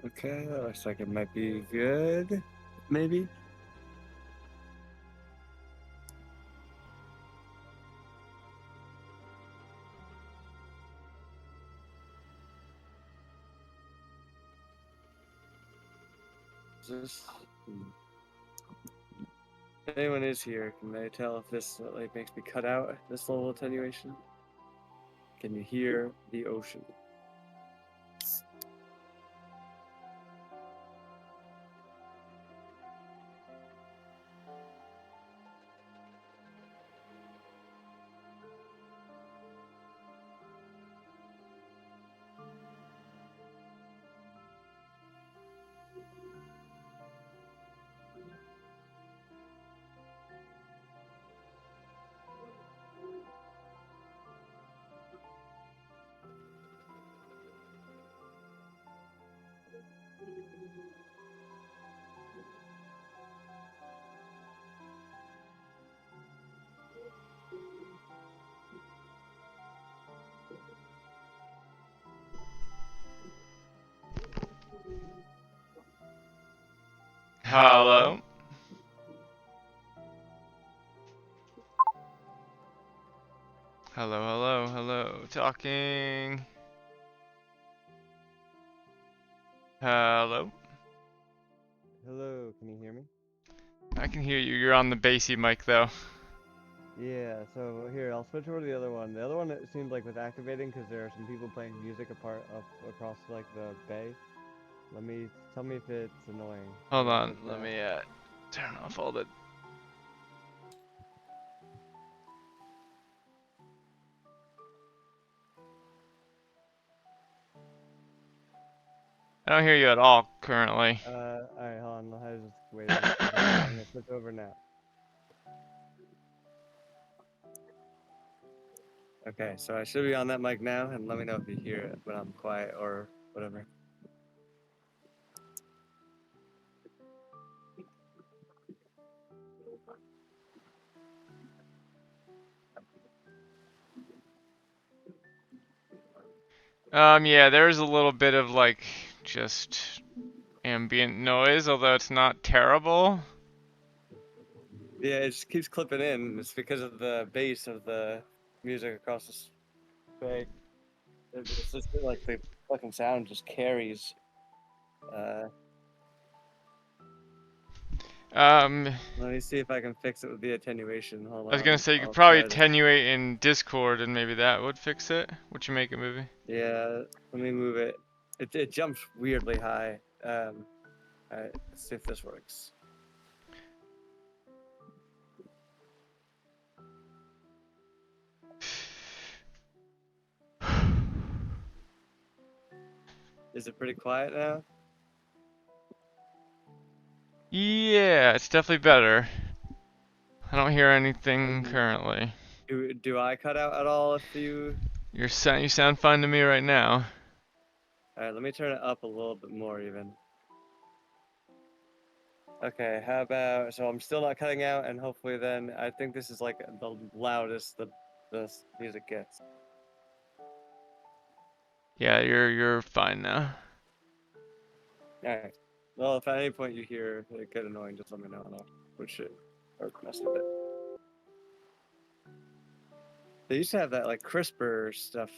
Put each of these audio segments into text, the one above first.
Okay, that looks like it might be good. Maybe. Is this? If anyone is here, can they tell if this like makes me cut out this level of attenuation? Can you hear the ocean? Hello? Hello, hello, hello. Talking. Hello? Hello, can you hear me? I can hear you. You're on the bassy mic though. Yeah, so here, I'll switch over to the other one. The other one, it seemed like was activating because there are some people playing music up across like the bay. Tell me if it's annoying. I'm Hold gonna on. switch Let now. me turn off all the. I don't hear you at all currently. Alright, hold on, I was just waiting. Okay, I'm gonna switch over now. Okay, so I should be on that mic now, and let me know if you hear it when I'm quiet or whatever. Yeah, there's a little bit of like just ambient noise, although it's not terrible. Yeah, it just keeps clipping in. It's because of the bass of the music across the bay. It's just like the fucking sound just carries. Uh, Um, Let me see if I can fix it with the attenuation. Hold I was gonna on, say you could I'll probably try to. attenuate in Discord and maybe that would fix it. Would you make it, movie? Yeah, let me move it. It jumps weirdly high. All right, let's see if this works. Is it pretty quiet now? Yeah, it's definitely better. I don't hear anything And currently. do I cut out at all if you? You sound fine to me right now. All right, let me turn it up a little bit more even. Okay, how about, so I'm still not cutting out, and hopefully then I think this is like the loudest the music gets. Yeah, you're fine now. All right. Well, if at any point you hear it get annoying, just let me know and I'll switch it or mess with it. They used to have that like CRISPR stuff,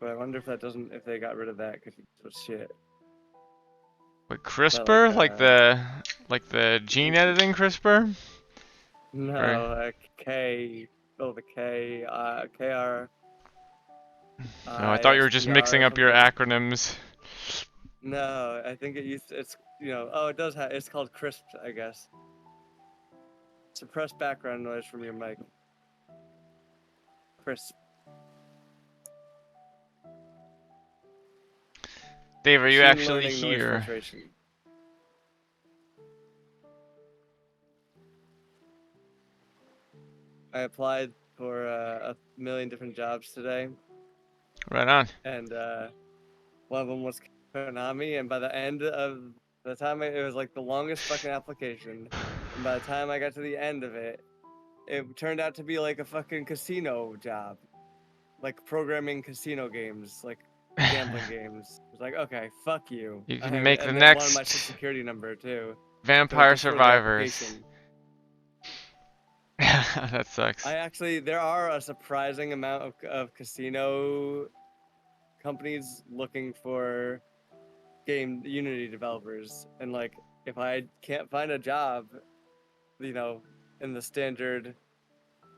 but I wonder if that doesn't, if they got rid of that because it's shit. Wait, But like CRISPR? Like the gene editing CRISPR? Or no, K, oh the K, KR no, I thought you were just ISPR mixing or up your something. acronyms. No, I think it used it's oh it does have it's called crisp, I guess. Suppress background noise from your mic. Crisp. Dave, are you Machine actually learning noise here? filtration. I applied for a million different jobs today, Right on. and one of them was Konami. And by the end of the time, it was like the longest fucking application. And by the time I got to the end of it, it turned out to be like a fucking casino job, like programming casino games, like gambling games. It's like, okay, fuck you. You I can have, make the and then wanted my next social security number too. So it Vampire destroyed the Survivors. application. That sucks. There are a surprising amount of casino companies looking for game Unity developers, and like if I can't find a job, you know, in the standard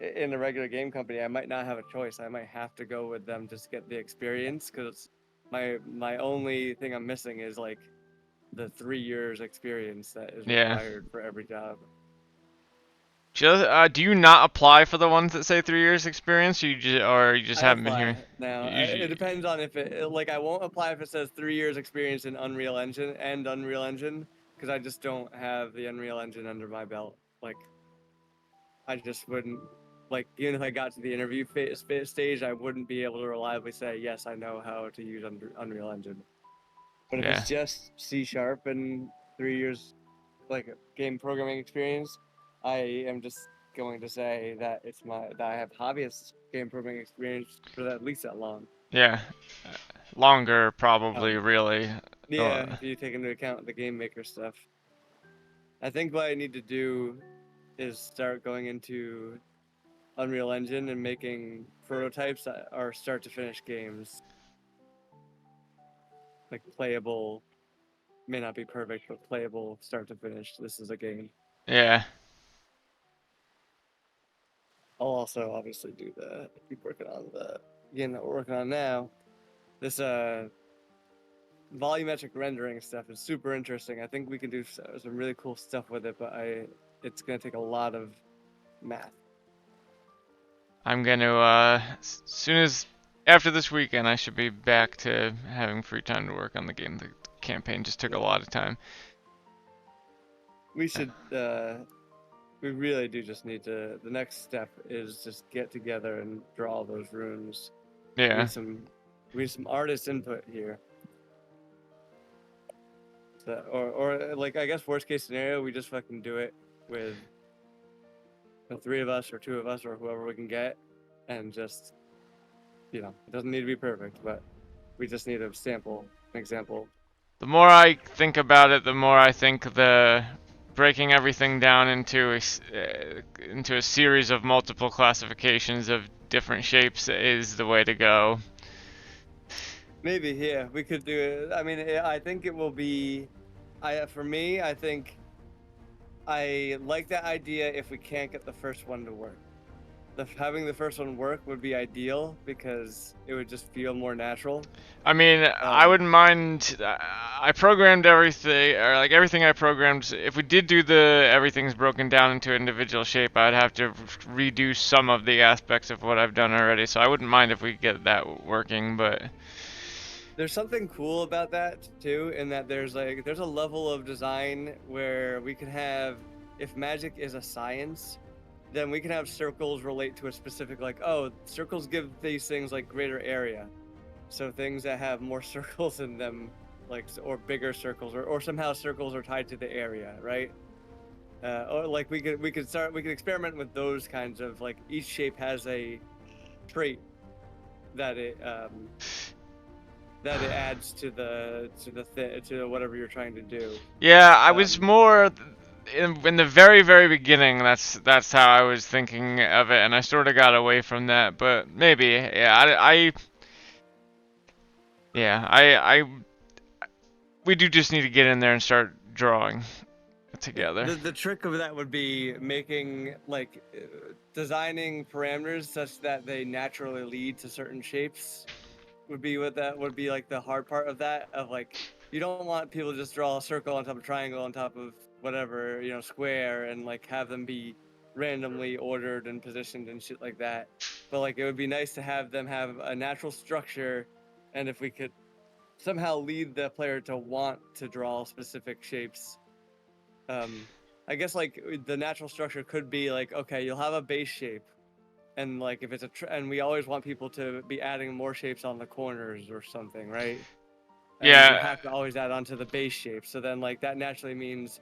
in a regular game company, I might not have a choice. I might have to go with them just to get the experience, because my only thing I'm missing is like the 3 years experience that is Yeah. required for every job. Just, do you not apply for the ones that say 3 years experience, or you just I haven't been apply hearing? now. You It depends on if like I won't apply if it says 3 years experience in Unreal Engine, because I just don't have the Unreal Engine under my belt. Like, I just wouldn't, like, even if I got to the interview stage, I wouldn't be able to reliably say yes, I know how to use Unreal Engine. But if Yeah. it's just C# and 3 years like game programming experience, I am just going to say that that I have hobbyist game programming experience for at least that long. Yeah. Longer, probably, Um, really. Yeah, if you take into account the game maker stuff. I think what I need to do is start going into Unreal Engine and making prototypes that are start to finish games. Like playable, may not be perfect, but playable start to finish. This is a game. Yeah. I'll also obviously do keep working on the game that we're working on now. This volumetric rendering stuff is super interesting. I think we can do some really cool stuff with it, but it's gonna take a lot of math. I'm gonna, soon as, after this weekend, I should be back to having free time to work on the game. The campaign just took a lot of time. We should, we really do just need to, the next step is just get together and draw those runes. Yeah. We need some artist input here. So, or like, I guess worst case scenario, we just fucking do it with the 3 of us or 2 of us or whoever we can get, and just, you know, it doesn't need to be perfect, but we just need a sample, an example. The more I think about it, the more I think the breaking everything down into a series of multiple classifications of different shapes is the way to go. Maybe, yeah, we could do it. I mean, I think it will be. For me, I think I like that idea if we can't get the first one to work. Having the first one work would be ideal because it would just feel more natural. I mean, I wouldn't mind. I programmed everything, or like everything I programmed. If we did do everything's broken down into individual shape, I'd have to redo some of the aspects of what I've done already. So I wouldn't mind if we get that working, but there's something cool about that too, in that there's a level of design where we can have, if magic is a science, then we can have circles relate to a specific, like, oh, circles give these things like greater area. So things that have more circles in them, like, or bigger circles, or somehow circles are tied to the area, right? Or like we could experiment with those kinds of, like, each shape has a trait that it adds to whatever you're trying to do. yeah, I was more in the very, very beginning. That's how I was thinking of it, and I sort of got away from that. But maybe, yeah, we do just need to get in there and start drawing together. The trick of that would be making, like, designing parameters such that they naturally lead to certain shapes. Would be like the hard part of that, of like, you don't want people to just draw a circle on top of a triangle on top of whatever, you know, square, and like have them be randomly ordered and positioned and shit like that. But like, it would be nice to have them have a natural structure, and if we could somehow lead the player to want to draw specific shapes. I guess like the natural structure could be like, okay, you'll have a base shape, and like if it's and we always want people to be adding more shapes on the corners or something, right? And Yeah. you have to always add onto the base shape. So then, like, that naturally means,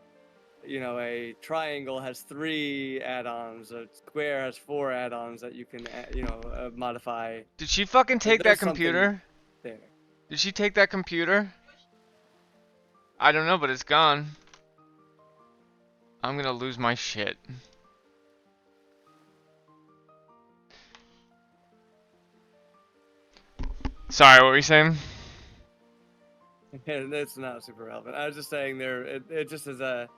you know, a triangle has 3 add-ons, a square has 4 add-ons that you can, you know, modify. Did she fucking take that There's something computer? there. Did she take that computer? I don't know, but it's gone. I'm gonna lose my shit. Sorry, what were you saying? It's not super relevant. I was just saying it just is a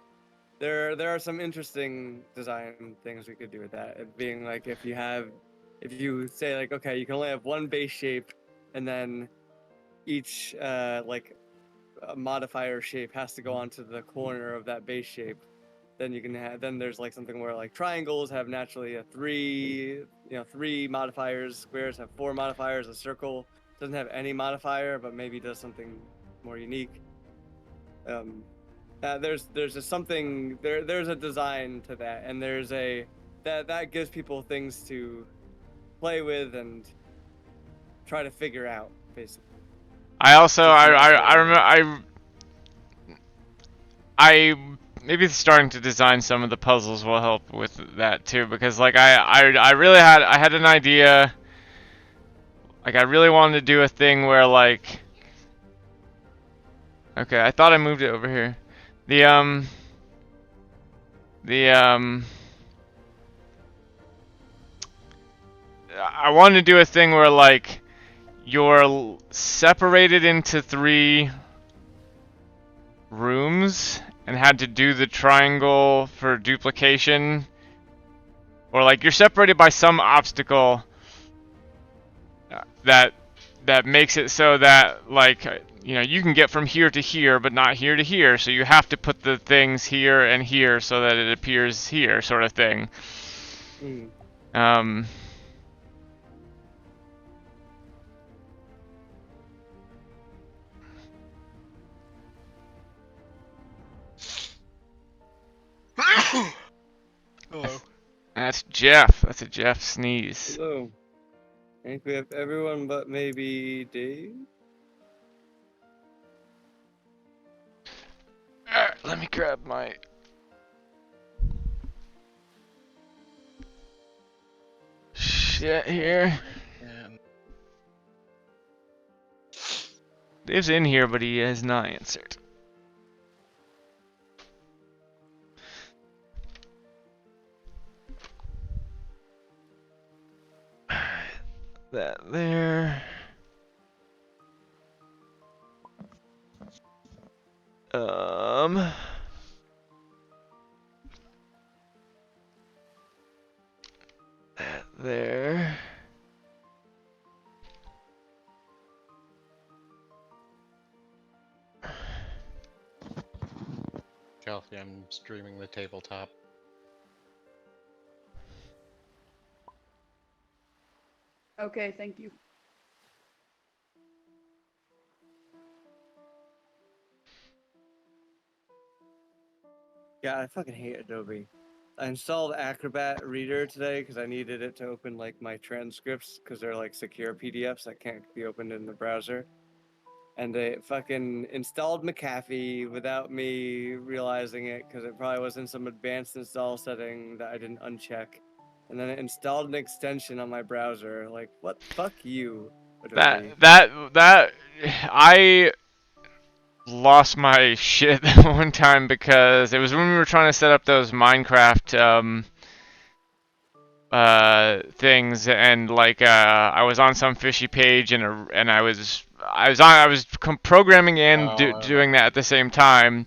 there are some interesting design things we could do with that. It being like if you say like okay, you can only have one base shape, and then each like modifier shape has to go onto the corner of that base shape. Then you can have then there's like something where like triangles have naturally a three modifiers, squares have 4 modifiers, a circle doesn't have any modifier but maybe does something more unique. There's just something there's a design to that, and there's a that gives people things to play with and try to figure out basically. I also Just I naturally. remember I maybe starting to design some of the puzzles will help with that too, because like I really had an idea. Like I really wanted to do a thing where like, okay, I thought I moved it over here. The the I wanted to do a thing where like you're separated into 3 rooms and had to do the triangle for duplication, or like you're separated by some obstacle that makes it so that like you can get from here to here but not here to here, so you have to put the things here and here so that it appears here, sort of thing. Mm. um Hello. that's Jeff. That's a Jeff sneeze. Hello. I think we have everyone but maybe Dave. Alright, let me grab my shit here. And Dave's in here, but he has not answered. That there. That there. Chelsea, I'm streaming the tabletop. Okay, thank you. Yeah, I fucking hate Adobe. I installed Acrobat Reader today because I needed it to open like my transcripts because they're like secure PDFs that can't be opened in the browser. And it fucking installed McAfee without me realizing it because it probably was in some advanced install setting that I didn't uncheck. And then it installed an extension on my browser. Like, what? Fuck you, Adobe. That I lost my shit that one time because it was when we were trying to set up those Minecraft things, and like I was on some fishy page, and I was programming and doing that at the same time,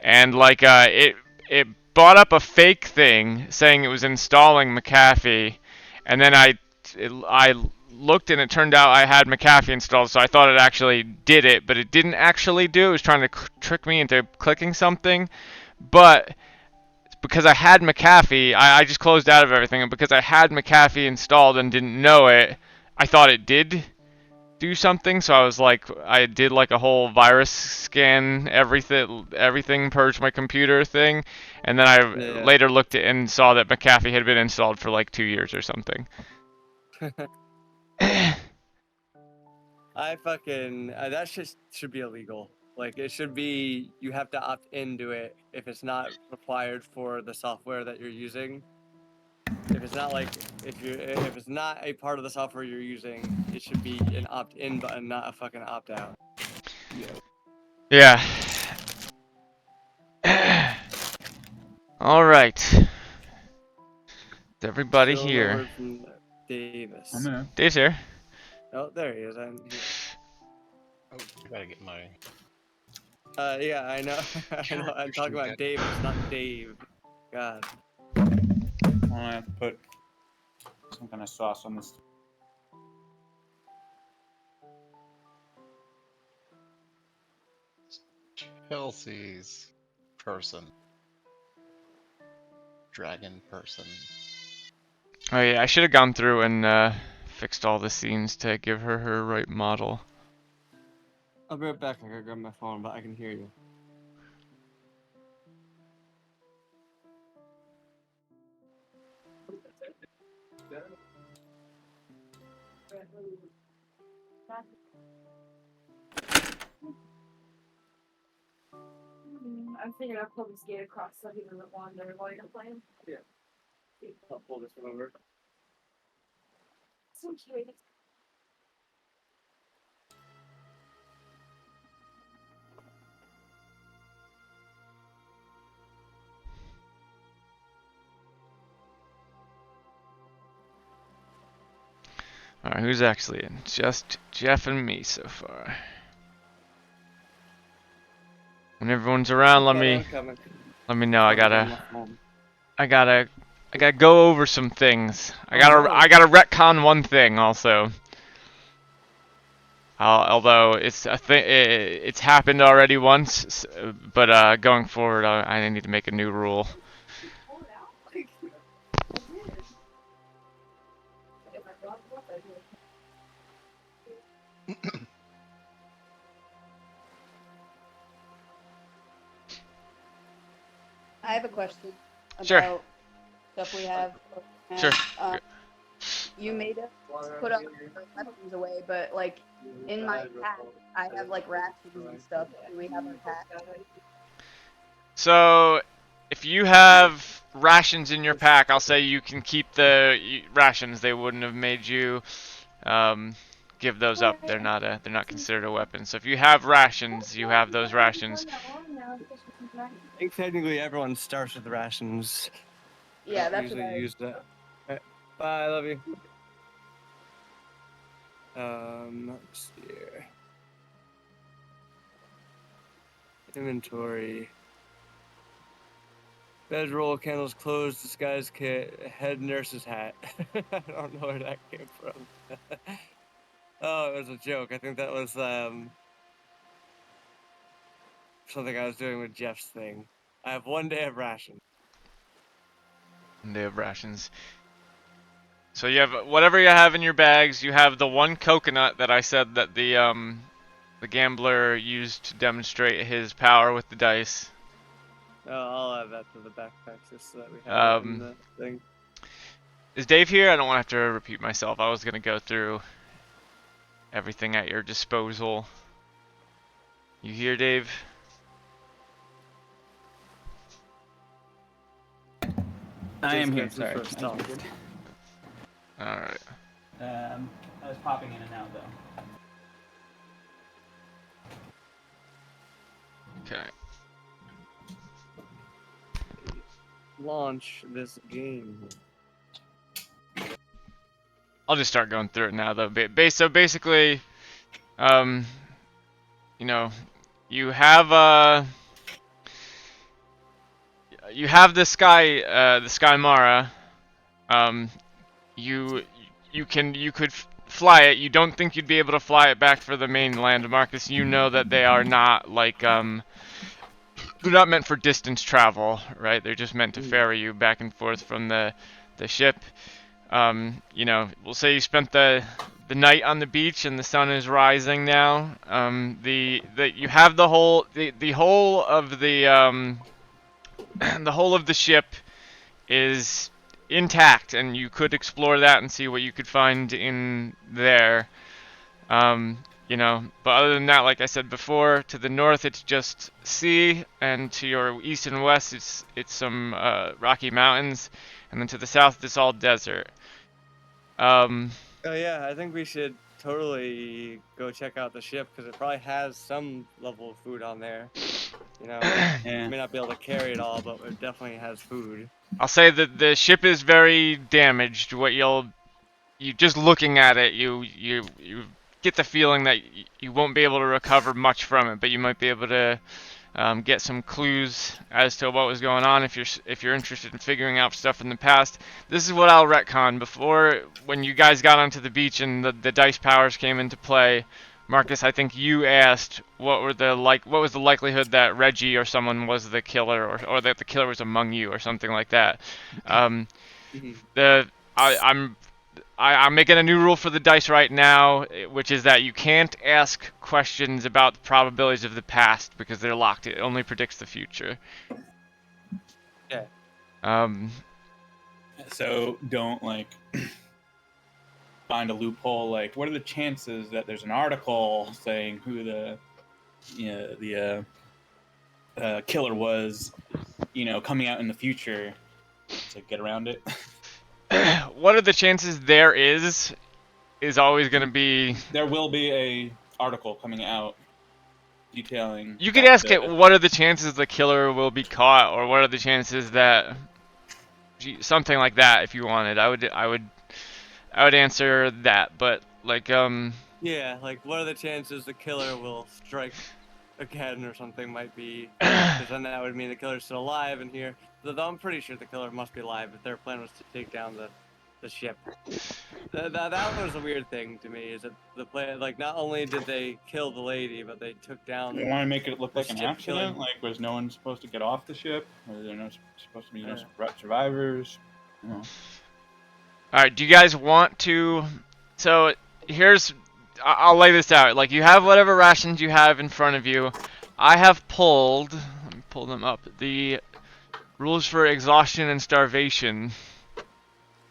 and like it brought up a fake thing saying it was installing McAfee, and then I looked and it turned out I had McAfee installed, so I thought it actually did it, but it didn't actually do it. It was trying to trick me into clicking something, but because I had McAfee, I just closed out of everything, and because I had McAfee installed and didn't know it, I thought it did do something, so I was like, I did like a whole virus scan, everything, purge my computer thing, and then I later looked at and saw that McAfee had been installed for like 2 years or something. I fucking that should be illegal. Like it should be you have to opt into it if it's not required for the software that you're using. If it's not like if it's not a part of the software you're using, it should be an opt-in button, not a fucking opt-out. Yeah. All right. Is everybody Still no here? word from Davis. I'm in. Dave's here. Oh, there he is. I'm here. Oh, gotta get my. Yeah, I know. I know. I'm talking about Davis, not Dave. God. I'm gonna have to put some kind of sauce on this. Chelsea's person. Dragon person. Oh yeah, I should have gone through and fixed all the scenes to give her her right model. I'll be right back. I gotta grab my phone, but I can hear you. I'm thinking I'll pull this gate across so he doesn't wander while you're playing. Yeah. I'll pull this one over. So cute. Alright, who's actually in? Just Jeff and me so far. When everyone's around, let me know. I gotta go over some things. I gotta retcon one thing also. Although it's it's happened already once, but going forward, I need to make a new rule. I have a question about Sure. stuff we have. Sure. You made us put up our weapons away, but like in my pack, I have like rations and stuff. Do we have our pack? So, if you have rations in your pack, I'll say you can keep the rations. They wouldn't have made you give those up. They're not considered a weapon. So if you have rations, you have those rations. I think technically everyone starts with rations. Yeah, that's usually what I. use that. Alright, bye, I love you. Let's see here. Inventory. Bedroll, candles closed, disguise kit, head nurse's hat. I don't know where that came from. Oh, it was a joke. I think that was something I was doing with Jeff's thing. I have 1 day of ration. They have rations. So you have whatever you have in your bags. You have the one coconut that I said that the gambler used to demonstrate his power with the dice. Oh, I'll add that to the backpacks just so that we have it in the thing. Is Dave here? I don't want to have to repeat myself. I was gonna go through everything at your disposal. You here, Dave? I am Just here. got some Sorry. first talk. All right. I was popping in and out though. Okay. Launch this game. I'll just start going through it now, though. So basically, you know, you have the Sky Mara. You could fly it. You don't think you'd be able to fly it back for the mainland, Marcus. You know that they are not like they're not meant for distance travel, right? They're just meant to ferry you back and forth from the ship. You know, we'll say you spent the night on the beach and the sun is rising now. You have the whole of the the whole of the ship is intact, and you could explore that and see what you could find in there. You know, but other than that, like I said before, to the north it's just sea, and to your east and west it's some rocky mountains, and then to the south it's all desert. Um, Oh yeah, I think we should totally go check out the ship because it probably has some level of food on there. You know, Yeah. may not be able to carry it all, but it definitely has food. I'll say that the ship is very damaged. You just looking at it, you get the feeling that you won't be able to recover much from it, but you might be able to get some clues as to what was going on if you're interested in figuring out stuff in the past. This is what I'll retcon. Before, when you guys got onto the beach and the dice powers came into play, Marcus, I think you asked what was the likelihood that Reggie or someone was the killer, or that the killer was among you, or something like that. Mhm. I'm making a new rule for the dice right now, which is that you can't ask questions about the probabilities of the past because they're locked. It only predicts the future. Yeah. So don't like find a loophole. Like, what are the chances that there's an article saying who the killer was, coming out in the future to get around it? What are the chances there is always going to be... There will be a article coming out detailing. You could ask it, what are the chances the killer will be caught, or what are the chances that... Something like that, if you wanted. I would answer that, but, like, Yeah, like what are the chances the killer will strike again or something might be, because then that would mean the killer's still alive in here. Though I'm pretty sure the killer must be alive if their plan was to take down the ship. That was a weird thing to me, is that the plan, like, not only did they kill the lady, but they took down... You want to make it look The like an ship accident? killing. Like, was no one supposed to get off the ship? Or there no supposed to be no Yeah. survivors? Alright, do you guys want to... So, I'll lay this out. Like, you have whatever rations you have in front of you. I have pulled... Let me pull them up. The rules for exhaustion and starvation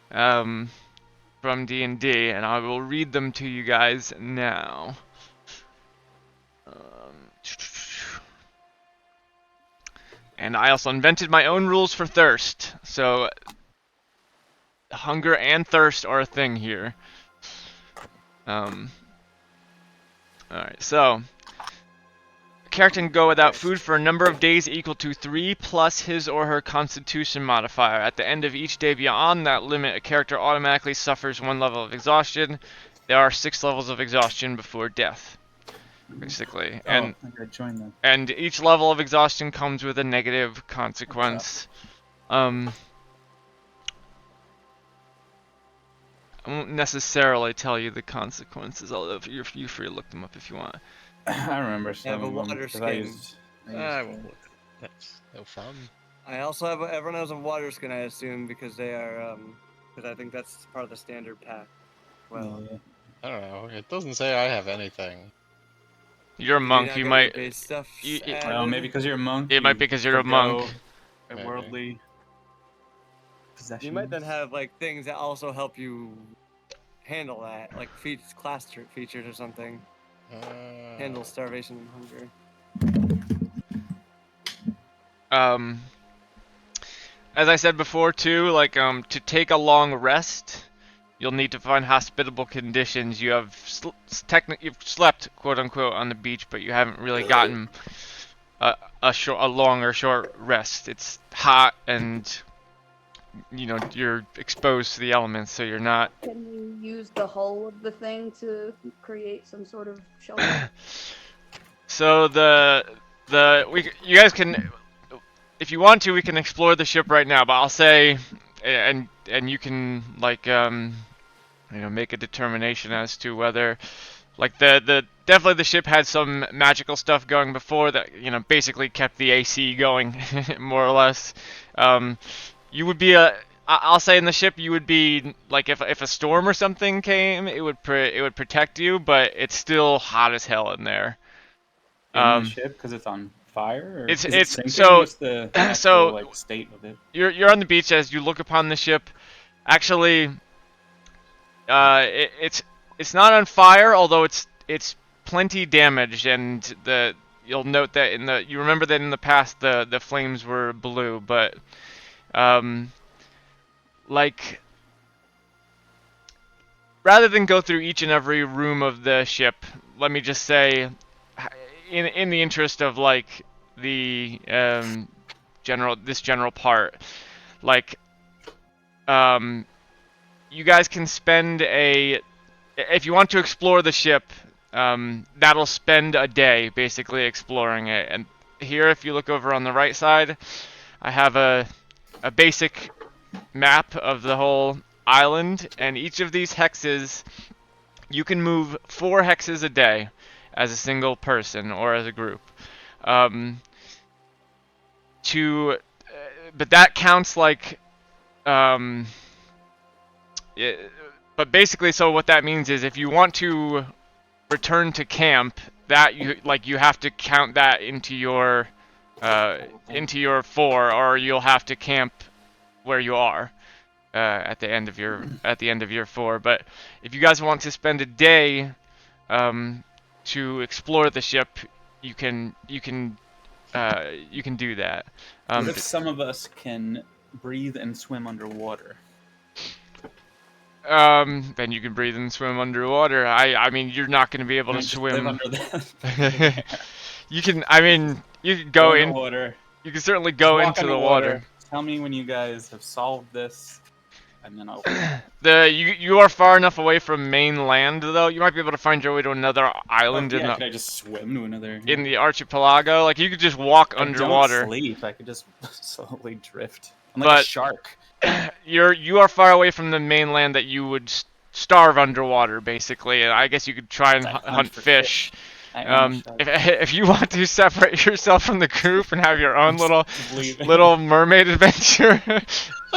from D&D, and I will read them to you guys now. And I also invented my own rules for thirst. So, hunger and thirst are a thing here. Alright, so a character can go without food for a number of days equal to 3 plus his or her constitution modifier. At the end of each day beyond that limit, a character automatically suffers 1 level of exhaustion. There are 6 levels of exhaustion before death, basically. I gotta join them. And each level of exhaustion comes with a negative consequence. I won't necessarily tell you the consequences, although you're free to look them up if you want. I remember some have a of them, water 'cause I skin. used I won't look. That's no fun. I also have everyone has a water skin, I assume, because they are because I think that's part of the standard pack. Well, yeah. I don't know. It doesn't say I have anything. You're a did monk, not you get might... the base stuff Well, Well, maybe added? because you're a monk. It might be 'cause you're a monk. forgo Maybe. worldly possessions. You might then have like things that also help you handle that, like class features or something. Handle starvation and hunger. As I said before too, like, to take a long rest, you'll need to find hospitable conditions. You have you've slept, quote unquote, on the beach, but you haven't really gotten a long or short rest. It's hot and, you're exposed to the elements, so you're not... Can you use the hull of the thing to create some sort of shelter? So you guys can, if you want to, we can explore the ship right now. But I'll say, and you can, like, make a determination as to whether, like, definitely the ship had some magical stuff going before that, basically kept the AC going, more or less. You would be I'll say in the ship you would be, like, if a storm or something came, it would protect you, but it's still hot as hell in there. In the ship because it's on fire. Or It's- is it it's- sinking? so- What's the actual, so- like, state of it? You're on the beach as you look upon the ship. Actually, it's not on fire, although it's plenty damaged, and you'll note that you remember that in the past the flames were blue, but like, rather than go through each and every room of the ship, let me just say, in the interest of like the general part, like, you guys can spend if you want to explore the ship, that'll spend a day basically exploring it. And here, if you look over on the right side, I have a basic map of the whole island, and each of these hexes, you can move 4 hexes a day as a single person or as a group. But that counts like, but basically, so what that means is if you want to return to camp, that you have to count that into your 4, or you'll have to camp where you are at the end of your 4. But if you guys want to spend a day to explore the ship, you can do that. What if some of us can breathe and swim underwater? Then you can breathe and swim underwater. I mean, you're not going to be able to Just live swim. under the You can. I mean, you can go in. water. You can certainly go Walk into the underwater. water. Tell me when you guys have solved this, and then I'll. You are far enough away from mainland, though. You might be able to find your way to another island Can I just swim to another? in the archipelago. Like, you could just walk underwater. Don't sleep. I could just slowly drift. I'm like a shark. You are far away from the mainland that you would starve underwater, basically. And I guess you could try and hunt fish. If you want to separate yourself from the group and have your own little mermaid adventure,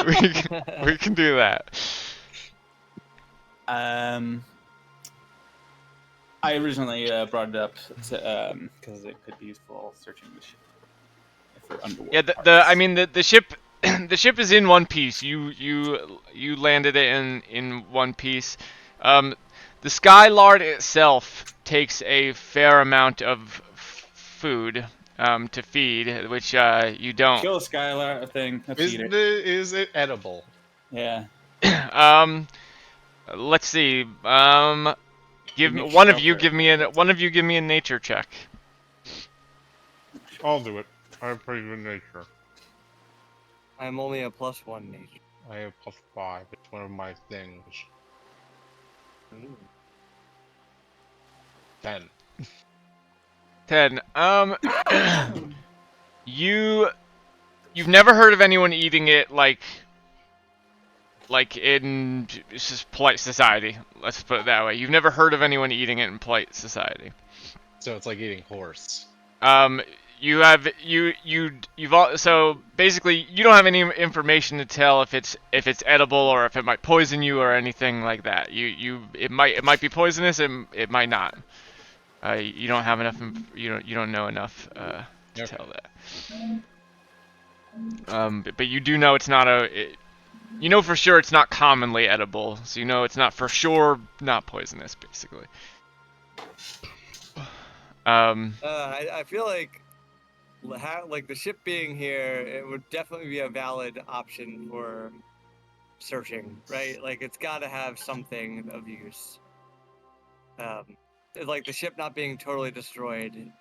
we can do that. I originally brought it up because it could be useful searching the ship if we're underwater. Yeah, I mean the ship. The ship is in one piece. You landed it in one piece. The Skylard itself takes a fair amount of food to feed, which you don't. Kill a Skylard thing. Is it edible? Yeah. Let's see. One of you give me a nature check. I'll do it. I have pretty good nature. I'm only a +1 nature. I have +5. It's one of my things. 10. 10. You've never heard of anyone eating it like in just polite society. Let's put it that way. You've never heard of anyone eating it in polite society. So it's like eating horse. So basically you don't have any information to tell if it's edible or if it might poison you or anything like that. It might be poisonous, and it might not. You don't have enough. You don't know enough to tell that. But you do know it's not you know for sure it's not commonly edible, so you know it's not for sure not poisonous, basically. I feel like the ship being here, it would definitely be a valid option for searching, right? Like, it's got to have something of use. Like the ship not being totally destroyed.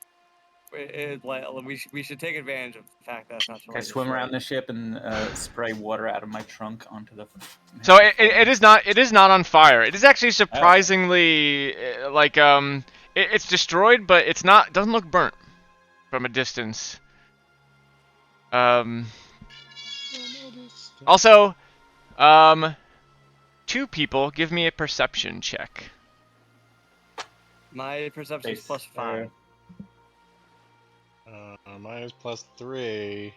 We should take advantage of the fact that it's not totally I swim around the ship and spray water out of my trunk onto the. So it is not on fire. It is actually surprisingly it's destroyed, but it doesn't look burnt from a distance. Also, 2 people, give me a perception check. My perception is +5. Mine is +3.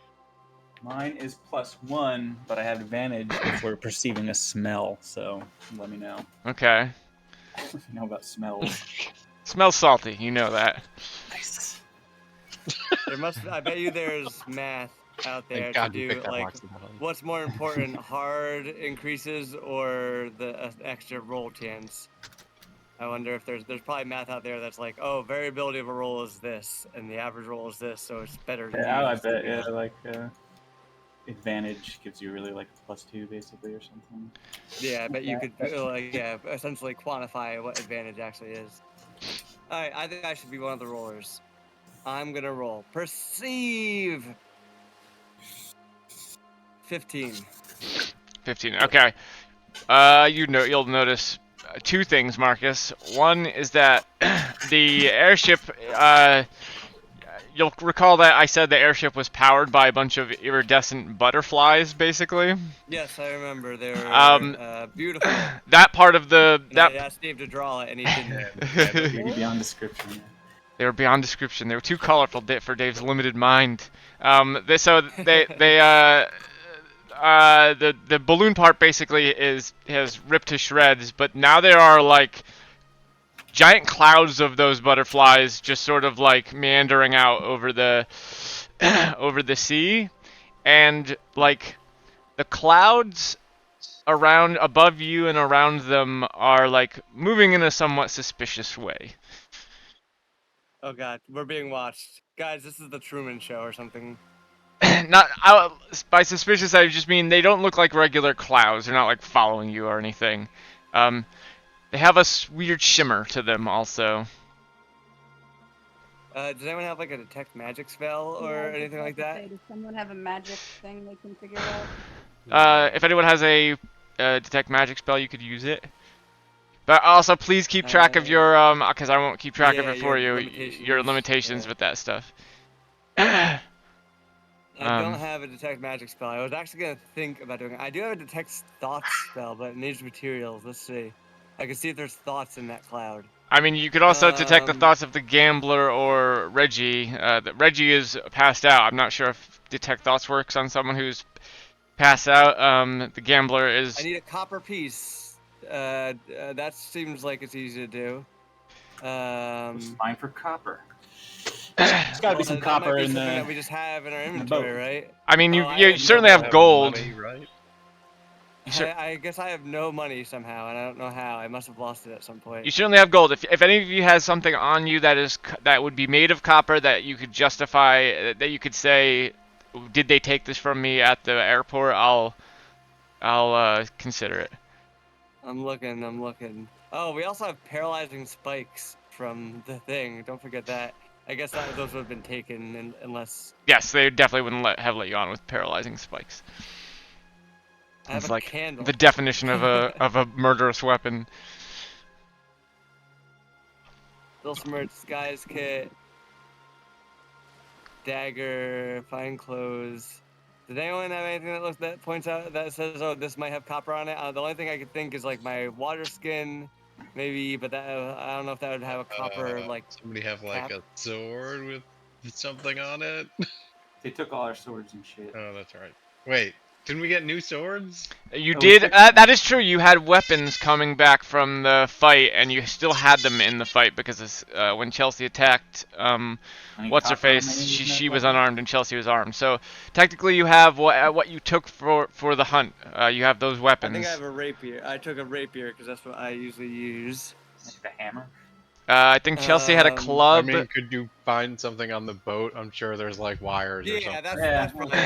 Mine is +1, but I have advantage if we're perceiving a smell. So let me know. Okay. You know about smells. Smells salty. You know that. Nice. I bet you there's math out there to do like what's more important, hard increases or the extra roll chance. I wonder if there's probably math out there that's like, oh, variability of a roll is this, and the average roll is this, so it's better. To Yeah, I use bet. the, Yeah, like advantage gives you really like +2 basically or something. Yeah, I bet you could essentially quantify what advantage actually is. All right, I think I should be one of the rollers. I'm gonna roll perceive. 15. 15. Okay. You'll notice two things, Marcus. One is that the airship. You'll recall that I said the airship was powered by a bunch of iridescent butterflies, basically. Yes, I remember. They were beautiful. That part of the And I asked Dave to draw it, and he didn't. Maybe beyond description. Yeah. They were beyond description. They were too colorful for Dave's limited mind. The balloon part basically has ripped to shreds, but now there are like giant clouds of those butterflies just sort of like meandering out over the over the sea, and like the clouds around above you and around them are like moving in a somewhat suspicious way. Oh god, we're being watched, guys. This is the Truman Show or something. By suspicious, I just mean they don't look like regular clouds. They're not like following you or anything. They have a weird shimmer to them also. Does anyone have like a detect magic spell or anything like that? Does someone have a magic thing they can figure out? If anyone has a detect magic spell, you could use it. But also, please keep track of your because I won't keep track of it for you. Your limitations with that stuff. I don't have a detect magic spell. I was actually gonna think about doing it. I do have a detect thoughts spell, but it needs materials. Let's see. I can see if there's thoughts in that cloud. I mean, you could also detect the thoughts of the gambler or Reggie. Reggie is passed out. I'm not sure if detect thoughts works on someone who's passed out. The gambler is. I need a copper piece. That seems like it's easy to do. What's mine for copper? There's gotta be some copper in the. That we just have in our inventory, right? I mean, you certainly have gold. Money, right? I guess I have no money somehow, and I don't know how. I must have lost it at some point. You certainly have gold. If any of you has something on you that would be made of copper that you could justify, that you could say, did they take this from me at the airport? I'll consider it. I'm looking. Oh, we also have paralyzing spikes from the thing. Don't forget that. I guess those would have been taken unless. Yes, they definitely wouldn't have let you on with paralyzing spikes. I have it's a like candle. the definition of a murderous weapon. Dulcimer disguise kit. Dagger, fine clothes. Did anyone have anything that points out that says, oh, this might have copper on it? The only thing I could think is like my water skin, maybe, but that I don't know if that would have a copper like. Somebody have like a sword with something on it. They took all our swords and shit. Oh, that's right. Wait, didn't we get new swords? You did. That is true. You had weapons coming back from the fight, and you still had them in the fight because when Chelsea attacked, what's her face? She was unarmed and Chelsea was armed. So technically, you have what you took for the hunt. You have those weapons. I think I have a rapier. I took a rapier because that's what I usually use. The hammer. I think Chelsea had a club. I mean, could you find something on the boat? I'm sure there's like wires or something. Yeah, that's probably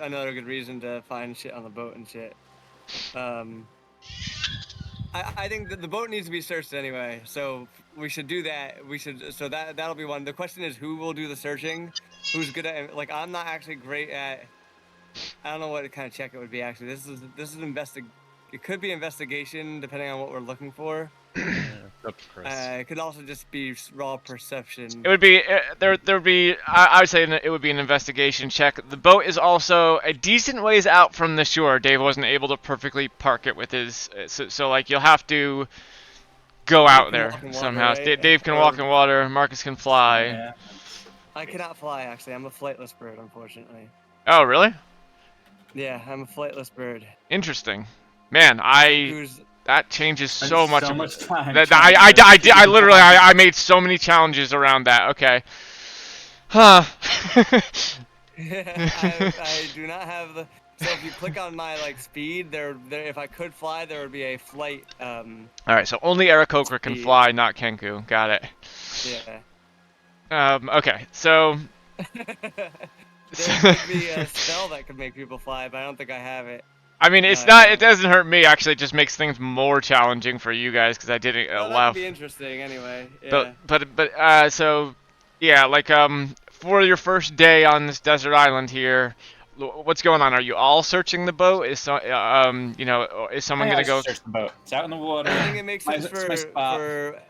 another good reason to find shit on the boat and shit. I think that the boat needs to be searched anyway, so we should do that. So that'll be one. The question is, who will do the searching? Who's good at? Like, I'm not actually great at. I don't know what kind of check it would be actually. This is It could be investigation depending on what we're looking for. It could also just be raw perception. It would be there would be I would say it would be an investigation check. The boat is also a decent ways out from the shore. Dave wasn't able to perfectly park it with his so like you'll have to go out there somehow. Right? Dave can walk in water. Marcus can fly. Yeah. I cannot fly actually. I'm a flightless bird, unfortunately. Oh really? Yeah, I'm a flightless bird. Interesting. Man, that changes so much. So much time. I literally made so many challenges around that. Okay. Huh. I do not have So if you click on my like speed, there if I could fly, there would be a flight. All right, so only Aarakocra can Speed. fly, not Kenku. Got it. Yeah. Okay, so There could be a spell that could make people fly, but I don't think I have it. I mean, it's not. It doesn't hurt me. Actually, it just makes things more challenging for you guys because I didn't Well, allow. that'd be interesting anyway. Yeah. But so yeah, like for your first day on this desert island here, what's going on? Are you all searching the boat? Is you know, is someone gonna go? Search the boat. It's out in the water. I think it makes sense It's my spot. for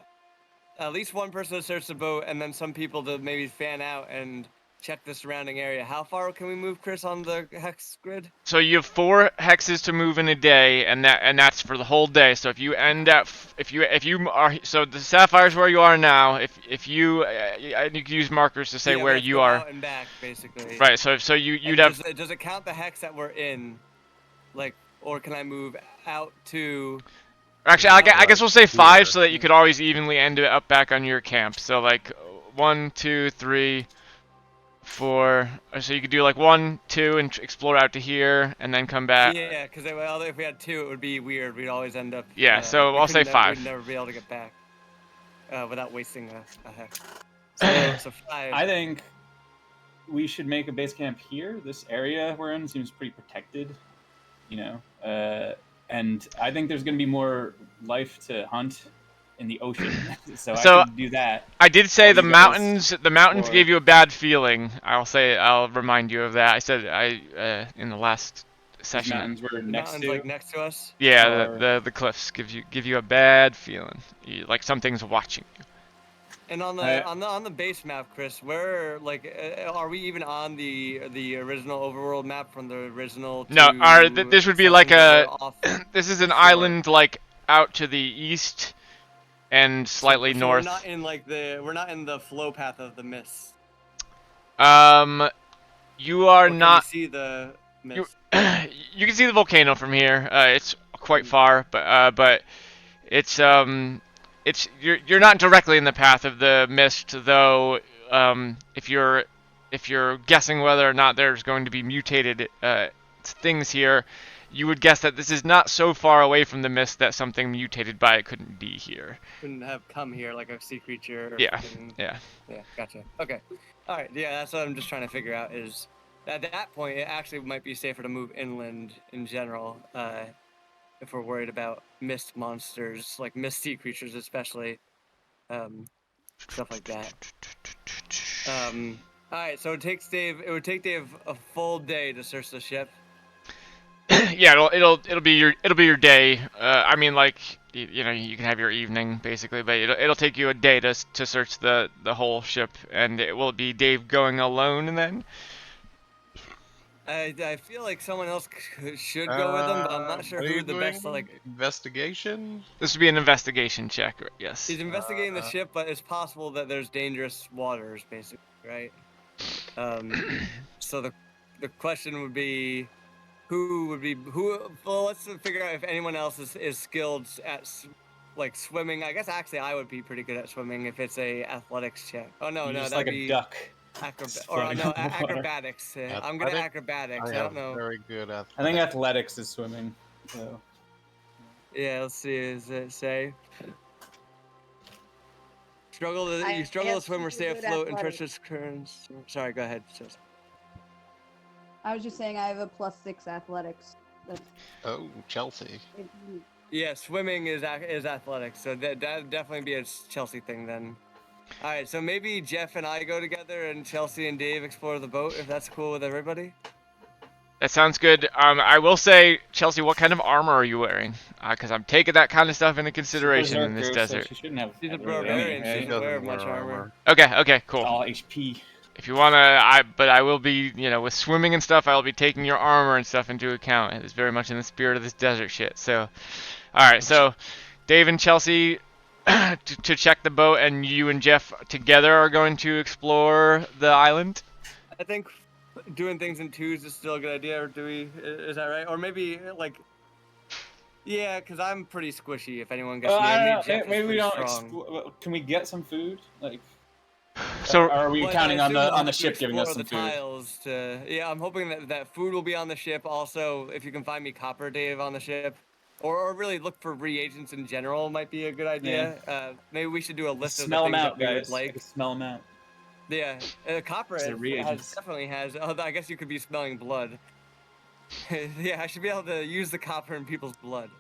at least one person to search the boat, and then some people to maybe fan out and check the surrounding area. How far can we move, Chris, on the hex grid? So you have 4 hexes to move in a day, and that's for the whole day. So if you end at if you are so the Sapphire's where you are now. If you you can use markers to say Yeah, where let's you go are. out and back, basically. Right. So you'd And have. does it count the hex that we're in, like, or can I move out to? Actually, I guess we'll say 5 so that you could always evenly end it up back on your camp. So like 1, 2, 3, 4. So you could do like 1, 2, and explore out to here, and then come back. Yeah, because if we had 2, it would be weird. We'd always end up. Yeah, so we I'll say couldn't 5. We'd never be able to get back without wasting a hex. So 5. I think we should make a base camp here. This area we're in seems pretty protected, you know. And I think there's going to be more life to hunt in the ocean, so I could do that. I did say While the you mountains. guys The mountains explore. gave you a bad feeling. I'll remind you of that. I said in the last These session. mountains were next Mountains to. like next to us. Yeah, or- the cliffs give you a bad feeling. Like something's watching you. And on the base map, Chris, where are we even on the original overworld map from the original? No, this would be like sections that a. are off This is an shore? island like out to the east and slightly So north. We're not in we're not in the flow path of the mist. You are Or can not. we see the mist? You can see the volcano from here. It's quite far, but it's you're not directly in the path of the mist, though. If you're guessing whether or not there's going to be mutated things here, you would guess that this is not so far away from the mist that something mutated by it couldn't be here. Couldn't have come here like a sea creature. Or Yeah, fucking- yeah. Yeah, gotcha. Okay. All right. Yeah, that's what I'm just trying to figure out. Is at that point it actually might be safer to move inland in general, if we're worried about mist monsters, like mist sea creatures especially, stuff like that. All right. So it would take Dave a full day to search the ship. Yeah, it'll be your day. I mean, like you know, you can have your evening basically, but it'll take you a day to search the whole ship, and it will be Dave going alone then. I feel like someone else should go with him, but I'm not sure what are who you the best doing? like. Investigation? This would be an investigation check, yes. He's investigating the ship, but it's possible that there's dangerous waters, basically, right? So the question would be, who? Well, let's figure out if anyone else is skilled at like swimming. I guess actually I would be pretty good at swimming if it's a athletics check. Oh no, You're no, just that'd like be a duck. Or no, floating on the water. acrobatics. I'm good at acrobatics. I I don't have know. very good at. I think athletics is swimming. So. Yeah, let's see. Does it say? I You struggle have to swim or stay super good afloat in athletics. treacherous currents. Sorry, go ahead. Sis. I was just saying I have a +6 athletics. That's Oh, Chelsea. Yeah, swimming is athletics, so that'd definitely be a Chelsea thing then. All right, so maybe Jeff and I go together, and Chelsea and Dave explore the boat, if that's cool with everybody. That sounds good. I will say, Chelsea, what kind of armor are you wearing? Because I'm taking that kind of stuff into consideration in this Berserker, so desert. she shouldn't have. She's a really barbarian, any, she right? doesn't wear much armor. Okay, cool. All HP. If you wanna, but I will be, you know, with swimming and stuff, I will be taking your armor and stuff into account. It is very much in the spirit of this desert shit. So, all right, so Dave and Chelsea to check the boat, and you and Jeff together are going to explore the island. I think doing things in twos is still a good idea, or is that right? Or maybe, like, yeah, because I'm pretty squishy, if anyone gets me. I don't know. Jeff is Maybe we pretty don't. strong. Can we get some food? Like, So Or are we Well, I counting on assume we'll the have to ship giving us explore some the food? tiles to. Yeah, I'm hoping that food will be on the ship. Also, if you can find me copper, Dave, on the ship, or really look for reagents in general might be a good idea. Maybe we should do a list of the Smell them things out, that we would guys. I like. can smell them out. Yeah, copper They're has reagents. definitely has. Oh, I guess you could be smelling blood. Yeah, I should be able to use the copper in people's blood.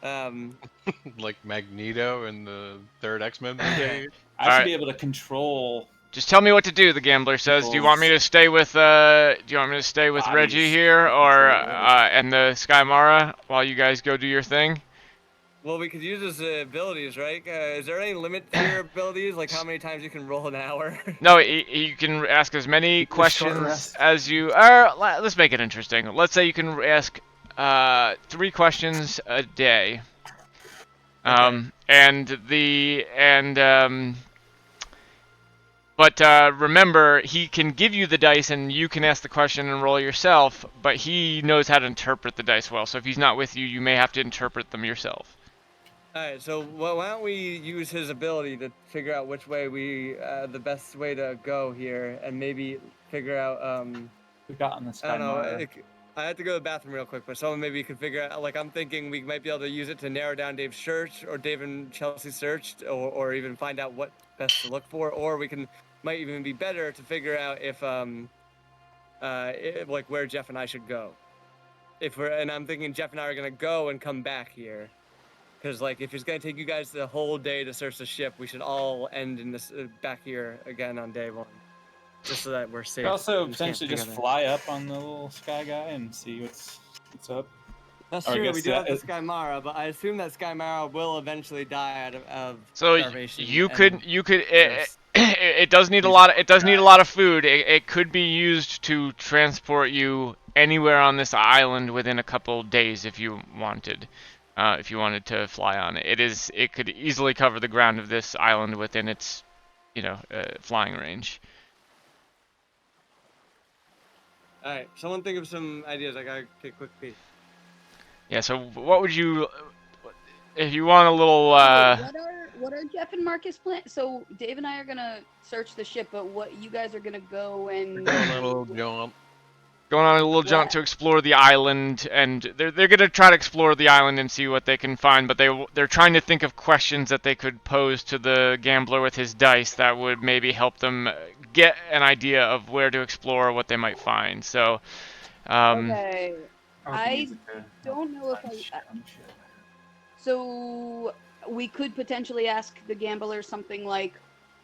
Like Magneto in the third X-Men Yeah. movie. I should Alright. be able to control just tell me what to do. The gambler says. Do you want me to stay with Reggie Bodies. here, or Control. and the Skymara while you guys go do your thing? Well, we could use his abilities, right? Is there any limit to your abilities? Like how many times you can roll an hour? No, you can ask as many Keep it a short questions rest. as you. Let's make it interesting. Let's say you can ask 3 questions a day. But remember, he can give you the dice and you can ask the question and roll yourself, but he knows how to interpret the dice well. So if he's not with you, you may have to interpret them yourself. Alright, so why don't we use his ability to figure out which way the best way to go here, and maybe figure out, We've gotten the I don't know, Skymara. I have to go to the bathroom real quick, but someone maybe could figure out, like I'm thinking we might be able to use it to narrow down Dave's search, or Dave and Chelsea searched, or even find out what best to look for, or might even be better to figure out if like where Jeff and I should go. And I'm thinking Jeff and I are gonna go and come back here. Because, like, if it's going to take you guys the whole day to search the ship, we should all end in this back here again on day 1. Just so that we're safe. We could also and camp potentially just together. fly up on the little sky guy and see what's up. That's or I true, we guess do have that the Skymara, but I assume that Skymara will eventually die out of So starvation. you and could thirst. it does need a lot of, it does need a lot of food. It could be used to transport you anywhere on this island within a couple days if you wanted. If you wanted to fly on it, it could easily cover the ground of this island within its, flying range. Alright, someone think of some ideas. I gotta take a quick peek. Yeah. So what would you, if you want a little? What are Jeff and Marcus plan? So Dave and I are gonna search the ship, but what you guys are gonna go and Going on a little jump. Going on a little jump to explore the island, and they're gonna try to explore the island and see what they can find, but they're trying to think of questions that they could pose to the gambler with his dice that would maybe help them get an idea of where to explore, what they might find. So, okay. I don't know if So we could potentially ask the gambler something like,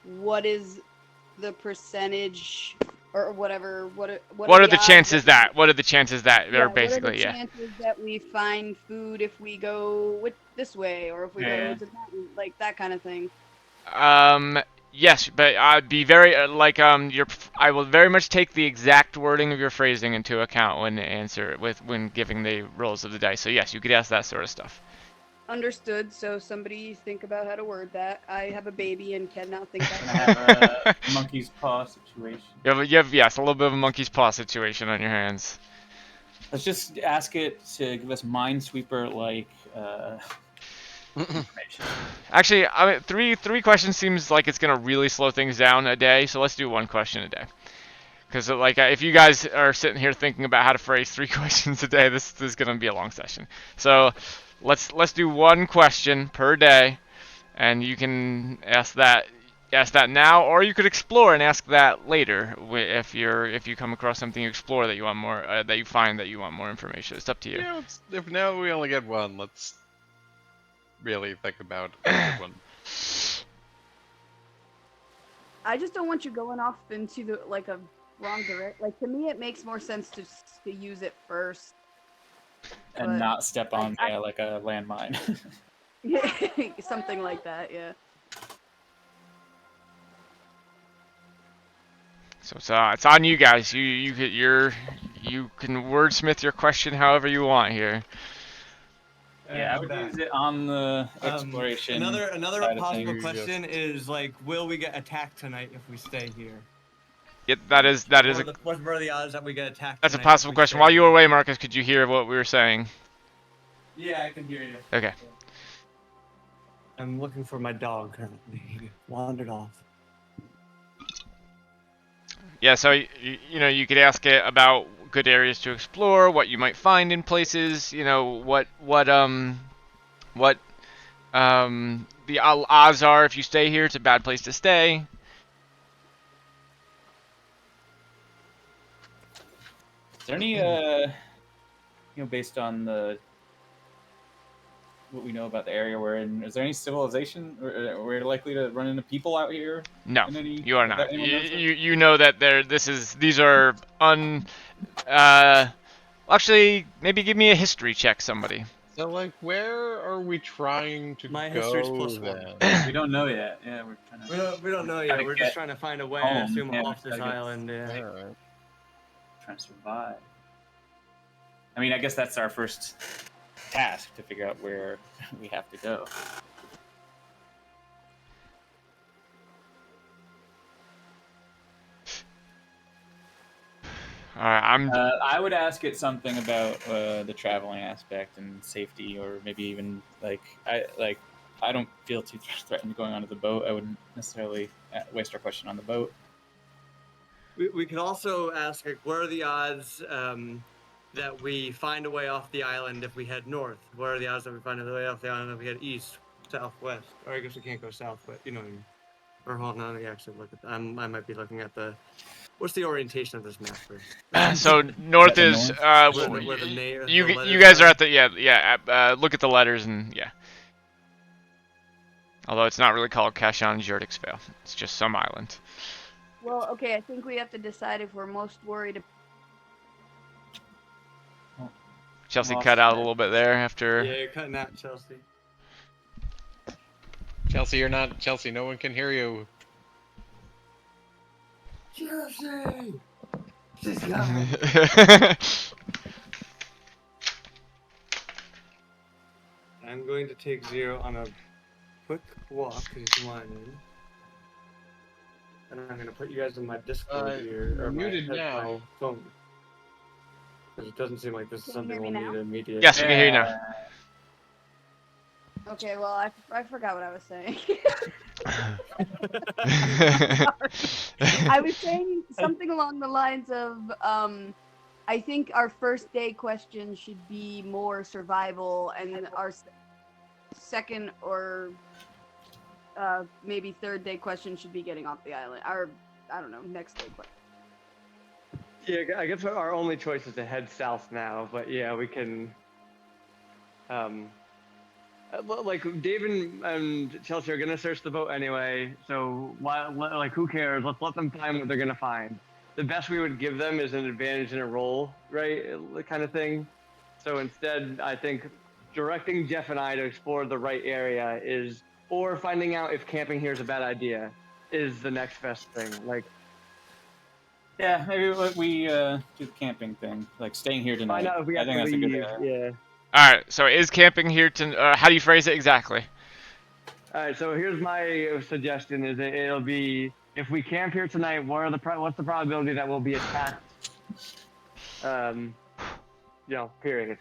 "What is the percentage?" Or whatever. What are the odds chances that? What are the chances that? They're basically, what are the chances that we find food if we go this way, or if we go to that, like that kind of thing? Yes, but I'd be very I will very much take the exact wording of your phrasing into account when giving the rolls of the dice. So yes, you could ask that sort of stuff. Understood. So somebody think about how to word that. I have a baby and cannot think I that. have a monkey's paw situation. You have yes, a little bit of a monkey's paw situation on your hands. Let's just ask it to give us Minesweeper like information. Actually, I mean, three questions seems like it's gonna really slow things down a day. So let's do 1 question a day. Because if you guys are sitting here thinking about how to phrase 3 questions a day, this is gonna be a long session. So let's do 1 question per day, and you can ask that now, or you could explore and ask that later if you come across something you explore that you want more that you find that you want more information. It's up to you. Yeah, if now we only get 1, let's really think about a good one. I just don't want you going off into the a wrong direction. Like, to me, it makes more sense to use it first And but not step on I- like a landmine. something like that. Yeah. So it's on you guys. You can wordsmith your question however you want here. Yeah, I would use it on the exploration. Another side of possible things. question is like, will we get attacked tonight if we stay here? Yeah, that is What are the odds that we get attacked? that's a tonight if possible we question. stay While you were here? away, Marcus, could you hear what we were saying? Yeah, I can hear you. Okay. I'm looking for my dog currently. He wandered off. Yeah, so you know, you could ask it about good areas to explore, what you might find in places, you know, what the odds are if you stay here, it's a bad place to stay. Is there any based on what we know about the area we're in, is there any civilization we're likely to run into people out here? No, in any, you are that not. anyone knows of? You know that these are actually, maybe give me a history check, somebody. So, like, where are we trying to My go history's +1. then? We don't know yet. Yeah, we're trying to. We don't know Gotta yet. We're just get trying to find a way, home. I assume, Yeah, off this gotta get- island. Yeah. Alright. Trying to survive. I mean, I guess that's our first task to figure out where we have to go. All right, I would ask it something about the traveling aspect and safety, or maybe even I don't feel too threatened going onto the boat. I wouldn't necessarily waste our question on the boat. We could also ask, like, what are the odds that we find a way off the island if we head north? What are the odds that we find a way off the island if we head east, south, west? Or I guess we can't go south, but you know what I mean. Or hold on, let me actually look at that. I might be looking at the. What's the orientation of this map first? so north the is north? Where the you the letters you guys are are? at the look at the letters and yeah. Although it's not really called Kashan Jurdick's Vale, it's just some island. Well, okay, I think we have to decide if we're most worried. Chelsea Lost cut out a that. little bit there after. Yeah, you're cutting out, Chelsea. Chelsea, you're not. Chelsea, no one can hear you. Chelsea! She's coming. I'm going to take Zero on a quick walk into mine. And I'm going to put you guys in my Discord here. you're Or muted my now. phone. Because it doesn't seem like this is Can you something hear we'll me need now? immediately. Yes, we can hear you now. Okay, well, I forgot what I was saying. I was saying something along the lines of, I think our first day question should be more survival, and then our second or maybe third day question should be getting off the island. Our, I don't know, next day question. Yeah, I guess our only choice is to head south now, but yeah, we can. Like David and Chelsea are gonna search the boat anyway, so like who cares? Let's let them find what they're gonna find. The best we would give them is an advantage in a roll, right? Kind of thing. So instead, I think directing Jeff and I to explore the right area is, or finding out if camping here is a bad idea, is the next best thing. Like. Yeah, maybe we do the camping thing, like staying here tonight. Find out if we I have think to that's leave. a good. Yeah. All right, so is camping here to? How do you phrase it exactly? All right. So here's my suggestion: is it'll be if we camp here tonight, what's the probability that we'll be attacked? Period.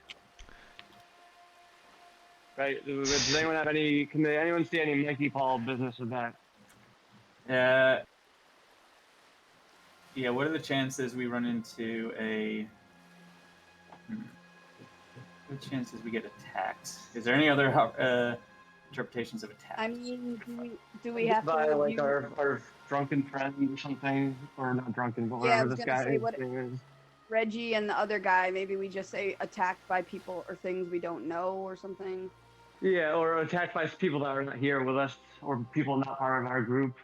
Right. Does anyone have any? Can anyone see any Mickey Paul business with that? Yeah, what are the chances we run into a... What chances we get attacked? Is there any other interpretations of attack? I mean, do we have By to like use- our drunken friend or something, or not drunken, but Yeah, I whatever was this gonna guy say, what- thing is. Reggie and the other guy? Maybe we just say attacked by people or things we don't know or something. Yeah, or attacked by people that are not here with us, or people not part of our group.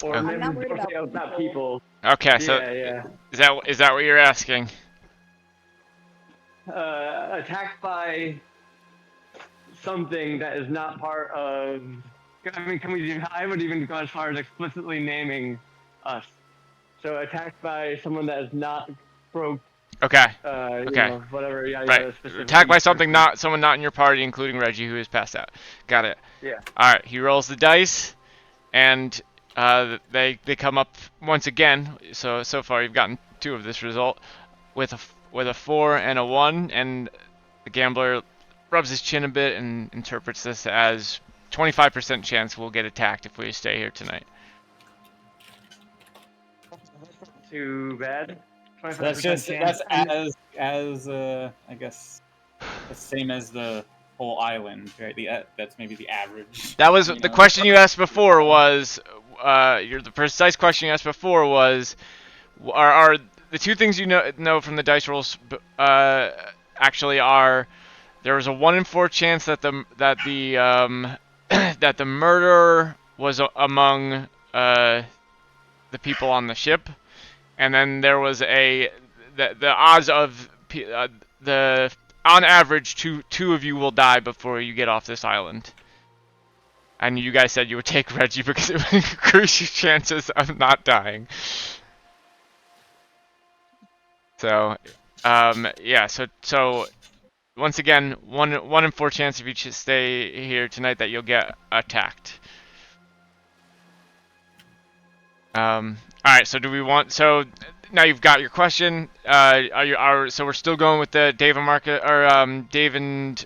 Or I'm maybe not worried about it's not people. people. Okay, so Yeah. is that what you're asking? Attacked by something that is not part of. I mean, I would even go as far as explicitly naming us. So attacked by someone that is not broke. Okay. Okay. Whatever. Yeah. Right. Attacked by someone not in your party, including Reggie, who is passed out. Got it. Yeah. All right. He rolls the dice, and they come up once again. So far you've gotten 2 of this result, with a 4 and a 1, and the gambler rubs his chin a bit and interprets this as 25% chance we'll get attacked if we stay here tonight. too bad. 25% That's just chance. as I guess the same as the whole island, right? That's maybe the average. That was you the know? question you asked before was, the precise question you asked before was, are the two things you know from the dice rolls, actually are, there was a 1 in 4 chance that the that the murderer was among the people on the ship, and then there was the odds of on average two of you will die before you get off this island. And you guys said you would take Reggie because it would increase your chances of not dying. So, yeah. So once again, 1 in 4 chance if you stay here tonight that you'll get attacked. All right. So do we want? So now you've got your question. So we're still going with the Dave and Marcus, or Dave and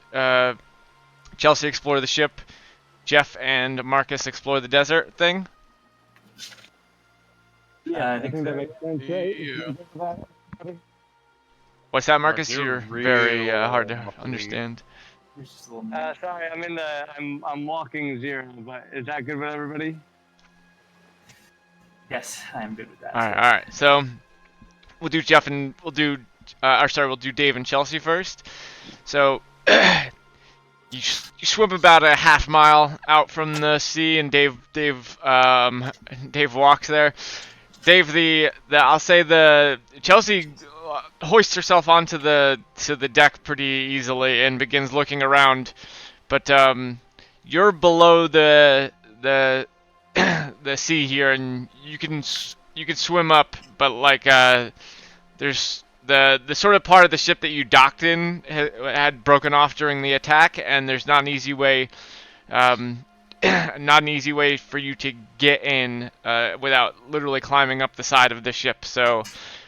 Chelsea explore the ship. Jeff and Marcus explore the desert thing. Yeah, I think that so. makes sense, right? Yeah. What's that, Marcus? you're You're very real hard to muffly. understand. There's just a little Sorry, I'm walking 0, but is that good with everybody? Yes, I am good with that. All right. So we'll do Jeff and we'll do Dave and Chelsea first. So you swim about a half mile out from the sea, and Dave walks there. Dave, I'll say the Chelsea hoists herself onto the deck pretty easily and begins looking around, but you're below the the sea here, and you can swim up, but like there's the sort of part of the ship that you docked in had broken off during the attack, and there's not an easy way for you to get in without literally climbing up the side of the ship. So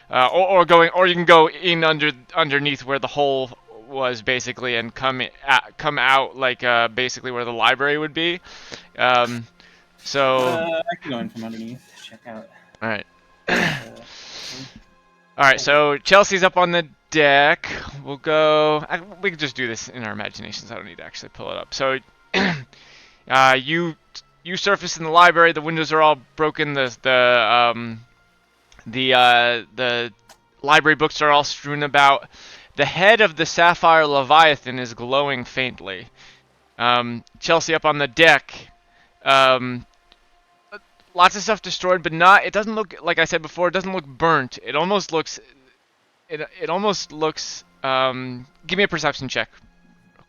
or you can go in underneath where the hole was basically, and come out like basically where the library would be. So I can go in from underneath. Check out. all right. All right, so Chelsea's up on the deck. We'll go. We can just do this in our imaginations. I don't need to actually pull it up. So, you surface in the library. The windows are all broken. The library books are all strewn about. The head of the Sapphire Leviathan is glowing faintly. Chelsea up on the deck. Lots of stuff destroyed, but not. It doesn't look, like I said before, it doesn't look burnt. It almost looks. It almost looks. Give me a perception check,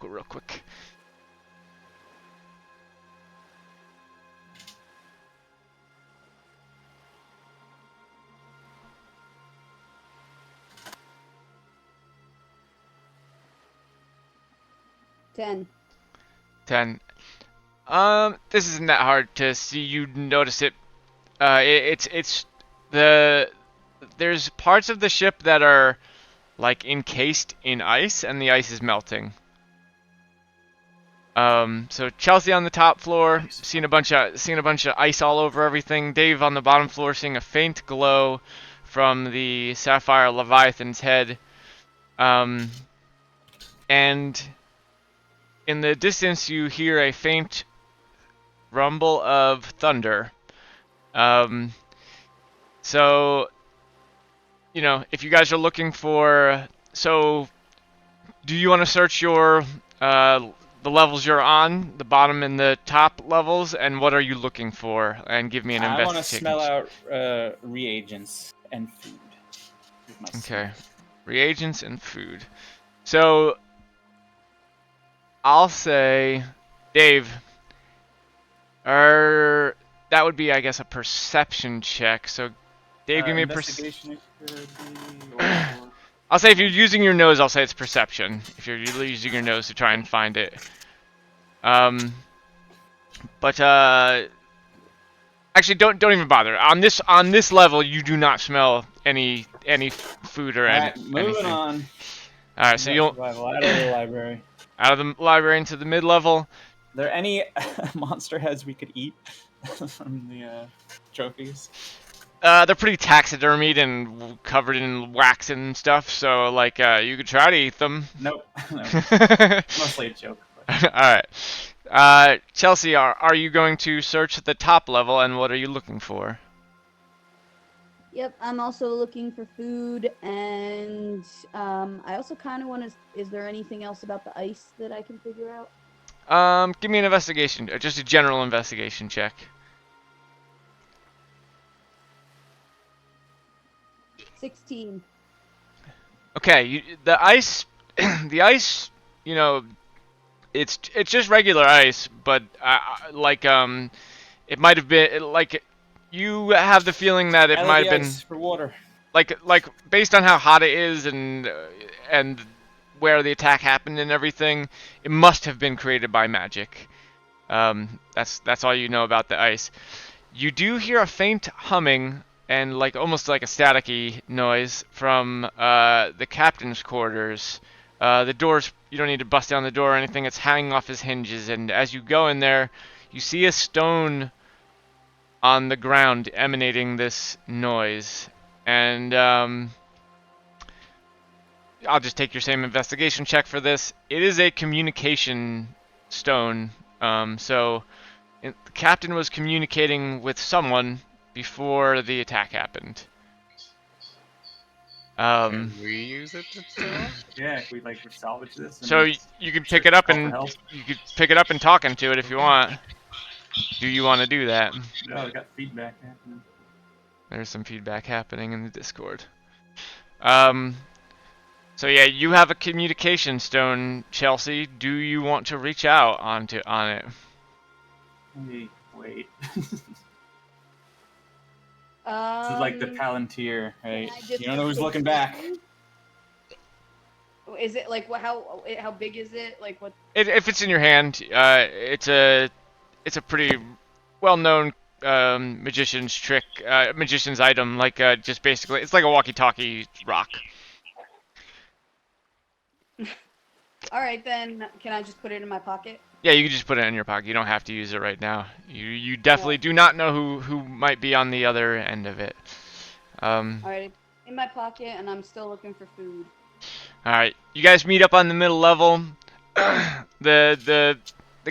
real quick. Ten. 10. This isn't that hard to see. You notice it. There's parts of the ship that are like encased in ice, and the ice is melting. So Chelsea on the top floor, seeing a bunch of ice all over everything. Dave on the bottom floor, seeing a faint glow from the Sapphire Leviathan's head. And in the distance, you hear a faint rumble of thunder. So, if you guys are looking for, do you want to search the levels you're on, the bottom and the top levels, and what are you looking for? And give me an I want to investigation. smell out reagents and food. with my Okay, reagents and food. So I'll say, Dave, that would be, I guess, a perception check. So, Dave, give me a investigation. I'll say if you're using your nose, I'll say it's perception. If you're using your nose to try and find it. But actually, don't even bother. On this level, you do not smell any food or anything. Moving on. All right, so you'll Survival out of the library. out of the library into the mid-level. Are there any monster heads we could eat from the trophies? They're pretty taxidermied and covered in wax and stuff, so like you could try to eat them. Nope. No, All mostly a joke. But. right. Chelsea, are you going to search at the top level, and what are you looking for? Yep, I'm also looking for food, and I also kind of want to. Is there anything else about the ice that I can figure out? Give me an investigation, just a general investigation check. 16. Okay, the ice, the ice, you know, it's just regular ice, but like it might have been like you have the feeling that it might have been ice for water. like based on how hot it is and where the attack happened and everything, it must have been created by magic. That's all you know about the ice. You do hear a faint humming and like almost like a staticky noise from the captain's quarters. The doors, you don't need to bust down the door or anything. It's hanging off his hinges, and as you go in there, you see a stone on the ground emanating this noise. And I'll just take your same investigation check for this. It is a communication stone. The captain was communicating with someone before the attack happened. Can we use it to sell? Yeah, if we like salvage this. And So you could pick it up call for and help. talk into it if you want. Do you want to do that? No, I got feedback happening. There's some feedback happening in the Discord. So yeah, you have a communication stone, Chelsea. Do you want to reach out on it? Wait. This This is like the Palantir, right? I just You don't know who's take looking back. one? Is it like how big is it? Like what? If it's in your hand, it's a pretty well-known magician's trick, magician's item. Like just basically, it's like a walkie-talkie rock. All right, then can I just put it in my pocket? Yeah, you can just put it in your pocket. You don't have to use it right now. You definitely do not know who might be on the other end of it. All right, in my pocket, and I'm still looking for food. All right, you guys meet up on the middle level. The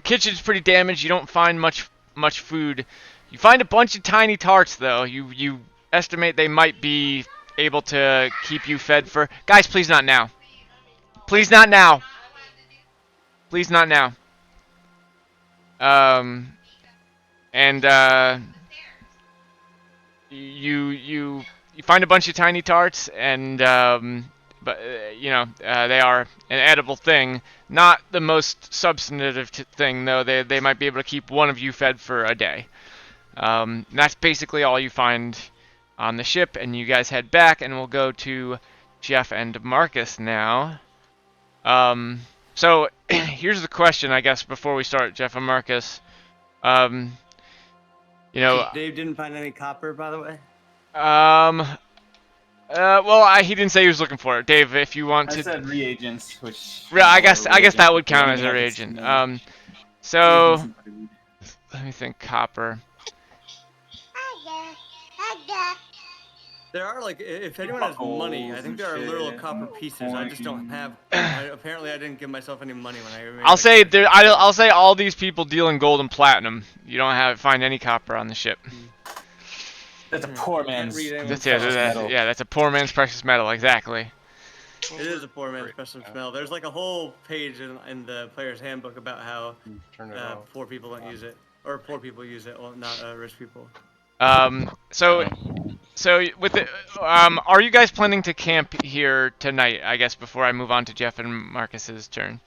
kitchen's pretty damaged. You don't find much food. You find a bunch of tiny tarts though. You estimate they might be able to keep you fed for. Guys, please not now. Please not now. Please not now. You find a bunch of tiny tarts, and but they are an edible thing. Not the most substantive thing though. They might be able to keep one of you fed for a day. And that's basically all you find on the ship, and you guys head back, and we'll go to Jeff and Marcus now. So here's the question, I guess, before we start, Jeff and Marcus. Dave didn't find any copper, by the way. He didn't say he was looking for it. Dave, if you want I to. said reagents, which. I guess that would count as a reagent. So let me think. Copper. There are, like, if anyone has money, I think there are little copper pieces. I just don't have. Apparently, I didn't give myself any money when I. I'll say all these people deal in gold and platinum. You don't find any copper on the ship. That's a poor man's. That's a poor man's precious metal. Exactly. It is a poor man's precious metal. There's like a whole page in the player's handbook about how poor people don't use it, or poor people use it, well, not rich people. So with it, are you guys planning to camp here tonight? I guess before I move on to Jeff and Marcus's turn.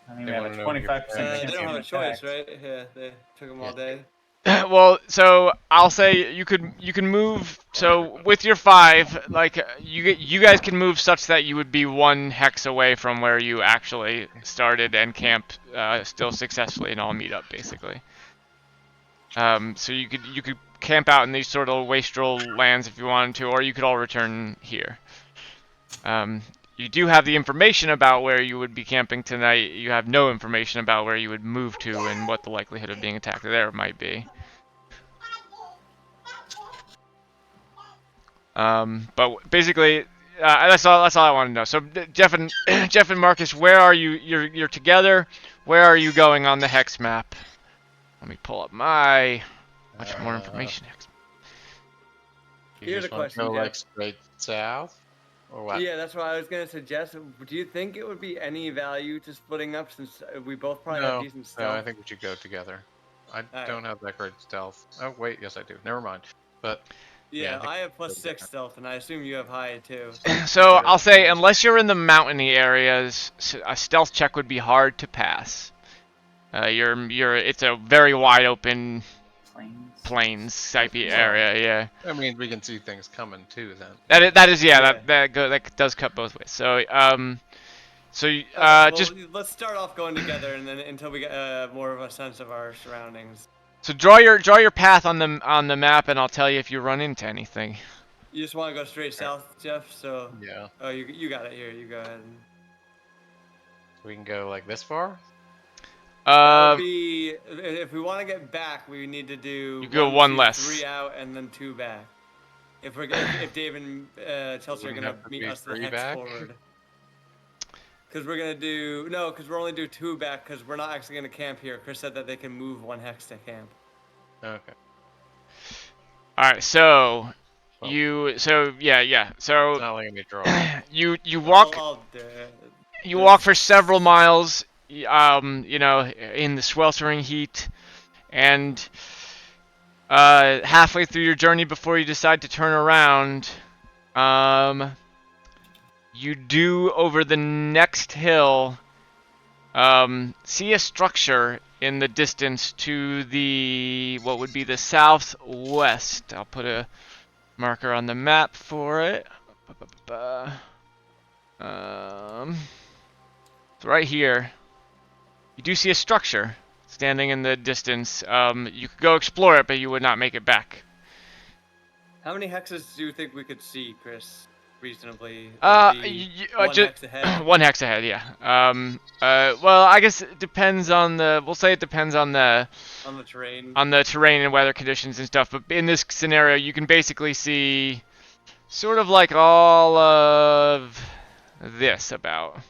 I mean, we have a 25%. They don't have a choice, right? Yeah, they took them all day. Well, so I'll say you can move. So with your 5, like you guys can move such that you would be 1 hex away from where you actually started and camp still successfully, and all meet up basically. So you could camp out in these sort of wastrel lands if you wanted to, or you could all return here. You do have the information about where you would be camping tonight. You have no information about where you would move to and what the likelihood of being attacked there might be. But basically, that's all I want to know. So Jeff and Jeff and Marcus, where are you? You're together. Where are you going on the hex map? Let me pull up my much more information. You Here's just a want question, to go like Jeff. straight south, or what? Yeah, that's what I was gonna suggest. Do you think it would be any value to splitting up since we both probably have No, decent no, stealth? I think we should go together. I Alright. don't have that great stealth. Oh wait, yes I do. Never mind. But Yeah, I think I have we'll +6 go together. stealth, and I assume you have high too. So I'll say, unless you're in the mountainy areas, a stealth check would be hard to pass. It's a very wide open plains type area. Yeah. I mean, we can see things coming too. Then That is Yeah. that does cut both ways. So Well, just let's start off going together, and then until we get more of a sense of our surroundings. so draw your path on the map, and I'll tell you if you run into anything. You just want to go straight south, Jeff. So yeah, oh, you got it here. You go ahead. we can go like this far. That would be if we want to get back, we need to do. You go 1, one 2, less. 3 out, and then 2 back. If Dave and Chelsea are Wouldn't gonna have to meet be us the 3 hex back? forward. Because we're gonna do because we're only do 2 back because we're not actually gonna camp here. Chris said that they can move 1 hex to camp. Okay. All right. So Well, So It's not letting me draw. you walk. I'll do it. You walk for several miles, in the sweltering heat, and halfway through your journey before you decide to turn around, you do, over the next hill, see a structure in the distance to what would be the southwest. I'll put a marker on the map for it. It's right here. You do see a structure standing in the distance. You could go explore it, but you would not make it back. How many hexes do you think we could see, Chris? Reasonably. Would it be one hex ahead. One hex ahead, yeah. Well, I guess it depends on we'll say it depends on the terrain. On the terrain and weather conditions and stuff. But in this scenario, you can basically see sort of like all of this about.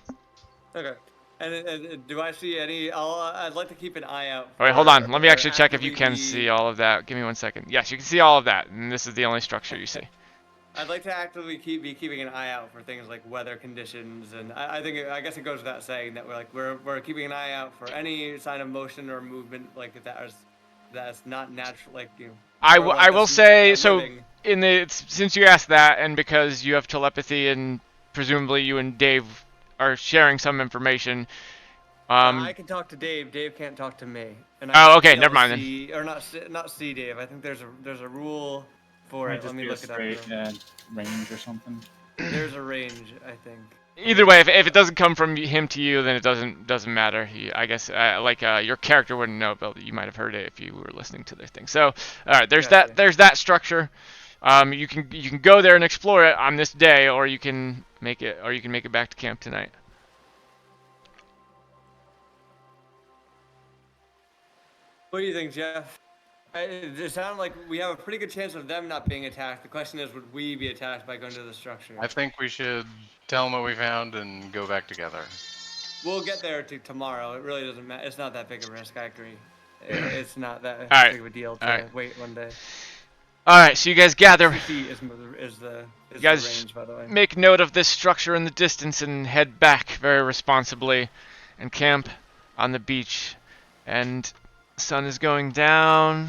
Okay. And do I see any? I'd like to keep an eye out. Oh, wait, hold on. Let me for actually check if you can actively- see all of that. Give me 1 second. Yes, you can see all of that, and this is the only structure you see. I'd like to actively be keeping an eye out for things like weather conditions, and I guess it goes without saying that we're keeping an eye out for any sign of motion or movement like that's not natural, like I or like will that's say not so. living. Since you asked that, and because you have telepathy, and presumably you and Dave are sharing some information. I can talk to Dave. Dave can't talk to me. And Oh, can okay, see never mind then. see- Or not see Dave. I think there's a rule for Might it. just Let me be a look it up. straight real- range or something. There's a range, I think. Either way, if it doesn't come from him to you, then it doesn't matter. I guess your character wouldn't know, but you might have heard it if you were listening to their thing. So, all right, Gotcha. there's that structure. You can go there and explore it on this day, or you can make it back to camp tonight. What do you think, Jeff? It sounds like we have a pretty good chance of them not being attacked. The question is, would we be attacked by going to the structure? I think we should tell them what we found and go back together. We'll get there tomorrow. It really doesn't matter. It's not that big of a risk. I agree. It's not that Alright, big of a deal to alright. wait one day. All right, so you guys gather. 50 feet is the guys range, by the way. Make note of this structure in the distance and head back very responsibly, and camp on the beach. And sun is going down.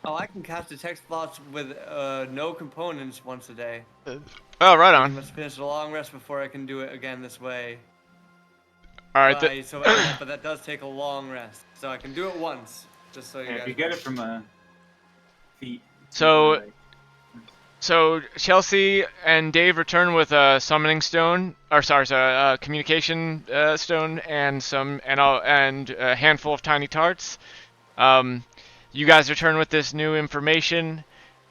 Oh, I can cast detect slots with no components once a day. Oh, right I on. must finish a long rest before I can do it again this way. All right. But that does take a long rest, so I can do it once, just so you Yeah, guys. if you get it from feet. So Chelsea and Dave return with a summoning stone, a communication stone, and a handful of tiny tarts. You guys return with this new information,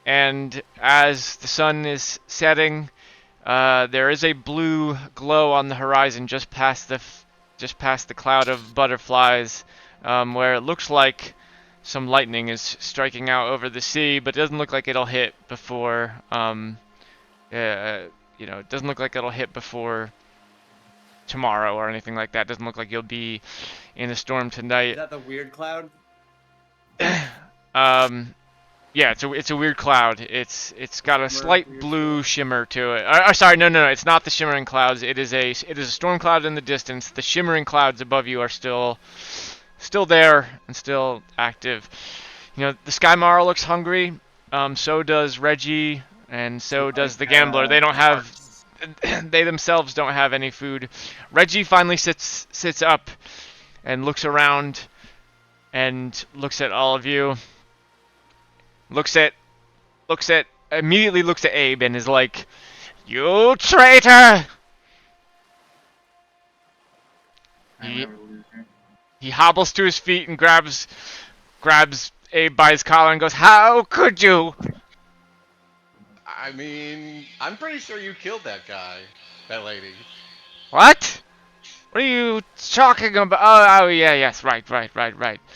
and as the sun is setting, there is a blue glow on the horizon just past the cloud of butterflies, where it looks like some lightning is striking out over the sea, but it doesn't look like it'll hit before you know, it doesn't look like it'll hit before tomorrow or anything like that. It doesn't look like you'll be in a storm Is tonight. that the weird cloud? Yeah, it's a weird cloud. It's got a slight weird blue shimmer to it. Sorry, no, it's not the shimmering clouds. It is a storm cloud in the distance. The shimmering clouds above you are still there and still active. You know, the Skymara looks hungry. So does Reggie, and so does the Gambler. They don't have, they themselves don't have any food. Reggie finally sits up and looks around and looks at all of you. Immediately looks at Abe and is like, "You traitor!" He hobbles to his feet and grabs Abe by his collar and goes, "How could you?" I mean, I'm pretty sure you killed that guy, that lady. What? What are you talking about? Oh yeah, yes, right. Well,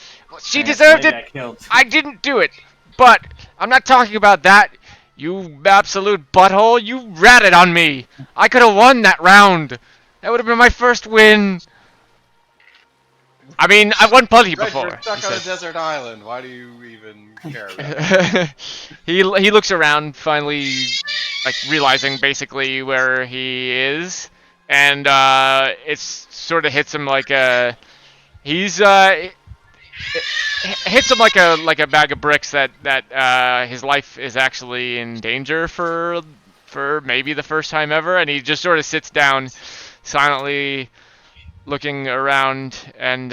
she deserved it. Got killed. I didn't do it. But I'm not talking about that. You absolute butthole. You ratted on me. I could have won that round. That would have been my first win. I mean, I've won plenty Red, before. you're stuck he on a says. desert island. Why do you even care about it? he looks around, finally, like realizing basically where he is, and it sort of hits him like a. It hits him like a bag of bricks that his life is actually in danger for maybe the first time ever, and he just sort of sits down, silently looking around, and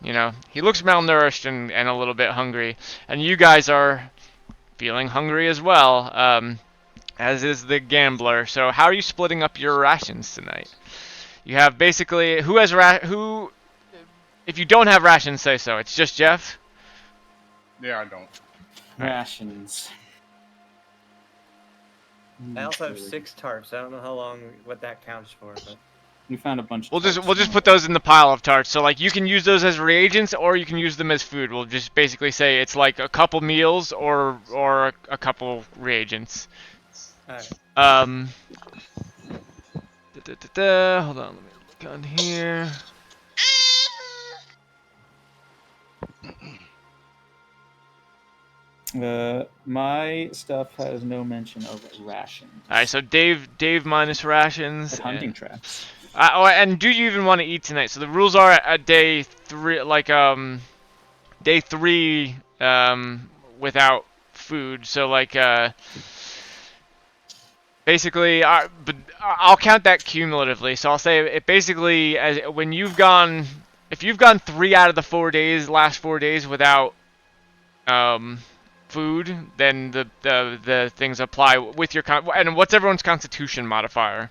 you know, he looks malnourished and a little bit hungry, and you guys are feeling hungry as well, as is the Gambler. So how are you splitting up your rations tonight? You have basically who. If you don't have rations, say so. It's just Jeff? Yeah, I don't. Rations. I also have 6 tarps. I don't know what that counts for, but We found a bunch. We'll just put those in the pile of tarts. So like you can use those as reagents or you can use them as food. We'll just basically say it's like a couple meals or a couple reagents. alright. Hold on, let me look on here. My stuff has no mention of rations. Alright, so Dave minus rations. Like hunting traps. And do you even want to eat tonight? So the rules are at day 3, like day 3 without food. So like basically, but I'll count that cumulatively. So I'll say it basically as when you've gone, if you've gone 3 out of the last 4 days without food, then the things apply with your and what's everyone's Constitution modifier?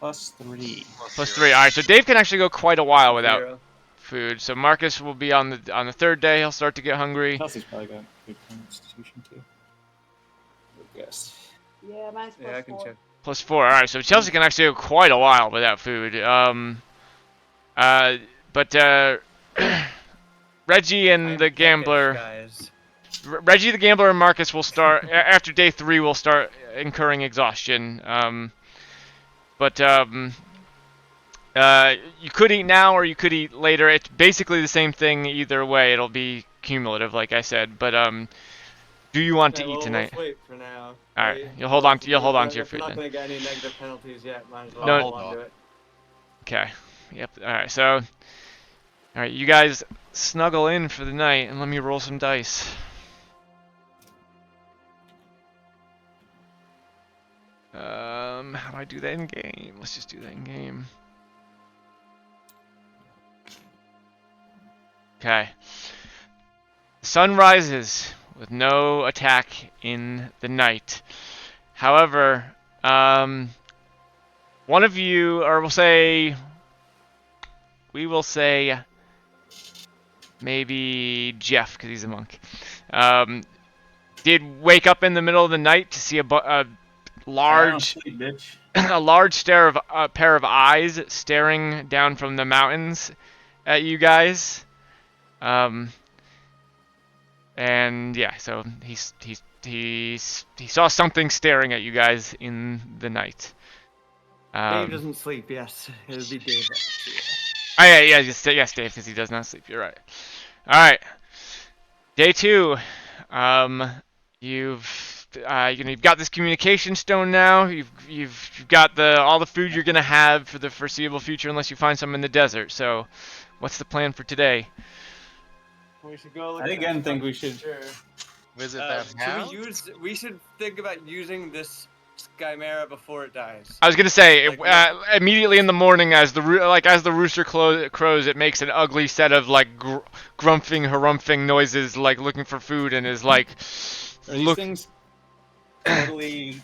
+3. +3. All right, so Dave can actually go quite a while without 0. food. So Marcus will be on the 3rd day. He'll start to get hungry. Chelsea's probably got good constitution too. I guess. Yeah, mine's Yeah, I can +4. check. +4. All right, so Chelsea can actually go quite a while without food. But Reggie and the Gambler. Guys. Reggie the Gambler and Marcus will start after day 3. Will start incurring exhaustion. But you could eat now or you could eat later. It's basically the same thing either way. It'll be cumulative, like I said. But do you want to eat tonight? Let's wait for now. All right, you'll hold on to your If food we're not then. gonna get any negative penalties yet. Might as well No. hold on to it. Okay. Yep. All right. So, all right, you guys snuggle in for the night and let me roll some dice. How do I do that in game? Let's just do that in game. Okay. Sun rises with no attack in the night. However, one of you, or we will say maybe Jeff, because he's a monk, did wake up in the middle of the night to see a large Sleep, bitch. a large pair of eyes staring down from the mountains at you guys. And yeah, so he saw something staring at you guys in the night. Dave doesn't sleep. Yes, it would be Dave. Oh yeah, yes, Dave, because he does not sleep. You're right. All right, day 2. You've got this communication stone now. You've got all the food you're gonna have for the foreseeable future, unless you find some in the desert. So, what's the plan for today? We should go. Look I at again the think we should. Sure. Visit that house? We should think about using this Skymera before it dies. I was gonna say Like, immediately in the morning, as the rooster crows, it makes an ugly set of like grumphing, harumphing noises, like looking for food, and is like, Are these things totally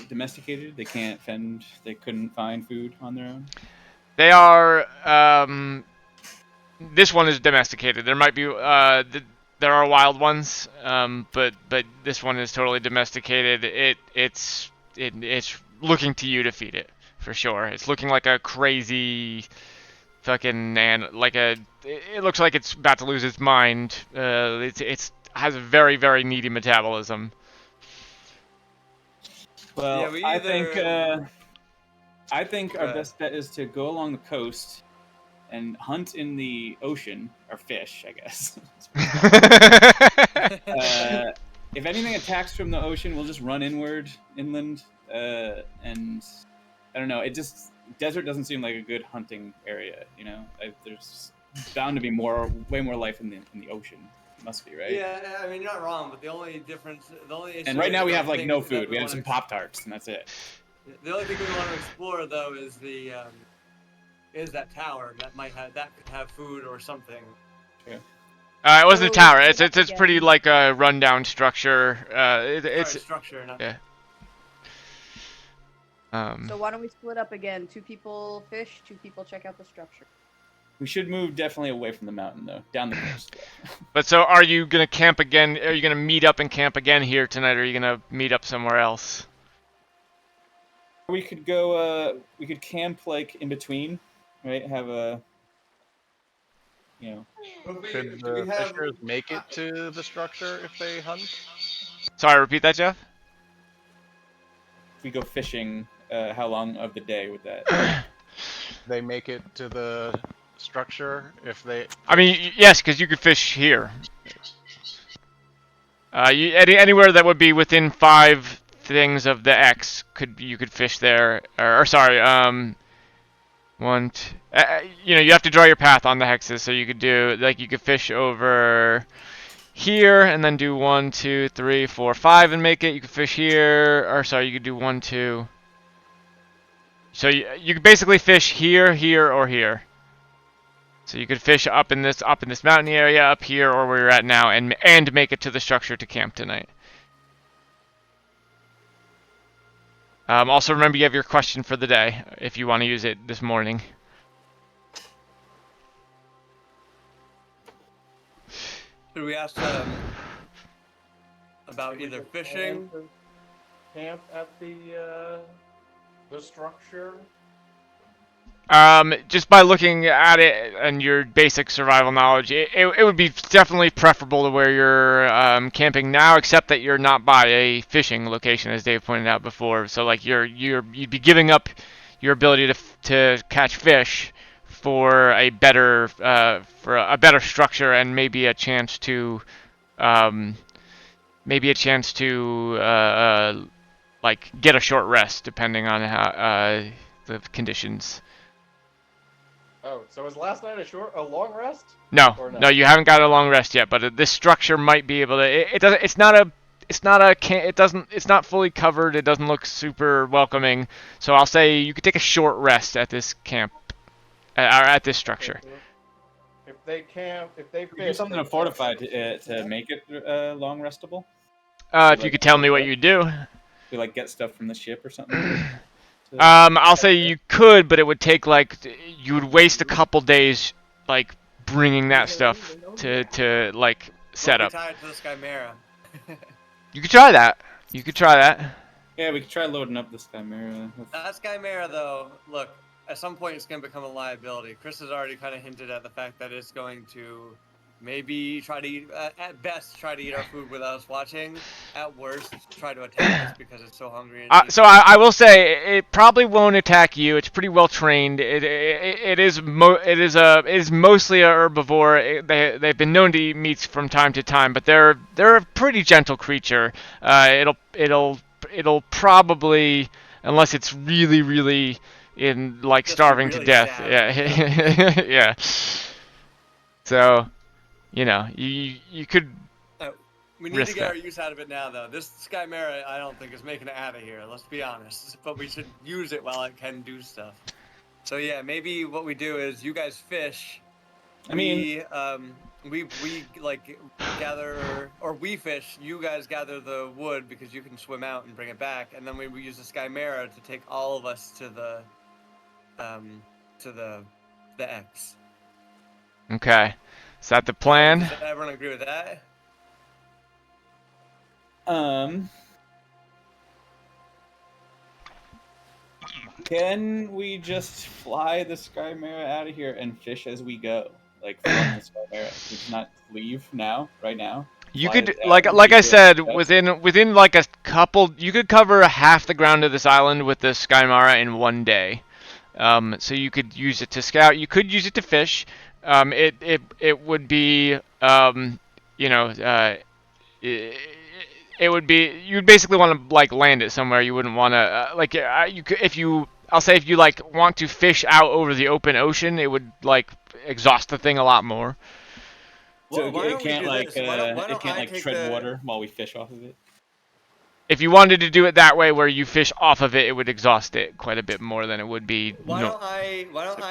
domesticated? They can't fend. They couldn't find food on their own. They are. This one is domesticated. There might be there are wild ones, but this one is totally domesticated. It's looking to you to feed it for sure. It's looking like a crazy fucking it looks like it's about to lose its mind. It's has a very, very needy metabolism. Well, Yeah, I think our best bet is to go along the coast and hunt in the ocean, or fish, I guess. If anything attacks from the ocean, we'll just run inland, and I don't know. Desert doesn't seem like a good hunting area. You know, there's bound to be way more life in the ocean. Must be, right? Yeah, I mean, you're not wrong, but the only issue. And right now we have like no is that food. We have some Pop-Tarts, and that's it. The only thing we want to explore though is that tower that could have food or something. Yeah. It wasn't a So, tower. split up It's again. pretty like a rundown structure. It's Structure. Not yeah. So why don't we split up again? 2 people fish, 2 people check out the structure. We should move definitely away from the mountain, though, down the coast. But so, are you gonna camp again? Are you gonna meet up and camp again here tonight, or are you gonna meet up somewhere else? We could go. We could camp like in between, right? Have a, you know. Could the fishers make it to the structure if they hunt? Sorry, repeat that, Jeff. If we go fishing, how long of the day would that? They make it to the structure if they. I mean, yes, because you could fish here. Anywhere that would be within 5 things of the X, you could fish there. Or sorry, you have to draw your path on the hexes, so you could do you could fish over here and then do 1, 2, 3, 4, 5 and make it. You could fish here, or sorry, you could do 1, 2. So you could basically fish here, here, or here. So you could fish up in this mountain area, up here, or where you're at now, and make it to the structure to camp tonight. Also remember you have your question for the day if you want to use it this morning. Should we ask about either fishing? Camp at the structure. Just by looking at it and your basic survival knowledge, it would be definitely preferable to where you're camping now, except that you're not by a fishing location, as Dave pointed out before. So like you'd be giving up your ability to catch fish for a better structure and maybe a chance to like get a short rest depending on how the conditions. Oh, so was last night a long rest? No, Or no? no, you haven't got a long rest yet. But this structure might be able to. It doesn't. It's not fully covered. It doesn't look super welcoming. So I'll say you could take a short rest at this camp, or at this structure. If they We fish, do something they to fortify to make it long restable. If you could tell me what you do. We like get stuff from the ship or something. I'll say you could, but it would take you would waste a couple days bringing that stuff to set up. Tied to the Skymera. You could try that. Yeah, we could try loading up this Chimera. That Skymera, though, look, at some point it's going to become a liability. Chris has already kind of hinted at the fact that it's going to maybe try to eat, at best, try to eat our food without us watching. At worst, try to attack us because it's so hungry. And So I will say it probably won't attack you. It's pretty well trained. It is mostly a herbivore. They've been known to eat meats from time to time, but they're a pretty gentle creature. It'll probably, unless it's really in like Just starving really to death. sad. Yeah. Yeah. So, you could. We need risk to get that. our use out of it now, though. This Skymera, I don't think, is making it out of here. Let's be honest. But we should use it while it can do stuff. So yeah, maybe what we do is you guys fish. I mean, we like gather, or we fish. You guys gather the wood because you can swim out and bring it back, and then we use the Skymera to take all of us to the X. Okay. Is that the plan? Does everyone agree with that? Can we just fly the Skymera out of here and fish as we go? Like from the Skymera. We cannot leave now, right now. You Fly could, it down like and I do it said, ourselves? within like a couple, you could cover half the ground of this island with the Skymara in one day. So you could use it to scout. You could use it to fish. It would be, it would be, you'd basically want to like land it somewhere. You wouldn't want to you could, if you, I'll say if you like want to fish out over the open ocean, it would like exhaust the thing a lot more. So Why it don't we can't do like this? Why don't it can't I like take tread the- water while we fish off of it. If you wanted to do it that way, where you fish off of it, it would exhaust it quite a bit more than it would be. Why don't I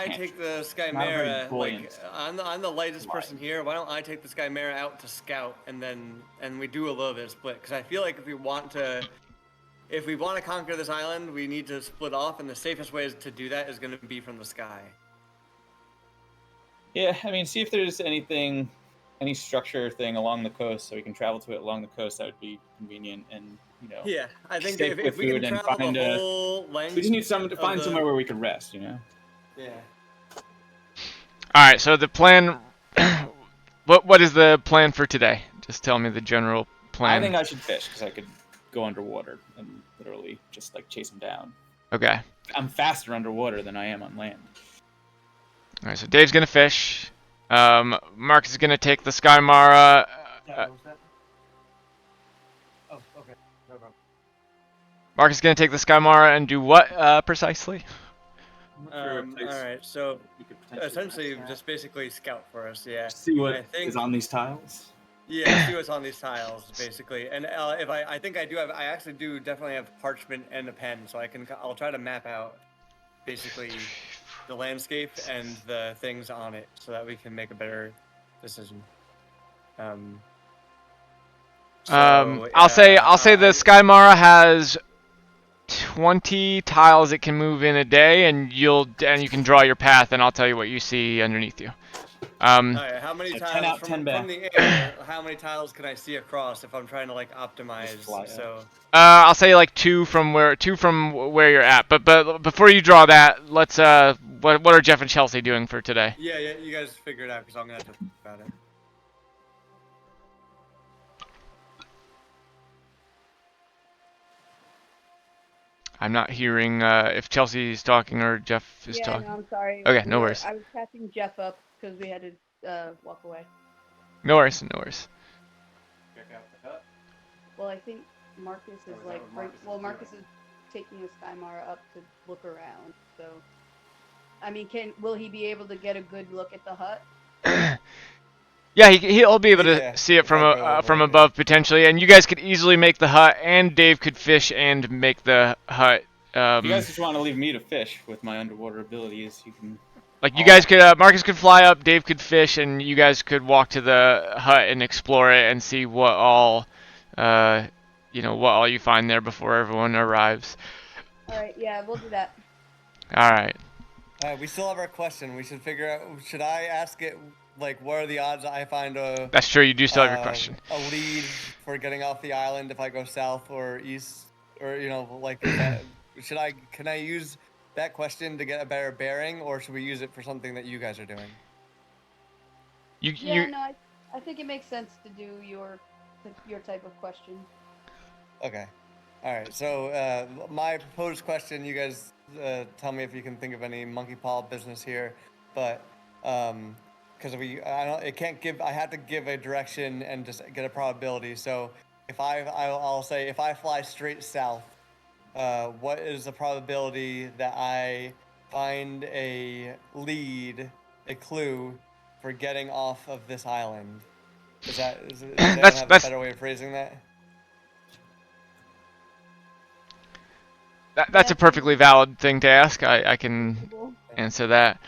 can't- take the not very Skymera? Like buoyant. I'm the lightest person here. Why don't I take the Skymera out to scout and we do a little bit of split? Because I feel like if we want to conquer this island, we need to split off, and the safest way to do that is going to be from the sky. Yeah, I mean, see if there's any structure thing along the coast, so we can travel to it along the coast. That would be convenient, and Yeah, I think safe if with we can food and travel find the a- whole length, we just need to of find the- somewhere where we can rest. Yeah. All right. So the plan. What is the plan for today? Just tell me the general plan. I think I should fish because I could go underwater and literally just like chase them down. Okay. I'm faster underwater than I am on land. All right. So Dave's gonna fish. Marcus is gonna take the Skymara. What was that? Oh, okay. No problem. Marcus is gonna take the Skymara and do what precisely? All right, so essentially just basically scout for us. Yeah. See what I think- is on these tiles. Yeah, see what's on these tiles, basically. And if I think I actually do definitely have parchment and a pen, so I'll try to map out basically the landscape and the things on it, so that we can make a better decision. I'll say the Skymara has 20 tiles it can move in a day, and you can draw your path, and I'll tell you what you see underneath you. All right, how many A 10 tiles out, from 10 back. the air? How many tiles can I see across if I'm trying to like optimize? fly out. So I'll say like two from where you're at. But before you draw that, let's what are Jeff and Chelsea doing for today? yeah, you guys figure it out because I'm gonna have to think about it. I'm not hearing if Chelsea's talking or Jeff is Yeah, talking. no, I'm sorry. Okay, no worries. I was catching Jeff up because we had to walk away. No worries, no worries. Check out the hut. Well, I think Marcus is Or is that like, what Marcus is doing? Marcus is taking the Skymara up to look around. So, I mean, will he be able to get a good look at the hut? Yeah, he'll be able to Yeah, see it from I'll go over from it, yeah. above potentially, and you guys could easily make the hut, and Dave could fish and make the hut. If you guys just want to leave me to fish with my underwater abilities, you can. Like you guys could, Marcus could fly up, Dave could fish, and you guys could walk to the hut and explore it and see what all, what all you find there before everyone arrives. All right, yeah, we'll do that. All right. We still have our question. We should figure out. Should I ask it? Like, what are the odds I find a That's true. You do still have your question. a lead for getting off the island if I go south or east, or like that? Can I use that question to get a better bearing, or should we use it for something that you guys are doing? You Yeah, no, I think it makes sense to do your type of question. Okay. All right. So my proposed question, you guys tell me if you can think of any monkey paw business here, but because it can't give. I have to give a direction and just get a probability. So if I'll say if I fly straight south, what is the probability that I find a lead, a clue for getting off of this island? Does anyone have a That's better way of phrasing that? that's a perfectly valid thing to ask. I can answer that.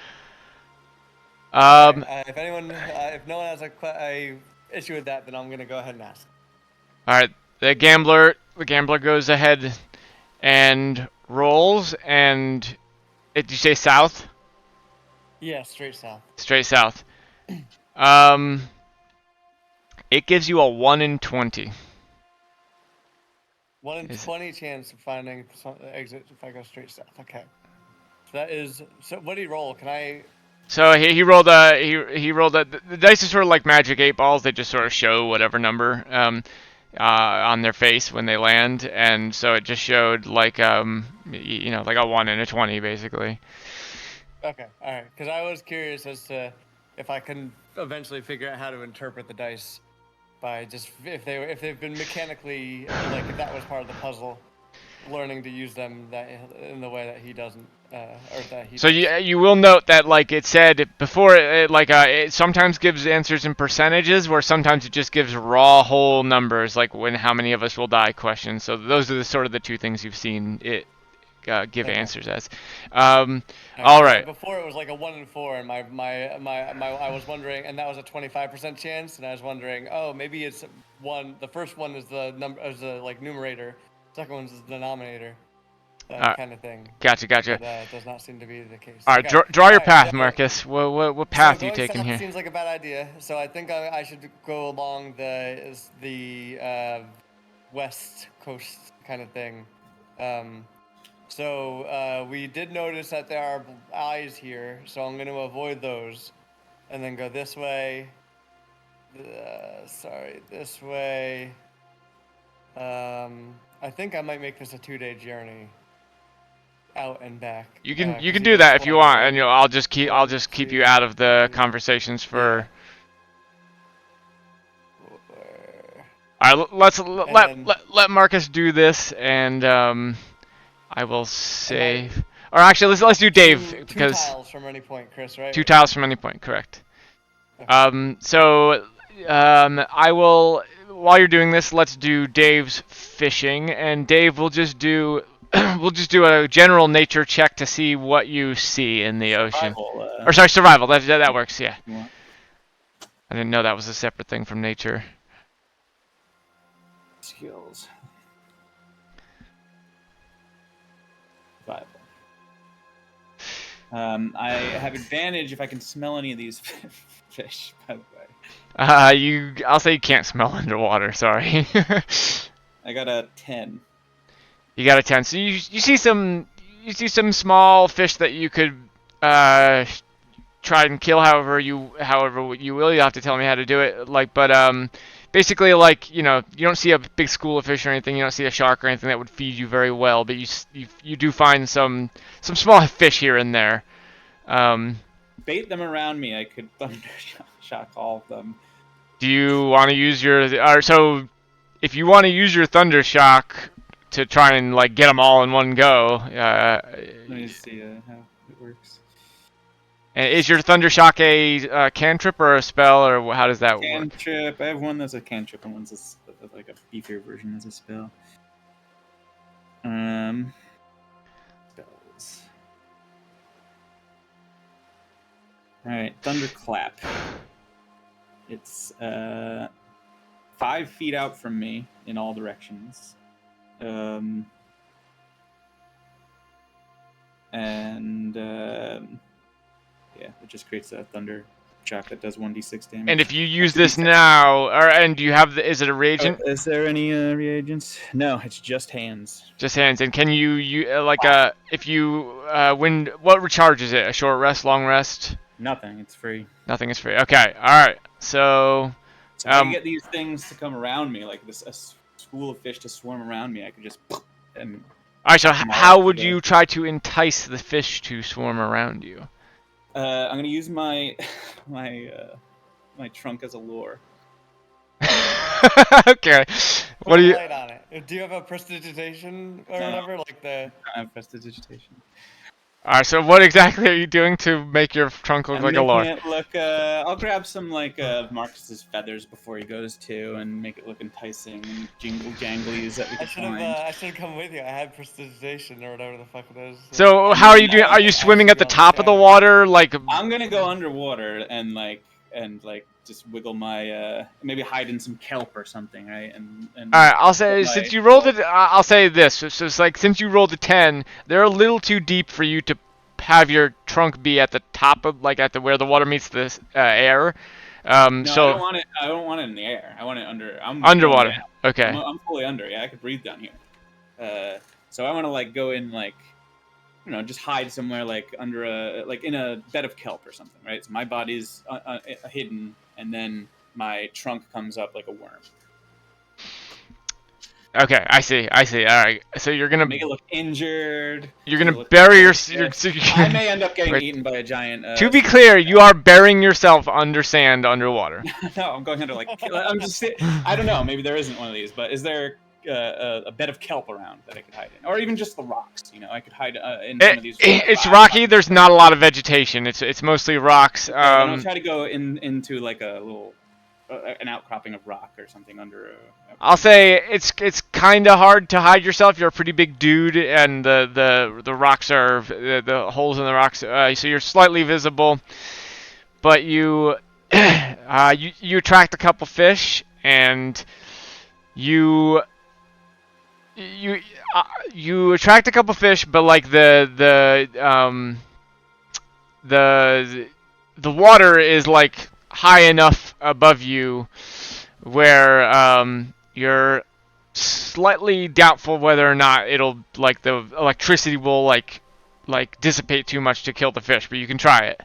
If if no one has a issue with that, then I'm gonna go ahead and ask. All right, the gambler goes ahead and rolls, and did you say south? Yeah, straight south. Straight south. It gives you a 1 in 20. 1 in 20 chance of finding some exit if I go straight south. Okay. So that is. So what do you roll? Can I? So he rolled he rolled the dice are sort of like magic 8 balls. They just sort of show whatever number on their face when they land, and so it just showed like like a 1 in a 20 basically. Okay. All right. Because I was curious as to if I can eventually figure out how to interpret the dice by just if they've been mechanically like if that was part of the puzzle, learning to use them in the way that he doesn't or that he. So you will note that like it said before it sometimes gives answers in percentages, where sometimes it just gives raw whole numbers like when how many of us will die questions. So those are the sort of the two things you've seen it give answers as. All right. Before it was like a 1 in 4, and my I was wondering, and that was a 25% chance, and I was wondering, oh, maybe it's one. The first one is the number, is the like numerator. Second one's the denominator. That kind of thing. Gotcha. But it does not seem to be the case. All right, Okay. draw your All right, path, Marcus. What path are you taking south here? Seems like a bad idea. So I think I should go along the west coast kind of thing. So we did notice that there are eyes here, so I'm going to avoid those, and then go this way. This way. I think I might make this a 2-day journey, out and back. You can do that if you want, and I'll just keep you out of the conversations for. All right, let Marcus do this, and I will save. Or actually, let's do Dave because 2 tiles from any point, Chris, right? 2 tiles from any point, correct. I will. While you're doing this, let's do Dave's fishing, and Dave will just do a general nature check to see what you see in the ocean. Survival. That works. Yeah. I didn't know that was a separate thing from nature. Skills. Survival. I have advantage if I can smell any of these fish. By the way. I'll say you can't smell underwater. Sorry. I got a 10. You got a 10. So you see some small fish that you could try and kill however you will. You have to tell me how to do it. Basically, you don't see a big school of fish or anything. You don't see a shark or anything that would feed you very well. But you do find some small fish here and there. Bait them around me. I could thunder shock all of them. Do you want to use your? If you want to use your thunder shock to try and get them all in one go. Let me see how it works. And is your thunder shock a cantrip or a spell, or how does that work? Cantrip. I have one that's a cantrip and one's like a beefier version as a spell. Spells. All right, thunderclap. It's 5 feet out from me in all directions. It just creates a thunder shock that does 1d6 damage. And if you use this now, and do you have is it a reagent? Is there any reagents? No, it's just hands. Just hands. And can you if you what recharges it? A short rest, long rest? Nothing. It's free. Nothing is free. Okay. All right. So So if I can get these things to come around me, like a school of fish to swarm around me, I could just and. Alright, so Mark how would the- you try to entice the fish to swarm around you? I'm gonna use my my trunk as a lure. Okay. What do you? Light on it. Do you have a prestidigitation or No. whatever? Like the. I have prestidigitation. Alright, so what exactly are you doing to make your trunk look I'm like a making lure? it look. I'll grab some like Marcus's feathers before he goes to, and make it look enticing and jingle janglies that we I can should have. find. I should have come with you. I had prestidigitation or whatever the fuck it is. So how are you doing? Are you swimming at the top of the water? Like, I'm gonna go underwater and just wiggle my maybe hide in some kelp or something, right? And alright, I'll say my- since you rolled it, I'll say this. So it's like since you rolled a 10, they're a little too deep for you to have your trunk be at the top of like at the where the water meets the air. No, So I don't want it. I don't want it in the air. I want it under. I'm underwater. going down. Okay. I'm fully under. Yeah, I could breathe down here. So I want to like go in like, just hide somewhere like under in a bed of kelp or something, right? So my body's hidden, and then my trunk comes up like a worm. Okay, I see. Alright, so you're gonna Make it look injured. You're make it gonna look bury like- your. I may end up getting Wait. eaten by a giant. To be clear, you are burying yourself under sand underwater. No, I'm going under like. I'm just. I don't know. Maybe there isn't one of these, but is there a bed of kelp around that I could hide in, or even just the rocks? I could hide in some of these. It's rocky. There's not a lot of vegetation. It's mostly rocks. Then I'll try to go into like a little, an outcropping of rock or something under. I'll say it's kind of hard to hide yourself. You're a pretty big dude, and the rocks are the holes in the rocks. So you're slightly visible, but you you attract a couple fish, and you attract a couple fish, but like the water is like high enough above you where you're slightly doubtful whether or not it'll like the electricity will like dissipate too much to kill the fish, but you can try it.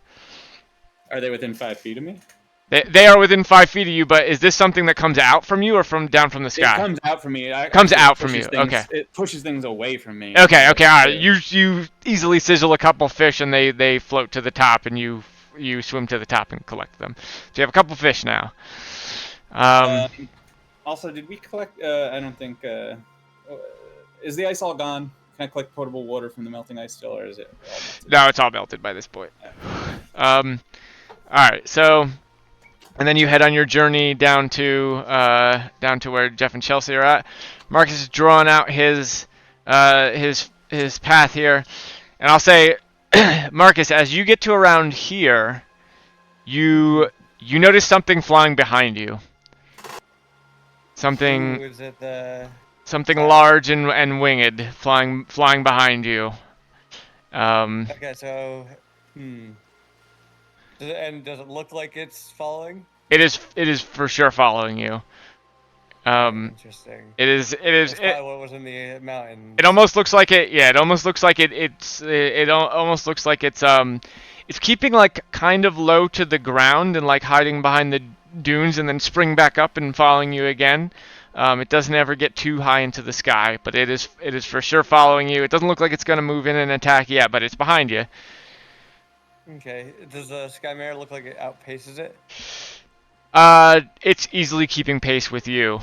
Are they within 5 feet of me? They are within 5 feet of you, but is this something that comes out from you or from down from the sky? It comes out from me. Comes Actually, out it from pushes you, things- okay. It pushes things away from me. Okay, alright. You easily sizzle a couple fish and they float to the top, and you swim to the top and collect them. So you have a couple fish now. Also, did we collect? I don't think. Is the ice all gone? Can I collect potable water from the melting ice still, or is it all melted? No, it's all melted by this point. Alright, so and then you head on your journey down to where Jeff and Chelsea are at. Marcus is drawing out his path here, and I'll say, Marcus, as you get to around here, you notice something flying behind you. Something Ooh, is it the? something large and winged flying behind you. Okay, so does it look like it's following? It is for sure following you. Interesting. It is That's probably what was in the mountain. It almost looks like it. Yeah, it almost looks like almost looks like it's keeping like kind of low to the ground and like hiding behind the dunes and then spring back up and following you again. It doesn't ever get too high into the sky, but it is for sure following you. It doesn't look like it's gonna move in and attack yet, but it's behind you. Okay. Does the Sky Mare look like it outpaces it? It's easily keeping pace with you.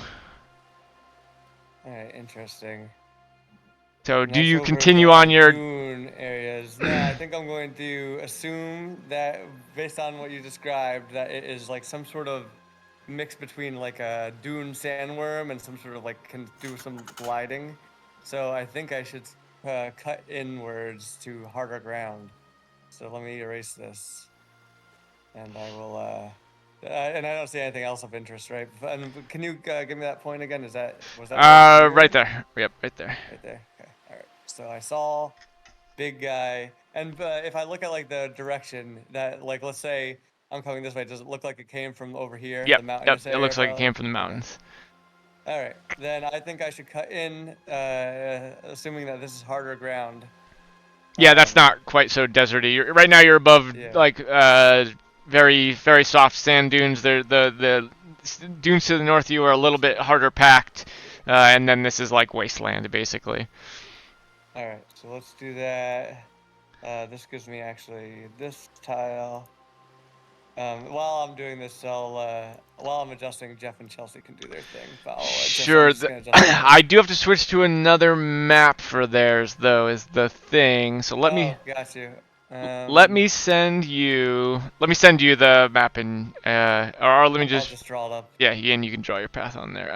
Alright, interesting. So do That's you over continue the on your? dune areas? Yeah, I think I'm going to assume that based on what you described, that it is like some sort of mix between like a dune sandworm and some sort of like can do some gliding. So I think I should cut inwards to harder ground. So let me erase this, and I will. And I don't see anything else of interest, right? And can you give me that point again? Was that? Right there. Yep, right there. Right there. Okay. All right. So I saw big guy, and if I look at like the direction that, like, let's say I'm coming this way, does it look like it came from over here? Yep. The mountainous It looks like it area? came from the mountains. All right. Then I think I should cut in, assuming that this is harder ground. Yeah, that's not quite so deserty. Right now you're above Yeah. like very very soft sand dunes. The dunes to the north of you are a little bit harder packed, and then this is like wasteland basically. All right, so let's do that. This gives me actually this tile. While I'm doing this, while I'm adjusting, Jeff and Chelsea can do their thing. But I'm Sure. just gonna adjust it. I do have to switch to another map for theirs, though, is the thing. So let me Got you. let me send you the map and or let me I'll just just draw it up. yeah, and you can draw your path on there.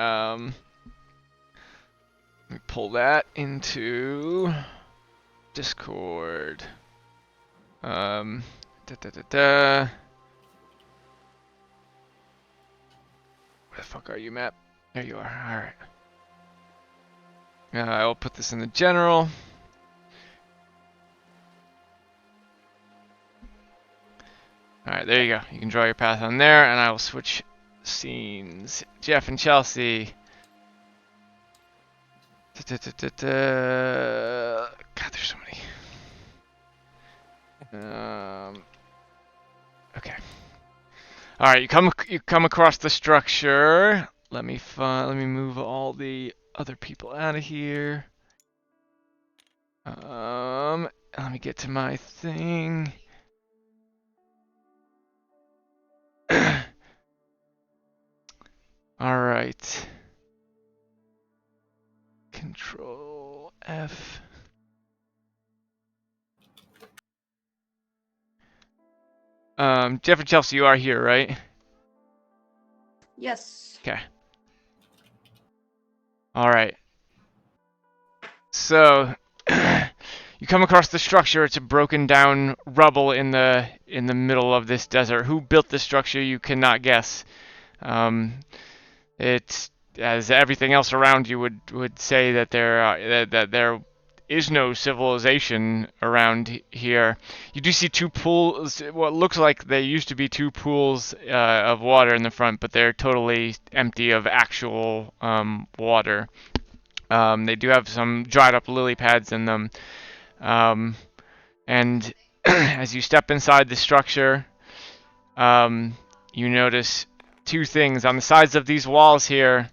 Let me pull that into Discord. Da, da, da, da. Where the fuck are you, map? There you are. Alright. I will put this in the general. Alright, there you go. You can draw your path on there, and I will switch scenes. Jeff and Chelsea. God, there's so many. Okay. All right, you come across the structure. Let me move all the other people out of here. Let me get to my thing. All right. Control F. Jeff and Chelsea, you are here, right? Yes. Okay. All right. So you come across the structure. It's a broken down rubble in the middle of this desert. Who built this structure? You cannot guess. It's as everything else around you would say that there is no civilization around here. You do see two pools, what looks like they used to be two pools of water in the front, but they're totally empty of actual water. They do have some dried up lily pads in them. And as you step inside the structure, you notice two things. On the sides of these walls here,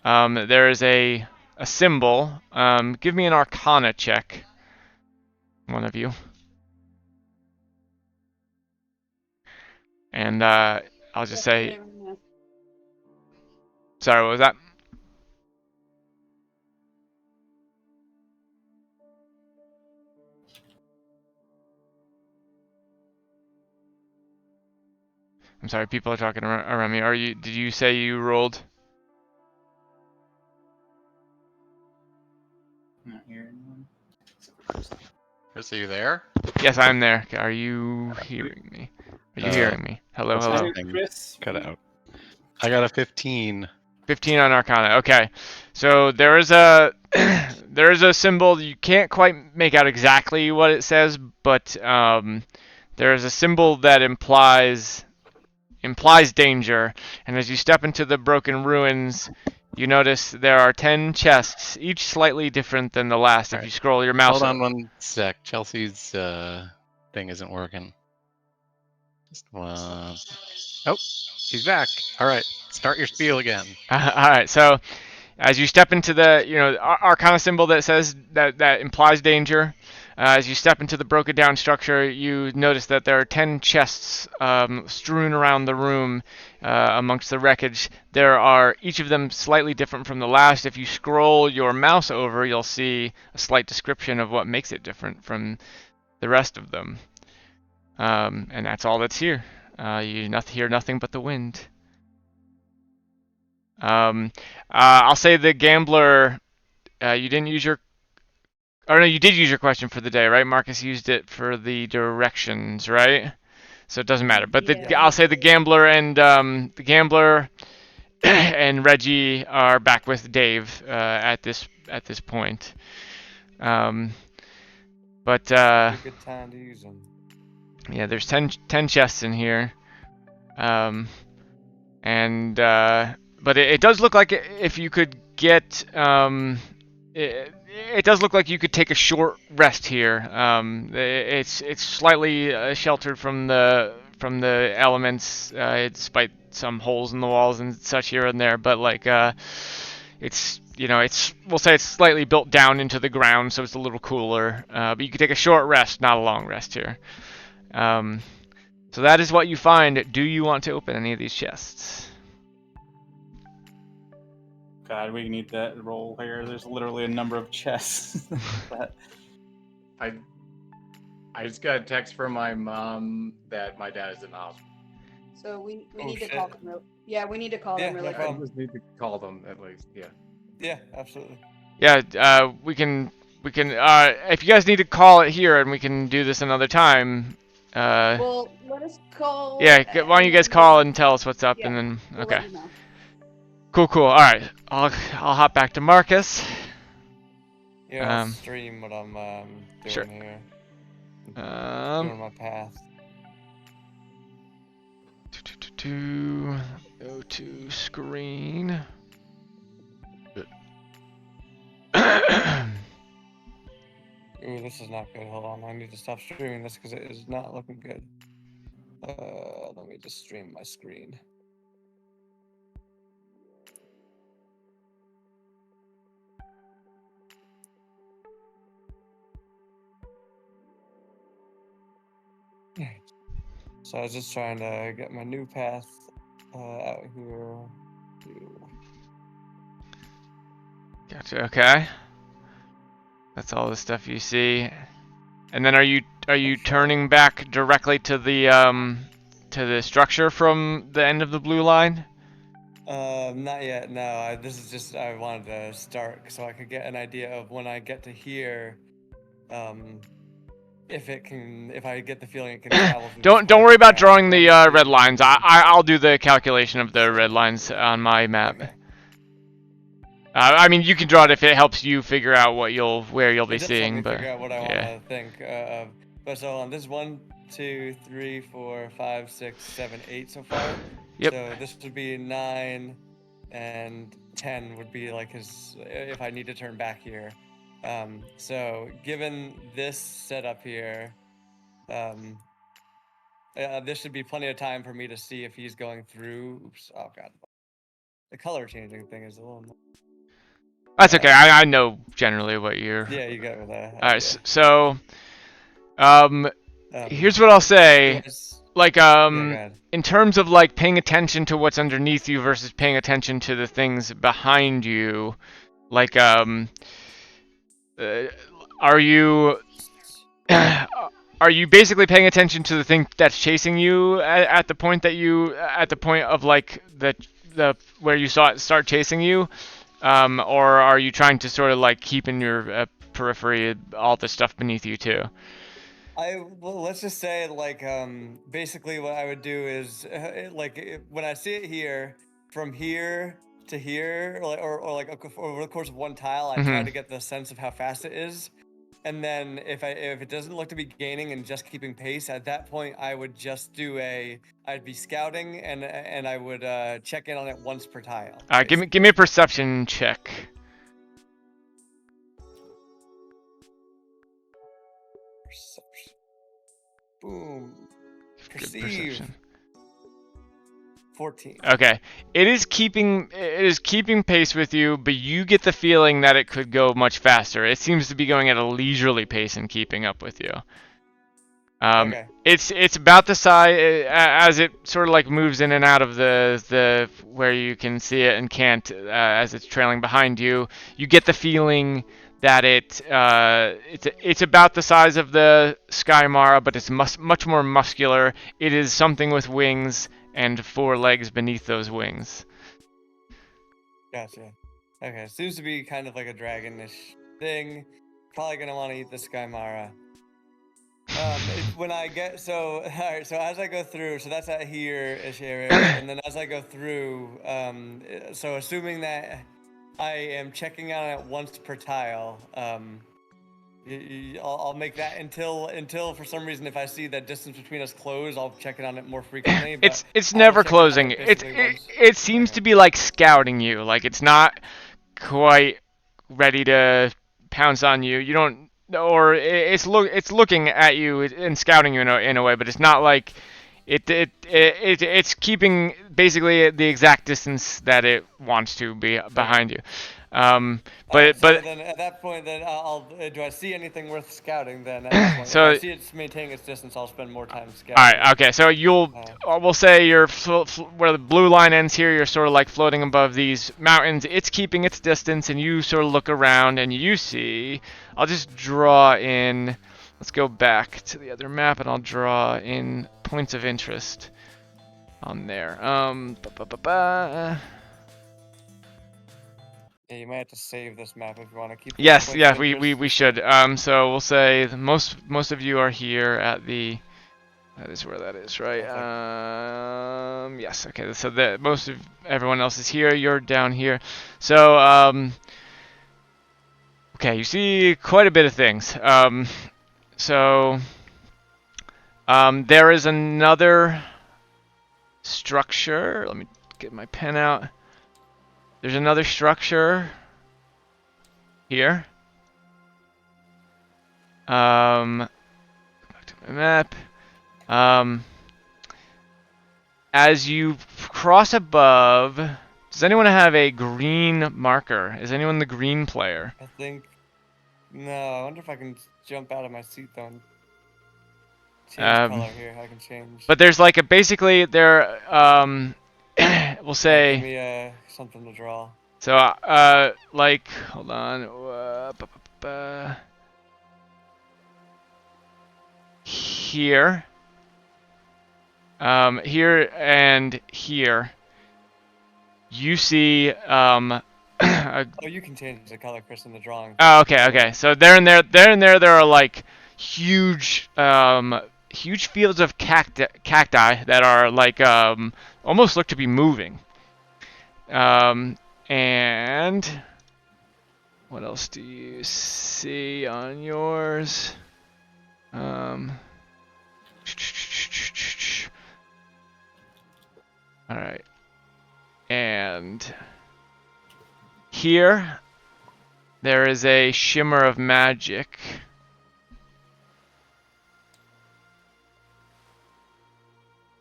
there is a symbol. Give me an Arcana check, one of you. And I'll just say... Sorry, what was that? I'm sorry, people are talking around me. Did you say you rolled? Not hearing anyone. Chris, are you there? Yes, I'm there. Are you hearing me? Are you hearing me? Hello, That's hello. nothing. Chris, Cut out. I got a 15. 15 on Arcana. Okay, so there is a there is a symbol. You can't quite make out exactly what it says, but there is a symbol that implies danger. And as you step into the broken ruins, you notice there are 10 chests, each slightly different than the last. If you scroll your mouse. Hold on one sec. Chelsea's thing isn't working. Just one. Oh, she's back. All right, start your spiel again. All right, so as you step into the Arcana symbol that says that implies danger, as you step into the broken down structure, you notice that there are 10 chests strewn around the room amongst the wreckage. There are each of them slightly different from the last. If you scroll your mouse over, you'll see a slight description of what makes it different from the rest of them. And that's all that's here. You hear nothing but the wind. I'll say the gambler, you didn't use your... Oh no, you did use your question for the day, right? Marcus used it for the directions, right? So it doesn't matter. But I'll say the gambler and and Reggie are back with Dave at this point. But A good time to use them. yeah, there's 10 chests in here, but it does look like if you could get it does look like you could take a short rest here. It's slightly sheltered from the from the elements, despite some holes in the walls and such here and there. But like, it's we'll say it's slightly built down into the ground, so it's a little cooler. But you can take a short rest, not a long rest here. So that is what you find. Do you want to open any of these chests? God, we need that roll here. There's literally a number of chests. But I just got a text from my mom that my dad is in the hospital. So we Oh, need to shit. call them. Yeah, we need to call them Yeah, really no quick. problem. I just need to call them at least. Yeah. Yeah, absolutely. Yeah, we can. If you guys need to call it here, and we can do this another time. Well, let us call. Yeah, why don't you guys call and tell us what's up, Yeah, and then we'll okay. let you know. Cool. All right, I'll hop back to Marcus. Yeah, I'll stream what I'm doing Sure. here. Doing my path. Go to screen. Ooh, this is not good. Hold on, I need to stop streaming this because it is not looking good. Let me just stream my screen. So I was just trying to get my new path out here. Gotcha. Okay. That's all the stuff you see. And then are you turning back directly to the structure from the end of the blue line? Not yet. No, this is just I wanted to start so I could get an idea of when I get to here, if I get the feeling it can travel. Through Don't this worry about path. drawing the red lines. I'll do the calculation of the red lines on my map. Okay. I mean, you can draw it if it helps you figure out where you'll be It does help seeing, me but figure out what I yeah. want to think of. But so on, this is 1, 2, 3, 4, 5, 6, 7, 8 so far. Yep. So this would be 9, and 10 would be like his if I need to turn back here. So given this setup here, this should be plenty of time for me to see if he's going through. Oops! Oh god, the color changing thing is a little. That's okay. I know generally what you're. Yeah, you got with that. All right. So, here's what I'll say. Like, yeah, go ahead. in terms of like paying attention to what's underneath you versus paying attention to the things behind you, like, are you basically paying attention to the thing that's chasing you at the point of like the where you saw it start chasing you, or are you trying to sort of like keep in your periphery all the stuff beneath you too? Well, let's just say like basically what I would do is when I see it here, from here to here, or like over the course of one tile, I try to get the sense of how fast it is, and then if it doesn't look to be gaining and just keeping pace, at that point I would just I'd be scouting and I would check in on it once per tile. Give me a perception check. Perception. Boom. Good Perceive. perception. 14. Okay, it is keeping pace with you, but you get the feeling that it could go much faster. It seems to be going at a leisurely pace and keeping up with you. Okay. It's about the size as it sort of like moves in and out of the where you can see it and can't as it's trailing behind you. You get the feeling that it's about the size of the Skymara, but it's much more muscular. It is something with wings and 4 legs beneath those wings. Gotcha. Okay, seems to be kind of like a dragonish thing. Probably gonna want to eat the Skymara. When I get all right, so as I go through, so that's at here-ish area, and then as I go through, so assuming that I am checking on it once per tile, I'll make that until for some reason if I see that distance between us close, I'll check in on it more frequently. But It's I'll never check in on it closing. basically once. It seems to be like scouting you. Like it's not quite ready to pounce on you. You don't, or it's looking at you and scouting you in a way, but it's not like It's keeping basically the exact distance that it wants to be behind you. But so then at that point, then do I see anything worth scouting? Then at that point, So- if I see it's maintaining its distance, I'll spend more time all scouting. right, okay. So we'll say you're where the blue line ends here. You're sort of like floating above these mountains. It's keeping its distance, and you sort of look around and you see. I'll just draw in. Let's go back to the other map, and I'll draw in points of interest on there. Yeah, you might have to save this map if you want to keep. Yes, points yeah, of we interest. should. So we'll say most of you are here at the. That is where that is, right? Yes. Okay. So most of everyone else is here. You're down here. So okay, you see quite a bit of things. There is another structure. Let me get my pen out. There's another structure here. Go back to my map. As you cross above, does anyone have a green marker? Is anyone the green player? I think. No, I wonder if I can jump out of my seat though. And change color here. I can change. But there's like basically there we'll say. Give me something to draw. So like hold on. Here. Here and here. You see Oh, you can change the color, Chris, in the drawing. Oh, okay. So there and there are like huge fields of cacti that are like almost look to be moving. And what else do you see on yours? All right. And here there is a shimmer of magic.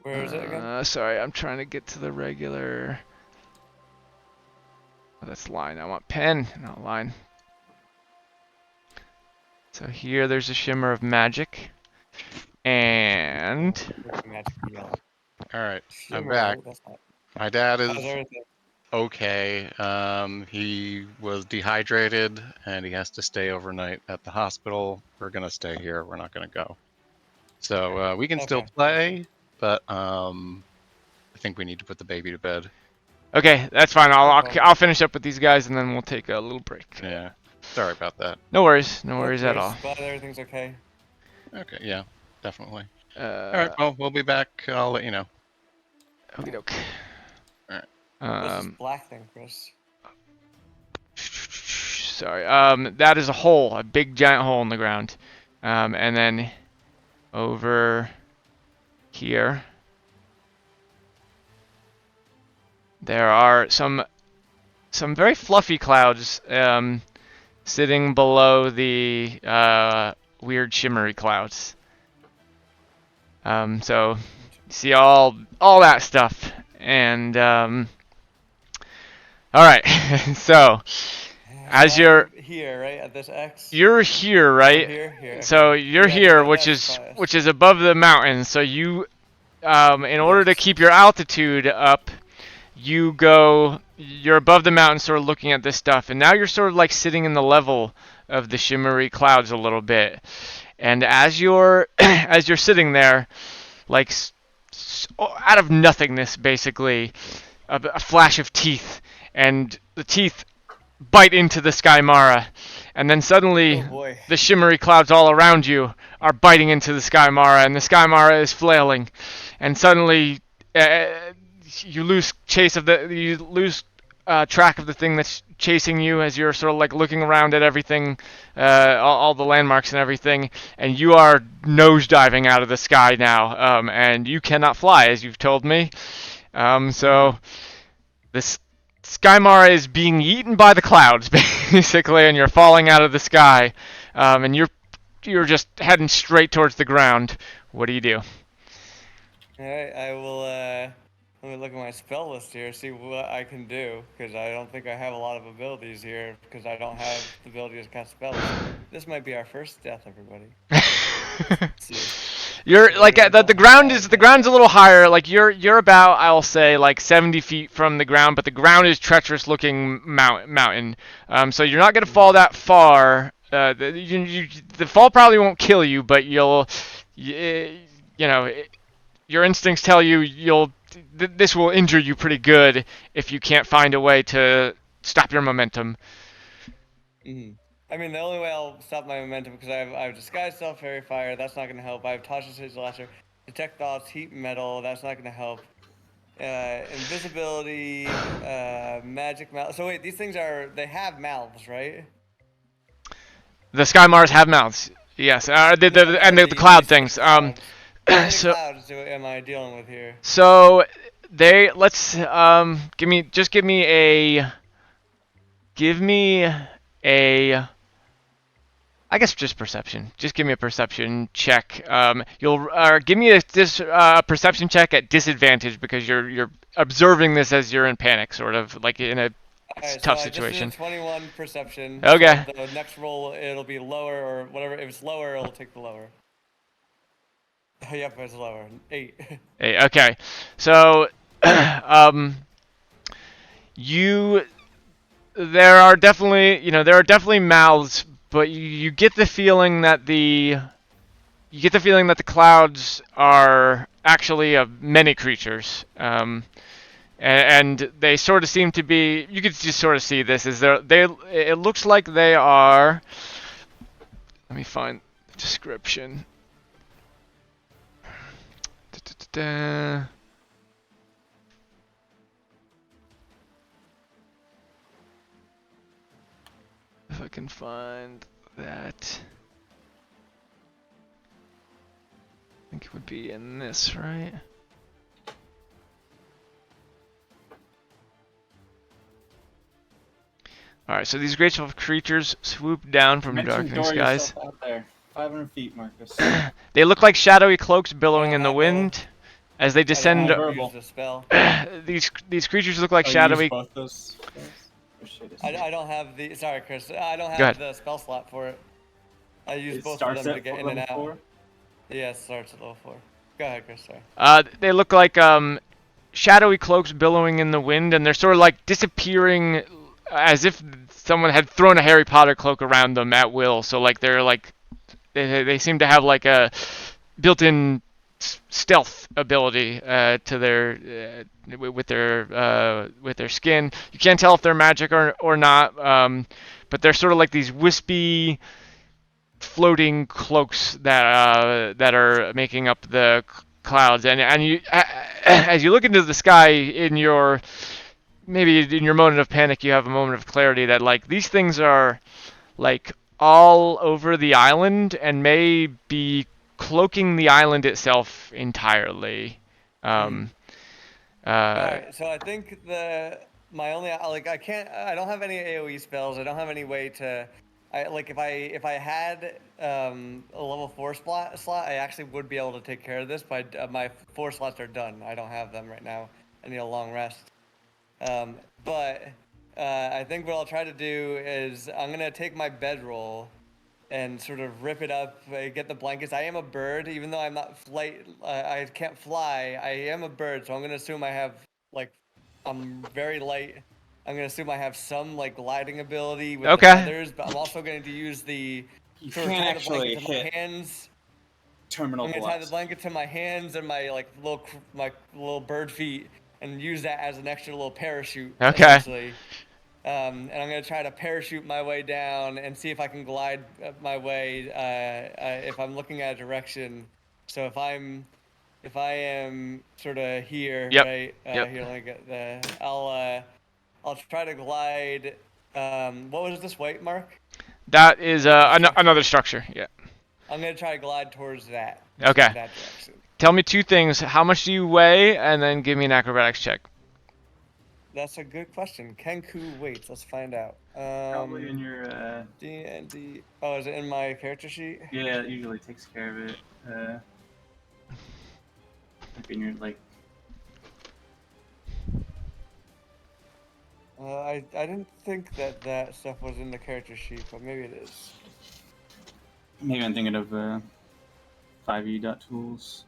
Where is it again? Sorry, I'm trying to get to the regular. Oh, that's line. I want pen, not line. So here there's a shimmer of magic. And Magic yellow. All right, I'm Shimmer, back. that's not- My dad How's is everything? okay. He was dehydrated and he has to stay overnight at the hospital. We're gonna stay here. We're not gonna go. So we can still Okay. play, but I think we need to put the baby to bed. okay, that's fine. I'll finish up with these guys and then we'll take a little break. Yeah. Sorry about that. No worries at all. Glad everything's okay. Okay. Yeah. Definitely. All All right. Well, we'll be back. I'll let you know. Okie doke. What's this black thing, Chris? Sorry. That is a hole, a big giant hole in the ground. And then over here there are some very fluffy clouds sitting below the weird shimmery clouds. So you see all that stuff, and all right. So as So you're I'm here, right at this X. you're here, right? Here. So you're Yeah, here, that- which that's is biased. above the mountains. So you, in order to keep your altitude up, you're above the mountain, sort of looking at this stuff, and now you're sort of like sitting in the level of the shimmery clouds a little bit. And as you're sitting there, like out of nothingness, basically, a flash of teeth, and the teeth bite into the Skymara, and then suddenly Oh boy. the shimmery clouds all around you are biting into the Skymara, and the Skymara is flailing, and suddenly you lose track of the thing that's chasing you as you're sort of like looking around at everything, all the landmarks and everything, and you are nosediving out of the sky now, and you cannot fly, as you've told me. So this Skymara is being eaten by the clouds, basically, and you're falling out of the sky, and you're just heading straight towards the ground. What do you do? All right, I will. Let me look at my spell list here, see what I can do, because I don't think I have a lot of abilities here, because I don't have the ability to cast spells. This might be our first death, everybody. Let's see. You're So like we the don't ground have is the ground's a little higher. Like you're about, I'll say, like 70 feet from the ground, but the ground is treacherous looking mountain. So you're not gonna fall that far. The fall probably won't kill you, but you know, your instincts tell you this will injure you pretty good if you can't find a way to stop your momentum. Mhm. I mean, the only way I'll stop my momentum, because I have Disguise Self, Fairy Fire, that's not going to help. I have Tasha's Hazel Lasher, Detect Thoughts, Heat Metal, that's not going to help. Invisibility, Magic Mouth. So wait, these things they have mouths, right? The Sky Mars have mouths. Yes, and the cloud things. How many So clouds am I dealing with here? so let's give me a I guess just perception. Just give me a perception check. You'll give me a perception check at disadvantage because you're observing this as you're in panic, sort of like in a Alright, tough so situation. I just did a 21 perception. Okay. So the next roll, it'll be lower or whatever. If it's lower, it'll take the lower. Yep, it's lower. 8. Hey, okay. So, there are definitely mouths, but you get the feeling that the clouds are actually many creatures. And they sort of seem to be. You could just sort of see this as it looks like they are. Let me find the description. Da-da-da-da. If I can find that. I think it would be in this, right? Alright, so these graceful creatures swoop down from Mention darkening Dory skies. yourself out there. 500 feet, Marcus. They look like shadowy cloaks billowing don't in the have wind as they I don't descend. have verbal. used a spell. These creatures look like Oh, you shadowy. used both those spells? Oh, shit, I don't have the. Sorry, Chris. I don't Go have ahead. the spell slot for it. I use It both of starts them to at get in and level out. 4? Yeah, it starts at level 4. Go ahead, Chris. Sorry. They look like shadowy cloaks billowing in the wind, and they're sort of like disappearing, as if someone had thrown a Harry Potter cloak around them at will. So like they seem to have like a built-in stealth ability to their with their skin. You can't tell if they're magic or not, but they're sort of like these wispy, floating cloaks that are making up the clouds. And you as you look into the sky maybe in your moment of panic, you have a moment of clarity that like these things are like all over the island and may be cloaking the island itself entirely. Alright, so I think my only I don't have any AoE spells. I don't have any way to if I had a level 4 slot, I actually would be able to take care of this, but my 4 slots are done. I don't have them right now. I need a long rest. But I think what I'll try to do is I'm gonna take my bedroll and sort of rip it up, get the blankets. I am a bird, even though I'm not I can't fly. I am a bird, so I'm gonna assume I have I'm very light. I'm gonna assume I have some gliding ability with the feathers, but I'm also going to use the You sort of can't tie the actually blanket to my hit hands. terminal I'm gonna tie the velocity. blanket to my hands and my little bird feet, and use that as an extra little parachute. Okay. Essentially. And I'm gonna try to parachute my way down and see if I can glide my way if I'm looking at a direction. So if I am sort of here, Yep. right? Yep. Here, let me get the. I'll try to glide. What was this white mark? That is another structure. Yeah. I'm gonna try to glide towards that. Okay. That direction. Tell me 2 things. How much do you weigh, and then give me an acrobatics check. That's a good question. Kenku weights. Let's find out. Probably in your D&D. Oh, is it in my character sheet? yeah, it usually takes care of it. Like in your like. I didn't think that that stuff was in the character sheet, but maybe it is. Maybe I'm thinking of 5e.tools.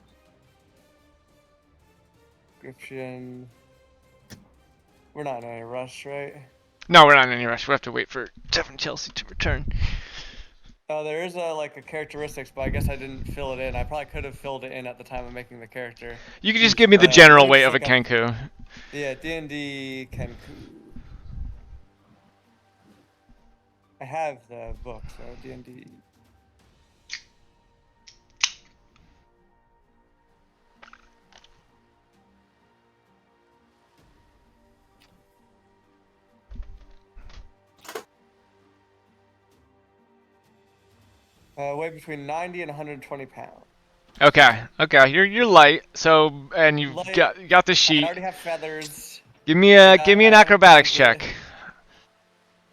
Description. We're not in any rush, right? No, we're not in any rush. We have to wait for Jeff and Chelsea to return. There is a characteristics, but I guess I didn't fill it in. I probably could have filled it in at the time of making the character. You can just give me the general weight of a just look Kenku. Yeah, D&D Kenku. I have the book, so D&D. Weigh between 90 and 120 pounds. Okay, you're light. So and you Light. got the I sheet. already have feathers. Give me an acrobatics check.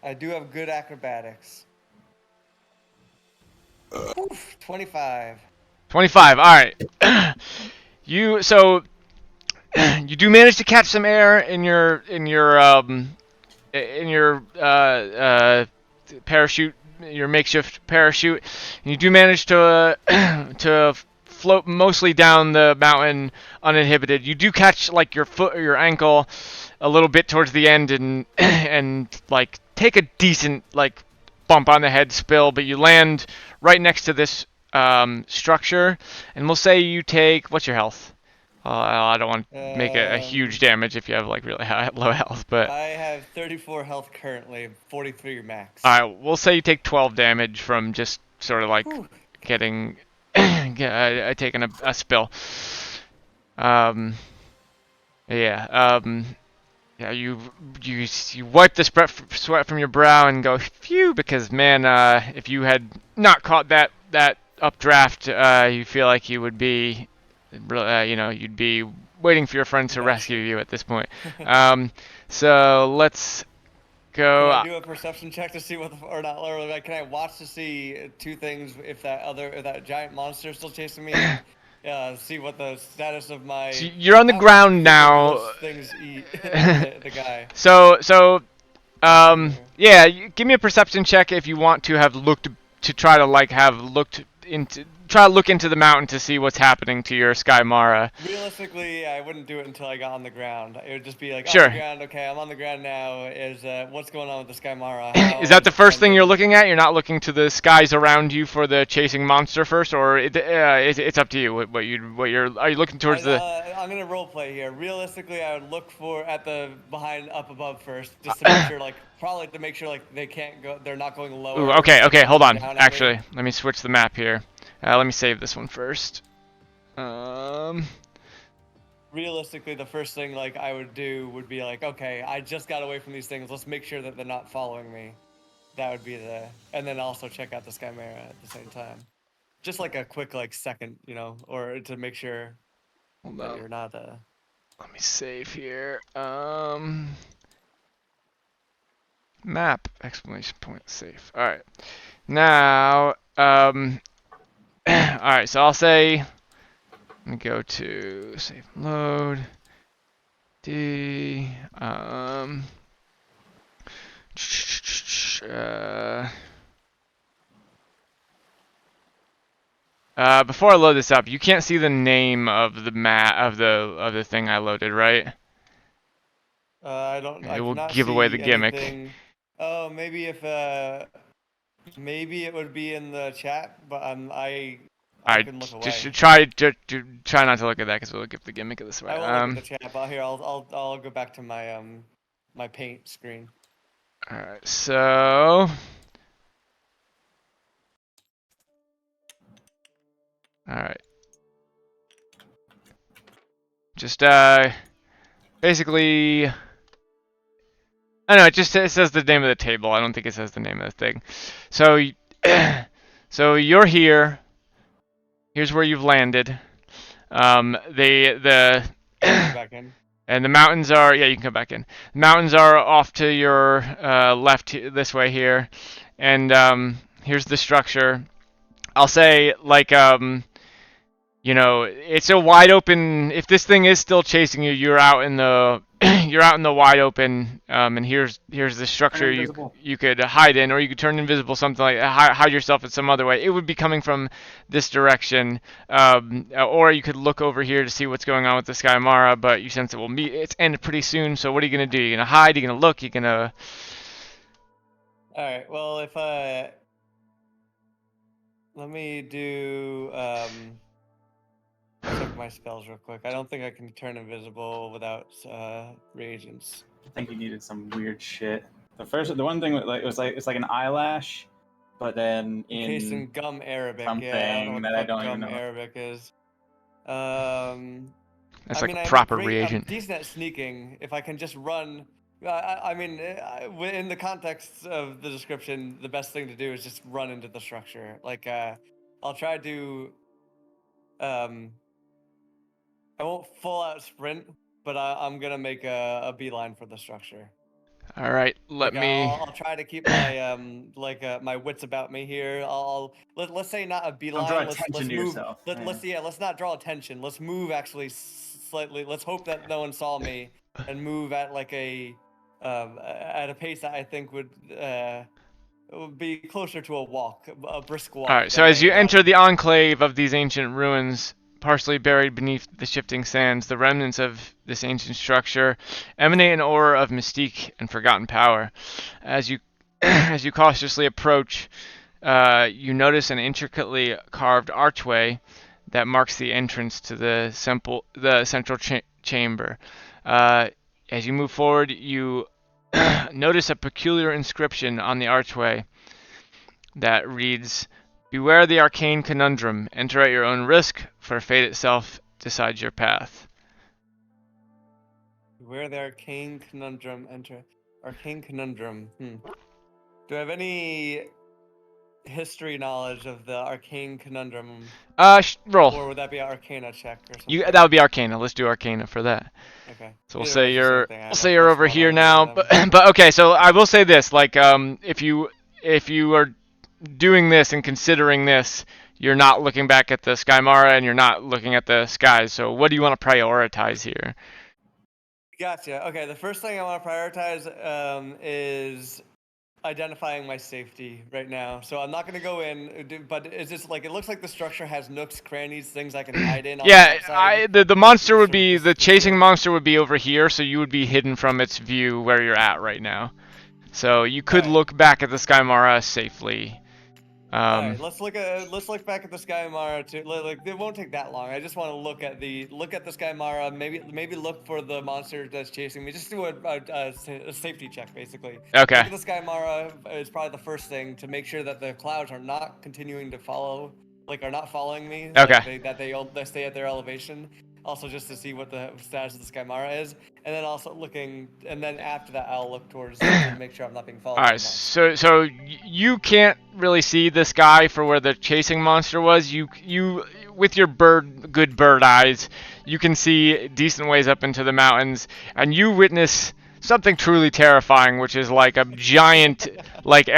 I do have good acrobatics. Oof, 25. 25. All right. You do manage to catch some air in your parachute, your makeshift parachute, and you do manage to to float mostly down the mountain uninhibited. You do catch like your foot or your ankle a little bit towards the end and like take a decent like bump on the head spill, but you land right next to this structure, and we'll say you take, what's your health? I don't want to make a huge damage if you have like really low health, but I have 34 health currently, 43 max. all right, we'll say you take 12 damage from just sort of like getting taking a spill. Yeah, you wipe the sweat from your brow and go phew, because man, if you had not caught that updraft, you feel like you would be, you'd be waiting for your friends to rescue you at this point. So let's go. Can I do a perception check to see what or like, can I watch to see two things if that giant monster is still chasing me? See what the status of my. So you're on the ground now. Things eat the guy. Yeah, give me a perception check if you want to have looked to try to like have looked into. Try to look into the mountain to see what's happening to your Skymara. Realistically, I wouldn't do it until I got on the ground. It would just be like, sure. On the ground, okay, I'm on the ground now. What's going on with the Skymara? Is that the first thing you're looking at? You're not looking to the skies around you for the chasing monster first, or it's up to you. Are you looking towards the? I'm gonna role play here. Realistically, I would look at the behind up above first, just to make sure, probably to make sure they can't go. They're not going lower. Ooh, okay, hold on. Actually, let me switch the map here. Let me save this one first. Realistically, the first thing I would do would be okay, I just got away from these things. Let's make sure that they're not following me. That would be and then also check out the Skymara at the same time. Just like a quick second, or to make sure that you're not. Let me save here. Map exclamation point save. All right. Now alright, so I'll say, let me go to save and load, before I load this up, you can't see the name of the of the thing I loaded, right? I don't. It will give away the gimmick. Anything. Oh, maybe maybe it would be in the chat, but I can look away. Just try not to look at that because we'll give the gimmick of this way. I will look at the chat, but here I'll go back to my my paint screen. All right, so all right, just basically. I know, it says the name of the table. I don't think it says the name of the thing. So, so you're here. Here's where you've landed. Back in. And the mountains are, yeah, you can come back in. The mountains are off to your left this way here. And here's the structure. I'll say, you know, it's a wide open. If this thing is still chasing you, you're out in the you're out in the wide open. And here's the structure invisible. you could hide in, or you could turn invisible, something like hide yourself in some other way. It would be coming from this direction, or you could look over here to see what's going on with the Skymara. But you sense it will meet its end pretty soon. So what are you gonna do? You're gonna hide? You're gonna look? You're gonna All right. Well, if let me do check my spells real quick. I don't think I can turn invisible without reagents. I think you needed some weird shit. The one thing it's like an eyelash, but then Encased in in gum Arabic. something Yeah, I don't know that I what the don't fuck even gum know. Arabic is. that's I like mean, a I'm proper great, reagent. I'm decent at sneaking. If I can just run, I mean, in the context of the description, the best thing to do is just run into the structure. Like, I'll try to. I won't full out sprint, but I'm gonna make a beeline for the structure. All right, let Like, me. I'll try to keep my my wits about me here. Let's say not a beeline. draw Let's attention to move. yourself. Let's not draw attention. Let's move actually slightly. Let's hope that no one saw me and move at like at a pace that I think would be closer to a walk, a brisk walk. All right, so than as a you run. enter the enclave of these ancient ruins, partially buried beneath the shifting sands, the remnants of this ancient structure emanate an aura of mystique and forgotten power. As you as you cautiously approach, you notice an intricately carved archway that marks the entrance to the central chamber. As you move forward, you notice a peculiar inscription on the archway that reads, "Beware the arcane conundrum. Enter at your own risk, for fate itself decides your path." Where the arcane conundrum enter. Arcane conundrum. Do I have any history knowledge of the arcane conundrum, Roll. or would that be an Arcana check or something? That would be Arcana. Let's do Arcana for that. Okay. So we'll Either say way, it's the same you're thing. I we'll have say a you're +1 over on here either now. of them. But okay. So I will say this: like, if you are doing this and considering this, you're not looking back at the Skymara and you're not looking at the skies. So what do you want to prioritize here? Gotcha. Okay, the first thing I want to prioritize is identifying my safety right now. So I'm not going to go in, but it's just like it looks like the structure has nooks, crannies, things I can hide in. On Yeah, the outside. the monster would Sort of be this- the this chasing feel. monster would be over here, so you would be hidden from its view where you're at right now. So you could Alright. look back at the Skymara safely. Alright, let's look back at the Skymara too. Like it won't take that long. I just want to look at the Skymara. Maybe look for the monster that's chasing me. Just do a safety check basically. Okay. Look at the Skymara is probably the first thing to make sure that the clouds are not continuing to follow, like are not following me. Okay. That they stay at their elevation. Also, just to see what the status of the Skymara is, and then also and then after that, I'll look towards to make sure I'm not being followed. All by right. the monster. So you can't really see the sky for where the chasing monster was. You with your good bird eyes, you can see decent ways up into the mountains, and you witness something truly terrifying, which is like a giant, like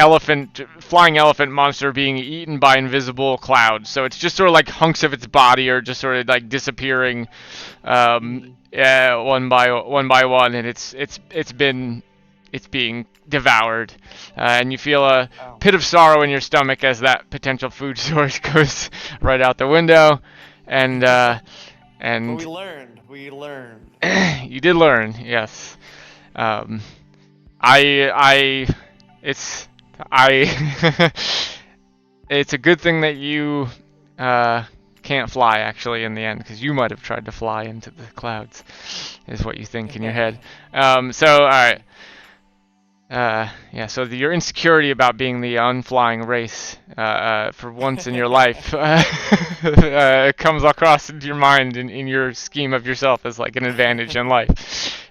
flying elephant monster being eaten by invisible clouds. So it's just sort of like hunks of its body are just sort of like disappearing, one by one, and it's being devoured, and you feel a Wow. pit of sorrow in your stomach as that potential food source goes right out the window, and But we learned. you did learn, yes. It's it's a good thing that you can't fly actually in the end, because you might have tried to fly into the clouds, is what you think in your head. So all right. Yeah, so your insecurity about being the unflying race for once in your life comes across into your mind in your scheme of yourself as like an advantage in life.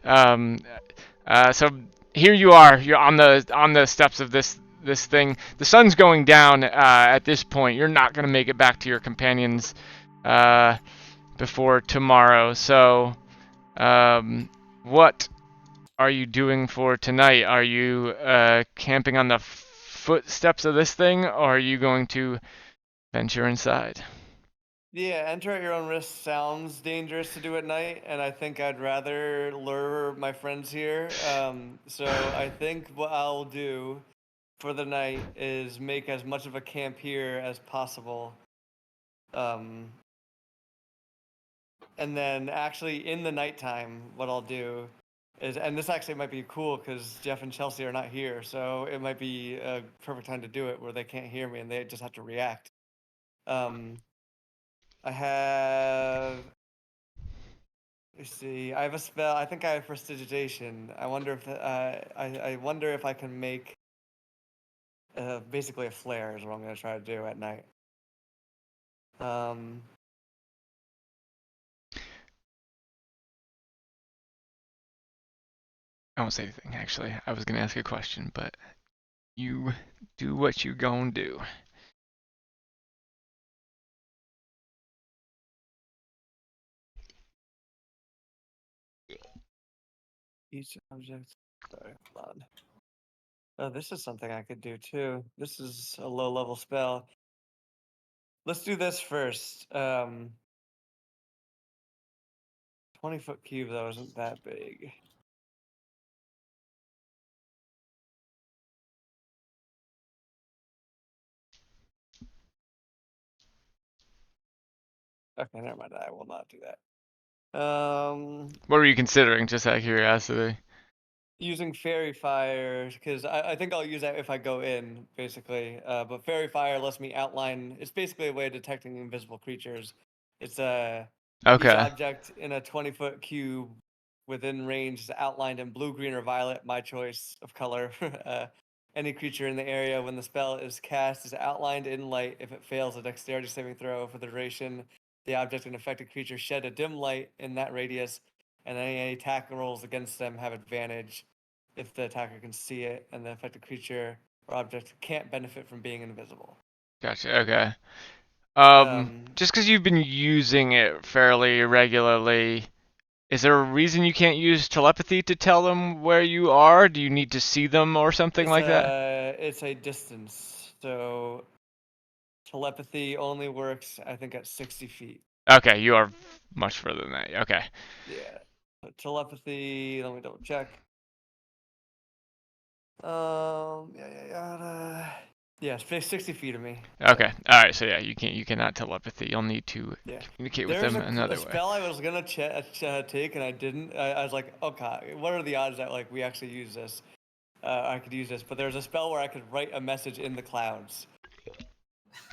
So here you are. You're on the steps of this thing. The sun's going down at this point. You're not going to make it back to your companions before tomorrow. So what are you doing for tonight? Are you camping on the footsteps of this thing, or are you going to venture inside? Yeah, enter at your own risk sounds dangerous to do at night, and I think I'd rather lure my friends here. So I think what I'll do for the night is make as much of a camp here as possible. And then actually in the nighttime, what I'll do is, and this actually might be cool because Jeff and Chelsea are not here, so it might be a perfect time to do it where they can't hear me and they just have to react. I have. Let's see. I have a spell. I think I have prestidigitation. I wonder if I wonder if I can make basically a flare is what I'm gonna try to do at night. I won't say anything, actually. I was gonna ask a question, but you do what you gon' do. Each object. Sorry, hold on. Oh, this is something I could do too. This is a low level spell. Let's do this first. 20-foot cube though isn't that big. Okay, never mind. I will not do that. What were you considering, just out of curiosity? Using fairy fire because I think I'll use that if I go in basically. But fairy fire lets me outline. It's basically a way of detecting invisible creatures. It's each Okay. object in a 20-foot cube within range is outlined in blue, green, or violet, my choice of color. Any creature in the area when the spell is cast is outlined in light. If it fails a dexterity saving throw for the duration, the object and affected creature shed a dim light in that radius, and any attack rolls against them have advantage if the attacker can see it, and the affected creature or object can't benefit from being invisible. Gotcha. Okay. Um, Just because you've been using it fairly regularly, is there a reason you can't use telepathy to tell them where you are? Do you need to see them or something like that? It's a distance, so telepathy only works, I think, at 60 feet. Okay, you are much further than that. Okay. Yeah. Telepathy. Let me double check. Yeah, 60 feet of me. Okay. All right. So yeah, you cannot telepathy. You'll need to Yeah. communicate with There's them another a way. spell I was gonna take and I didn't. I was like, okay, what are the odds that like we actually use this? I could use this, but there's a spell where I could write a message in the clouds.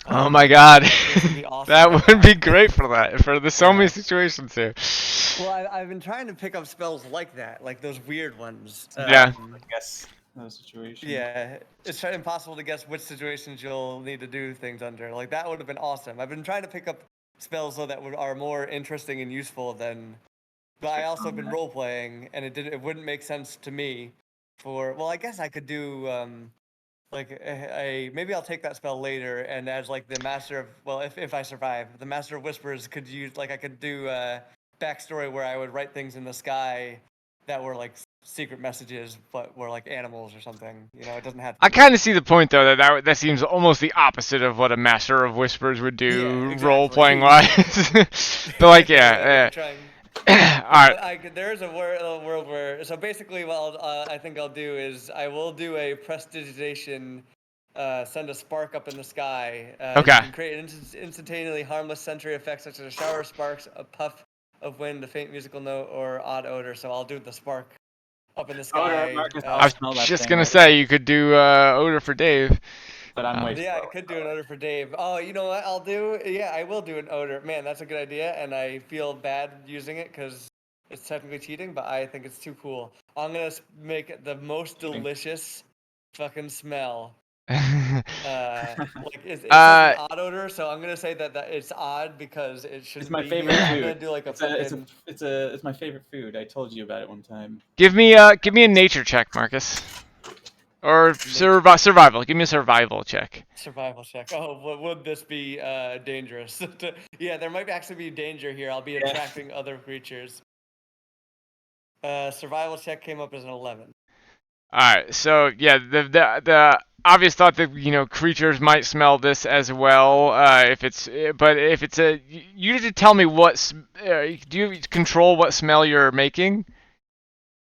Oh my god. This would be awesome That right would now. be great for that. For there's so many situations here. Well, I've been trying to pick up spells like that, like those weird ones. Yeah. I guess those situations. Yeah, it's impossible to guess which situations you'll need to do things under. Like that would have been awesome. I've been trying to pick up spells though that are more interesting and useful than. But I also have been role playing, and it wouldn't make sense to me. Well, I guess I could do like maybe I'll take that spell later, and as like the master of if I survive, the master of whispers could use like I could do backstory where I would write things in the sky that were like secret messages, but were like animals or something. You know, it doesn't have to. I kind of see the point though that seems almost the opposite of what a master of whispers would do exactly. role playing wise. But like yeah. All right. There's a world where so basically what I think I'll do is I will do a prestidigitation. Send a spark up in the sky. Okay. You can create instantaneously harmless sensory effects such as a shower of sparks, a puff of wind, a faint musical note, or odd odor. So I'll do the spark up in the sky. Marcus, I was just gonna say you could do odor for Dave. But I'm way Yeah, I could do an odor for Dave. Oh, you know what I'll do? Yeah, I will do an odor. Man, that's a good idea, and I feel bad using it because it's technically cheating, but I think it's too cool. I'm gonna make it the most delicious fucking smell. Like it's an odd odor, so I'm gonna say that it's odd because it should. It's my be favorite here. food. I'm gonna do like it's my favorite food. I told you about it one time. Give me a nature check, Marcus. Or survival. Give me a survival check. Survival check. Oh, would this be dangerous? Yeah, there might actually be danger here. I'll be attracting other creatures. Survival check came up as an 11. All right, so yeah, the obvious thought that creatures might smell this as well. But if it's you need to tell me do you control what smell you're making?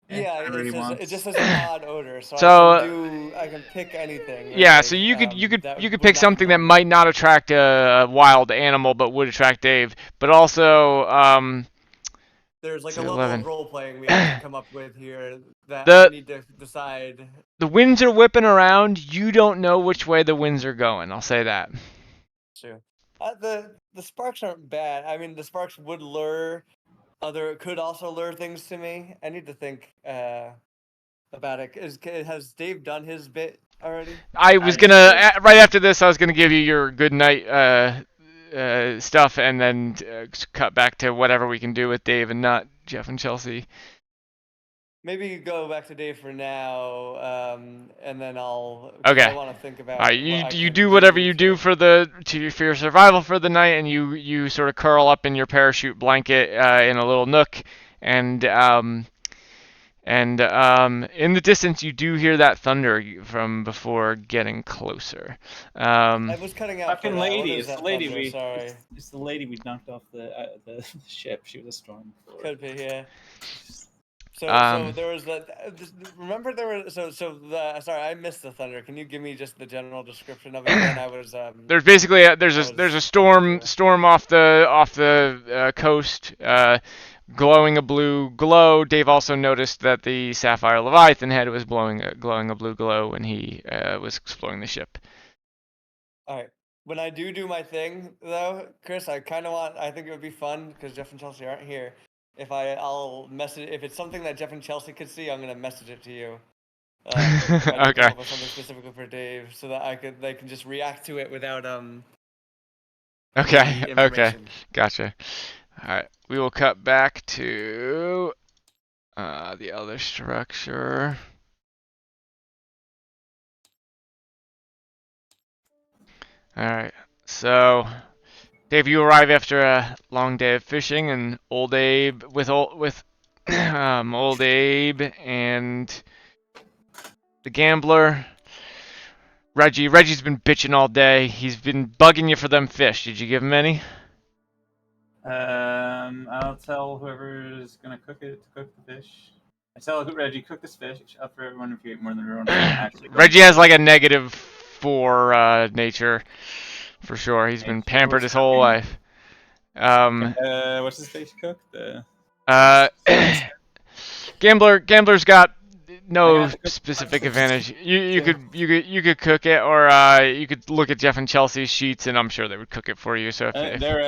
Yeah, Whatever he it wants. just has an odd odor, so So I can pick anything yeah, so really. you That could would pick not be something that normal. might not attract a wild animal, but would attract Dave. But also, There's like let's a see, level of 11. role playing we have to come up with here that I The need to decide. the winds are whipping around. You don't know which way the winds are going. I'll say that. Sure. The sparks aren't bad. I mean, the sparks would lure could also lure things to me. I need to think about it. Has Dave done his bit already? I was gonna right after this. I was gonna give you your good night stuff, and then cut back to whatever we can do with Dave and not Jeff and Chelsea. Maybe you go back to Dave for now, and then I'll. Because Okay. I want to think All about right, what I you can do whatever do you do for your survival for the night, and you sort of curl up in your parachute blanket in a little nook, and in the distance you do hear that thunder from before getting closer. I was cutting out for Fucking that. What lady, is it's the that lady thunder? Sorry. it's the lady we knocked off the ship. She was a storm. Could be, yeah. So Um, there was that. Remember there were sorry, I missed the thunder. Can you give me just the general description of it again? I was there's basically there's I a was storm off the coast, glowing a blue glow. Dave also noticed that the Sapphire Leviathan head was glowing a blue glow when he was exploring the ship. All right. When I do my thing though, Chris, I think it would be fun because Jeff and Chelsea aren't here. I'll message if it's something that Jeff and Chelsea could see, I'm gonna message it to you. If I do come Okay, up with something specifically for Dave, so that they can just react to it without okay, the okay, information. gotcha. All right, we will cut back to the other structure. All right, so Dave, you arrive after a long day of fishing, and old Abe with old Abe and the gambler. Reggie's been bitching all day. He's been bugging you for them fish. Did you give him any? I'll tell whoever is gonna cook it to cook the fish. I tell Reggie, cook this fish up for everyone if you eat more than everyone. Actually, Reggie has like a -4 nature, for sure. He's been pampered What's his whole cooking? life. Um, What's his face cook? The uh, Gambler's got I no got to cook specific fish. advantage. You could cook it, or you could look at Jeff and Chelsea's sheets, and I'm sure they would cook it for you. So if They're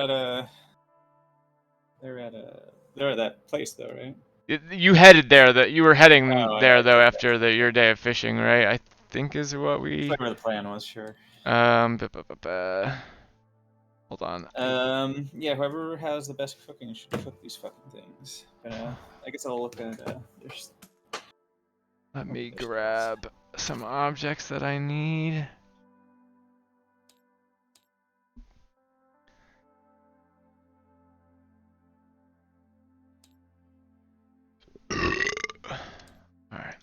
at that place though, right? you headed there, that you were heading Oh, there though yeah. after your day of fishing, right? I think is what we. Whatever the plan was, sure. Hold on. Yeah, whoever has the best cooking should cook these fucking things. I guess I'll look at Let me grab some objects that I need. Alright.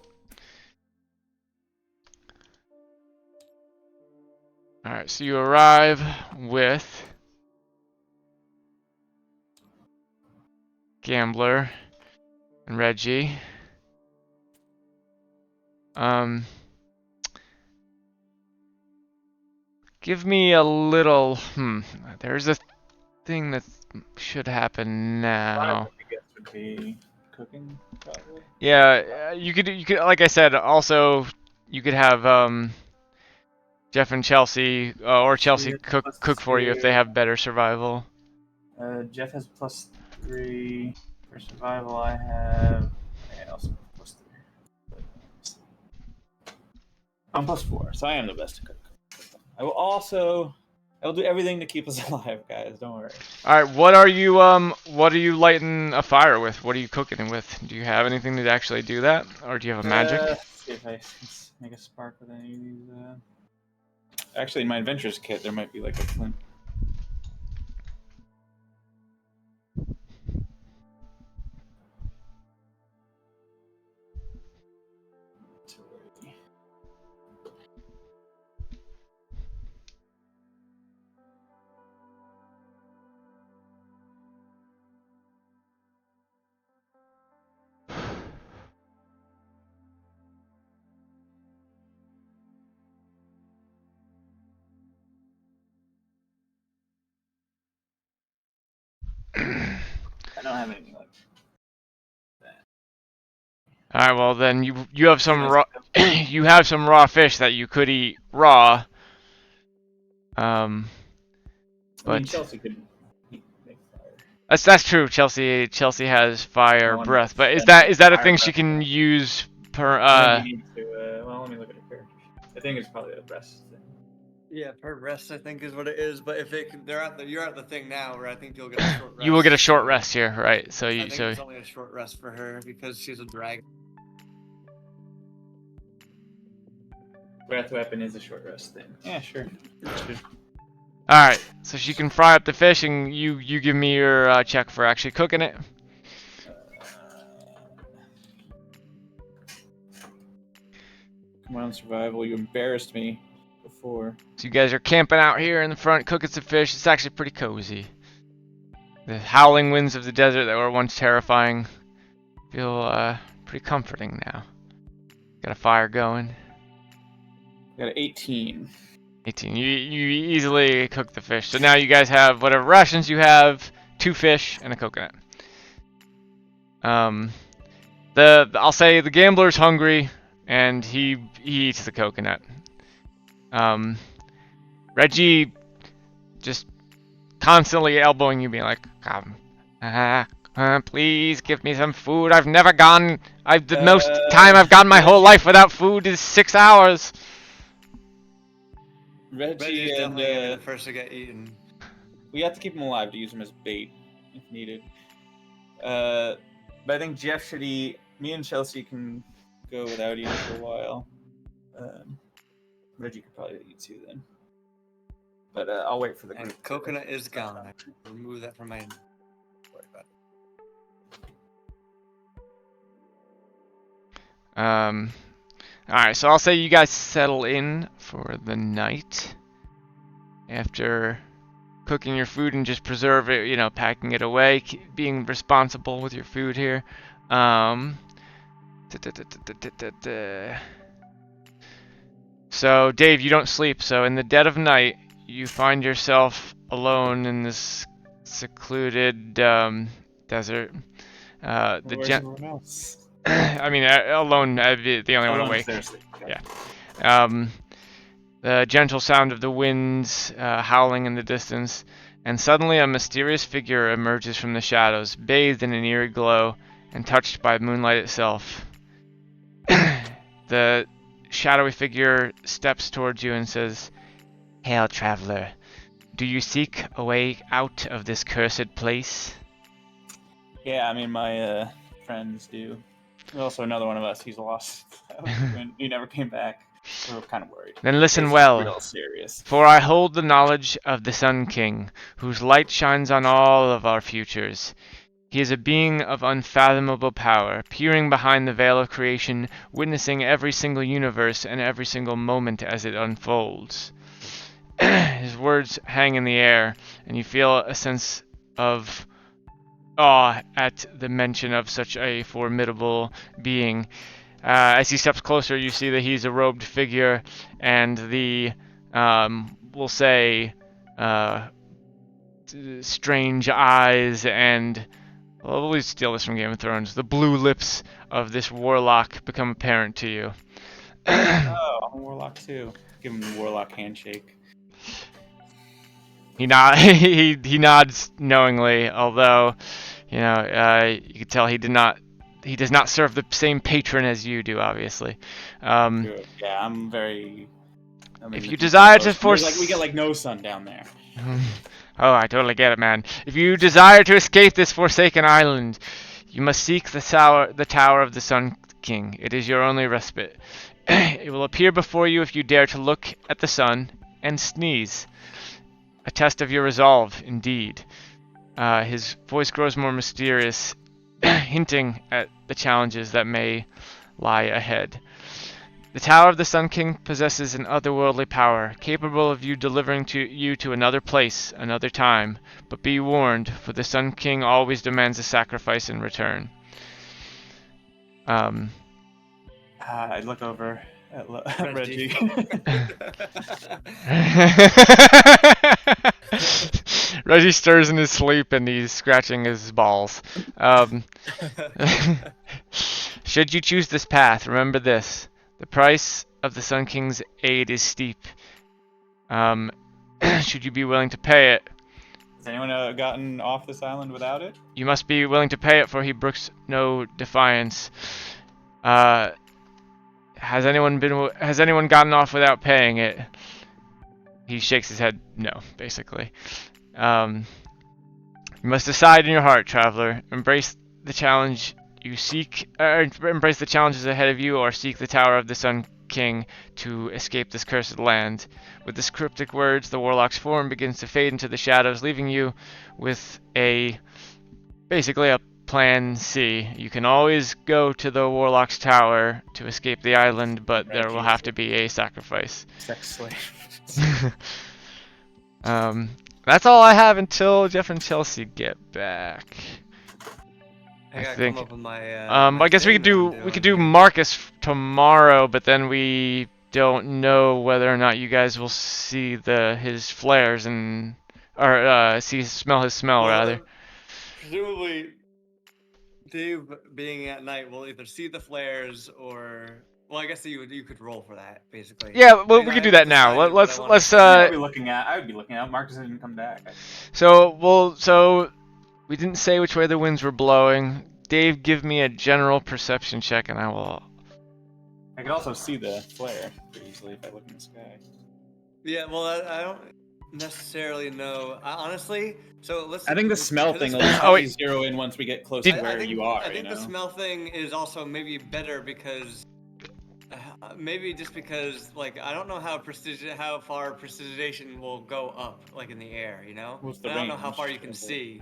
Alright, so you arrive with Gambler and Reggie. Give me a little. There's a thing that should happen now. I guess would be cooking, probably. Yeah, you could, like I said, also you could have Jeff and Chelsea, or Chelsea cook for you if they have better survival. Jeff has +3 for survival. I have. I also have +3. I'm +4, so I am the best to cook. I will do everything to keep us alive, guys. Don't worry. All right, what are you lighting a fire with? What are you cooking it with? Do you have anything to actually do that, or do you have a magic? Let's see if I can make a spark with any of these. Actually, in my adventures kit, there might be like a flint. I don't have anything like All right, well then you have some raw you have some raw fish that you could eat raw. I mean, But Chelsea could make fire. that's true. Chelsea has fire Well, breath, but is then that a fire thing she breath. can use per? I think you need to, well, let me look at her character. I think it's probably a rest thing. Yeah, per rest I think is what it is. But if you're at the thing now where I think you'll get a short rest. You will get a short rest here, right? So I you think so it's only a short rest for her because she's a dragon. Breath weapon is a short rest thing. Yeah, sure. all right. So she can fry up the fish, and you give me your check for actually cooking it. Come on, survival. You embarrassed me before. So you guys are camping out here in the front, cooking some fish. It's actually pretty cozy. The howling winds of the desert that were once terrifying feel pretty comforting now. Got a fire going. Got an 18. 18. You easily cook the fish. So now you guys have whatever rations you have, 2 fish and a coconut. I'll say the gambler's hungry and he eats the coconut. Reggie just constantly elbowing you, being like, please give me some food. I've never gone. The most time I've gone my whole life without food is 6 hours. Reggie Reggie's and definitely gonna be the first to get eaten. we have to keep him alive to use him as bait if needed. But I think Jeff should eat. Me and Chelsea can go without eating for a while. Reggie could probably eat too then. But I'll wait for the And group. coconut is gone. I can remove that from my. Don't worry about it. Alright, so I'll say you guys settle in for the night after cooking your food and just preserve it, you know, packing it away, being responsible with your food here. So, Dave, you don't sleep, so in the dead of night, you find yourself alone in this secluded desert. Where's everyone else? I mean, alone, I'd be the only one awake. Yeah. The gentle sound of the winds howling in the distance, and suddenly a mysterious figure emerges from the shadows, bathed in an eerie glow and touched by moonlight itself. The shadowy figure steps towards you and says, "Hail, traveler. Do you seek a way out of this cursed place?" Yeah, I mean, my friends do. There's also another one of us. He's lost. He never came back. We're kind of worried. Then listen It's well. real serious. For I hold the knowledge of the Sun King, whose light shines on all of our futures. He is a being of unfathomable power, peering behind the veil of creation, witnessing every single universe and every single moment as it unfolds. His words hang in the air, and you feel a sense of awe at the mention of such a formidable being. As he steps closer, you see that he's a robed figure, and the, we'll say, strange eyes and, well, we'll steal this from Game of Thrones, the blue lips of this warlock become apparent to you. Oh, I'm a warlock too. Give him the warlock handshake. He nods knowingly, although, you know, you can tell he does not serve the same patron as you do, obviously. Good. Yeah, I'm very. If you desire to force, we get like no sun down there. Oh, I totally get it, man. If you desire to escape this forsaken island, you must seek the tower of the Sun King. It is your only respite. It will appear before you if you dare to look at the sun and sneeze. A test of your resolve, indeed. His voice grows more mysterious, hinting at the challenges that may lie ahead. The Tower of the Sun King possesses an otherworldly power, capable of delivering you to another place, another time. But be warned, for the Sun King always demands a sacrifice in return. I look over at Reggie. Reggie stirs in his sleep and he's scratching his balls. Should you choose this path, remember this. The price of the Sun King's aid is steep. Should you be willing to pay it, Has anyone gotten off this island without it? you must be willing to pay it, for he brooks no defiance. Has anyone gotten off without paying it? He shakes his head no, basically. You must decide in your heart, traveler. Embrace the challenge you seek, embrace the challenges ahead of you, or seek the Tower of the Sun King to escape this cursed land. With the cryptic words, the warlock's form begins to fade into the shadows, leaving you with basically a plan C. You can always go to the warlock's tower to escape the island, but there will have to be a sacrifice. Sex slave. That's all I have until Jeff and Chelsea get back. I gotta think. come up with my. I guess we could do Marcus tomorrow, but then we don't know whether or not you guys will see his flares or smell his smell rather. Presumably, Dave being at night will either see the flares or. Well, I guess you could roll for that basically. Yeah, well, we could do that now. Let's I would be looking at. Marcus didn't come back. So we didn't say which way the winds were blowing. Dave, give me a general perception check, and I will. I could also see the flare pretty easily if I look in the sky. Yeah, well, I don't necessarily know. Honestly, so let's. I think the smell thing will wait. zero in once we get close to where you are. I think the smell thing is also maybe better because. Maybe just because, like, I don't know how far precipitation will go up, like in the air, you know. What's the I don't know how range? far you can see.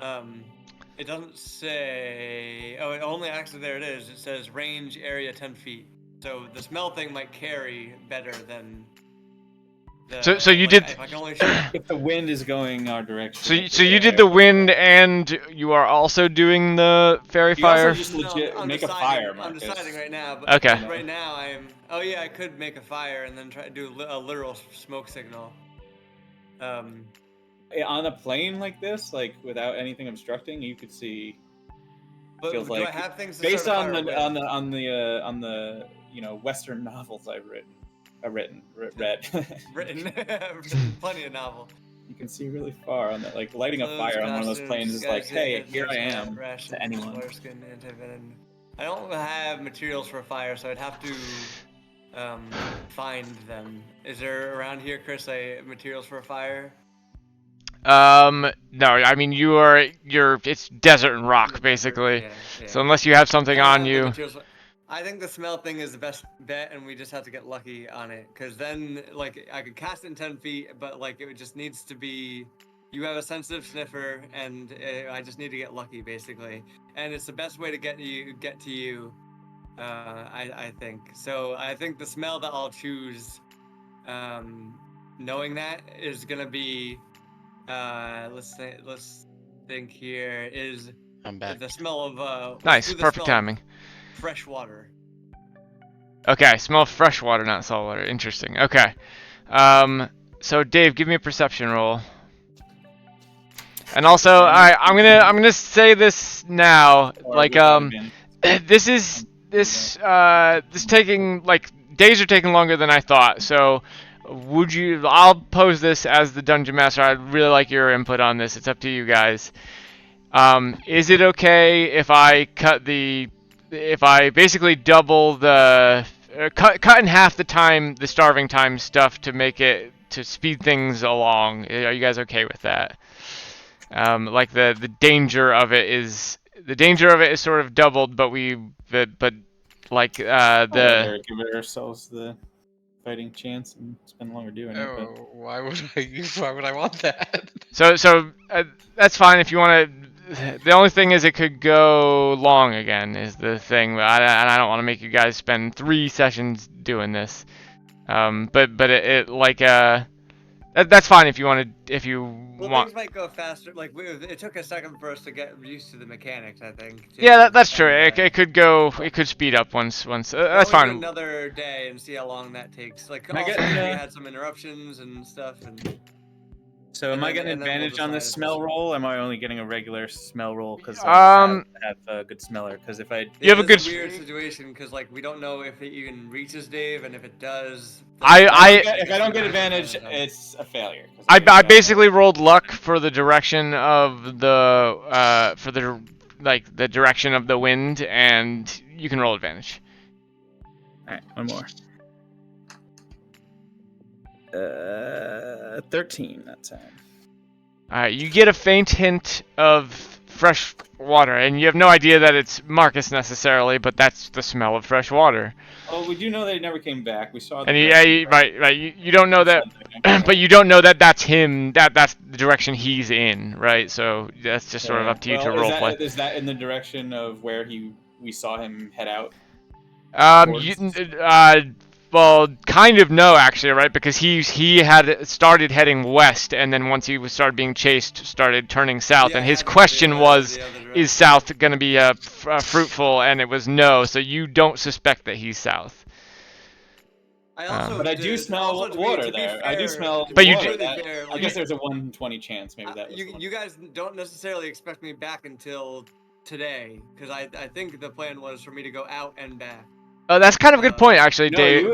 It doesn't say. Oh, it only actually there it is. It says range area 10 feet. So the smell thing might carry better than. So you did. If I can only shoot. If the wind is going our direction. So you did the wind, and you are also doing the fairy fire. Also just legit I'm make a deciding- fire, I'm Marcus. deciding right now. But Okay. Right now I'm. Oh yeah, I could make a fire and then try to do a literal smoke signal. On a plane like this, like without anything obstructing, you could see. But Feels do like I have things to based start a on fire the with? on the Western novels I've read. Written plenty of novel. You can see really far on that. Like lighting a fire on one of those planes is like, hey, here I am to anyone. I don't have materials for a fire, so I'd have to find them. Is there around here, Chris, materials for a fire? No, I mean it's desert and rock basically. Yeah. So unless you have something on you. I think the smell thing is the best bet, and we just have to get lucky on it. Because then, like, I could cast it in 10 feet, but, like, it just needs to be... You have a sensitive sniffer, and I just need to get lucky, basically. And it's the best way to get to you, I think. So I think the smell that I'll choose, knowing that, is going to be... let's think here, is... I'm back. The smell of... Nice, perfect timing. Fresh water. Okay, smell of fresh water, not salt water. Interesting. Okay. So Dave, give me a perception roll. And also, I'm gonna say this now. Like, this taking days are taking longer than I thought. So, I'll pose this as the dungeon master. I'd really like your input on this. It's up to you guys. Is it okay if I basically double the cut in half the time, the starving time stuff to speed things along? Are you guys okay with that? Like the danger of it is sort of doubled, but give ourselves the fighting chance and spend longer doing it. But... Why would I want that? So that's fine if you want to. The only thing is it could go long again is the thing. I don't want to make you guys spend 3 sessions doing this. That's fine if you want. Things might go faster. Like it took a second for us to get used to the mechanics, I think. Yeah, that's true. It could go. It could speed up once. That's fine. Another day and see how long that takes. Like I also, get, we had some interruptions and stuff. And So am I getting and then we'll advantage on this decide if smell it's- roll? Or am I only getting a regular smell roll because Um, have a good smeller? Because if I You have a This is good- weird situation because like we don't know if it even reaches Dave, and if it does, if I don't get advantage, it's a failure. 'cause I got- basically rolled luck for the direction of the the direction of the wind, and you can roll advantage. All right, one more. 13 that time. Alright, you get a faint hint of fresh water, and you have no idea that it's Marcus necessarily, but that's the smell of fresh water. Oh, we do know they never came back. We saw. And right. You don't know that, but you don't know that that's him. That's the direction he's in, right? So that's just sort of up to you to roleplay. Is that in the direction of where we saw him head out? Well, kind of no, actually, right? Because he had started heading west, and then once he started being chased, started turning south. Yeah, and I his had to question do was, the other is south going to be fruitful? And it was no. So you don't suspect that he's south. I also But I do smell also, to be- water to be there. I do fair- smell to But be you water. do- really That- fair, I like, guess there's a 1/20 chance. Maybe that was the one. you guys don't necessarily expect me back until today, because I think the plan was for me to go out and back. That's kind of a good point, actually, No, Dave.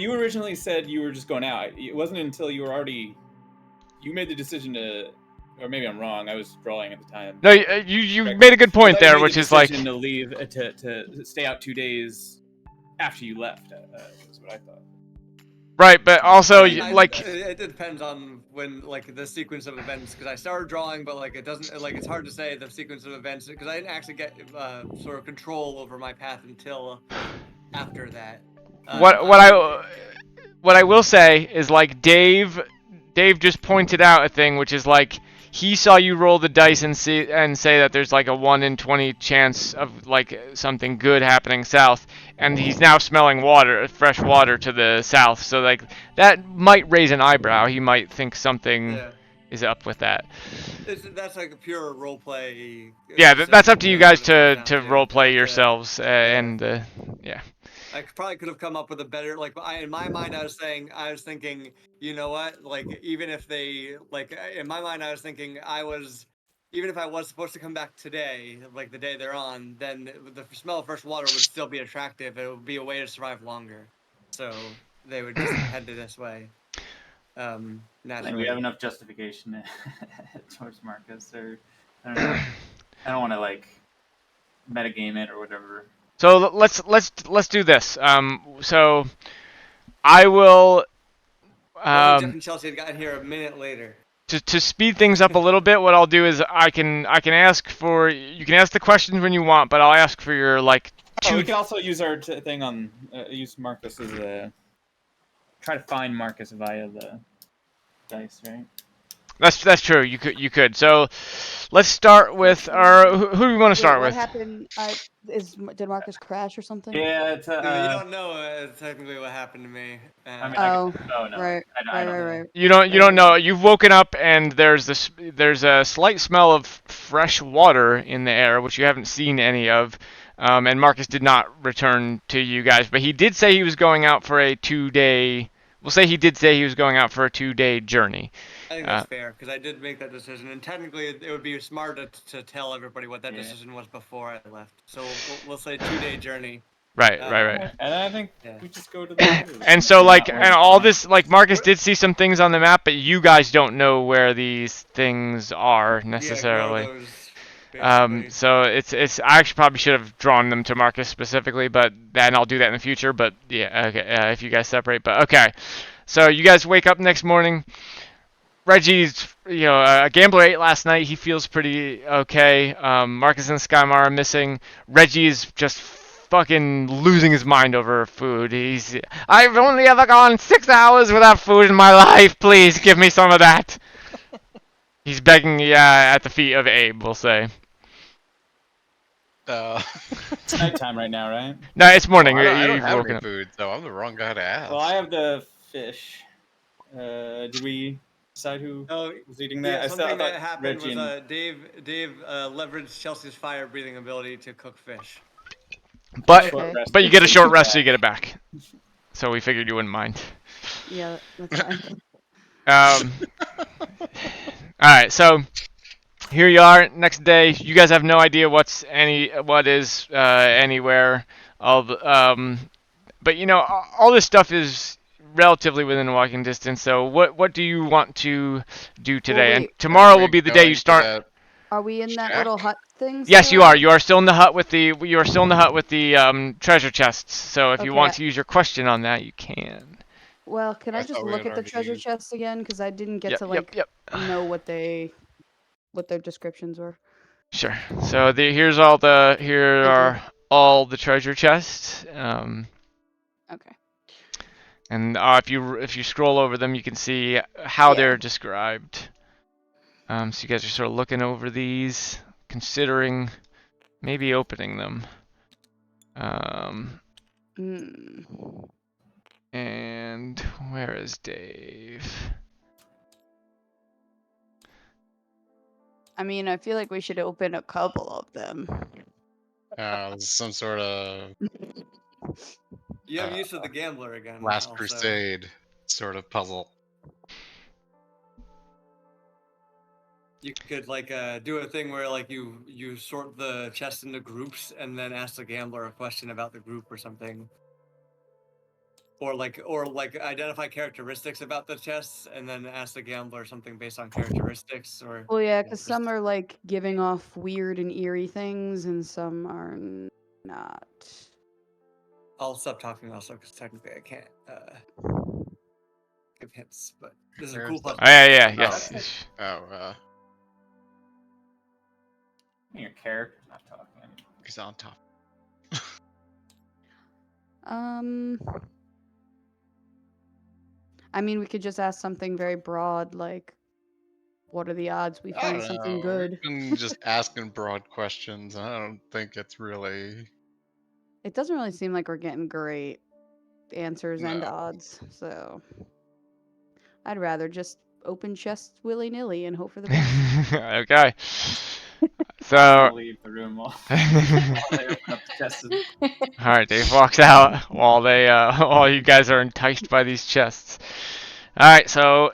you originally said you were just going out. It wasn't until you were already. You made the decision to, or maybe I'm wrong. I was drawing at the time. No, you made a good point I thought you there, made which the is like, decision to leave to stay out 2 days after you left. Is what I thought. right, but also It depends on when, like, the sequence of events, because I started drawing, but like it doesn't, like, it's hard to say the sequence of events because I didn't actually get sort of control over my path until after that. What I will say is, like, Dave just pointed out a thing, which is like, he saw you roll the dice and say that there's like a 1 in 20 chance of like something good happening south, and he's now smelling fresh water to the south. So like that might raise an eyebrow. He might think something is up with that. That's like a pure role play. Yeah, that's up to you guys to role play yourselves, and yeah. I probably could have come up with a better, like, in my mind I was thinking, you know what, like, even if they, like, in my mind I was thinking even if I was supposed to come back today, like the day they're on, then the smell of fresh water would still be attractive. It would be a way to survive longer. So they would just head this way. Naturally. We have enough justification towards Marcus, or I don't know. I don't want to like metagame it or whatever. So let's do this. So I will. Jeff and Chelsea had gotten here a minute later. To speed things up a little bit, what I'll do is I can ask for, you can ask the questions when you want, but I'll ask for your like We can also use our thing on use Marcus as a try to find Marcus via the dice, right? That's true. You could. So let's start with our. Who do we want to start what with? happened? Did Marcus crash or something? Yeah, it's you don't know technically what happened to me. I mean, Oh, no, right. You don't know. You've woken up and there's a slight smell of fresh water in the air, which you haven't seen any of. And Marcus did not return to you guys, but he did say he was going out for a 2-day. We'll say he did say he was going out for a 2-day journey. I think that's fair, because I did make that decision, and technically it would be smart to tell everybody what that decision was before I left. So we'll say 2-day journey. Right. And I think we just go to the. And so like, and all this, like, Marcus did see some things on the map, but you guys don't know where these things are necessarily. So it's I actually probably should have drawn them to Marcus specifically, but then I'll do that in the future. But yeah, okay, if you guys separate. But okay, so you guys wake up next morning. Reggie's, a gambler ate last night. He feels pretty okay. Marcus and Skymar are missing. Reggie's just fucking losing his mind over food. I've only ever gone 6 hours without food in my life. Please give me some of that. He's begging, at the feet of Abe, we'll say. It's nighttime right now, right? No, it's morning. I don't You've have woken any up. food, so I'm the wrong guy to ask. Well, I have the fish. Did we decide who was eating that? Yeah, something that happened Reggie was Dave leveraged Chelsea's fire breathing ability to cook fish. But you get a short rest, so you get it back. So we figured you wouldn't mind. Yeah, that's fine. All right, so here you are. Next day, you guys have no idea what is anywhere. But you know, all this stuff is relatively within walking distance. So what do you want to do today? And wait. tomorrow Are will we be the day going you to start. that Are we in that shack? little hut thing? Yes, you still? are. You are still in the hut with the. You are still in the hut with the treasure chests. So if you Okay. want to use your question on that, you can. Well, can I I just thought we look had at the treasure already- chests again? Because I didn't get Yep, to yep, like yep. know what their descriptions were. Sure. So here's all the here Thank you. are all the treasure chests. Okay. And if you scroll over them, you can see how Yeah. they're described. So you guys are sort of looking over these, considering maybe opening them. Hmm. And where is Dave? I mean, I feel like we should open a couple of them. some sort of You have use of the gambler again. Last also. Crusade sort of puzzle. You could like do a thing where like you sort the chest into groups and then ask the gambler a question about the group or something. Or like identify characteristics about the chests and then ask the gambler something based on characteristics or. Well, yeah, because some are like giving off weird and eerie things, and some are not. I'll stop talking also because technically I can't give hints, but this is a Where's cool the- puzzle. Oh, yeah. Oh. Yes. Your character's not talking. He's on top. I mean, we could just ask something very broad, like, what are the odds we I find don't something know. good? We've been just asking broad questions. And I don't think it's really. It doesn't really seem like we're getting great answers and No. odds, so I'd rather just open chests willy nilly and hope for the best. Okay. So. I'll leave the room while they open up the chest. All right, Dave walks out while while you guys are enticed by these chests. All right, so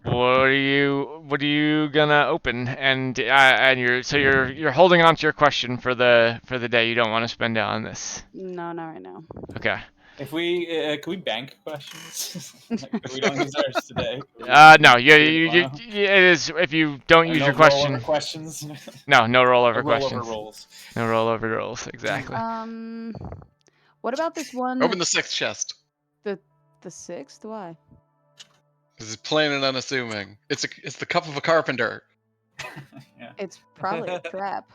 what are you gonna open? And you're holding on to your question for the day. You don't want to spend it on this. No, not right now. Okay. If we can we bank questions? Like, if we don't use ours today. can we No. do it tomorrow? It is if you don't use No your question. rollover questions. No rollover Rollover questions. rolls. No rollover rolls. Exactly. What about this one? Open the 6th chest. The 6th? Why? This is plain and unassuming. It's the cup of a carpenter. Yeah. It's probably a trap.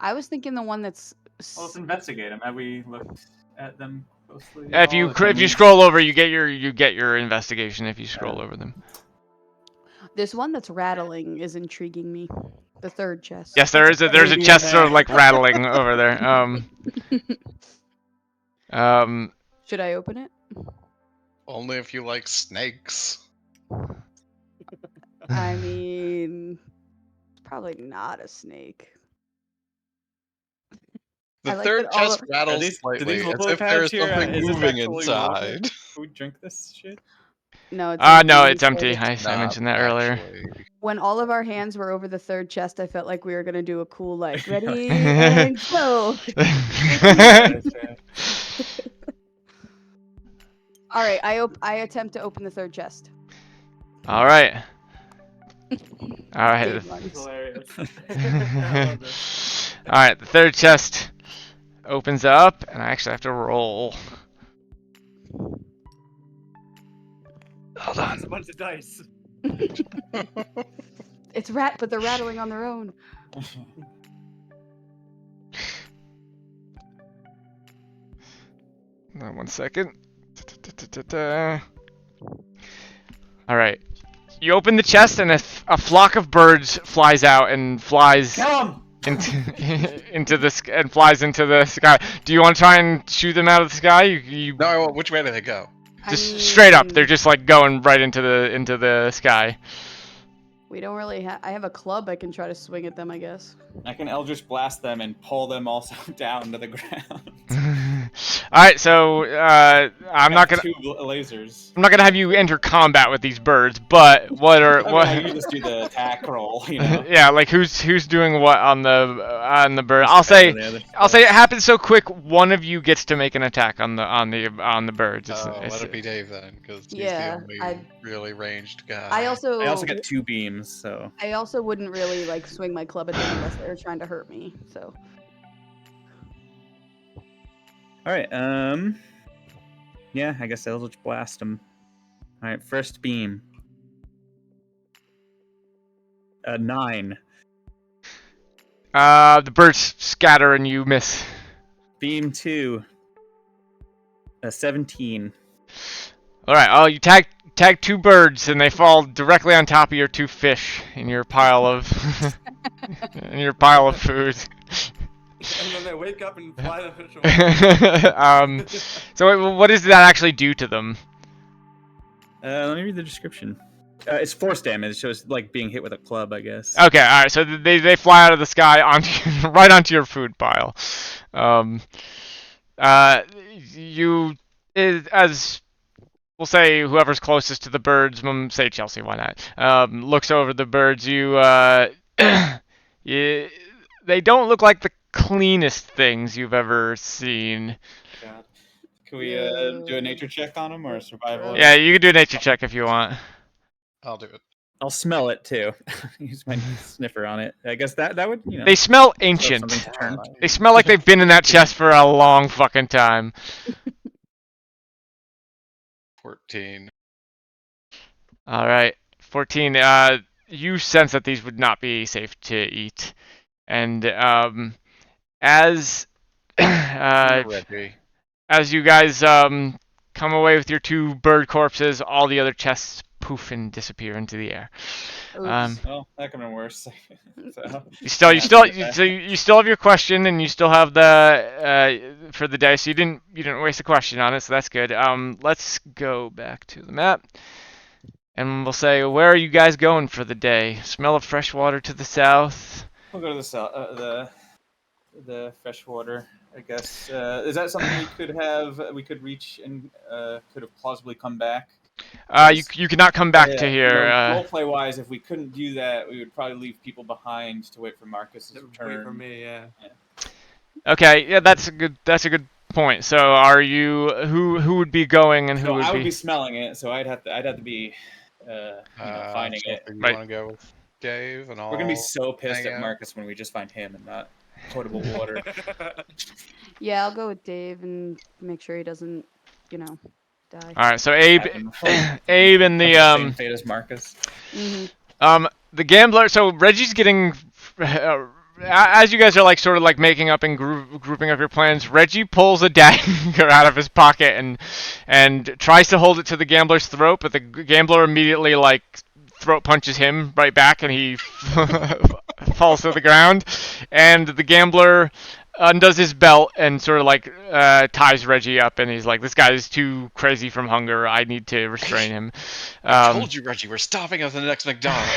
I was thinking the one that's. Well, let's investigate them. Have we looked at them closely? If you scroll over, you get your investigation if you scroll over them. This one that's rattling is intriguing me. The 3rd chest. Yes, there's a Maybe chest in sort of there. like rattling over there. Should I open it? Only if you like snakes. I mean, it's probably not a snake. The I like 3rd that all chest of- rattles do these slightly, as little if there's pads here, something is this moving actually water? inside. Can we drink this shit? No, it's no, empty. it's empty. So I mentioned that earlier. Actually. when all of our hands were over the 3rd chest, I felt like we were gonna do a cool like ready and go. All right, I attempt to open the 3rd chest. All right. All right. Dave runs. Hilarious. All right. The 3rd chest opens up, and I actually have to roll. Hold on. It's a bunch of dice. It's but they're rattling on their own. One second. All right. You open the chest, and a flock of birds flies out and flies Come! into the sky. Do you want to try and shoot them out of the sky? You No, which way do they go? just straight up. They're just like going right into the sky. We don't really have. I have a club. I can try to swing at them, I guess. I can Eldritch Blast them and pull them also down to the ground. All right, so I'm not gonna Two lasers. I'm not gonna have you enter combat with these birds, but what are I mean, what? you can just do the attack roll, you know. Yeah, like who's doing what on the bird? Who's I'll say better than the other I'll say it stuff? happens so quick. One of you gets to make an attack on the birds. Let it be Dave then, because he's Yeah, the only I- really ranged guy. I also I also get 2 beams, so. I also wouldn't really like swing my club at them unless they were trying to hurt me. So All right. Yeah, I guess Eldritch Blast him. All right, first beam. 9. The birds scatter and you miss. Beam 2. 17. All right. Oh, you tag 2 birds and they fall directly on top of your 2 fish in your pile of food. And then they wake up and fly the fish away. So what does that actually do to them? Let me read the description. It's force damage, so it's like being hit with a club, I guess. Okay, all right. So they fly out of the sky right onto your food pile. As we'll say, whoever's closest to the birds, say Chelsea, why not? Looks over the birds. They don't look like the cleanest things you've ever seen. God. Can we do a nature check on him or a survival? Yeah, you can do a nature check if you want. I'll do it. I'll smell it too. Use my sniffer on it. I guess that would, you know. They smell throw ancient. something to turn. They smell like they've been in that chest for a long fucking time. 14. All right, 14. You sense that these would not be safe to eat, and as Reggie. as you guys come away with your 2 bird corpses, all the other chests poof and disappear into the air. oops. Well, that could have been worse. So, You still yeah. you still have your question, and you still have the for the day. So you didn't waste a question on it, so that's good. Let's go back to the map, and we'll say, where are you guys going for the day? Smell of fresh water to the south. We'll go to the freshwater, I guess. Is that something we could reach and could have plausibly come back? You cannot come back to here. Roleplay wise, if we couldn't do that, we would probably leave people behind to wait for Marcus's return. Wait for me, yeah. Okay, yeah, that's a good point. So, are you who would be going and who So would I would be? be smelling it, so I'd have to be finding So it. You Right. want to go with Dave and all? We're gonna be so pissed hang at out. Marcus when we just find him and not potable water. Yeah, I'll go with Dave and make sure he doesn't, die. All right, so Abe and the Same fate as Marcus. the gambler. So Reggie's getting. As you guys are like sort of like making up and grouping up your plans, Reggie pulls a dagger out of his pocket and tries to hold it to the gambler's throat, but the gambler immediately like throat punches him right back, and he falls to the ground. And the gambler undoes his belt and sort of like ties Reggie up, and he's like, "This guy is too crazy from hunger. I need to restrain him." I told you, Reggie, we're stopping at the next McDonald's.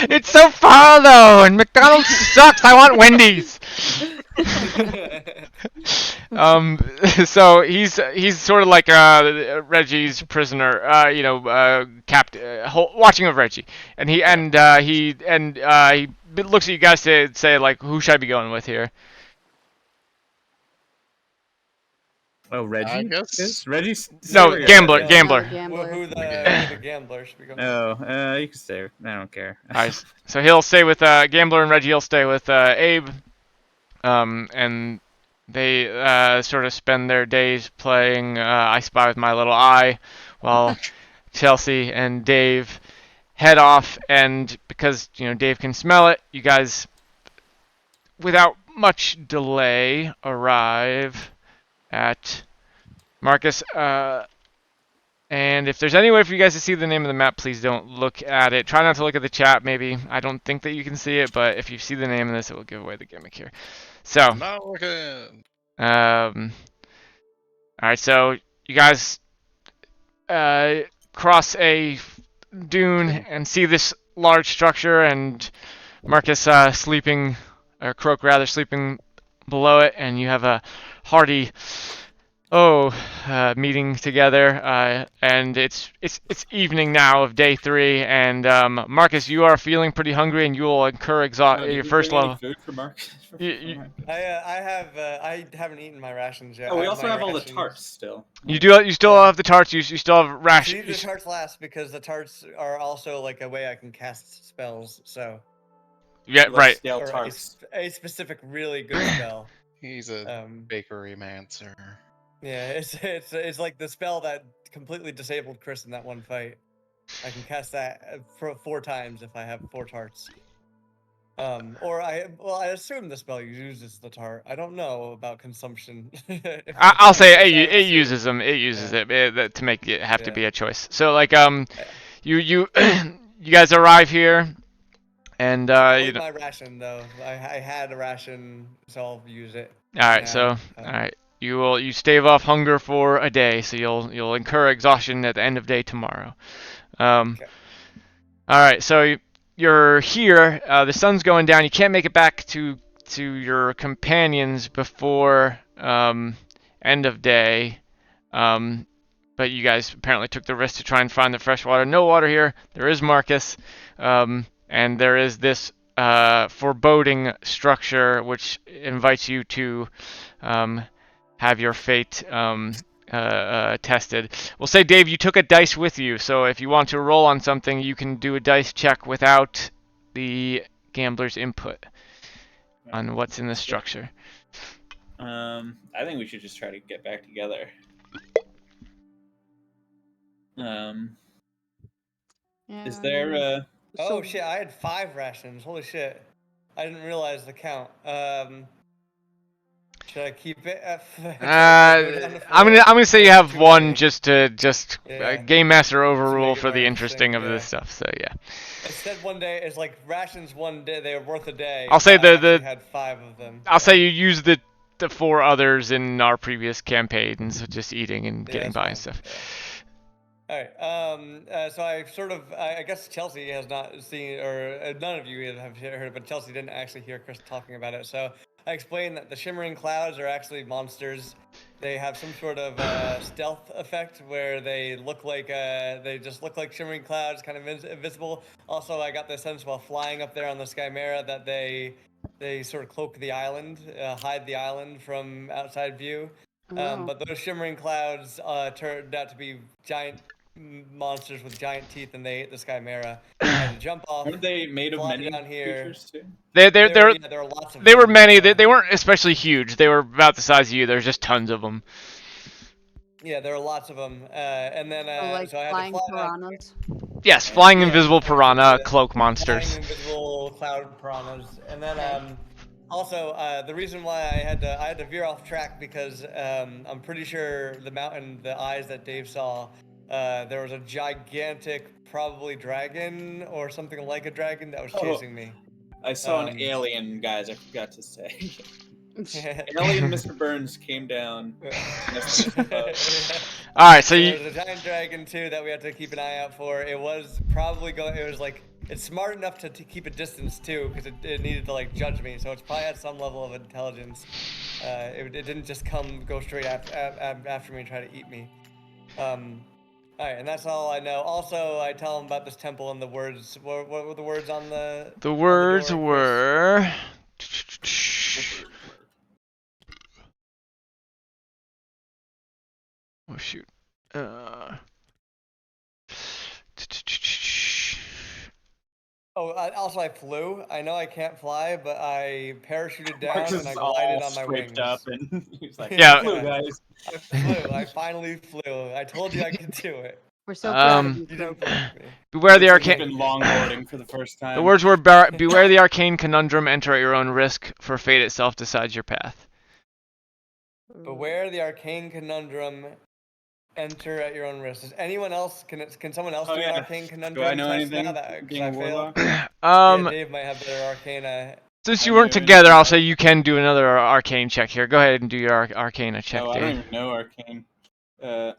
It's so far though, and McDonald's sucks. I want Wendy's. So he's sort of like Reggie's prisoner, watching over Reggie, and he looks at you guys to say like, who should I be going with here? Oh, Reggie? I guess. Reggie's No, serious. gambler. Well, Gambler. Gambler. Who the gambler should be going? Oh, you can stay. I don't care. Alright, so he'll stay with Gambler, and Reggie will stay with Abe. And they sort of spend their days playing I Spy with My Little Eye, while Chelsea and Dave head off. And because Dave can smell it, you guys, without much delay, arrive at Marcus. And if there's any way for you guys to see the name of the map, please don't look at it. Try not to look at the chat, maybe. I don't think that you can see it, but if you see the name of this, it will give away the gimmick here. So, Not looking. alright, so you guys cross a dune and see this large structure, and Marcus sleeping, or Croak rather, sleeping below it, and you have a hearty meeting together, and it's evening now of day 3, and Marcus, you are feeling pretty hungry, and you will incur Did your we first bring any level. food for Mark? I haven't eaten my rations yet. Oh, we I also my have all the rations- tarts still. You still have the tarts. You still have Leave the tarts last because the tarts are also like a way I can cast spells. So. Yeah, You like right. Stale Or tarts. a specific really good spell. He's a bakery mancer. Yeah, it's like the spell that completely disabled Chris in that one fight. I can cast that for 4 times if I have 4 tarts. Or I assume the spell uses the tart. I don't know about consumption. I'll say it uses them. It uses it to make it have to be a choice. So like you you guys arrive here, and I'll you eat know. my ration though. I had a ration, so I'll use it. All right, so all right, you stave off hunger for a day, so you'll incur exhaustion at the end of day tomorrow. Okay. All right, so you're here. The sun's going down. You can't make it back to your companions before end of day. But you guys apparently took the risk to try and find the fresh water. No water here. There is Marcus, and there is this foreboding structure which invites you to have your fate tested. We'll say, Dave, you took a dice with you, so if you want to roll on something, you can do a dice check without the gambler's input on what's in the structure. I think we should just try to get back together. Is there Oh shit! I had 5 rations. Holy shit! I didn't realize the count. Should I keep it at? I'm gonna say you have 1 just game master overrule for the interesting of this stuff. So yeah. Instead, one day it's like rations. One day they were worth a day. I'll say I actually had 5 of them. I'll say you use the 4 others in our previous campaigns, just eating and getting by and stuff. All right. So I guess Chelsea has not seen, or none of you have heard, but Chelsea didn't actually hear Chris talking about it. So I explained that the shimmering clouds are actually monsters. They have some sort of stealth effect where they look like they just look like shimmering clouds, kind of invisible. Also, I got the sense while flying up there on the Skymera that they sort of cloak the island, hide the island from outside view. But those shimmering clouds turned out to be giant monsters with giant teeth, and they ate the Skymera. I had to jump off. Aren't they made of many down here. creatures too? There are lots of They them. were many. They weren't especially huge. They were about the size of you. There's just tons of them. Yeah, there are lots of them. And then so I had flying to fly piranhas. Yes, flying invisible piranha cloak monsters. Flying invisible cloud piranhas, and then also the reason why I had to veer off track because I'm pretty sure the mountain, the eyes that Dave saw, there was a gigantic, probably dragon or something like a dragon that was chasing me. I saw an alien, guys. I forgot to say. Alien Mr. Burns came down. All right, so there's a giant dragon too that we had to keep an eye out for. It was probably going. It was like it's smart enough to keep a distance too, because it needed to like judge me. So it's probably had some level of intelligence. It didn't just go straight after me and try to eat me. All right, and that's all I know. Also, I tell him about this temple and the words. What were the words on the? The words were. Oh shoot. Also I flew. I know I can't fly, but I parachuted down Marcus and I is all glided on my scraped wings. up, and he's like, Yeah. I flew, guys. I flew. I finally flew. I told you I could do it. We're so proud of you. You didn't believe me. Beware the He's arcane. been longboarding for the first time. The words were beware the arcane conundrum. Enter at your own risk, for fate itself decides your path. Beware the arcane conundrum. Enter at your own risk. Does anyone else? Can someone else do an arcane conundrum? Do I know test anything? now that Being a I failed? warlock? Yeah, Dave might have better arcana. Since you weren't together, I'll say you can do another arcane check here. Go ahead and do your arcana check, Oh, I Dave. don't even know arcane. I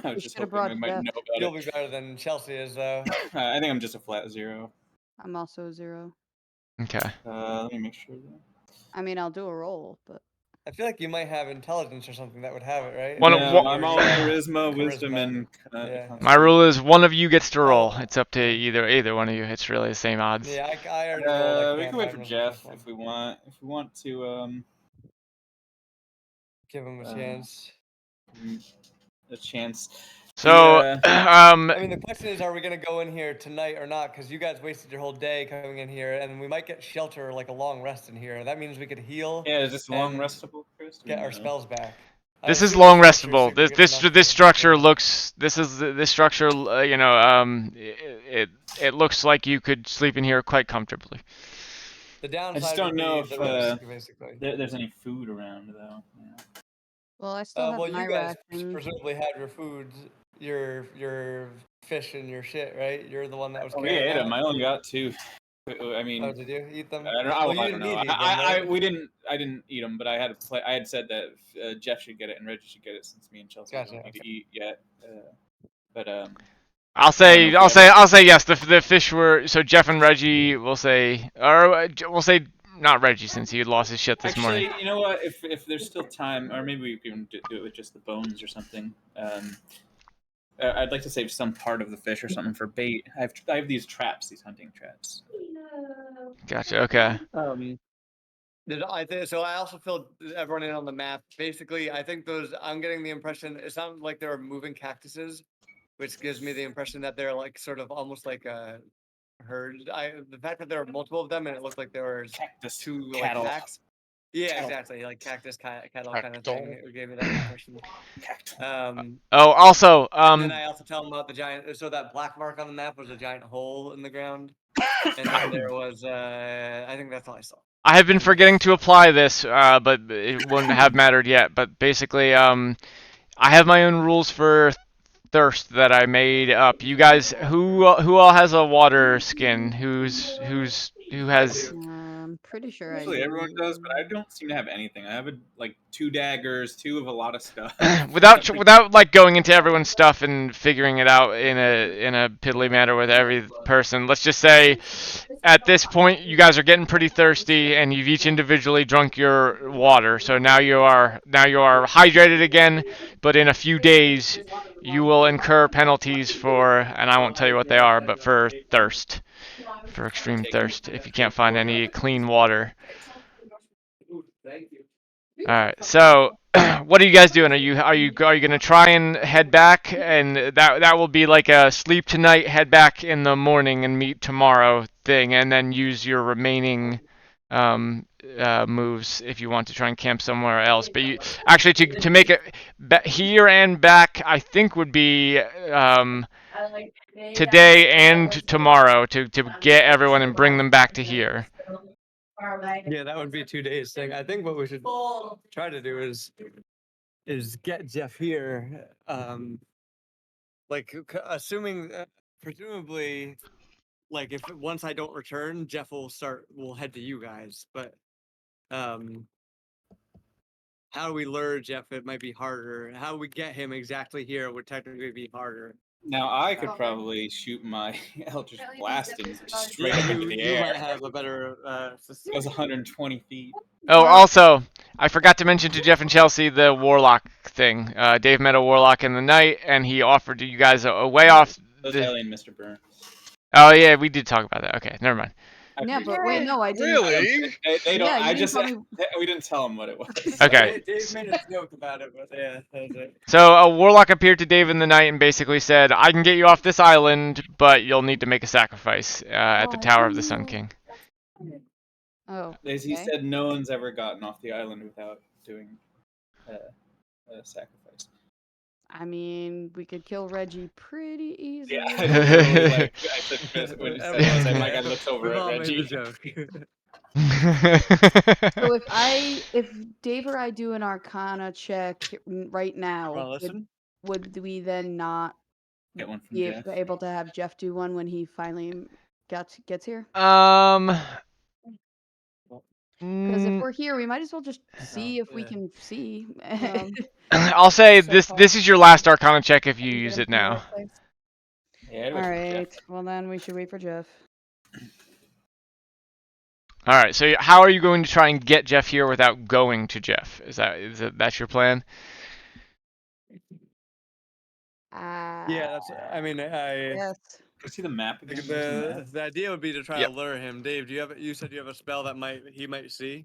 was just hoping we might know about You'll it. be better than Chelsea is, though. I think I'm just a flat 0. I'm also 0. Okay. Let me make sure. I mean, I'll do a roll, but I feel like you might have intelligence or something that would have it, right? One- No, one- I'm all charisma, wisdom, Charisma. and Yeah. My rule is one of you gets to roll. Oh. It's up to either one of you. It's really the same odds. Yeah, I already rolled. I we can't. can wait I for rolled Jeff plus one. if we want. If we want to, Give him a chance. a chance. So, I mean, the question is, are we gonna go in here tonight or not? Because you guys wasted your whole day coming in here, and we might get shelter, like a long rest in here. That means we could heal. Yeah, is this long and restable, Chris? Get our spells back. I this is assume long the structure restable. should be good This enough to- structure looks. This structure. It looks like you could sleep in here quite comfortably. The downside I just don't would know be if the risk, basically. there's any food around though. Yeah. Well, I still have Well, my you guys ration. presumably had your foods, your fish and your shit, right? You're the one that was. Oh, we carrying ate that. them. I only got 2. I mean, Oh, did you eat them? I don't know. Well, I you don't didn't know. need to eat them, right? We didn't. I didn't eat them, but I had to play. I had said that Jeff should get it and Reggie should get it since me and Chelsea Gotcha, don't need to okay. eat yet. But I'll I say don't know if I'll say yes. The fish were so Jeff and Reggie will say, or we'll say not Reggie since he had lost his shit this actually, morning. you know what? If there's still time, or maybe we can do it with just the bones or something. I'd like to save some part of the fish or something for bait. I have these traps, these hunting traps. Gotcha. Okay. So I also filled everyone in on the map. Basically, I think I'm getting the impression it sounds like there are moving cactuses, which gives me the impression that they're like sort of almost like a herd. The fact that there are multiple of them and it looked like there was Cactus 2 cattle. like packs. Yeah, Cattle. exactly. Like cactus cattle kind of thing. It gave me that impression. Cactus. Oh, also, Then I also tell them about the giant. So that black mark on the map was a giant hole in the ground, and then there was. I think that's all I saw. I have been forgetting to apply this, but it wouldn't have mattered yet. But basically, I have my own rules for thirst that I made up. You guys, who all has a water skin? Who has? I'm pretty sure Usually I everyone does, but I don't seem to have anything. I have like 2 daggers, 2 of a lot of stuff. without like going into everyone's stuff and figuring it out in a piddly manner with every person. Let's just say, at this point, you guys are getting pretty thirsty, and you've each individually drunk your water. So now you are hydrated again, but in a few days, you will incur penalties for, and I won't tell you what they are, but for thirst. For extreme thirst, if you can't find any clean water. Alright, so what are you guys doing? Are you gonna try and head back, and that will be like a sleep tonight, head back in the morning, and meet tomorrow thing, and then use your remaining moves if you want to try and camp somewhere else. But you actually to make it here and back, I think would be today and tomorrow to get everyone and bring them back to here. Yeah, that would be 2 days thing. I think what we should try to do is get Jeff here. Assuming, presumably, like if once I don't return, Jeff will head to you guys. But how do we lure Jeff? It might be harder. How do we get him exactly here would technically be harder. Now I could probably shoot my Eldritch Blast straight up into the You might air. have a better It was 120 feet. Oh, also, I forgot to mention to Jeff and Chelsea the Warlock thing. Dave met a Warlock in the night, and he offered you guys a way off. Those alien Mr. Burns. Oh yeah, we did talk about that. Okay, never mind. Yeah, but wait, no, I didn't. Really? They don't. Yeah, you I didn't just. tell me- We didn't tell them what it was. Okay. Dave made a joke about it, but yeah, that was it. So a Warlock appeared to Dave in the night and basically said, "I can get you off this island, but you'll need to make a sacrifice at the Tower of the Sun King." Oh. As he okay. said, no one's ever gotten off the island without doing a sacrifice. I mean, we could kill Reggie pretty easily. Yeah, I totally, like, I said, Chris, when you said that, I said, my guy looks over We've at all made Reggie. the joke. So if Dave or I do an Arcana check right now, Wanna listen? would we then not Get one from be Jeff. able to have Jeff do one when he finally gets here? Because if we're here, we might as well just see if we Yeah. can see. I'll say this is your last Arcana check if you use it now. Yeah, All right. Well, then we should wait for Jeff. All right. So how are you going to try and get Jeff here without going to Jeff? That's your plan? Yeah, that's. I mean, Yes. Can I see the map again? Like, Where's the map? the idea would be to try Yep. to lure him. Dave, do you have? You said you have a spell that he might see.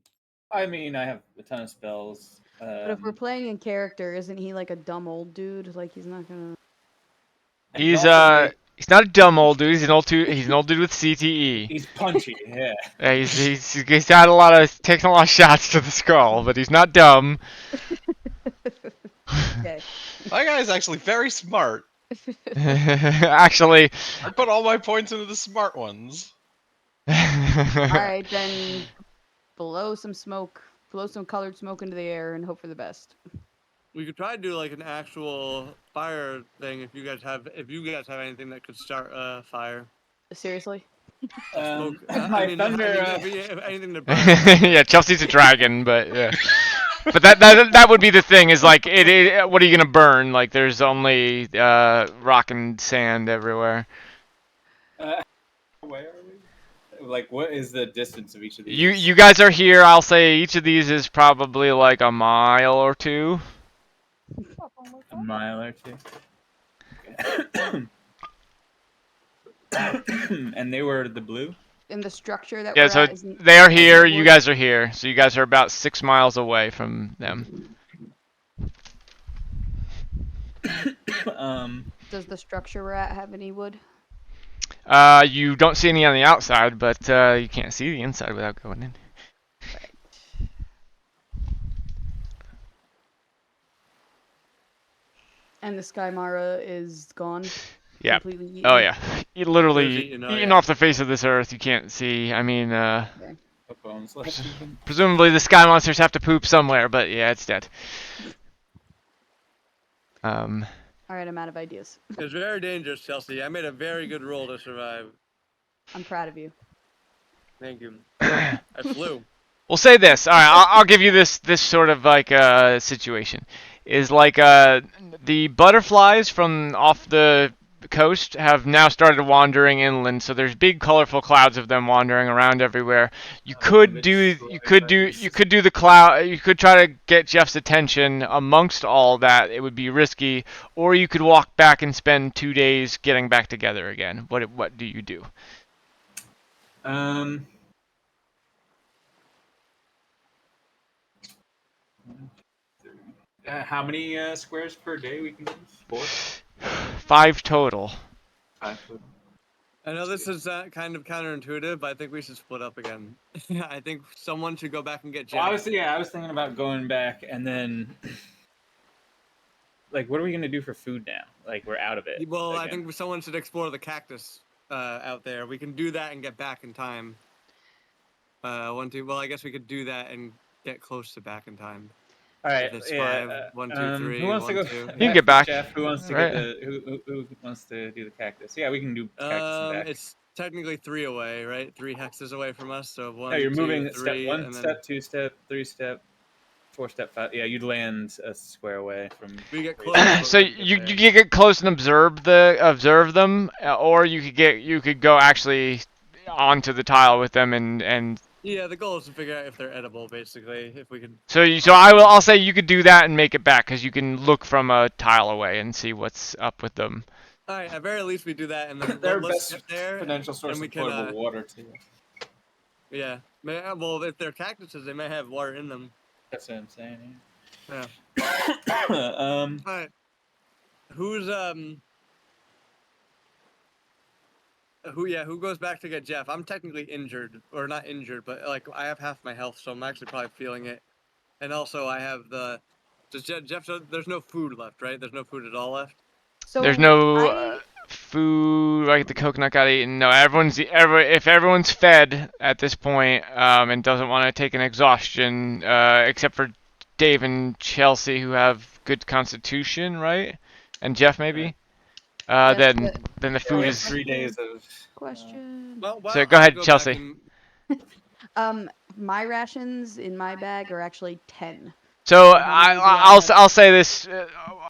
I mean, I have a ton of spells. But if we're playing in character, isn't he like a dumb old dude? Like he's not gonna. and He's also make- he's not a dumb old dude. He's an old dude with CTE. he's punchy. Yeah. Yeah, he's had taken a lot of shots to the skull, but he's not dumb. Okay. My guy's actually very smart. Actually. I put all my points into the smart ones. All right, then blow some colored smoke into the air, and hope for the best. We could try to do like an actual fire thing if you guys have anything that could start a fire. Seriously? Smoke. My thunder. Anything to burn. Yeah, Chelsea's a dragon, but yeah. But that would be the thing is like what are you gonna burn? Like there's only rock and sand everywhere. Where are we? Like, what is the distance of each of these? You guys are here. I'll say each of these is probably like a mile or two. A mile or two. And they were the blue? In the structure that Yeah, we're so at, isn't they are here. wood? You guys are here. So you guys are about 6 miles away from them. Does the structure we're at have any wood? You don't see any on the outside, but you can't see the inside without going in. Right. And the Sky Mara is gone? Yeah. Completely eaten? Oh yeah. You literally Eaten, oh, eaten yeah. off the face of this earth. You can't see. I mean, What bones left? presumably the sky monsters have to poop somewhere, but yeah, it's dead. Alright, I'm out of ideas. It's very dangerous, Chelsea. I made a very good roll to survive. I'm proud of you. Thank you. I flew. We'll say this. All right, I'll give you this sort of like situation. Is like the butterflies from off the coast have now started wandering inland, so there's big colorful clouds of them wandering around everywhere. You could do the cloud. You could try to get Jeff's attention amongst all that. It would be risky, or you could walk back and spend 2 days getting back together again. What do you do? How many squares per day we can do? 4? 5 total. 5 total. I know this is kind of counterintuitive, but I think we should split up again. I think someone should go back and get Jeff. Well, obviously, yeah, I was thinking about going back and then, like, what are we gonna do for food now? Like, we're out of it. Well, I again. think someone should explore the cactus out there. We can do that and get back in time. Well, I guess we could do that and get close to back in time. All right, If it's yeah. 5, 1, 2, 3, Who wants to 1, go? 2. You can get back. Jeff, who wants to Right. get the? Who wants to do the cactus? Yeah, we can do cactus and back. It's technically 3 away, right? 3 hexes away from us. So 1, No, you're 2, moving 3, step 1, and then step 2, step 3, step 4, step 5. Yeah, you'd land a square away from. we get close. So you could get close and observe them, or you could go actually onto the tile with them and Yeah, the goal is to figure out if they're edible, basically. If we can. so I'll say you could do that and make it back because you can look from a tile away and see what's up with them. All right, at very least we do that, and then Their let's best get there. potential source and we of can, potable water too. Yeah. Well, if they're cactuses, they may have water in them. That's what I'm saying. Yeah. Yeah. All right. Who goes back to get Jeff? I'm technically injured, or not injured, but like I have half my health, so I'm actually probably feeling it. And also I have Jeff, there's no food left, right? There's no food at all left. So There's no food. Like the coconut got eaten. No, if everyone's fed at this point and doesn't want to take an exhaustion, except for Dave and Chelsea who have good constitution, right? AndFf maybe. Yes, Then the We food have is. 3 days of. question. Well, why So don't go I ahead, back Chelsea. and- My rations in my bag are actually 10. So maybe I'll say this.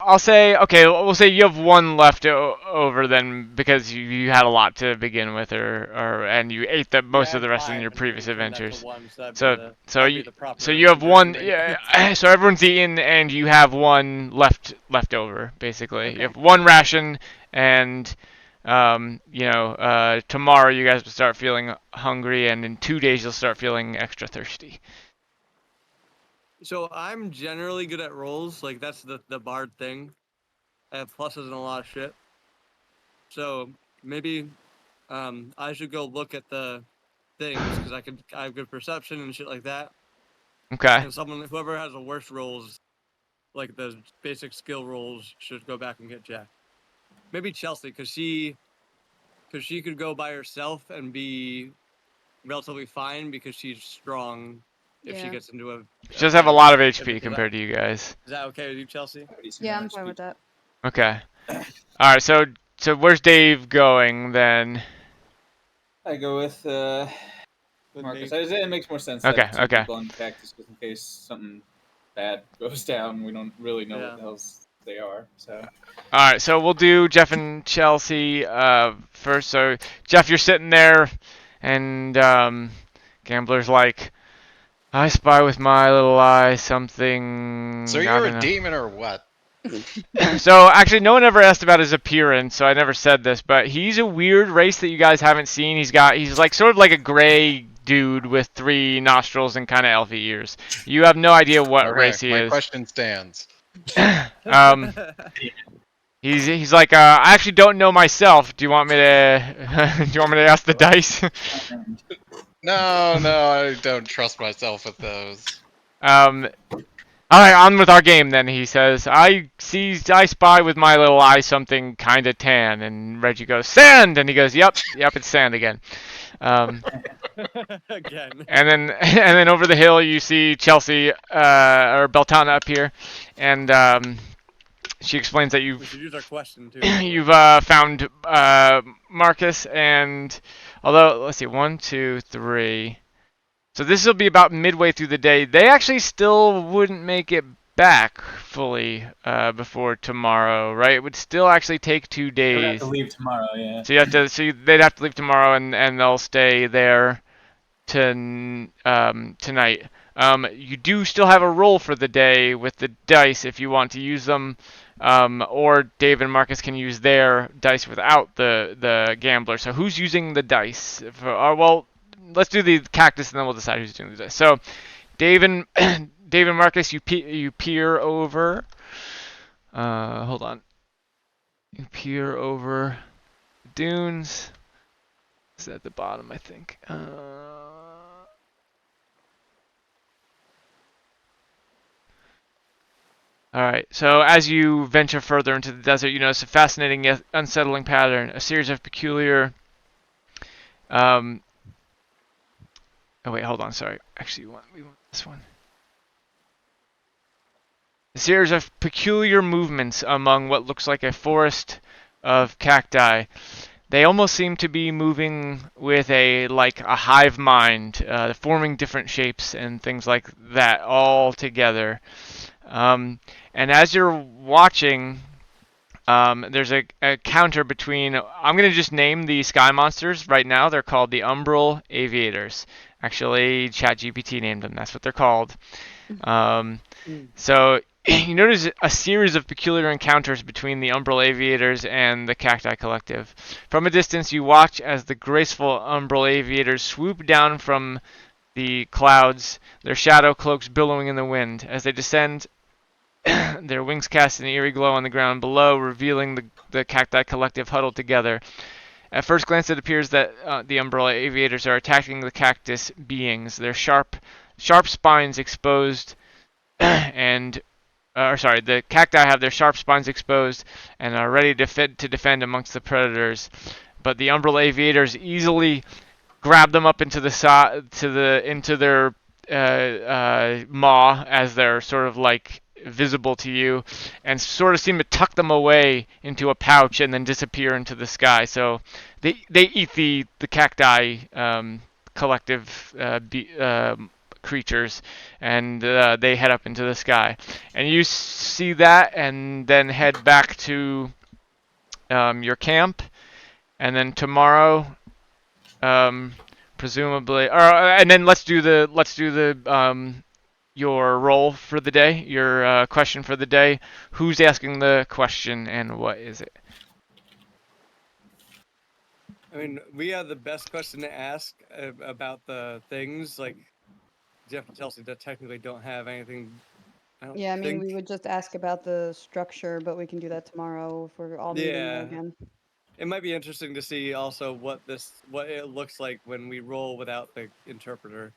I'll say okay. We'll say you have one left over then because you had a lot to begin with, or and you ate the most of the rest in your previous adventures. So you have one. Yeah. So everyone's eaten and you have one left over basically. You have one ration and. Tomorrow you guys will start feeling hungry, and in 2 days you'll start feeling extra thirsty. So I'm generally good at rolls. Like that's the bard thing. I have pluses in a lot of shit. So maybe I should go look at the things because I have good perception and shit like that. Okay. And whoever has the worst rolls, like the basic skill rolls, should go back and get Jack. Maybe Chelsea, because she could go by herself and be relatively fine because she's strong. If she gets into a, She does have a lot of HP compared to you guys. Is that okay with you, Chelsea? Yeah, I'm fine with that. Okay. All right. So where's Dave going then? I go with Marcus. It makes more sense. Okay, To have two okay. people on cactus, just in case something bad goes down. We don't really know what the hell they are. So. All right. So we'll do Jeff and Chelsea first. So Jeff, you're sitting there, and Gambler's like, I spy with my little eye something. So you're a demon or what? So actually, no one ever asked about his appearance, so I never said this. But he's a weird race that you guys haven't seen. He's like sort of like a gray dude with 3 nostrils and kind of elfy ears. You have no idea what race he is. My question stands. He's like, I actually don't know myself. Do you want me to? Do you want me to ask the dice? No, I don't trust myself with those. Alright, on with our game then, he says. I spy with my little eye something kinda tan, and Reggie goes, sand! And he goes, yep, it's sand again. Again. And then over the hill you see Chelsea, or Beltana up here, and she explains that We should use our question too. you've found Marcus, and although let's see, 1, 2, 3. So this will be about midway through the day. They actually still wouldn't make it back fully before tomorrow, right? It would still actually take 2 days. We'd have to leave tomorrow, yeah. So they'd have to leave tomorrow, and they'll stay there tonight. You do still have a roll for the day with the dice if you want to use them. Or Dave and Marcus can use their dice without the gambler. So who's using the dice? Well, let's do the cactus and then we'll decide who's doing the dice. So Dave and Marcus, you peer over. Hold on. You peer over the dunes. It's at the bottom, I think. Alright, so as you venture further into the desert, you notice a fascinating yet unsettling pattern, a series of peculiar... Oh wait, hold on, sorry. Actually, we want this one. A series of peculiar movements among what looks like a forest of cacti. They almost seem to be moving with a hive mind, forming different shapes and things like that all together. And as you're watching, there's a counter between... I'm going to just name the sky monsters right now. They're called the Umbral Aviators. Actually, ChatGPT named them. That's what they're called. So you notice a series of peculiar encounters between the Umbral Aviators and the Cacti Collective. From a distance, you watch as the graceful Umbral Aviators swoop down from the clouds, their shadow cloaks billowing in the wind. As they descend, their wings cast an eerie glow on the ground below, revealing the Cacti Collective huddled together. At first glance, it appears that the Umbral Aviators are attacking the cactus beings. Their sharp spines exposed, the cacti have their sharp spines exposed and are ready to defend amongst the predators. But the Umbral Aviators easily grab them up into their maw as they're sort of like visible to you, and sort of seem to tuck them away into a pouch and then disappear into the sky. So they eat the cacti collective creatures, and they head up into the sky. And you see that, and then head back to your camp, and then tomorrow, presumably, and then let's do the your role for the day, your question for the day. Who's asking the question, and what is it? I mean, we have the best question to ask about the things. Like, Jeff and Chelsea technically don't have anything. I don't Yeah, I mean, think. we would just ask about the structure, but we can do that tomorrow if we're all meeting there Yeah. again. It might be interesting to see also what it looks like when we roll without the interpreter.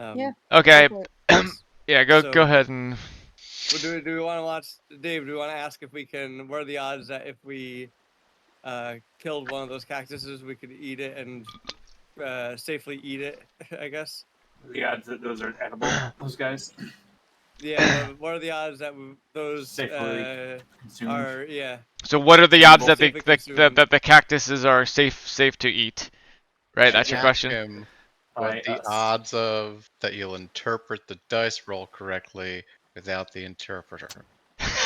Yeah. Okay. Go for it. Yeah, go So- ahead and. Well, do we want to watch Dave? Do we want to ask if we can? What are the odds that if we killed one of those cactuses, we could eat it and safely eat it? I guess. The odds that those are edible, those guys. Yeah. what are the odds that those Safely consumed. are? Yeah. So what are the odds that Safely that consumed. the cactuses are safe to eat? Right, that's your Ask question. him what By the us. odds of that you'll interpret the dice roll correctly without the interpreter.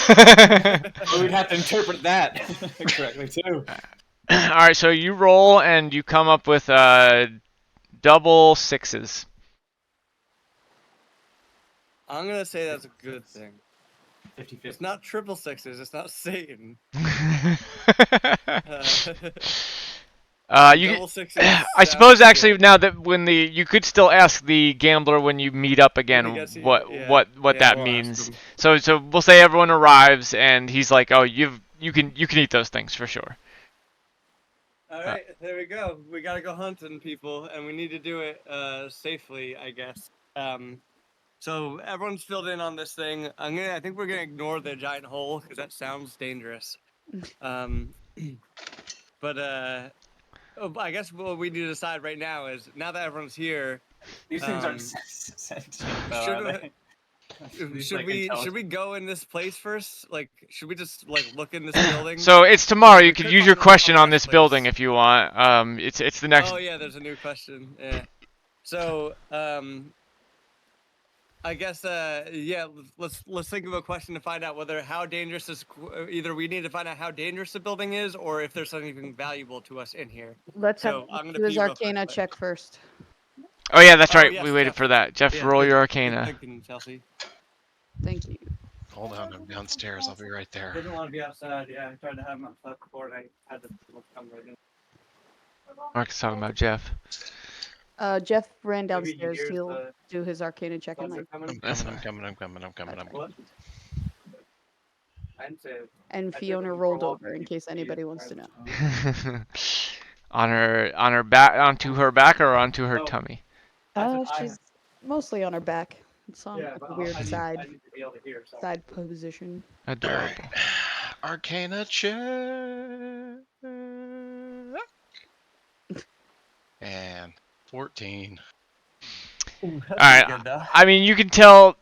But we'd have to interpret that correctly too. All right, so you roll and you come up with double sixes. I'm gonna say that's a good thing. 50-50. It's not triple sixes. It's not Satan. You. Double sixes. I suppose sounds actually good. now that you could still ask the gambler when you meet up again When he gets here, what yeah. what Yeah, that we'll ask means. him. So we'll say everyone arrives and he's like, oh, you can eat those things for sure. All right, there we go. We gotta go hunting, people, and we need to do it safely, I guess. So everyone's filled in on this thing. I think we're gonna ignore the giant hole because that sounds dangerous. But I guess what we need to decide right now is now that everyone's here, These things aren't Um, sentient, though, should are we- they? These, should like, we intelligent- go in this place first? Like, should we just like look in this building? So it's tomorrow. We You could could use find your a question on rest this building place. if you want. It's the next. Oh yeah, there's a new question. Yeah. So I guess yeah, let's think of a question to find out whether how dangerous this. Either we need to find out how dangerous the building is, or if there's something valuable to us in here. Let's So, have I'm gonna do his pee real Arcana quick. check first. Oh yeah, that's Oh, right. yes, We waited Jeff. for that. Jeff, Yeah, roll good- your good Arcana. thinking, Chelsea. Thank you. Hold on, I'm downstairs. I'll be right there. Didn't want to be outside. Yeah, I tried to have him outside before, and I had to come right in. Mark's talking about Jeff. Jeff ran Maybe he downstairs. hears He'll the do his Arcana check in thunder like. coming. I'm That's coming, I'm coming. What? I didn't say. And I said Fiona before rolled walking, over in you case could see anybody it wants to right know. on her back, onto her back, or onto her Oh. tummy. I said I She's mostly on her back. It's on Yeah, like but a weird I need side to be able to hear. So. side position. Adorable. Arcana check. And 14. All right, I mean, you can tell.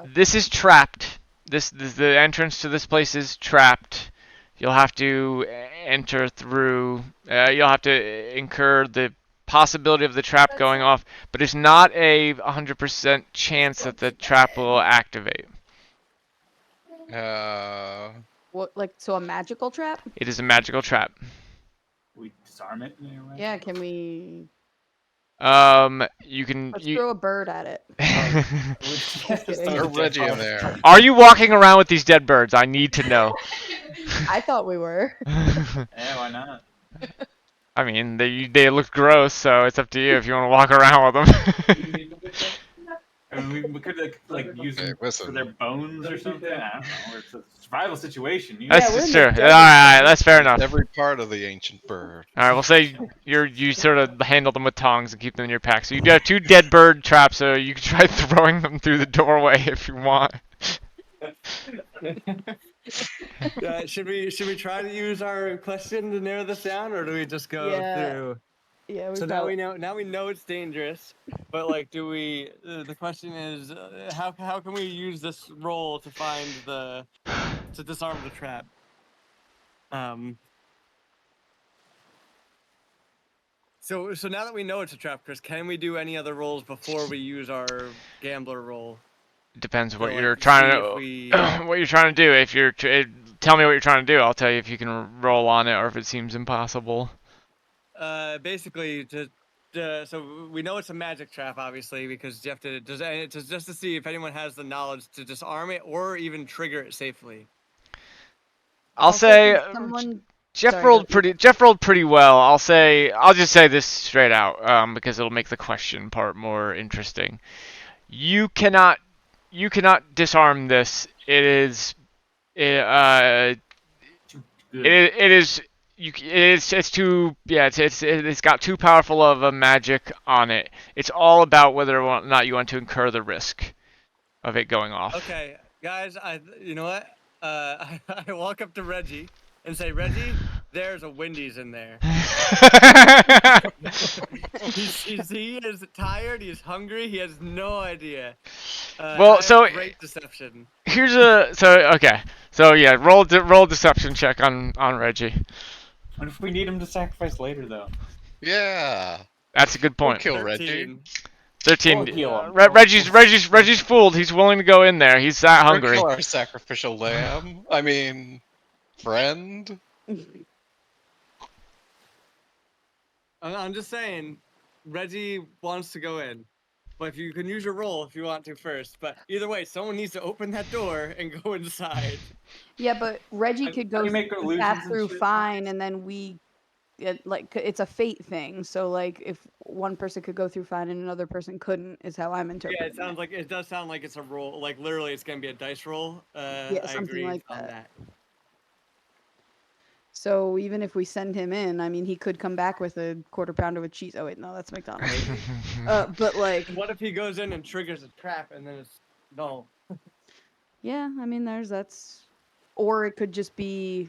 This is trapped. The entrance to this place is trapped. You'll have to enter through. You'll have to incur the possibility of the trap going off, but it's not a 100% chance that the trap will activate. What, like, so a magical trap? It is a magical trap. We disarm it in any way? Yeah, can we? You can. Let's throw a bird at it. Just kidding. throw They're the Reggie dead in body. there. Are you walking around with these dead birds? I need to know. I thought we were. Yeah, why not? I mean, they look gross, so it's up to you if you want to walk around with them. I mean, we could like use Hey, them for listen. their bones or something. I don't know. It's a survival situation. You That's we're just in true. the All desert. right, that's fair enough. Every part of the ancient bird. All right, we'll say you sort of handle them with tongs and keep them in your pack. So you have 2 dead bird traps, so you can try throwing them through the doorway if you want. Should we try to use our question to narrow this down, or do we just go Yeah, through? Yeah, we So probably. now we know it's dangerous, but like, do we? The question is, how can we use this roll to find to disarm the trap? So now that we know it's a trap, Chris, can we do any other rolls before we use our gambler roll? Depends what So, you're like, trying see to if we- what you're trying to do. If you're tell me what you're trying to do, I'll tell you if you can roll on it or if it seems impossible. Basically, so we know it's a magic trap, obviously, because you have to just to see if anyone has the knowledge to disarm it or even trigger it safely. I'll Also, say can someone. Jeff Sorry, rolled go for it. Jeff rolled pretty well. I'll just say this straight out, because it'll make the question part more interesting. You cannot disarm this. It is it's too it's got too powerful of a magic on it. It's all about whether or not you want to incur the risk of it going off. Okay, guys, you know what? I walk up to Reggie and say, Reggie, there's a Wendy's in there. He is tired. He's hungry. He has no idea. Well, so great deception. So yeah, roll deception check on Reggie. What if we need him to sacrifice later, though? Yeah. That's a good We'll point. kill Reggie. 13. We'll heal him. Reggie's fooled. He's willing to go in there. He's that We'll hungry. kill our sacrificial lamb. I mean, friend. I'm just saying, Reggie wants to go in. But if you can use your roll if you want to first. But either way, someone needs to open that door and go inside. Yeah, but Reggie could go you make illusions pass and through shit? fine, and then it's a fate thing. So like, if one person could go through fine and another person couldn't, is how I'm interpreting. Yeah, it does sound like it's a roll. Like literally, it's gonna be a dice roll. Yeah, I something agree like on that. that. So even if we send him in, I mean, he could come back with a quarter pounder with cheese. Oh wait, no, that's McDonald's. But like, What if he goes in and triggers a trap and then it's null? yeah, I mean, or it could just be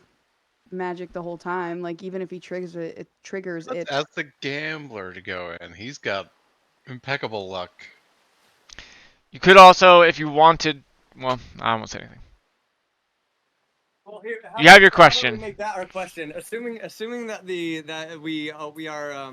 magic the whole time. Like even if he triggers it, Let's ask the gambler to go in. He's got impeccable luck. You could also, if you wanted, well, I won't say anything. Well, here, You have your how about question. we make that our question. Assuming that we are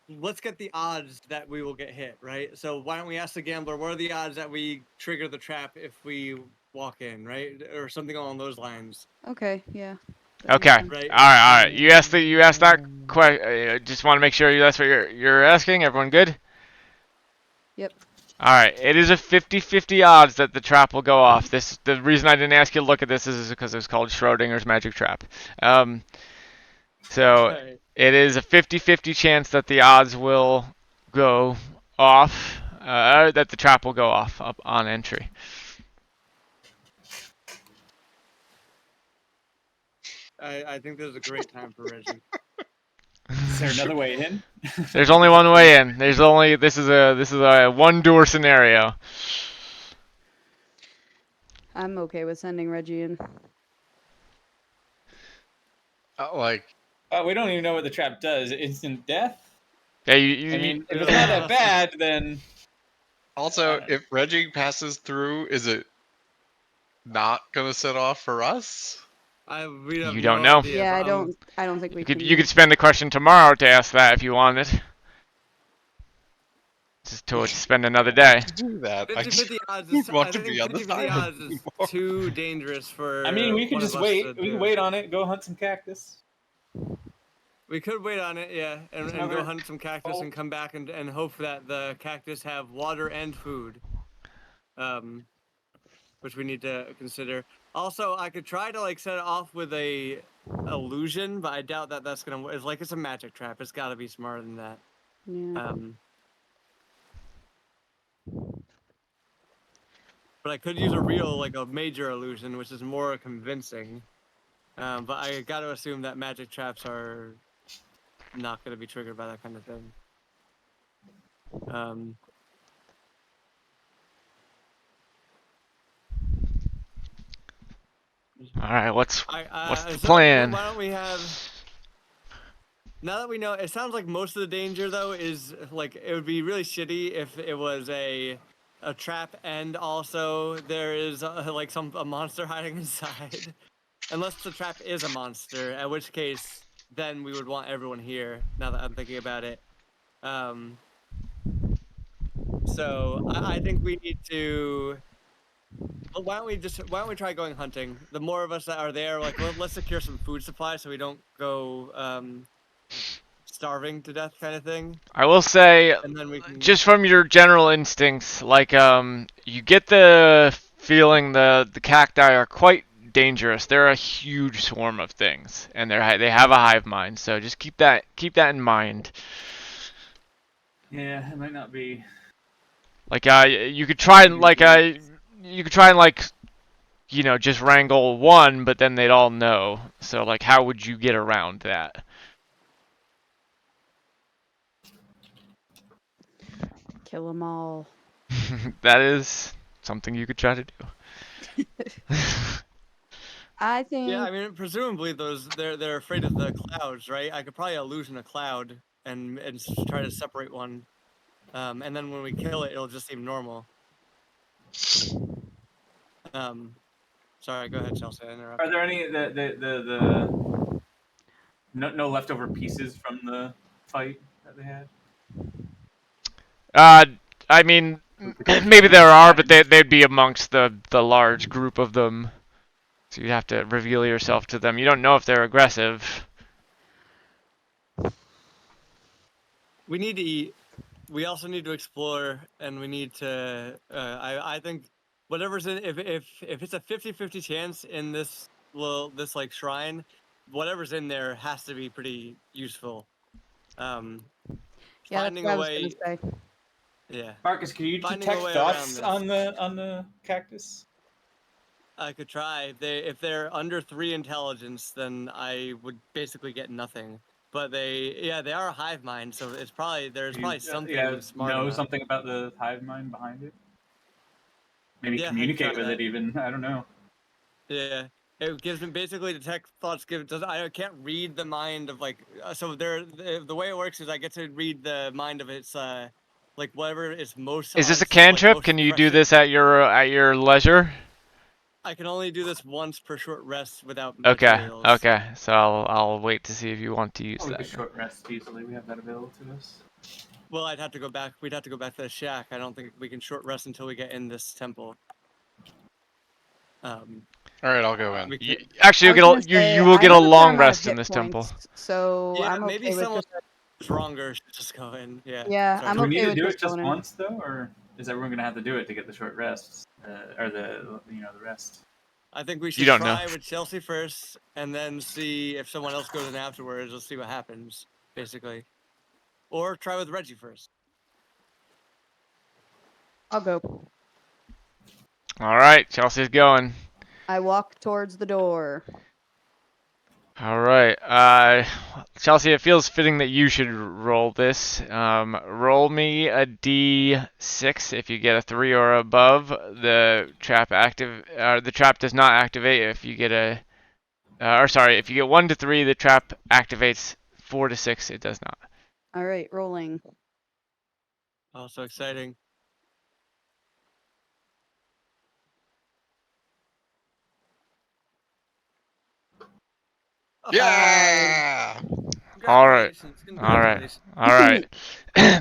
let's get the odds that we will get hit, right? So why don't we ask the gambler what are the odds that we trigger the trap if we walk in, right? Or something along those lines. Okay, yeah. that makes Okay. sense. Right. All right. You asked that question. Just want to make sure that's what you're asking. Everyone good? Yep. All right. It is a 50-50 odds that the trap will go off. The reason I didn't ask you to look at this is because it's called Schrodinger's magic trap. So Okay. it is a 50-50 chance that the odds will go off. That the trap will go off up on entry. I think this is a great time for Reggie. Is there another way in? There's only one way in. This is a one door scenario. I'm okay with sending Reggie in. We don't even know what the trap does. Instant death? Yeah, I mean, if it's not that bad, then... Also, if Reggie passes through, is it not gonna set off for us? We have You don't no know. idea, Yeah, but I don't think we You could spend the question tomorrow to ask that if you wanted. Just to spend another day. Do that. 50-50 odds I is, want I to think be on the 50-50 side odds of is more. too dangerous for. I mean, we could one just of us wait. to We do. can wait on it. Go hunt some cactus. We could wait on it, yeah, and go another hunt some cactus and come back and hope that the cactus have water and food. Which we need to consider. Also, I could try to like set it off with a illusion, but I doubt that that's gonna. It's a magic trap. It's got to be smarter than that. Yeah. But I could use a real, a major illusion, which is more convincing. But I got to assume that magic traps are not going to be triggered by that kind of thing. All right, what's the So plan? why don't we have? Now that we know, it sounds like most of the danger though is it would be really shitty if it was a trap and also there is a monster hiding inside. Unless the trap is a monster, at which case then we would want everyone here. Now that I'm thinking about it, so I think we need to. Well, why don't we try going hunting? The more of us that are there, like let's secure some food supply so we don't go starving to death, kind of thing. I will say, And then we can just from your general instincts, like you get the feeling the cacti are quite dangerous. They're a huge swarm of things, and they have a hive mind. So just keep that in mind. Yeah, it might not be. Like you could try and just wrangle one, but then they'd all know. So like, how would you get around that? Kill them all. That is something you could try to do. I think. Yeah, I mean, presumably they're afraid of the clouds, right? I could probably illusion a cloud and try to separate one, and then when we kill it, it'll just seem normal. Sorry, go ahead, Chelsea. I interrupted. Are there any no leftover pieces from the fight that they had? I mean, maybe there are, but they'd be amongst the large group of them. So you'd have to reveal yourself to them. You don't know if they're aggressive. We need to eat. We also need to explore, and we need to. I think whatever's in. If it's a 50-50 chance in this like shrine, whatever's in there has to be pretty useful. Yeah, Finding that's a what I way. was gonna say. Yeah. Marcus, can you Finding a detect way thoughts around on the cactus? I could try. If they're under 3 intelligence, then I would basically get nothing. But they are a hive mind, so there's probably something smart. Know enough. something about the hive mind behind it? Maybe Yeah, I communicate tried with that. it even. I don't know. Yeah, it gives them basically detect thoughts. I can't read the mind of so the way it works is I get to read the mind of its like whatever is most. Is this a like, cantrip? most Can you do pressing- this at your leisure? I can only do this once per short rest without Okay. materials. Okay. So I'll wait to see if you want to use Oh, we that. could short rest easily. We have that available to us. Well, I'd have to go back. We'd have to go back to the shack. I don't think we can short rest until we get in this temple. All right, I'll go in. we You, could- actually, I was gonna say, you will I get a have fair long amount of rest in hit this temple. points, So yeah, I'm maybe okay with someone just. stronger should just go in. Yeah. Yeah, Sorry. I'm Do we okay need to with do just it just going in. once though, or is everyone gonna have to do it to get the short rests, or the rest? I think we You should don't know. try with Chelsea first, and then see if someone else goes in afterwards. We'll see what happens, basically. Or try with Reggie first. I'll go. All right, Chelsea's going. I walk towards the door. All right, Chelsea, it feels fitting that you should roll this. Roll me a d6. If you get a 3 or above, the trap does not activate. If you get if you get 1 to 3, the trap activates. 4 to 6, it does not. All right, rolling. Oh, so exciting. Yeah. All right. Congratulations. All right.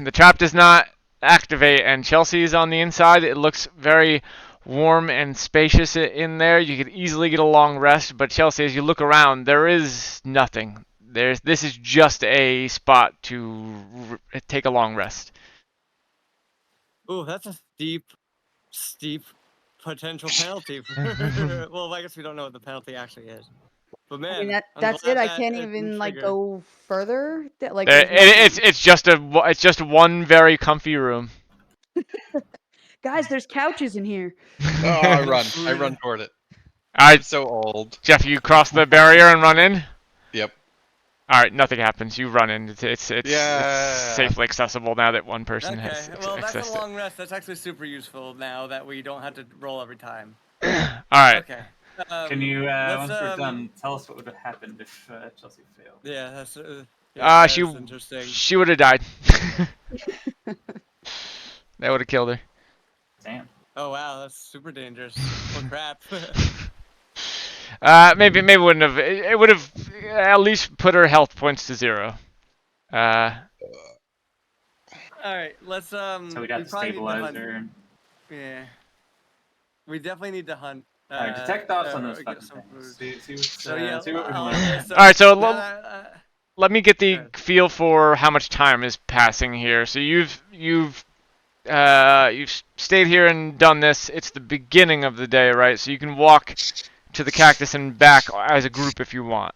The trap does not activate, and Chelsea is on the inside. It looks very warm and spacious in there. You could easily get a long rest, but Chelsea, as you look around, there is nothing. This is just a spot to take a long rest. Ooh, that's a steep potential penalty. Well, I guess we don't know what the penalty actually is. But man, I mean, I'm that's glad it. I that can't it even didn't like trigger. go further. There's It's just one very comfy room. Guys, there's couches in here. Oh, I run toward it. All I'm right, so old. Jeff, you cross the barrier and run in. Yep. All right, nothing happens. You run in. It's Yeah. safely accessible now that one person Okay, has well, that's accessed a long rest. That's actually super useful now that we don't have to roll every time. it. All right. Okay. Can you, let's, once we're done, tell us what would have happened if Chelsea failed? Yeah, that's. That's that's interesting. she would have died. That would have killed her. Damn. Oh wow, that's super dangerous. Oh crap. Maybe wouldn't have. It would have at least put her health points to 0. All right, let's So we'd have we to probably need to stabilize hunt. her. And... Yeah. We definitely need to hunt. All right, detect ops on or those get fucking some things. food. See what we can learn. So All right, so now let me get the Alright. feel for how much time is passing here. So you've stayed here and done this. It's the beginning of the day, right? So you can walk to the cactus and back as a group if you want.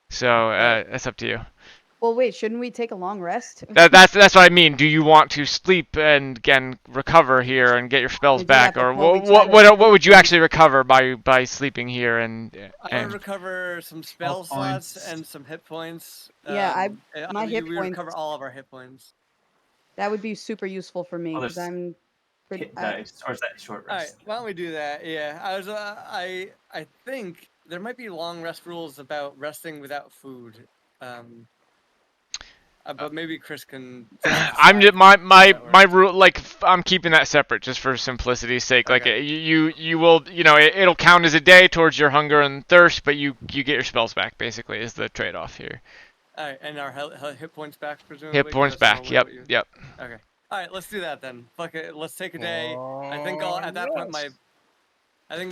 So that's up to you. Well, wait, shouldn't we take a long rest? That's what I mean. Do you want to sleep and again recover here and get your spells We do back, have to or pull each what other. would you actually recover by sleeping here and I would recover some spell Health slots points. and some hit points. Yeah, my we hit we points- recover all of our hit points. That would be super useful for me Well, because there's I'm. Hit dice, or is that short All right, rest? why don't we do that? Yeah, I think there might be long rest rules about resting without food. But maybe Chris can. I'm just decide my if that my works. rule like I'm keeping that separate just for simplicity's sake. Like Okay. you will it'll count as a day towards your hunger and thirst, but you get your spells back basically is the trade-off here. All right, and our hit points back presumably. Hit 'cause points that's back. normally Yep, what you- yep. Okay. All right, let's do that then. Fuck it. Let's take a day. I think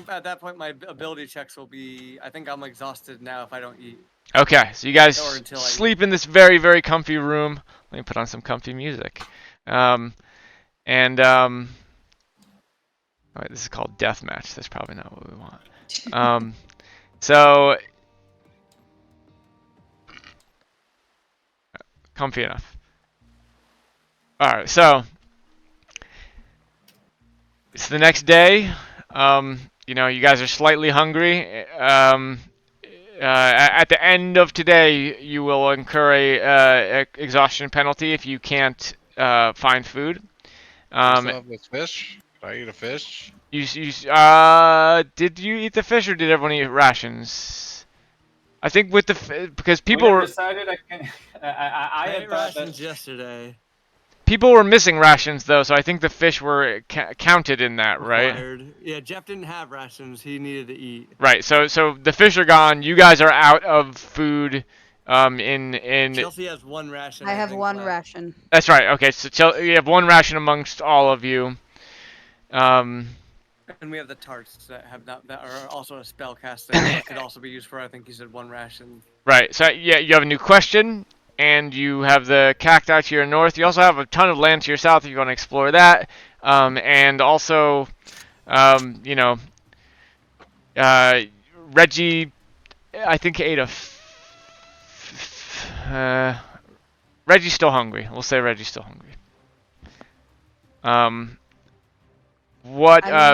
at that point my ability checks will be. I think I'm exhausted now if I don't eat. Okay, so you guys Or until I sleep in this very very comfy room. Let me put on some comfy music. Wait, this is called deathmatch. That's probably not what we want. So comfy enough. All right, so it's the next day. You guys are slightly hungry. At the end of today, you will incur a exhaustion penalty if you can't find food. I still have this fish. Did I eat a fish? Did you eat the fish or did everyone eat rations? I think with because people We were decided I can. I ate had thought rations that. yesterday. people were missing rations though, so I think the fish were counted in that, right? Required. Yeah, Jeff didn't have rations. He needed to eat. Right. So the fish are gone. You guys are out of food. In Chelsea has one ration. I have think, one left. ration. That's right. Okay, so you have one ration amongst all of you. And we have the tarts that are also a spell casting. That could also be used for. I think you said one ration. Right. So yeah, you have a new question, and you have the cacti to your north. You also have a ton of land to your south if you want to explore that. And also, Reggie, I think ate Reggie's still hungry. We'll say Reggie's still hungry. I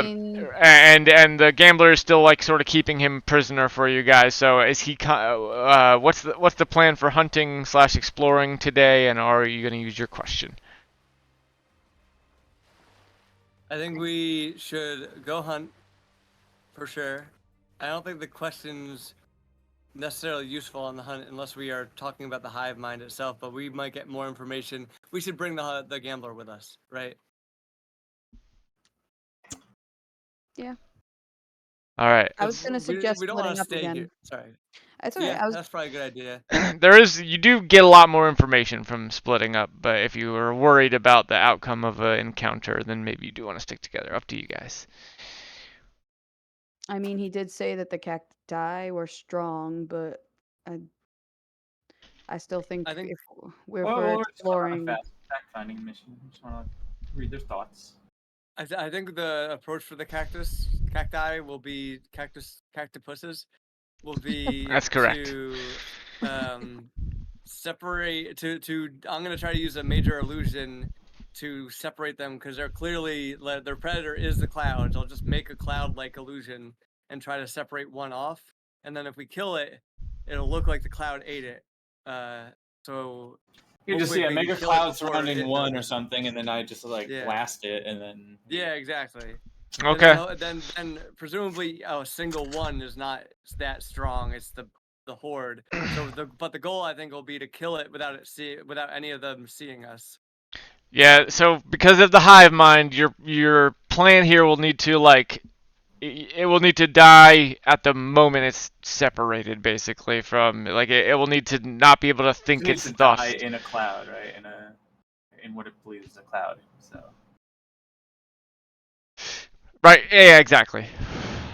mean- And the gambler is still like sort of keeping him prisoner for you guys. So is he? What's the plan for hunting / exploring today? And are you gonna use your question? I think we should go hunt for sure. I don't think the question's necessarily useful on the hunt unless we are talking about the hive mind itself. But we might get more information. We should bring the gambler with us, right? Yeah. All right. I was gonna suggest we don't splitting want to up stay again. here. Sorry. That's okay. Yeah, that's probably a good idea. You do get a lot more information from splitting up, but if you are worried about the outcome of an encounter, then maybe you do want to stick together. Up to you guys. I mean, he did say that the cacti were strong, but I still think I think- if we're Well, we're just going on a exploring, fast fact-finding mission. Just want to read their thoughts. I think the approach for the cacti will be cactupuses will be That's correct. to separate I'm gonna try to use a major illusion to separate them because they're clearly their predator is the clouds. I'll just make a cloud-like illusion and try to separate one off, and then if we kill it, it'll look like the cloud ate it. So You just hopefully see a we can mega kill it cloud before surrounding it one or does. something, and then I just Yeah. blast it, and then Yeah, exactly. Okay. And then presumably a single one is not that strong. It's the horde. So the goal I think will be to kill it without any of them seeing us. Yeah. So because of the hive mind, your plan here will need to it will need to die at the moment it's separated, basically, from, like, it will need to not be able to think It needs it's to die thus. in a cloud, right? In what it believes is a cloud. So Right, yeah, exactly.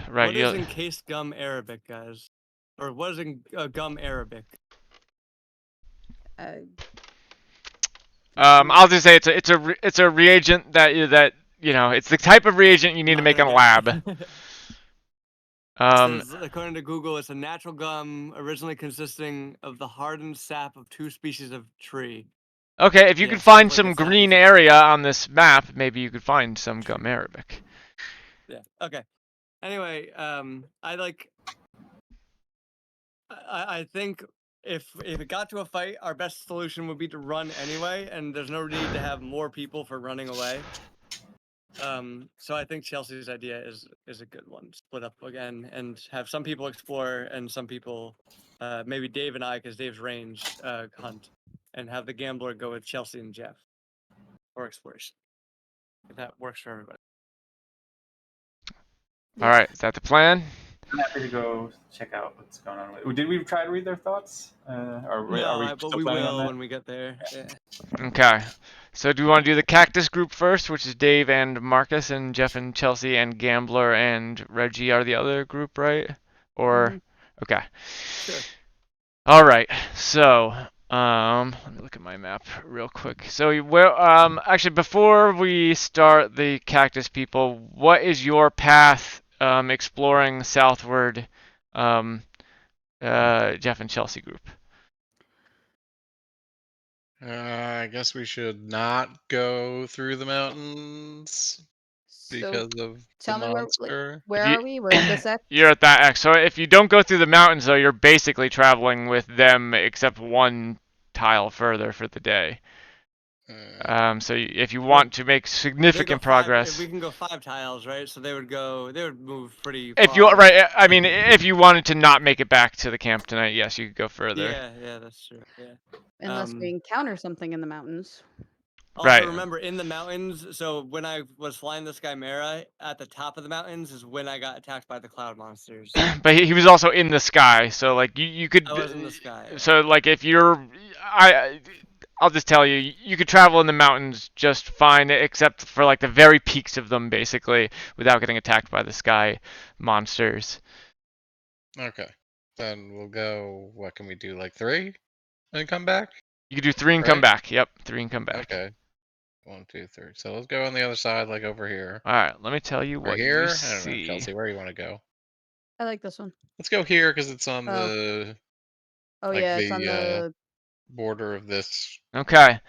Right, What is you encased gum Arabic, guys? Or what is gum Arabic? I'll just say it's a reagent that it's the type of reagent you need to Not make in a gonna lab. get. Says, according to Google, it's a natural gum originally consisting of the hardened sap of 2 species of tree. Okay, if you Yeah, could sounds find like some a sappy green tree. area on this map, maybe you could find some gum Arabic. Yeah. Okay. Anyway, I think if it got to a fight, our best solution would be to run anyway, and there's no need to have more people for running away. So I think Chelsea's idea is a good one. Split up again and have some people explore and some people, maybe Dave and I, because Dave's ranged, hunt, and have the gambler go with Chelsea and Jeff, or exploration. If that works for everybody. All right, is that the plan? I'm happy to go check out what's going on. Did we try to read their thoughts? Are we But still we planning on will that? when we get there. Yeah. Okay. So do we want to do the cactus group first, which is Dave and Marcus, and Jeff and Chelsea, and Gambler and Reggie are the other group, right? Or okay. Sure. All right. So, let me look at my map real quick. So, actually, before we start the cactus people, what is your path exploring southward, Jeff and Chelsea group? I guess we should not go through the mountains because of the Tell me monster. where are we? We're at this X. You're at that X. So if you don't go through the mountains, though, you're basically traveling with them, except one tile further for the day. So if you want to make significant progress, we can go 5 tiles, right? So they would move pretty if far. you right, I mean, if you wanted to not make it back to the camp tonight, yes, you could go further. Yeah, that's true. Yeah. Unless we encounter something in the mountains. Also, Right. remember, in the mountains, so when I was flying the Skymera, at the top of the mountains is when I got attacked by the cloud monsters. But he was also in the sky, so like you could. I was in the sky. So like if you're, I'll just tell you, you could travel in the mountains just fine, except for like the very peaks of them, basically, without getting attacked by the sky monsters. Okay. Then we'll go, what can we do, like 3? And come back? You could do 3 and come back. Yep, 3 and come back. Okay. 1, 2, 3. So let's go on the other side, like over here. Alright, let me tell you what Right here? you I don't know, see. Chelsea, where do you want to go? I like this one. Let's go here because it's on the Oh like yeah, it's the on the border of this Okay.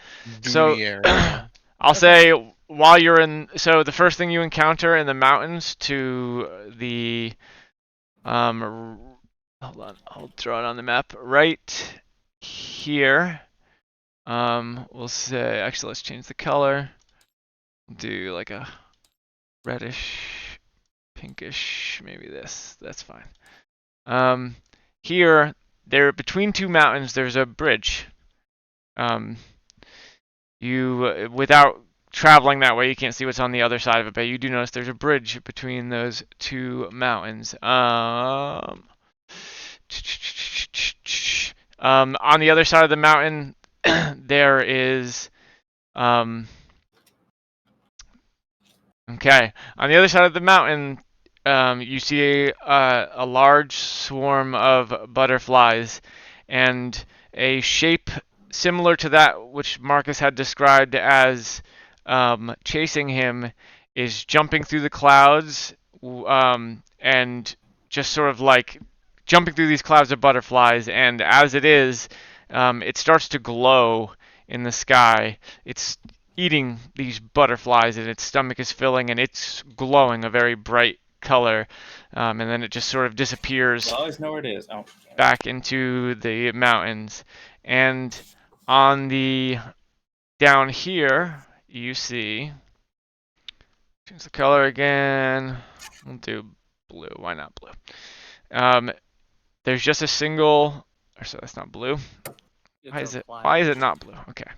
So Dooney area. I'll say while you're in, so the first thing you encounter in the mountains to the hold on, I'll draw it on the map right here. We'll say, actually let's change the color. Do like a reddish, pinkish, maybe this. That's fine. Here, between 2 mountains, there's a bridge. Without traveling that way, you can't see what's on the other side of it, but you do notice there's a bridge between those 2 mountains. On the other side of the mountain, there is, okay. On the other side of the mountain, you see a large swarm of butterflies, and a shape similar to that which Marcus had described as chasing him is jumping through the clouds, and just sort of like jumping through these clouds of butterflies, and as it is, it starts to glow in the sky. It's eating these butterflies, and its stomach is filling, and it's glowing a very bright color, and then it just sort of disappears. I always know where it is. Oh. Back into the mountains. And on the down here, you see, change the color again. We'll do blue. Why not blue? There's just a single, or so that's not blue. Why is it not blue? Okay.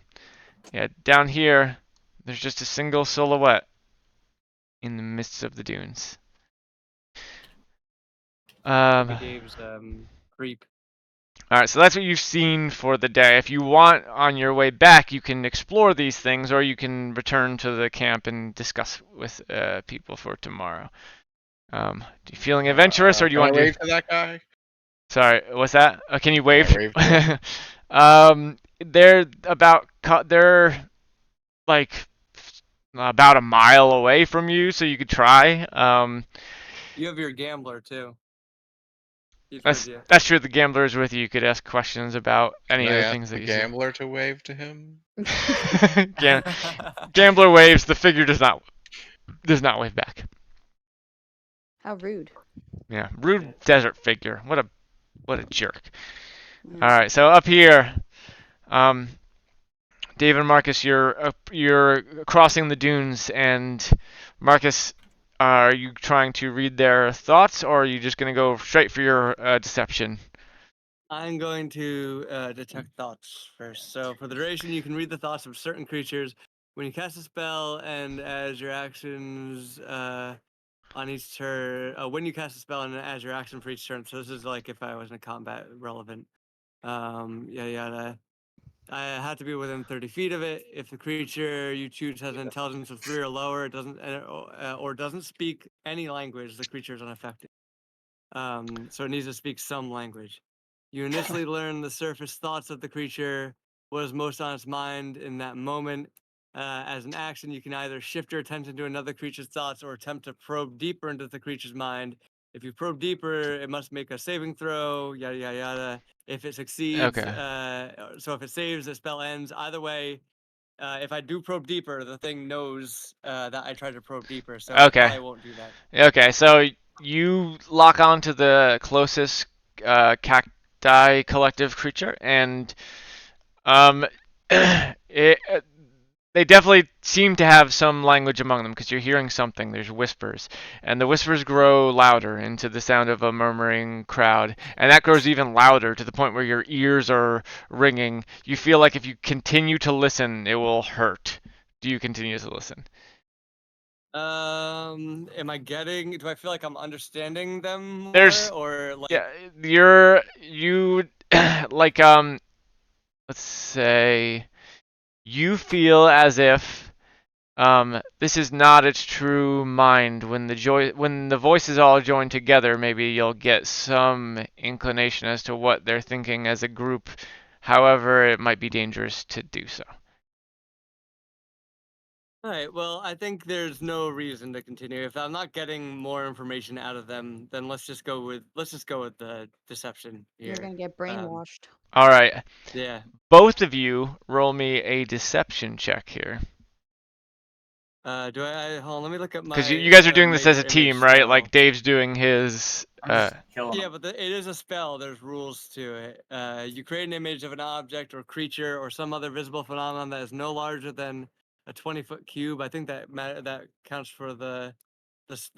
Yeah, down here, there's just a single silhouette in the midst of the dunes. Maybe Dave's creep. All right, so that's what you've seen for the day. If you want, on your way back, you can explore these things, or you can return to the camp and discuss with people for tomorrow. Do you feeling adventurous, or do you Can I want to? wave to that guy? Sorry, what's that? Can you wave? Can I wave They're like about a mile away from you, so you could try. You have your gambler too. He's with you. That's true. The gambler is with you. You could ask questions about any Can of I the ask things that the you gambler to wave to him? see. Gambler waves. The figure does not wave back. How rude. Yeah, rude desert figure. What a jerk. All right, so up here, Dave and Marcus, you're crossing the dunes, and Marcus, are you trying to read their thoughts, or are you just going to go straight for your deception? I'm going to detect thoughts first. So for the duration, you can read the thoughts of certain creatures. When you cast a spell, and as your actions on each turn, when you cast a spell, and as your action for each turn. So this is like if I was in a combat relevant. Yada. I have to be within 30 feet of it. If the creature you choose has an intelligence of 3 or lower, it doesn't or doesn't speak any language, the creature is unaffected. So it needs to speak some language. You initially learn the surface thoughts of the creature, what is most on its mind in that moment. As an action, you can either shift your attention to another creature's thoughts or attempt to probe deeper into the creature's mind. If you probe deeper, it must make a saving throw, yada, yada, yada. If it succeeds, so if it saves, the spell ends. Either way, if I do probe deeper, the thing knows that I tried to probe deeper, so I probably won't do that. Okay, so you lock onto the closest cacti collective creature, and they definitely seem to have some language among them, because you're hearing something. There's whispers, and the whispers grow louder into the sound of a murmuring crowd, and that grows even louder to the point where your ears are ringing. You feel like if you continue to listen, it will hurt. Do you continue to listen? Am I getting? Do I feel like I'm understanding them more, There's or like? Yeah, you like let's say you feel as if this is not its true mind. When the voices all join together, maybe you'll get some inclination as to what they're thinking as a group. However, it might be dangerous to do so. All right. Well, I think there's no reason to continue. If I'm not getting more information out of them, then let's just go with the deception here. You're gonna get brainwashed. All right. Yeah. Both of you roll me a deception check here. Do I? Hold on, let me look at my. Because you guys are doing this as a major team, image right? spell. Like Dave's doing his. Yeah, but it is a spell. There's rules to it. You create an image of an object or creature or some other visible phenomenon that is no larger than a 20-foot cube. I think that counts for the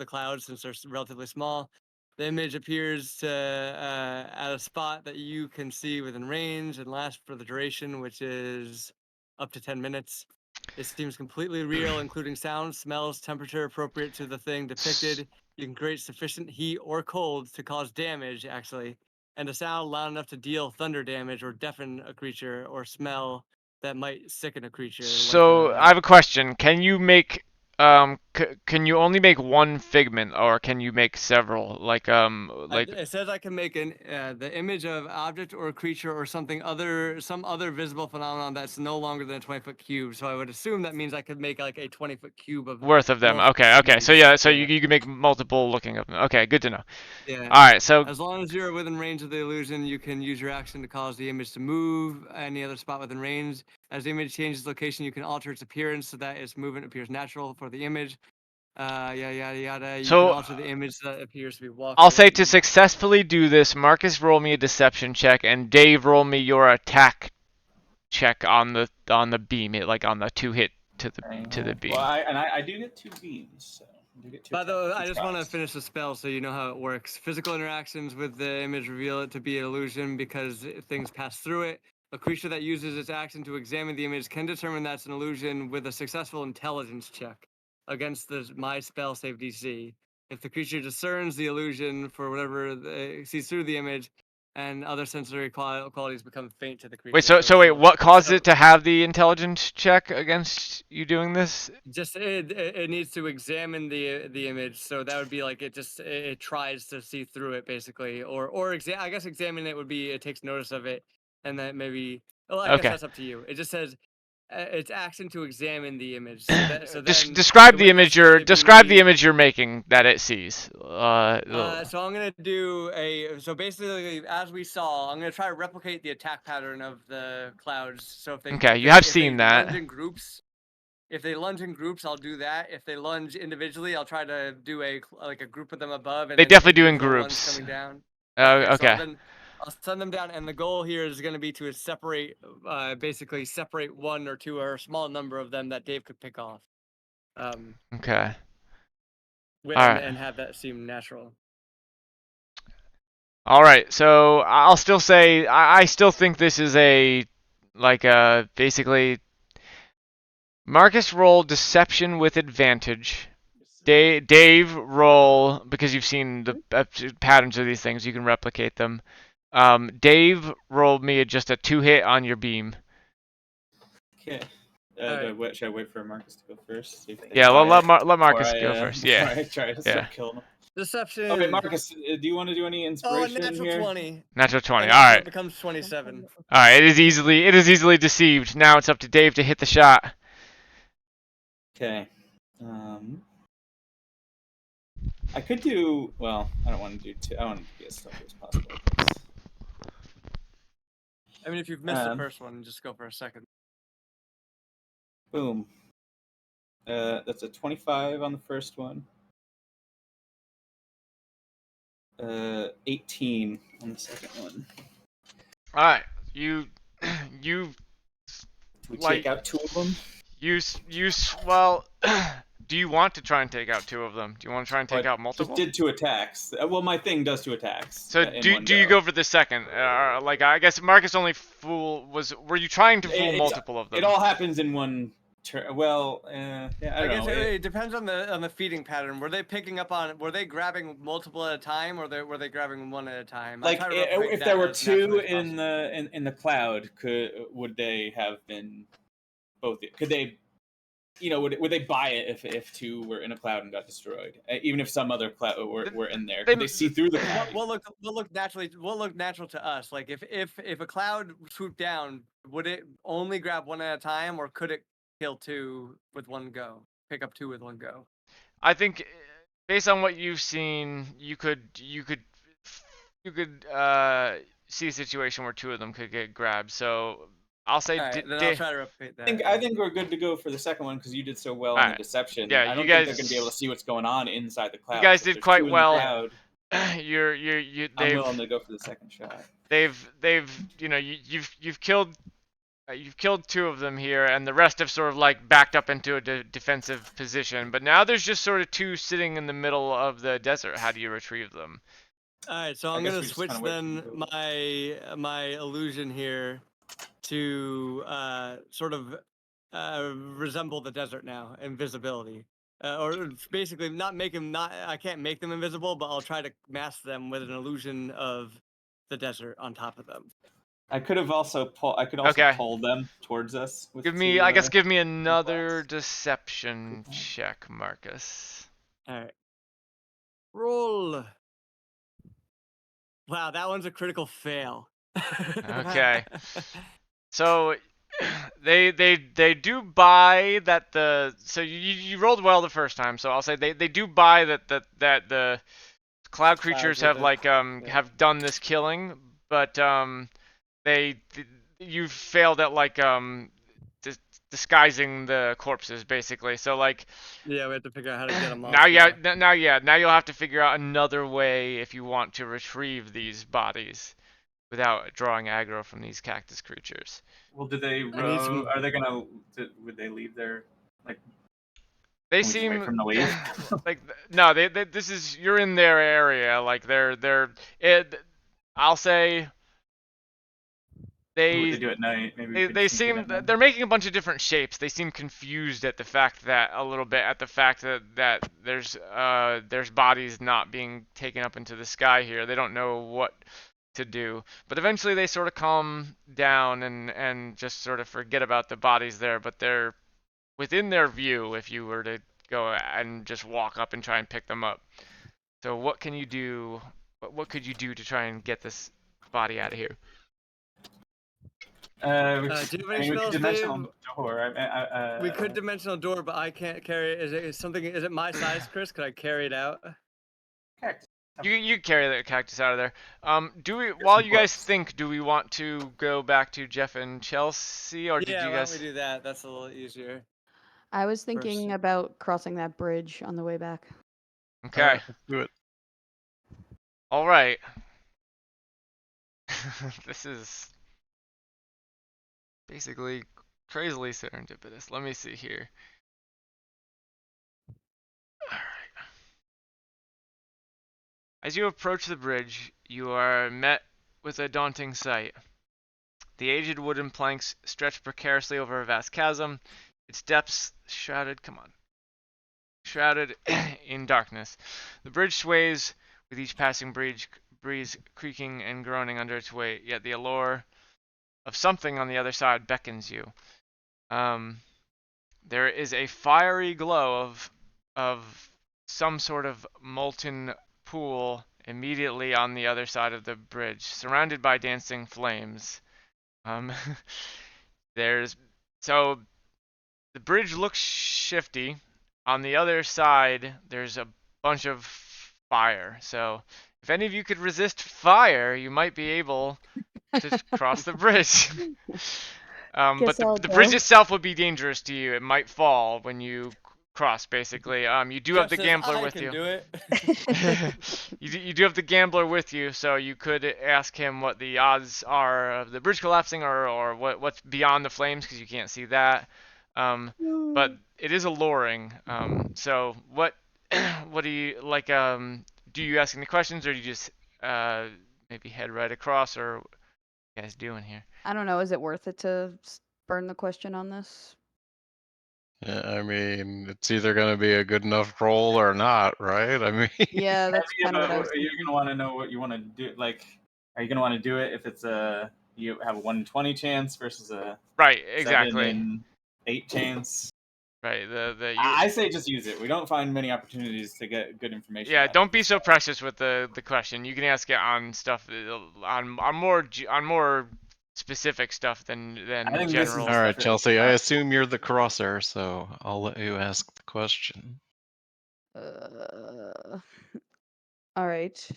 clouds since they're relatively small. The image appears to at a spot that you can see within range and lasts for the duration, which is up to 10 minutes. It seems completely real, including sounds, smells, temperature appropriate to the thing depicted. You can create sufficient heat or cold to cause damage, actually, and a sound loud enough to deal thunder damage or deafen a creature, or smell that might sicken a creature. So I have a question. Can you make can you only make one figment, or can you make several? It says I can make the image of object or creature or some other visible phenomenon that's no longer than a 20-foot cube. So I would assume that means I could make like a 20-foot cube of worth of them. Okay. So you can make multiple looking of them. Okay, good to know. Yeah. All right. So as long as you're within range of the illusion, you can use your action to cause the image to move any other spot within range. As the image changes location, you can alter its appearance so that its movement appears natural for the image. Yada yada yada. You can alter the image so that it appears to be walking. I'll say to successfully do this, Marcus, roll me a deception check, and Dave, roll me your attack check on the beam, like on the 2 hit to the beam. Well, I do get 2 beams. So by the way, I just want to finish the spell so you know how it works. Physical interactions with the image reveal it to be an illusion because things pass through it. A creature that uses its action to examine the image can determine that's an illusion with a successful intelligence check against my spell save DC. If the creature discerns the illusion for whatever sees through the image, and other sensory qualities become faint to the creature. Wait, so it's wait, still- what caused so it to have the intelligence check against you doing this? Just it needs to examine the image, so that would be like it tries to see through it basically, or I guess examine it would be it takes notice of it, and then maybe. Well, I guess Okay. that's up to you. It just says it's action to examine the image. So that so then Describe it the wouldn't image necessarily be describe the me- image you're making that it sees. So I'm gonna do so basically as we saw, I'm gonna try to replicate the attack pattern of the clouds. So if they Okay, if you they- have if seen they that. lunge in groups, if they lunge in groups, I'll do that. If they lunge individually, I'll try to do a group of them above. And They then definitely do in individual ones groups. coming down. Oh, So okay. then I'll send them down, and the goal here is going to be to separate, basically separate one or two or a small number of them that Dave could pick off. Okay. And, Alright. and have that seem natural. All right, so I'll still say I still think this is basically Marcus roll deception with advantage. Dave roll because you've seen the patterns of these things, you can replicate them. Dave rolled me just a 2-hit on your beam. Okay. Alright. Should I wait for Marcus to go first? See if they Yeah, try let it Marcus before go I, first. before Yeah. I try to Yeah. start killing them. Deception. Okay, Marcus, do you want to do any Oh, a inspiration natural here? 20. Natural 20. And All also right. It becomes 27. All right. It is easily deceived. Now it's up to Dave to hit the shot. Okay. I could do. Well, I don't want to do two. I want to be as stealthy as possible. I mean, if you've missed the Um, first one, just go for a second. Boom. That's a 25 on the first one. 18 on the second one. All right. You We like- take out 2 of them. Well, do you want to try and take out 2 of them? Do you want to try and take out multiple? Just did 2 attacks. Well, my thing does 2 attacks. So in one do you go for the second? I guess Marcus only were you trying to fool multiple of them? It all happens in one turn. Well, yeah, I don't know. It depends on the feeding pattern. Were they picking up on? Were they grabbing multiple at a time, or were they grabbing one at a time? Like if there were 2 in the cloud, would they have been both? Could they? Would they buy it if 2 were in a cloud and got destroyed? Even if some other cloud were in there, could they see through the cloud? What look natural to us? Like if a cloud swooped down, would it only grab one at a time, or could it kill 2 with one go? Pick up 2 with one go. I think, based on what you've seen, you could see a situation where 2 of them could get grabbed. So I'll say. All right, then I'll try to replicate that. I think we're good to go for the second one because you did so well on Alright. the deception. Yeah, I don't you think guys- they're gonna be able to see what's going on inside the cloud. You guys If did there's quite 2 in the well. cloud, I'm willing to go for the second shot. You've killed 2 of them here, and the rest have sort of backed up into a defensive position. But now there's just sort of 2 sitting in the middle of the desert. How do you retrieve them? All right, so I'm guess gonna we just switch kinda wait then for my illusion here to sort of resemble the desert now, invisibility, or basically not make them I can't make them invisible, but I'll try to mask them with an illusion of the desert on top of them. I could have also Okay. pulled them towards us. With Give me 2, give me another deception check, Marcus. All right, roll. Wow, that one's a critical fail. Okay. So they do buy that so you rolled well the first time, so I'll say they do buy that the cloud creatures have have done this killing, but you failed at disguising the corpses basically. So Yeah, we have to figure out how to get them off. now you'll have to figure out another way if you want to retrieve these bodies without drawing aggro from these cactus creatures. Well, did they? need some- Are they gonna? Would they leave their like? They Can we just seem wait for them to leave? no, this is you're in their area. I'll say They they do at night. Maybe we they, could they sneak in seem at night. they're making a bunch of different shapes. They seem confused at the fact that a little bit at the fact that there's bodies not being taken up into the sky here. They don't know what to do. But eventually they sort of calm down and just sort of forget about the bodies there, but they're within their view if you were to go and just walk up and try and pick them up. So what can you do? What could you do to try and get this body out of here? We, Do you have any I mean, we could spells, dimensional Dave? door. We could dimensional door, but I can't carry it. Is it my size, Chris? Could I carry it out? You carry the cactus out of there. While you guys books. think, do we want to go back to Jeff and Chelsea, or did Yeah, you why guys? don't we do that? That's a little easier. I was thinking First. about crossing that bridge on the way back. Okay. Alright, let's do it. All right. This is basically crazily serendipitous. Let me see here. All right. As you approach the bridge, you are met with a daunting sight. The aged wooden planks stretch precariously over a vast chasm, its depths shrouded in darkness. The bridge sways with each passing breeze creaking and groaning under its weight, yet the allure of something on the other side beckons you. There is a fiery glow of some sort of molten pool immediately on the other side of the bridge, surrounded by dancing flames. So the bridge looks shifty. On the other side, there's a bunch of fire. So if any of you could resist fire, you might be able to cross the bridge. But Guess I'll the bridge go. itself would be dangerous to you. It might fall when you cross, basically. You do have the Jeff says, gambler I with can you. do it. You do have the gambler with you, so you could ask him what the odds are of the bridge collapsing, or what's beyond the flames, because you can't see that. But it is alluring. So what do you like? Do you ask any questions, or do you just maybe head right across, or what are you guys doing here? I don't know. Is it worth it to burn the question on this? Yeah, I mean, it's either going to be a good enough roll or not, right? I mean, Yeah, that's Yeah, kind of but what I was you're thinking. gonna want to know what you want to do. Like, are you gonna want to do it if it's you have a 1 in 20 chance versus a Right, 7 exactly. in 8 chance? Right, I say just use it. We don't find many opportunities to get good information. yeah, out of don't be this so stuff. precious with the question. You can ask it on stuff on more specific stuff than I think this is general. the all right, stuff that- Chelsea, I assume you're the crosser, so I'll let you ask the question. All right.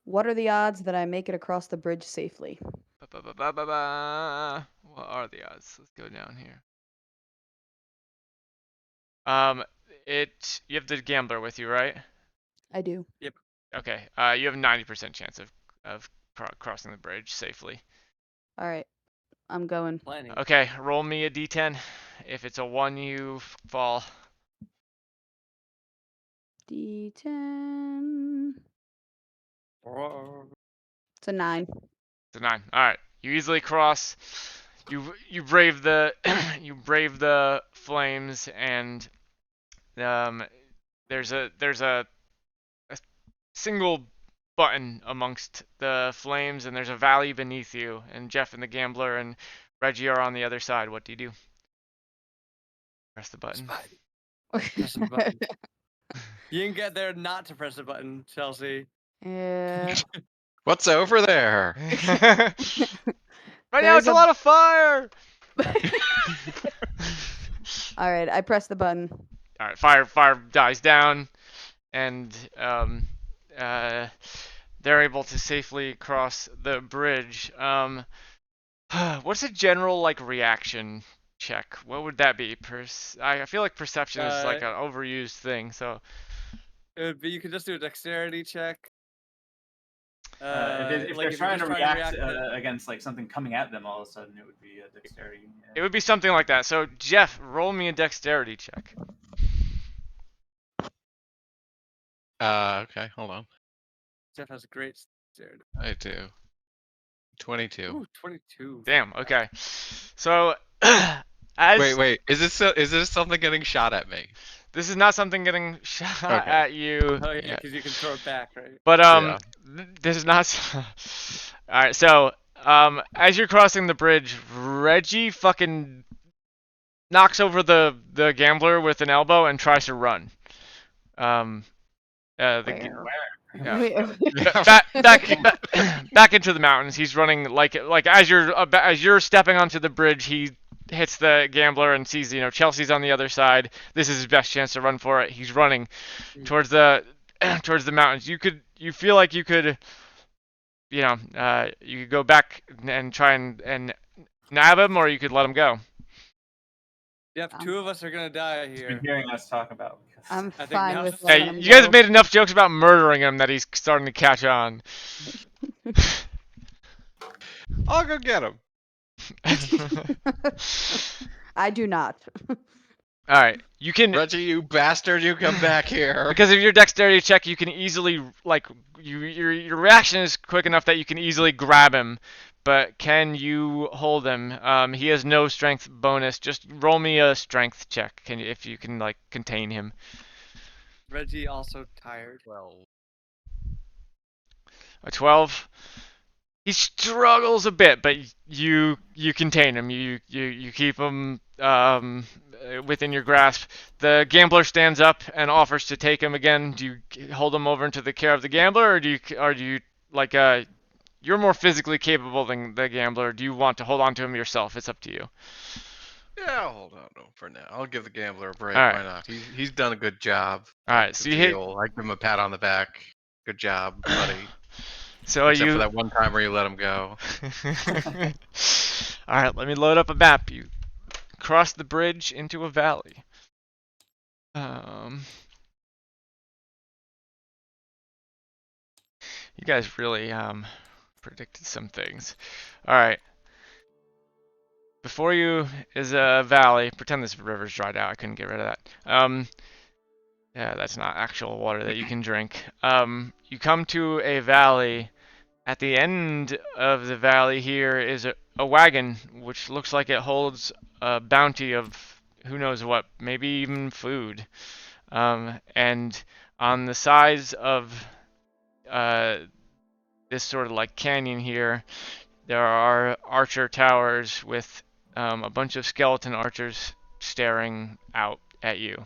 What are the odds that I make it across the bridge safely? What are the odds? Let's go down here. You have the gambler with you, right? I do. Okay. You have a 90% chance of crossing the bridge safely. All right. I'm going. Planning. Okay, roll me a d10. If it's a 1, you fall. D10. It's a 9. It's a 9. All right. You easily cross. You brave the you brave the flames, and there's a single button amongst the flames, and there's a valley beneath you. And Jeff and the gambler and Reggie are on the other side. What do you do? Press the button. Press the button. You can get there not to press the button, Chelsea. Yeah. What's over there? Right now, it's a lot of fire. All right, I press the button. All right, fire dies down, and they're able to safely cross the bridge. What's a general reaction check? What would that be? I feel like perception is like an overused thing. So it would be, you could just do a dexterity check. If they're trying to react against something coming at them, all of a sudden it would be a dexterity. Yeah. It would be something like that. So Jeff, roll me a dexterity check. Okay, hold on. Jeff has a great dexterity. I do. 22. Ooh, 22. Damn. Okay. So, as Wait. Is this something getting shot at me? this is not something getting shot Okay. at you. Oh yeah, because you can throw it back, right? But Yeah. this is not. All right. So as you're crossing the bridge, Reggie fucking knocks over the gambler with an elbow and tries to run. The Where? yeah. Where- back into the mountains. He's running like as you're stepping onto the bridge, he hits the gambler and sees Chelsea's on the other side. This is his best chance to run for it. He's running towards the towards the mountains. You feel like you could you could go back and try and nab him, or you could let him go. Yep, 2 of us are gonna die He's here. been hearing us talk about. I'm I think fine now's with the letting Hey, him you guys have go. made enough jokes about murdering him that he's starting to catch on. I'll go get him. I do not. All right, you can Reggie, you bastard, you come back here. because of your dexterity check, you can easily your reaction is quick enough that you can easily grab him. But can you hold him? He has no strength bonus. Just roll me a strength check. If you can contain him? Reggie also tired. Well, A 12. He struggles a bit, but you contain him. You keep him within your grasp. The gambler stands up and offers to take him again. Do you hold him over into the care of the gambler, or do you you're more physically capable than the gambler? Do you want to hold on to him yourself? It's up to you. yeah, I'll hold on to him for now. I'll give the gambler a break. All right. Why not? He's done a good job. All right, so you hit. I give him a pat on the back. Good job, buddy. So Except you. for that one time where you let him go. All right, let me load up a map. You cross the bridge into a valley. You guys really predicted some things. All right. Before you is a valley. Pretend this river's dried out. I couldn't get rid of that. Yeah, that's not actual water that you can drink. You come to a valley. At the end of the valley here is a wagon, which looks like it holds a bounty of who knows what, maybe even food. And on the sides of this sort of canyon here, there are archer towers with a bunch of skeleton archers staring out at you.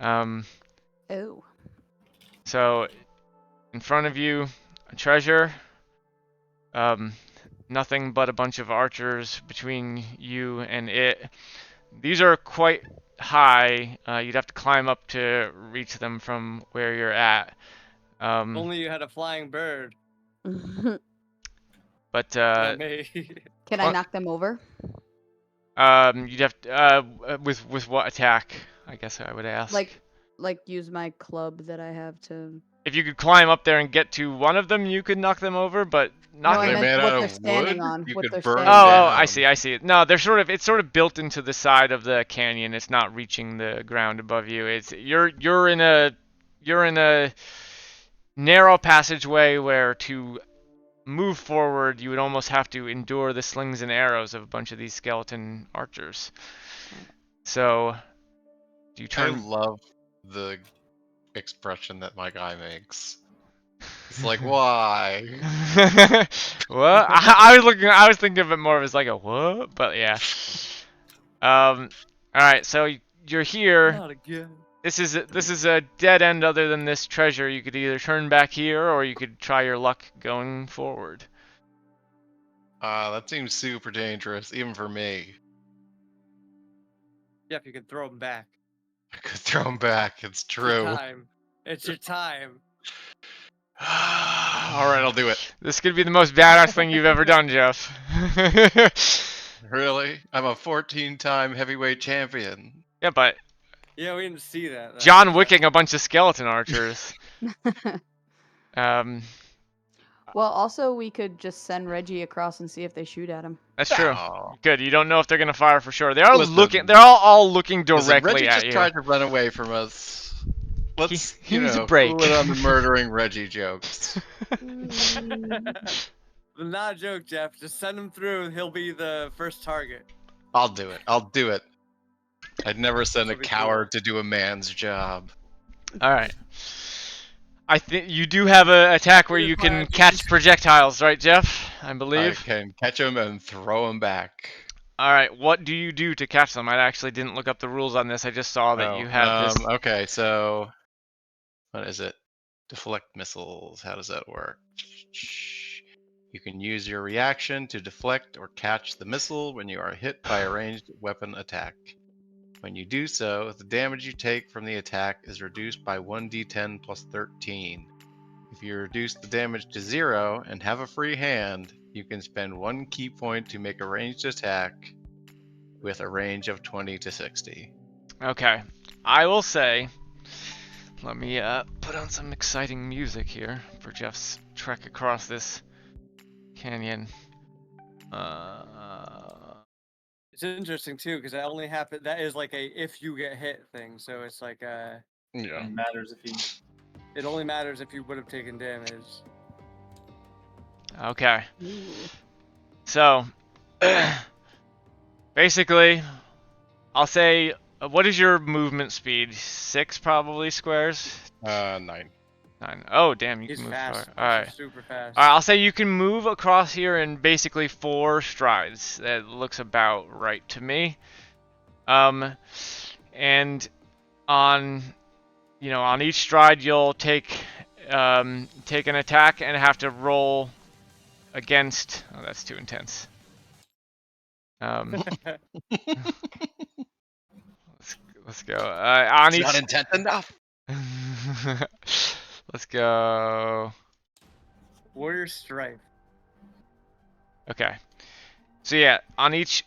Oh. So, in front of you, a treasure. Nothing but a bunch of archers between you and it. These are quite high. You'd have to climb up to reach them from where you're at. If only you had a flying bird. But Can I What? knock them over? you'd have to, with what attack? I guess I would ask. Like use my club that I have to. If you could climb up there and get to one of them, you could knock them over. But No, knocking I They're meant made what out they're of standing wood? on. You What could they're burn standing them Oh, down. I see. No, it's sort of built into the side of the canyon. It's not reaching the ground above you. It's you're in a narrow passageway where to move forward you would almost have to endure the slings and arrows of a bunch of these skeleton archers. So, do you I turn? love the expression that my guy makes. It's like, why? What? I was thinking of it more as like a what, but yeah. All right, so you're here. Not again. This is a dead end. Other than this treasure, you could either turn back here or you could try your luck going forward. That seems super dangerous, even for me. Yeah, if you can throw them back. I could throw him back. It's It's your true. time. It's your time. All right, I'll do it. This could be the most badass thing you've ever done, Jeff. Really? I'm a 14-time heavyweight champion. Yeah, but Yeah, we didn't see that. though. John Wicking a bunch of skeleton archers. Well, also we could just send Reggie across and see if they shoot at him. That's true. Oh. Good. You don't know if they're gonna fire for sure. They are Listen. looking. They're all looking Listen, directly Reggie at just you. tried to run away from us. Let's, He needs a cool break. it on the murdering Reggie jokes. Not a joke, Jeff. Just send him through. He'll be the first target. I'll do it. I'll do it. I'd never send a That'll be coward to do a man's job. All right. I think you do have an attack where Here's you my can idea. catch projectiles, right, Jeff? I I believe. can catch him and throw him back. All right. What do you do to catch them? I actually didn't look up the rules on this. I just saw that you have this. Okay, so what is it? Deflect missiles. How does that work? You can use your reaction to deflect or catch the missile when you are hit by a ranged weapon attack. When you do so, the damage you take from the attack is reduced by 1d10 plus 13. If you reduce the damage to 0 and have a free hand, you can spend 1 key point to make a ranged attack with a range of 20 to 60. Okay. I will say. Let me put on some exciting music here for Jeff's trek across this canyon. It's interesting too because that only happen. That is like a if you get hit thing. So it's like Yeah. It matters if he. it only matters if you would have taken damage. Okay. So, basically, I'll say, what is your movement speed? 6 probably squares? 9. 9. Oh, damn, you He's can move fast. far. Alright. Super fast. Alright, I'll say you can move across here in basically 4 strides. That looks about right to me. And on, on each stride you'll take an attack and have to roll against. Oh, that's too intense. Let's go. On It's each. not intense enough. Let's go. Warrior Strife. Okay. So yeah, on each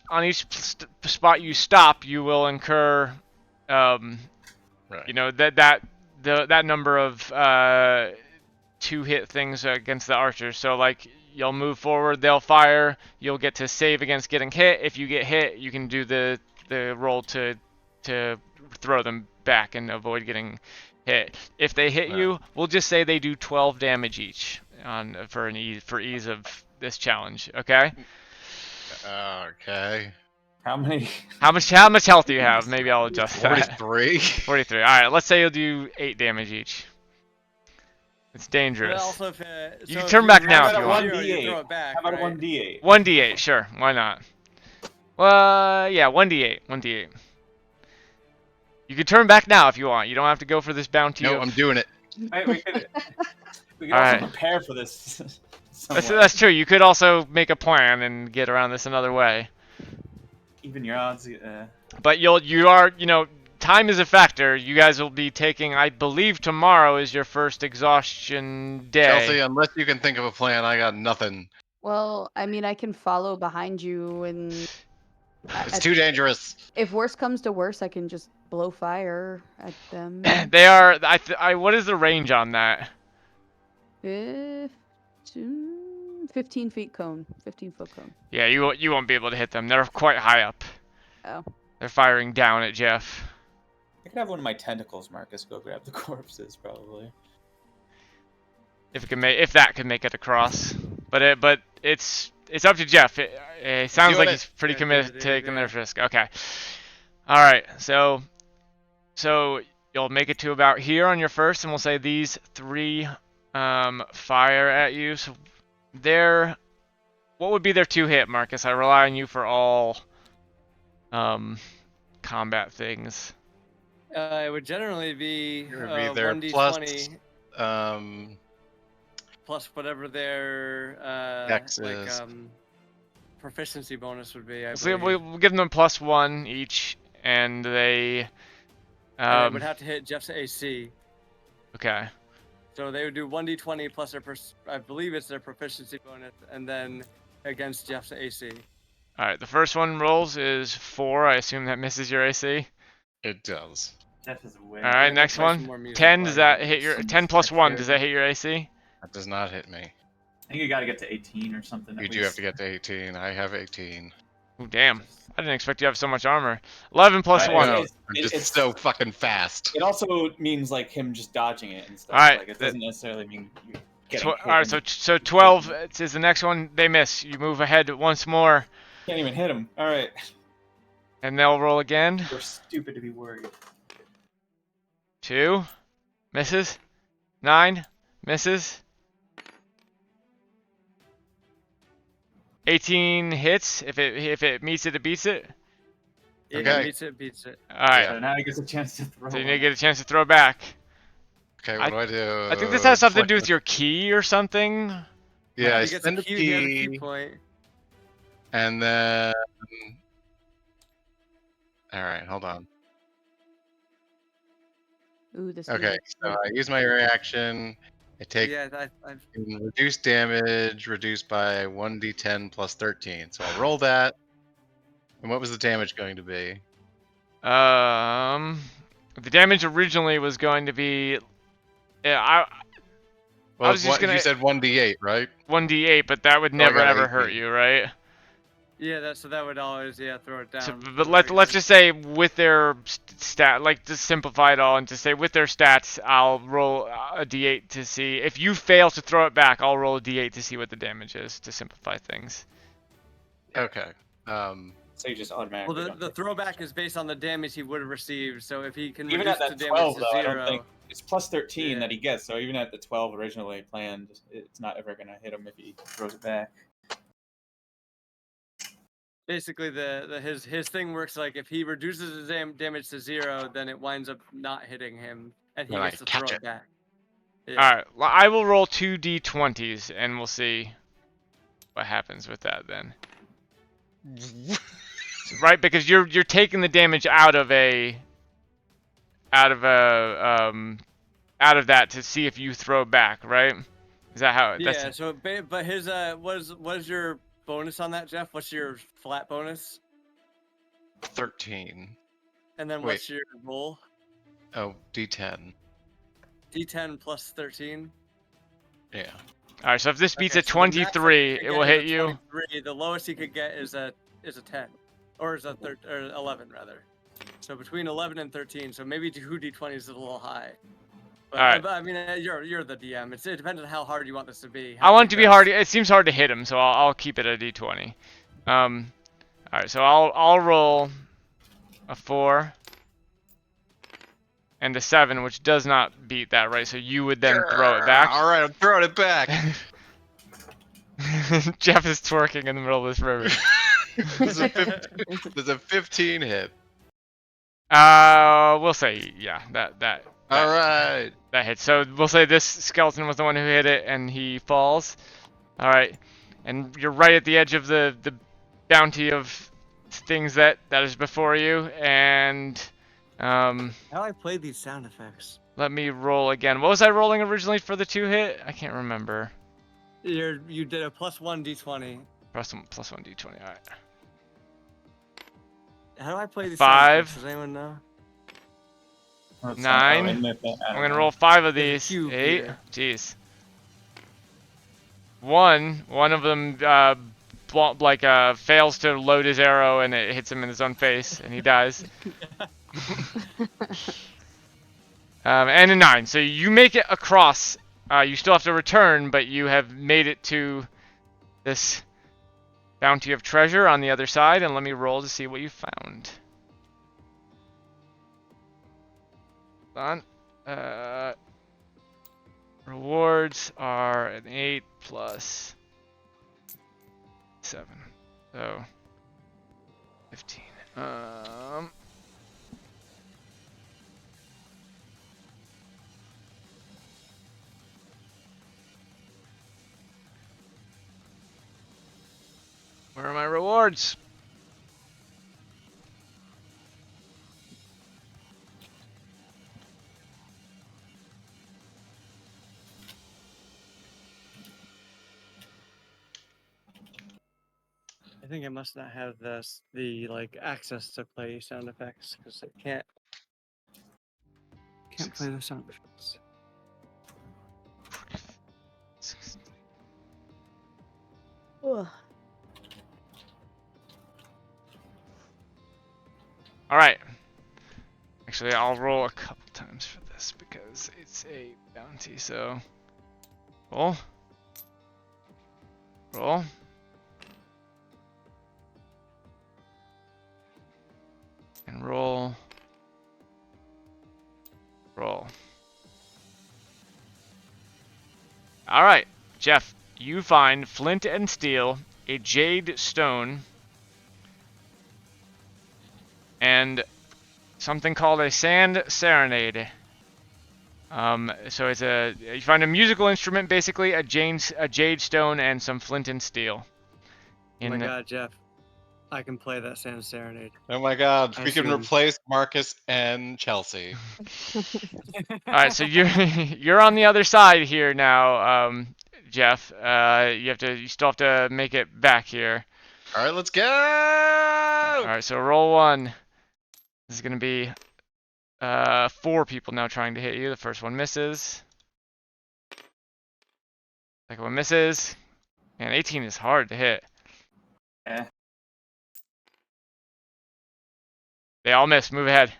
spot you stop, you will incur, Right. that number of 2-hit things against the archers. So like you'll move forward, they'll fire, you'll get to save against getting hit. If you get hit, you can do the roll to throw them back and avoid getting hit. If they hit you, we'll just say they do 12 damage each for ease of this challenge. Okay. Okay. How many? How much health do you have? Maybe I'll adjust that. 43. 43. All right. Let's say you'll do 8 damage each. It's dangerous. But also if, You so can if turn back now How if you about want. a 1d8? Throw it back, How about a right? 1d8? 1d8, sure. Why not? Well, yeah, 1d8. 1d8. You can turn back now if you want. You don't have to go for this bounty. No, I'm doing it. Right, we could also Alright. prepare for this. somewhat. That's true. You could also make a plan and get around this another way. Even your odds. But time is a factor. You guys will be taking, I believe tomorrow is your first exhaustion day. Chelsea, unless you can think of a plan, I got nothing. Well, I mean, I can follow behind you, and It's too dangerous. if worse comes to worse, I can just blow fire at them. They are. What is the range on that? 15 feet cone. 15-foot cone. Yeah, you won't be able to hit them. They're quite high up. Oh. They're firing down at Jeff. I could have one of my tentacles, Marcus, go grab the corpses, probably. If that could make it across, but it's up to Jeff. It sounds like he's pretty committed to taking their risk. Okay. All right. So you'll make it to about here on your first, and we'll say these 3 fire at you. So what would be their 2-hit, Marcus? I rely on you for all combat things. It would generally be It would be their 1d20 plus plus whatever their Dex is. proficiency bonus would be. I So believe. we'll give them +1 each, and they. And it would have to hit Jeff's AC. Okay. So they would do 1d20 plus their, I believe it's their proficiency bonus, and then against Jeff's AC. All right. The first one rolls is 4. I assume that misses your AC. It does. Jeff is way. All right. Next play some more one. music 10. Does while that hit your 10 plus 1? Does that hit your AC? That does not hit me. I think you got to get to 18 or something. You at do have least. to get to 18. I have 18. Ooh, damn. I didn't expect you to have so much armor. 11 plus Right, 1. okay. I'm just it's- so fucking fast. It also means like him just dodging it and stuff. Alright, Like it doesn't necessarily mean you getting hit. Alright, so 12 is the next one. They miss. You move ahead once more, Can't even hit him. All right. and they'll roll again. We're stupid to be worried. 2 misses. 9 misses. 18 hits. If it meets it, it beats it. Yeah, Okay. beats it. All right. So now he gets a chance to throw. So you one. get a chance to throw back. Okay, what do I do? I think this has something to do Deflect with your key or something. Yeah, I He gets a spend a key, he has a key key, point. and then. All right, hold on. Ooh, this. Okay, so I use my reaction. I take Yeah, I've reduced damage, reduced by 1d10 plus 13. So I'll roll that. And what was the damage going to be? The damage originally was going to be, yeah, Well, was just gonna- you said 1d8, right? 1d8, but that would never got ever 18. hurt you, right? yeah, so that would always throw it down. So, but let's just say with their stat, like to simplify it all, and to say with their stats, I'll roll a d8 to see if you fail to throw it back. I'll roll a d8 to see what the damage is to simplify things. Okay. So you just automatically. Well, don't the hit. throwback is based on the damage he would have received. So if he can Even reduce at the that damage 12, to though, I 0, don't think it's plus 13 Yeah. that he gets. So even at the 12 originally planned, it's not ever gonna hit him if he throws it back. basically his thing works like if he reduces his damage to 0, then it winds up not hitting him, and he Then I gets to throw catch it it. back. Yeah. All right, well, I will roll 2 d20s, and we'll see what happens with that then. Right, because you're taking the damage out of that to see if you throw back, right? Is that how? Yeah. That's, So, but his what is your bonus on that, Jeff? What's your flat bonus? 13. And then Wait. what's your roll? Oh, d10. D10 plus 13. Yeah. all right. So if this beats Okay, a so the max that he 23, could it get will is hit a you. 23. The lowest he could get is a 10, or is a or 11 rather. So between 11 and 13. So maybe 2 d20s is a little high. But, All right. but I mean, you're the DM. It depends on how hard you want this to be. I how want it big to be that- hard. It seems hard to hit him, so I'll keep it a d20. All right. So I'll roll a 4 and a 7, which does not beat that, right? So you would then throw it back. All right, I'm throwing it back. Jeff is twerking in the middle of this river. There's a 15 hit. We'll say yeah, that All right. that hits. So we'll say this skeleton was the one who hit it, and he falls. All right, and you're right at the edge of the bounty of things that is before you, and How do I play these sound effects? let me roll again. What was I rolling originally for the 2 hit? I can't remember. You did a +1 d20. Plus one d20. All right. How do I play these 5. sound effects? Does anyone know? Let's 9. admit that. I I'm don't gonna know. roll 5 of There's a these. cube 8. here. Jeez. One of them fails to load his arrow, and it hits him in his own face, and he dies. And a 9. So you make it across. You still have to return, but you have made it to this bounty of treasure on the other side. And let me roll to see what you found. Hold on. Rewards are an 8 plus 7. So 15. Where are my rewards? I think I must not have the like access to play sound effects because I can't play the sound effects. Ugh. All right. Actually, I'll roll a couple times for this because it's a bounty. So Roll. Roll. And roll. Roll. Alright, Jeff, you find flint and steel, a jade stone, and something called a sand serenade. So it's you find a musical instrument, basically a jade stone, and some flint and steel. Oh my god, Jeff. I can play that Sand Serenade. Oh my god, I we can assume. replace Marcus and Chelsea. Alright, so you're on the other side here now, Jeff. You still have to make it back here. Alright, let's go! Alright, so roll 1. This is gonna be 4 people now trying to hit you. The first one misses. Second one misses. Man, 18 is hard to hit. Yeah. They all miss. Move ahead.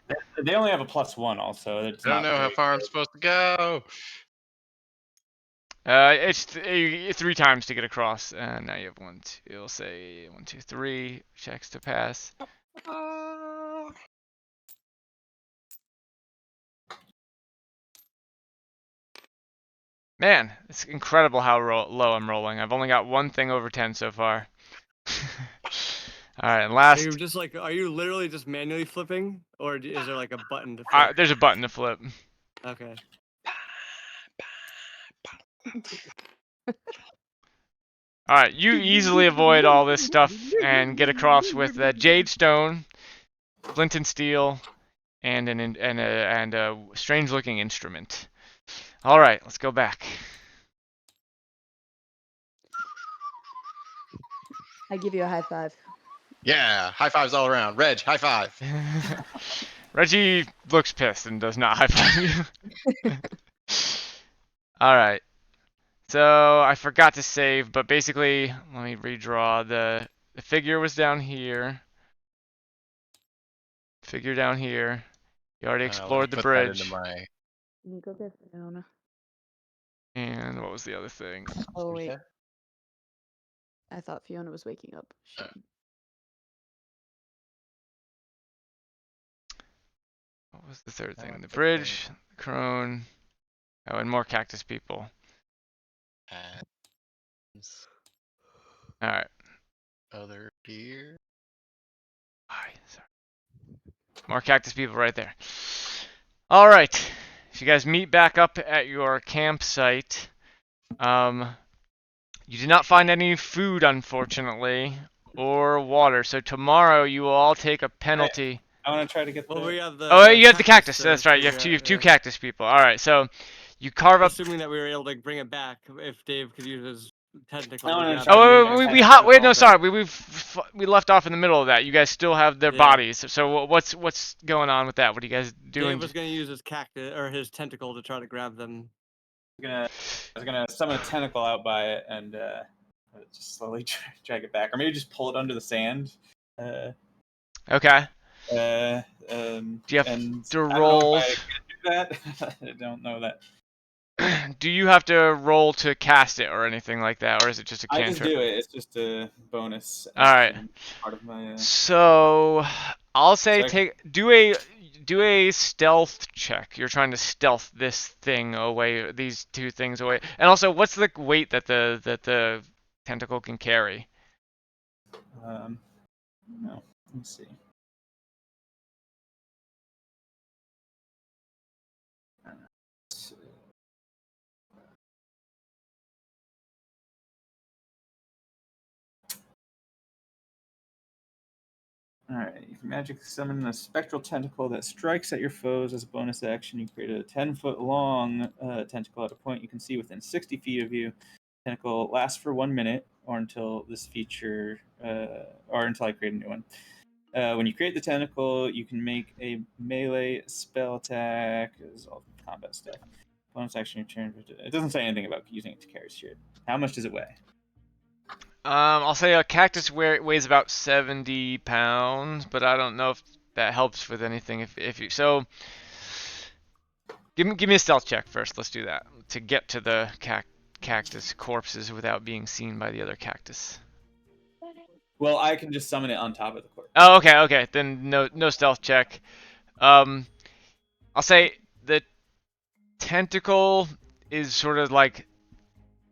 They only have a +1 also. It's I don't know how great. far I'm supposed to go. It's 3 times to get across. And now you have 1, 2. It'll say 1, 2, 3 checks to pass. Man, it's incredible how low I'm rolling. I've only got 1 thing over 10 so far. All right, and last. Are you literally just manually flipping, or is there like a button to flip? There's a button to flip. Okay. All right, you easily avoid all this stuff and get across with jade stone, flint and steel, and a strange-looking instrument. All right, let's go back. I give you a high five. Yeah, high fives all around. Reg, high five. Reggie looks pissed and does not high five you. All right. So I forgot to save, but basically, let me redraw. The figure was down here. Figure down here. You already explored the Put bridge. that into my... You go get Fiona. And what was the other thing? Oh wait. I thought Fiona was waking up. Shit. What was the third thing? The bridge, the crone, oh, and more cactus people. All right. Other deer. Hi, sorry. More cactus people right there. All right. So you guys meet back up at your campsite. You did not find any food, unfortunately, or water. So tomorrow you will all take a penalty. I want to try to get. Well, we have the. Oh, you have the cactus. to That's right. You figure have out, two yeah. cactus people. All right. So you carve up. Assuming that we were able to bring it back, if Dave could use his tentacle. I wanna to try grab Oh, it, wait, and we tentacle wait. No, all sorry. We left off in the middle of that. You guys still have their Yeah. bodies. So what's going on with that? What are you guys doing? Dave was going to use his cactus or his tentacle to try to grab them. I was gonna summon a tentacle out by it and just slowly drag it back, or maybe just pull it under the sand. Okay. Do Do you have and to I don't know roll? if I can do that. I don't know that. Do you have to roll to cast it or anything like that, or is it just a I cantrip? just do it. It's just a bonus. All right. action, Part of my. So I'll say So do a stealth check. You're trying to stealth this thing away, these two things away. And also, what's the weight that the tentacle can carry? No. Let's see. Alright, you can magic summon a spectral tentacle that strikes at your foes as a bonus action. You create a 10-foot long tentacle at a point you can see within 60 feet of you. Tentacle lasts for 1 minute or until this feature, or until I create a new one. When you create the tentacle, you can make a melee spell attack. This is all combat stuff. Bonus action, your turn. It doesn't say anything about using it to carry shit. How much does it weigh? I'll say a cactus weighs about 70 pounds, but I don't know if that helps with anything. If you give me a stealth check first. Let's do that to get to the cactus corpses without being seen by the other cactus. Well, I can just summon it on top of the corpse. Oh, okay. Then no stealth check. I'll say the tentacle is sort of like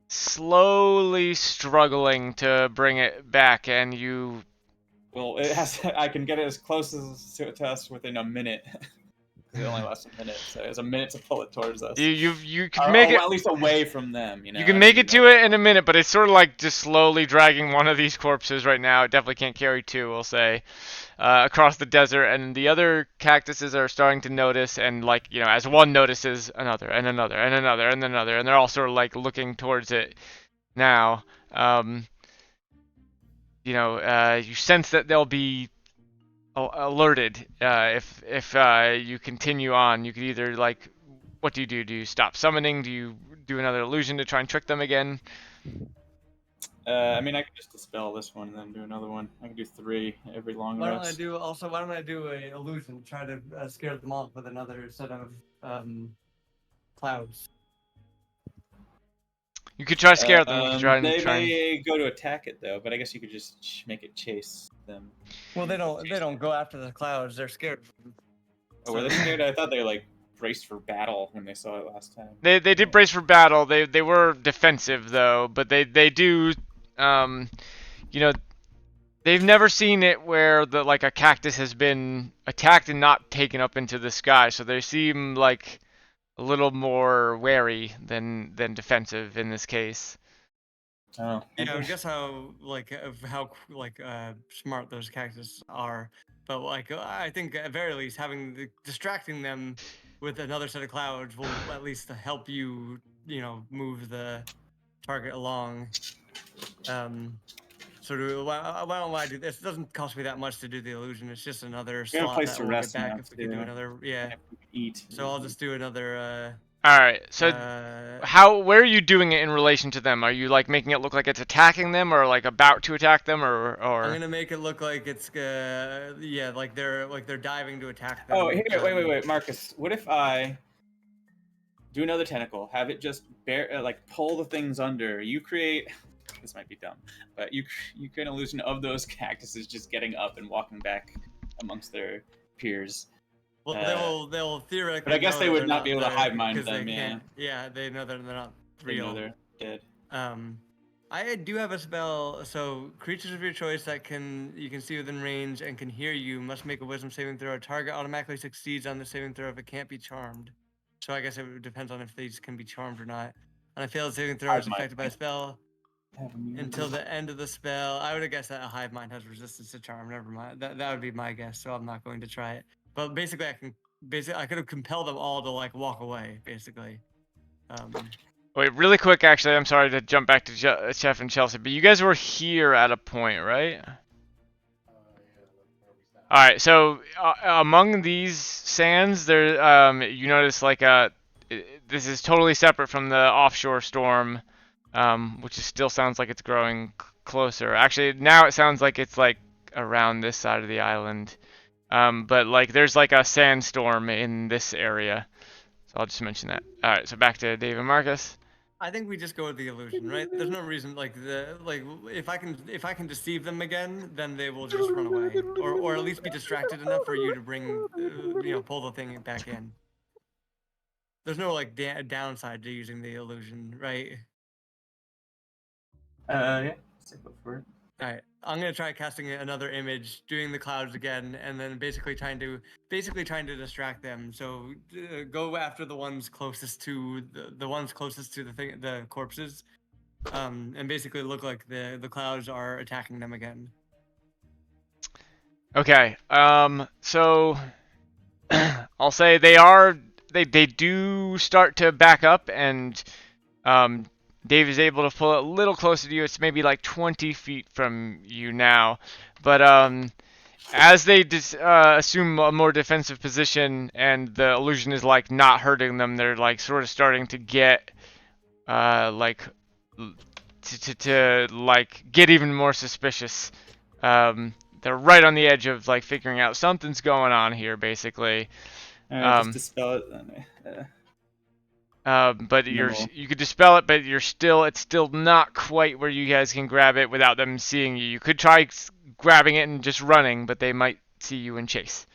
slowly struggling to bring it back, and you. Well, it has. I can get it as close as to us within a minute. It only lasts a minute, so it's a minute to pull it towards us. You can Or, make it at least away from them. You know. You can make it to it in a minute, but it's sort of like just slowly dragging one of these corpses right now. It definitely can't carry two, we'll say, across the desert. And the other cactuses are starting to notice, and like, you know, as one notices, another, and another, and another, and another, and they're all sort of like looking towards it now. You sense that they'll be alerted if you continue on. You could either like, what do you do? Do you stop summoning? Do you do another illusion to try and trick them again? I mean, I could just dispel this one and then do another one. I can do 3 every long Why don't rest. Why don't I do a illusion? Try to scare them off with another set of clouds. You could try to scare them. You could try They and try. may go to attack it though, but I guess you could just make it chase them. Well, they don't go after the clouds. They're scared. Oh, were they scared? I thought they like braced for battle when they saw it last time. They did brace for battle. They were defensive though, but they do they've never seen it where like a cactus has been attacked and not taken up into the sky, so they seem like a little more wary than defensive in this case. Oh. Yeah, I guess how smart those cactus are, but like I think at very least distracting them with another set of clouds will at least help you move the target along. Why don't I do this? It doesn't cost me that much to do the illusion. It's just another slot place that to we'll get rest back now, if we can do too. another. Yeah. Eat. So I'll just do another. All right. So where are you doing it in relation to them? Are you like making it look like it's attacking them, or like about to attack them, or? I'm gonna make it look like it's like they're diving to attack them. Oh, here, wait, Marcus. What if I do another tentacle? Have it just pull the things under. You create. This might be dumb, but you create an illusion of those cactuses just getting up and walking back amongst their peers. Well, they'll theoretically. But I guess know they that would they're not be able to there hive mind 'cause they them. Yeah. can't- Yeah, they know that they're not They know real. they're dead. I do have a spell. So creatures of your choice that you can see within range and can hear you must make a Wisdom saving throw. A target automatically succeeds on the saving throw if it can't be charmed. So I guess it depends on if these can be charmed or not. On a failed saving throw, is affected by a spell until the end of the spell. I would have guessed that a hive mind has resistance to charm. Never mind. That would be my guess. So I'm not going to try it. But basically, I could have compelled them all to like walk away. Basically. Wait, really quick. Actually, I'm sorry to jump back to Chef and Chelsea, but you guys were here at a point, right? All right. So among these sands, there you notice like this is totally separate from the offshore storm. Which still sounds like it's growing closer. Actually, now it sounds like it's like around this side of the island. But like there's like a sandstorm in this area. So I'll just mention that. All right, so back to Dave and Marcus. I think we just go with the illusion, right? There's no reason if I can deceive them again, then they will just run away, or at least be distracted enough for you to bring pull the thing back in. There's no like downside to using the illusion, right? Yeah. Go for it. All right, I'm gonna try casting another image, doing the clouds again, and then basically trying to distract them. So go after the ones closest to the corpses, and basically look like the clouds are attacking them again. Okay. So I'll say they do start to back up, and Dave is able to pull it a little closer to you. It's maybe like 20 feet from you now. But as they assume a more defensive position and the illusion is like not hurting them, they're like sort of starting to get to get even more suspicious. They're right on the edge of like figuring out something's going on here, basically. Just dispel it then. But Minimal. you could dispel it, but it's still not quite where you guys can grab it without them seeing you. You could try grabbing it and just running, but they might see you and chase.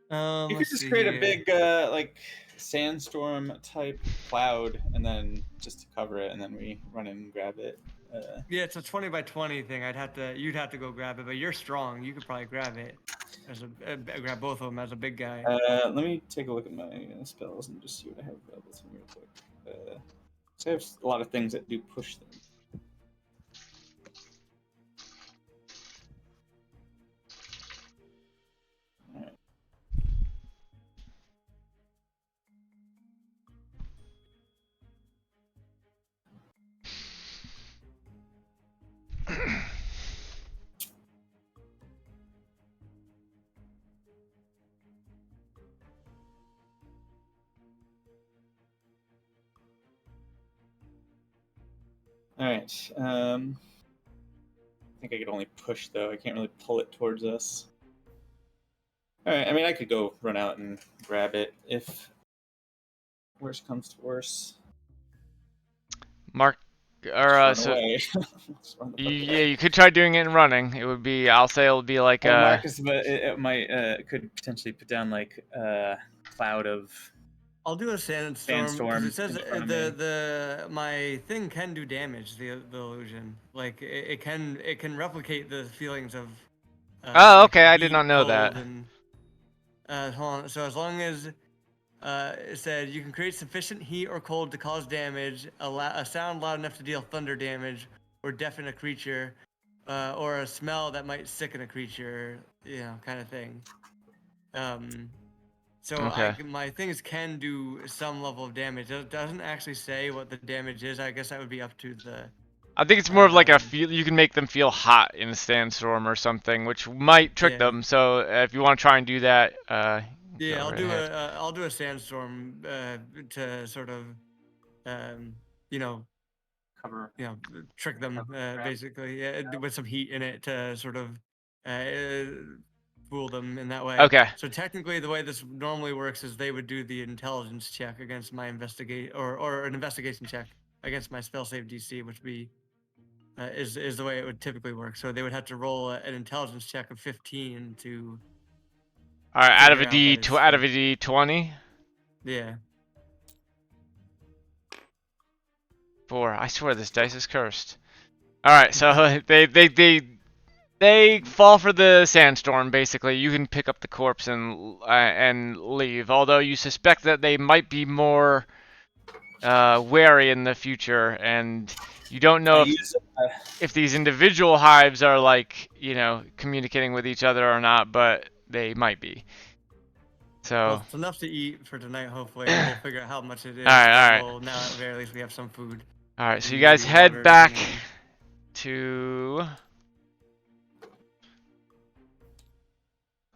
You could Let's just see create a here. big like sandstorm type cloud, and then just to cover it, and then we run in and grab it. Yeah, it's a 20 by 20 thing. You'd have to go grab it, but you're strong. You could probably grab it grab both of them as a big guy. Let me take a look at my spells and just see what I have available to me real quick. So I have a lot of things that do push them. Alright. Alright. I think I could only push though. I can't really pull it towards us. Alright, I mean I could go run out and grab it if worse comes to worse. Mark, or Run so away. Just run the fuck yeah, away. you could try doing it and running. It would be, I'll say, it'll be like Marcus, but it might could potentially put down like a cloud of. I'll do a sandstorm because Sandstorm it says in front of me. my thing can do damage. The illusion, like it can replicate the feelings of. Oh, like okay, I did heat, not know cold, that. And, hold on. So as long as it said you can create sufficient heat or cold to cause damage, a sound loud enough to deal thunder damage, or deafen a creature, or a smell that might sicken a creature, kind of thing. So Okay. my things can do some level of damage. It doesn't actually say what the damage is. I guess that would be up to the. I think it's more of like a feel. You can make them feel hot in a sandstorm or something, which might trick Yeah. them. So if you want to try and do that, Yeah, go I'll right do ahead. I'll do a sandstorm to sort of, Cover. trick them Grab. basically, with some heat in it to sort of fool them in that way. Okay. So technically, the way this normally works is they would do the intelligence check against my or an investigation check against my spell save DC, which is the way it would typically work. So they would have to roll an intelligence check of 15 to. All right, out of a figure out that it's out of a fake. D20. Yeah. 4. I swear this dice is cursed. All right, so they fall for the sandstorm. Basically, you can pick up the corpse and leave. Although you suspect that they might be more wary in the future, and you don't know if these individual hives are like communicating with each other or not, but they might be. So. Well, it's enough to eat for tonight. Hopefully, we'll figure out how much it is. All right. Well, now at the very least we have some food. All right, so you and guys maybe head water back depending on- to a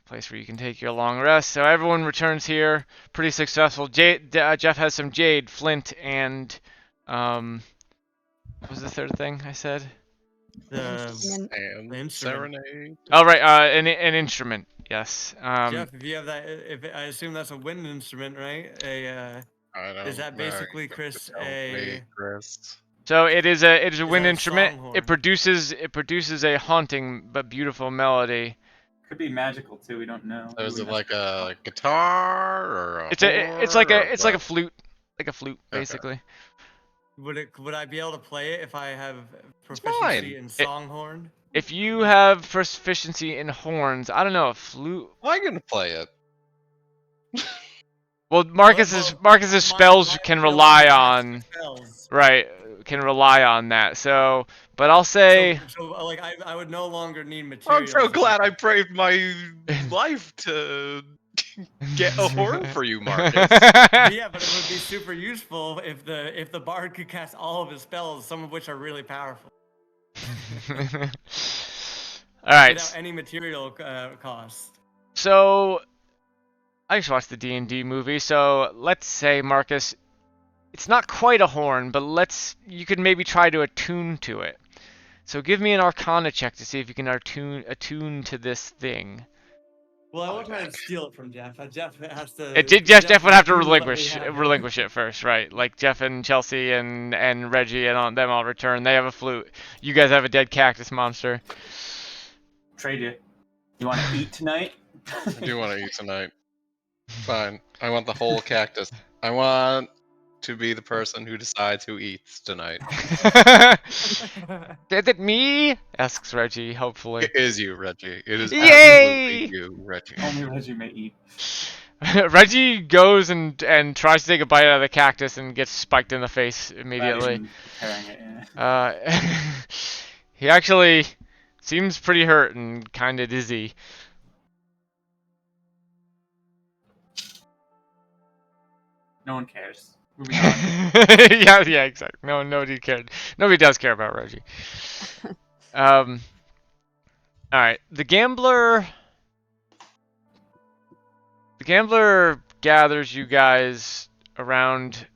place where you can take your long rest. So everyone returns here, pretty successful. Jeff has some jade, flint, and what was the third thing I said? And instrument. serenade. Oh right, an instrument. Yes. Jeff, if you have that, I assume that's a wind instrument, right? I don't Is that know. basically, You Chris, tell me, Chris. So it is a wind that a instrument. songhorn? It produces a haunting but beautiful melody. Could be magical too. We don't know. So is it like a guitar or a It's like horn or a what? flute, Okay. basically. Would I be able to play it if I have fine. proficiency in songhorn? If you have proficiency in horns, I don't know, a flute. I'm gonna play it. Well, Marcus's spells can rely on Spells. right, can rely on that. So, but I'll say So like I would no longer need I'm materials. so glad I braved my life to get a horn for you, Marcus. Yeah, but it would be super useful if the bard could cast all of his spells, some of which are really powerful, All right. without any material cost. So I just watched the D&D movie. So let's say, Marcus, it's not quite a horn, but you could maybe try to attune to it. So give me an Arcana check to see if you can attune to this thing. Well, I won't try to steal it from Jeff. Jeff has to. Jeff would have to will let me relinquish have it. relinquish it first, right? Like Jeff and Chelsea and Reggie and all, them all return. They have a flute. You guys have a dead cactus monster. Trade you. You want to eat tonight? I do want to eat tonight. Fine. I want the whole cactus. I want to be the person who decides who eats tonight. Is it me? Asks Reggie, hopefully. It is you, Reggie. It is Yay! absolutely you, Reggie. Only Reggie may eat. Reggie goes and tries to take a bite out of the cactus and gets spiked in the face immediately. Not even preparing it, yeah. He actually seems pretty hurt and kind of dizzy. No one cares. Moving on. yeah, exactly. No, nobody cared. Nobody does care about Reggie. All right, the gambler gathers you guys around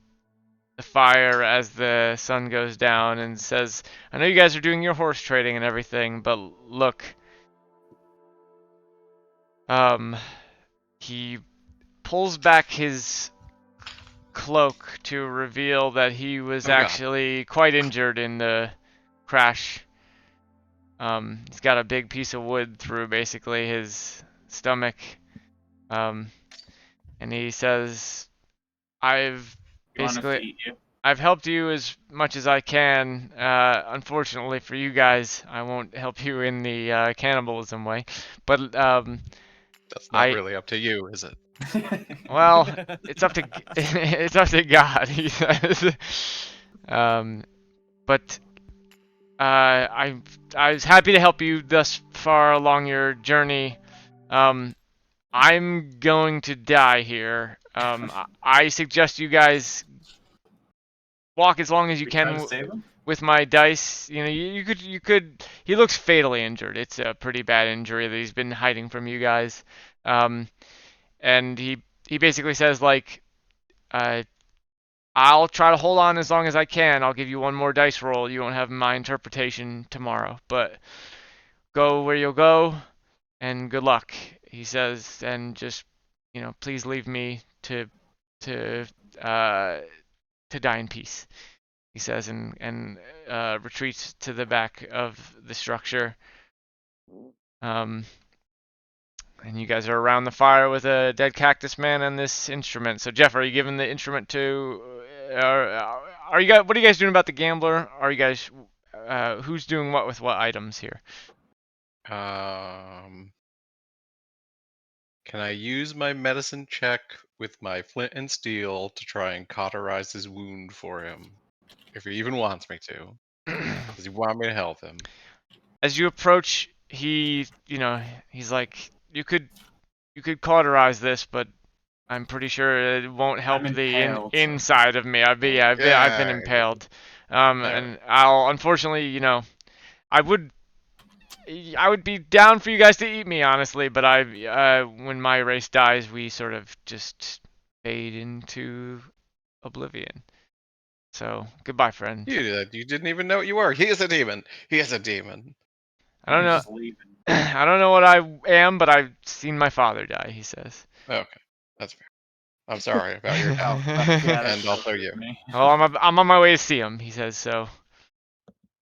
the fire as the sun goes down and says, "I know you guys are doing your horse trading and everything, but look." He pulls back his cloak to reveal that he was actually quite injured in the crash. He's got a big piece of wood through basically his stomach. And he says, I've helped you as much as I can. Unfortunately for you guys, I won't help you in the cannibalism way. But that's not really up to you, is it? Well, it's up to it's up to God, he says. But I was happy to help you thus far along your journey. I'm going to die here. I suggest you guys walk as long as you can with my dice. You know, you could. He looks fatally injured. It's a pretty bad injury that he's been hiding from you guys. And he basically says, like, I'll try to hold on as long as I can. I'll give you one more dice roll. You won't have my interpretation tomorrow, but go where you'll go, and good luck, he says, and just, you know, please leave me to die in peace, he says, and retreats to the back of the structure. And you guys are around the fire with a dead cactus man and this instrument. So Jeff, are you giving the instrument to? Are you guys? What are you guys doing about the gambler? Are you guys? Who's doing what with what items here? Can I use my medicine check with my flint and steel to try and cauterize his wound for him, if he even wants me to? Does he want me to help him? As you approach, he's like, you could cauterize this, but I'm pretty sure it won't help the inside of me. I've been impaled. And I'll unfortunately, you know, I would be down for you guys to eat me, honestly, but when my race dies, we sort of just fade into oblivion. So goodbye, friend. You didn't even know what you were. He is a demon. He is a demon. I don't know. I don't know what I am, but I've seen my father die, he says. Okay, that's fair. I'm sorry about your health, and also you. Well, I'm on my way to see him, he says. So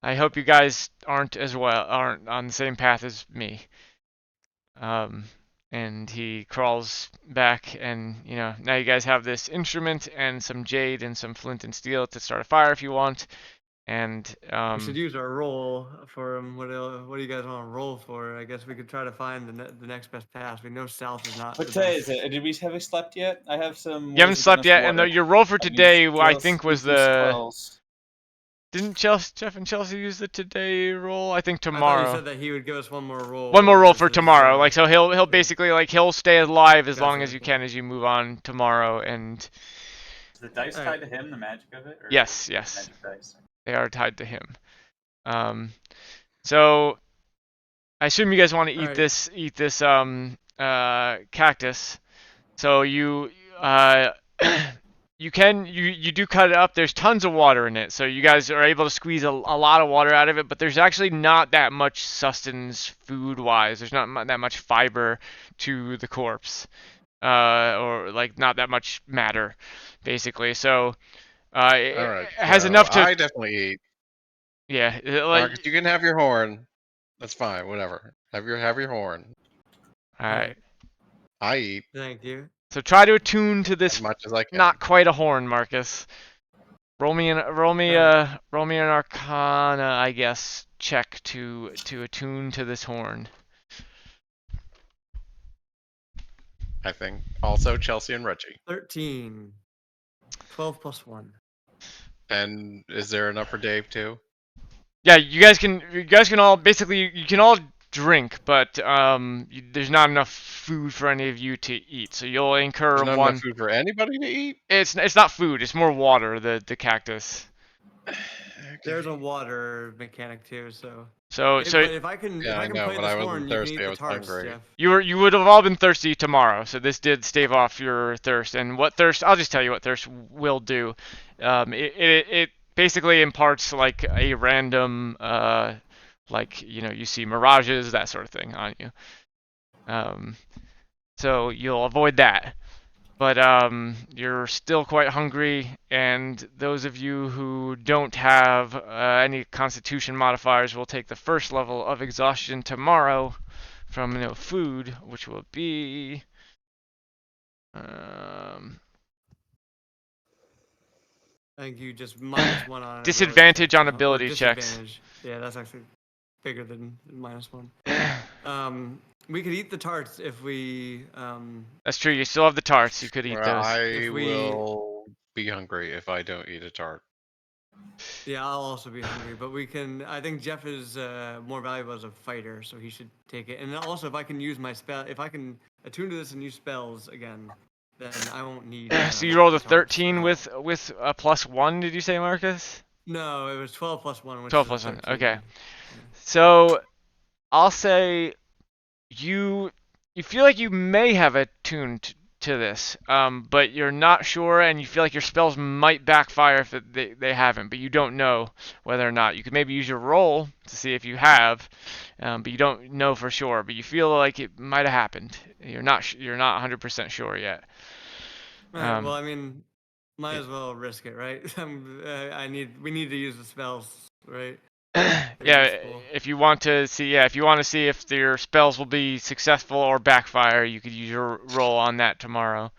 I hope you guys aren't on the same path as me. And he crawls back, and you know, now you guys have this instrument and some jade and some flint and steel to start a fire if you want. And we should use our roll for him. What do you guys want to roll for? I guess we could try to find the next best pass. We know south is not. What day is it? Have we slept yet? I have some. You haven't slept yet, and your roll for today, I think, was the. Didn't Jeff and Chelsea use the today roll? I think tomorrow. I thought he said that he would give us one more roll. One more roll for tomorrow. Like, so he'll basically, like, he'll stay alive as long as you can as you move on tomorrow. And is the dice tied to him? The magic of it? Or yes. Magic dice? They are tied to him. So I assume you guys want to eat this cactus. So you you do cut it up. There's tons of water in it, so you guys are able to squeeze a lot of water out of it. But there's actually not that much sustenance food-wise. There's not that much fiber to the corpse, or like not that much matter, basically. So it, All right. it has so enough to I definitely eat. yeah. Marcus, you can have your horn. That's fine. Whatever. Have your horn. All right. I eat Thank you. So try to attune to this. as much as I can. Not quite a horn, Marcus. Roll me an Arcana, I guess, check to attune to this horn. I think also Chelsea and Reggie. 13. 12 plus 1. And is there enough for Dave too? Yeah, you guys can all basically you can all drink, but there's not enough food for any of you to eat, so you'll incur There's not one. enough food for anybody to eat. It's not food. It's more water. The cactus. There's a water mechanic too, so. So if I can, Yeah, if I I can know, play but this I wasn't horn, you can thirsty, eat I the was tarts, hungry. Jeff. you would have all been thirsty tomorrow, so this did stave off your thirst. And what thirst? I'll just tell you what thirst will do. It basically imparts like a random like you see mirages, that sort of thing on you. So you'll avoid that. But you're still quite hungry, and those of you who don't have any constitution modifiers will take the first level of exhaustion tomorrow from no food, which will be I think you just -1 on disadvantage on Or ability checks. disadvantage. Yeah, that's actually bigger than -1. We could eat the tarts if we. That's true. You still have the tarts. You could eat Well, those. I will be hungry if I don't eat a tart. Yeah, I'll also be hungry, but we can. I think Jeff is more valuable as a fighter, so he should take it. And also, if I can use my spell, if I can attune to this and use spells again, then I won't need. So you rolled a tarts. 13 with a +1. Did you say, Marcus? No, it was 12 plus 1. Which 12 is plus 1. 13. Okay. So I'll say you feel like you may have attuned to this, but you're not sure, and you feel like your spells might backfire if they haven't, but you don't know whether or not. You could maybe use your roll to see if you have, but you don't know for sure. But you feel like it might have happened. You're not 100% sure yet. Right, well, I mean, might as well risk it, right? We need to use the spells, right? Yeah, if you want to see if your spells will be successful or backfire, you could use your roll on that tomorrow.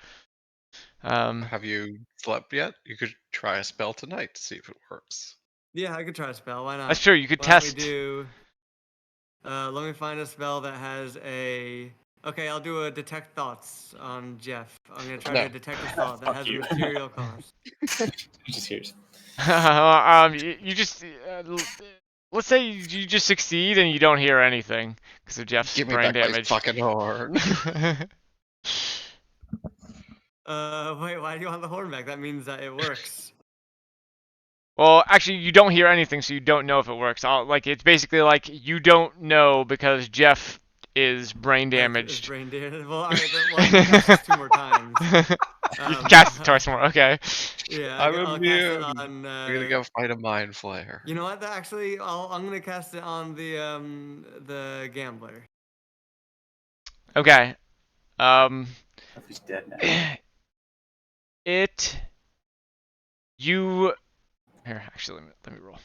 Have you slept yet? You could try a spell tonight to see if it works. Yeah, I could try a spell. Why not? That's true. You could Why test. don't we do? Let me find a spell that has a. Okay, I'll do a detect thoughts on Jeff. I'm gonna try to detect a thought that has a material cost. Just here's. You just let's say you just succeed and you don't hear anything because of Jeff's Give me brain back damage. my fucking horn. Wait, why do you want the horn back? That means that it works. Well, actually, you don't hear anything, so you don't know if it works. It's basically like you don't know because Jeff is brain damaged. Brain damaged. Well, I can cast this 2 more times. You can cast it twice more. Okay. Yeah, I'm I'll cast immune. it on. You're gonna go fight a mind flayer. You know what? Actually, I'm gonna cast it on the gambler. Okay. He's dead now. Here, actually, let me roll.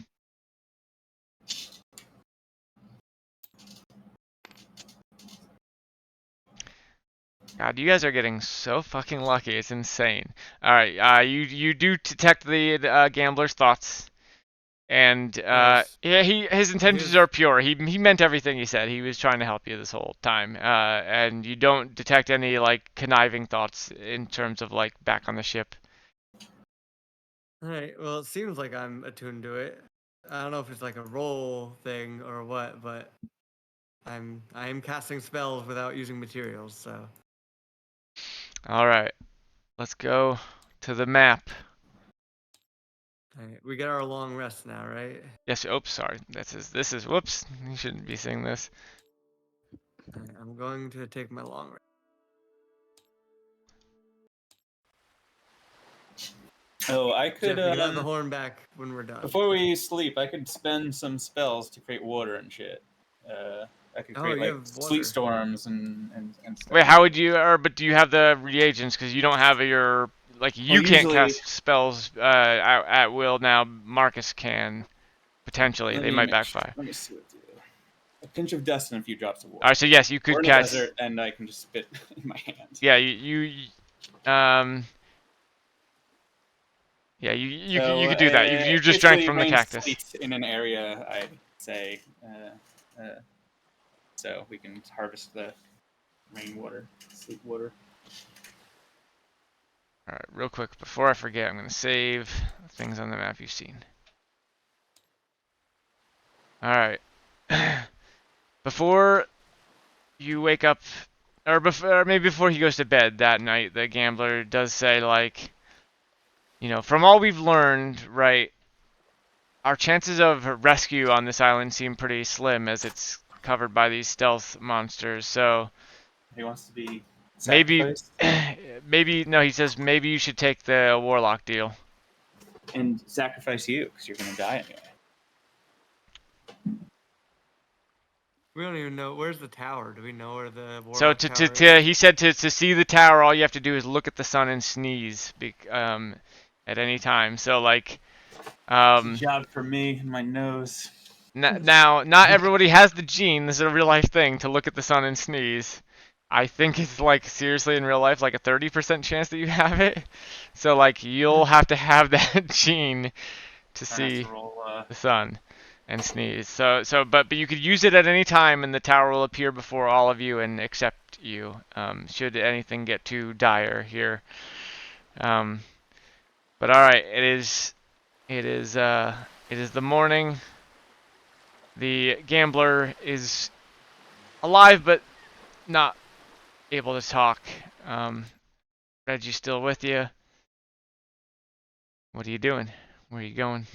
God, you guys are getting so fucking lucky. It's insane. All right, you do detect the gambler's thoughts, and Nice. yeah, his intentions are pure. He meant everything he said. He was trying to help you this whole time, and you don't detect any like conniving thoughts in terms of like back on the ship. All right. Well, it seems like I'm attuned to it. I don't know if it's like a roll thing or what, but I am casting spells without using materials, so. All right, let's go to the map. All right, we get our long rest now, right? Yes. Oops. Sorry. This is. Whoops. You shouldn't be seeing this. All right, I'm going to take my long rest. Oh, I Jeff, could. you can have the horn back when we're done. Before we sleep, I could spend some spells to create water and shit. I could Oh, create you like have water. sleet storms and stuff. Wait, how would you? But do you have the reagents? Because you don't have your like you can't usually- cast spells at will now. Marcus can potentially. Let They me might make backfire. Let me see what to do. A pinch of dust and a few drops of water. All right, so yes, you We're could in a cast. desert, and I can just spit in my hand. Yeah, yeah, you could do that. You just drank basically from the rain cactus. sleet in an area, I'd say, so we can harvest the rainwater, sleet water. All right, real quick before I forget, I'm gonna save things on the map you've seen. All right. Before you wake up, or maybe before he goes to bed that night, the gambler does say, like, you know, from all we've learned, right, our chances of rescue on this island seem pretty slim as it's covered by these stealth monsters. So He wants to be maybe, sacrificed no, he says maybe you should take the warlock deal. and sacrifice you because you're gonna die anyway. We don't even know where's the tower. Do we know where the warlock So tower is? he said to see the tower, all you have to do is look at the sun and sneeze, at any time. So like, Good job for me and my nose. now not everybody has the gene. This is a real life thing to look at the sun and sneeze. I think it's like seriously in real life like a 30% chance that you have it. So like you'll have to have that gene to see the sun and sneeze. But you could use it at any time, and the tower will appear before all of you and accept you. Should anything get too dire here. But all right, it is the morning. The gambler is alive, but not able to talk. Reggie's still with you. What are you doing? Where are you going?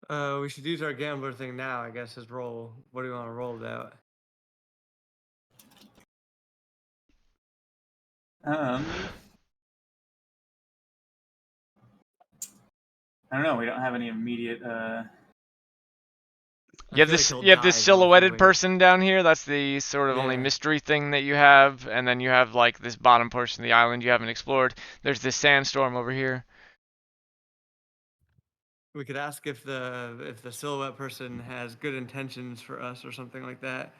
We should use our gambler thing now, I guess, his roll. What do you want to roll that? I don't know. We don't have any immediate. You have this silhouetted person down here. That's the sort of only Yeah. mystery thing that you have, and then you have like this bottom portion of the island you haven't explored. There's this sandstorm over here. We could ask if the silhouette person has good intentions for us or something like that,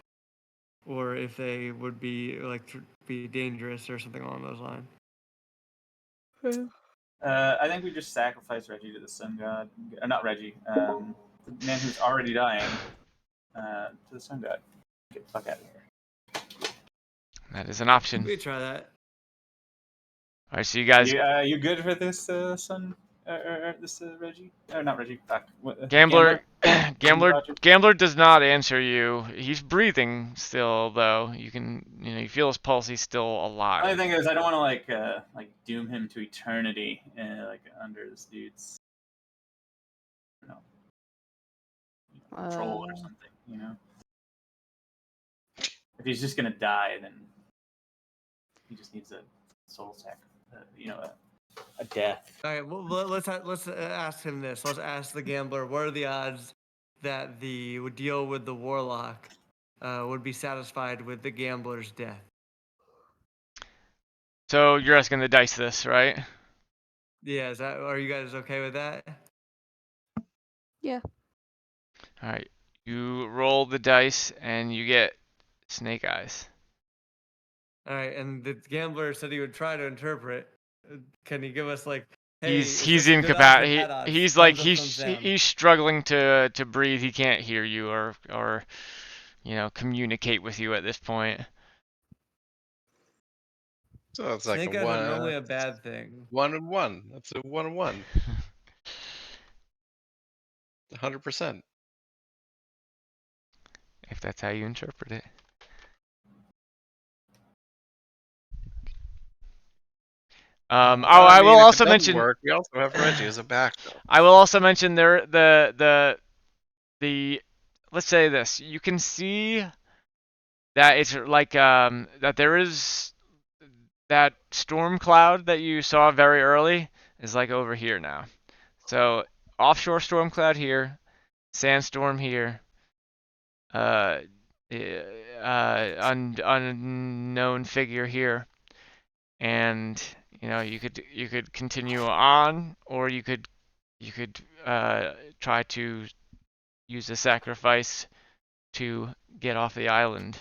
or if they would be be dangerous or something along those lines. I think we just sacrifice Reggie to the sun god. Not Reggie. The man who's already dying. To the sun god. Get the fuck out of here. That is an option. We could try that. All right, so you guys. You good for this sun? This Reggie? Not Reggie. Fuck. Gambler does not answer you. He's breathing still, though. You feel his pulse. He's still alive. The only thing is, I don't want to like doom him to eternity, like under this dude's, control or something. You know, if he's just gonna die, then he just needs a soul sack. A death. All right. Well, let's ask him this. Let's ask the gambler. What are the odds that the deal with the warlock would be satisfied with the gambler's death? So you're asking the dice this, right? Yeah. Are you guys okay with that? Yeah. All right. You roll the dice and you get snake eyes. All right. And the gambler said he would try to interpret. Can you give us like? Hey, He's incapacitated. He's struggling to breathe. He can't hear you or communicate with you at this point. So it's like snake a eyes one. are normally a bad thing. 1 and 1. That's a 1 and 1. 100%. If that's how you interpret it. I will also mention. We also have Reggie as a backup. I will also mention the let's say this. You can see that it's like that there is that storm cloud that you saw very early. is like over here now. So offshore storm cloud here, sandstorm here, unknown figure here, and you could continue on, or you could try to use a sacrifice to get off the island.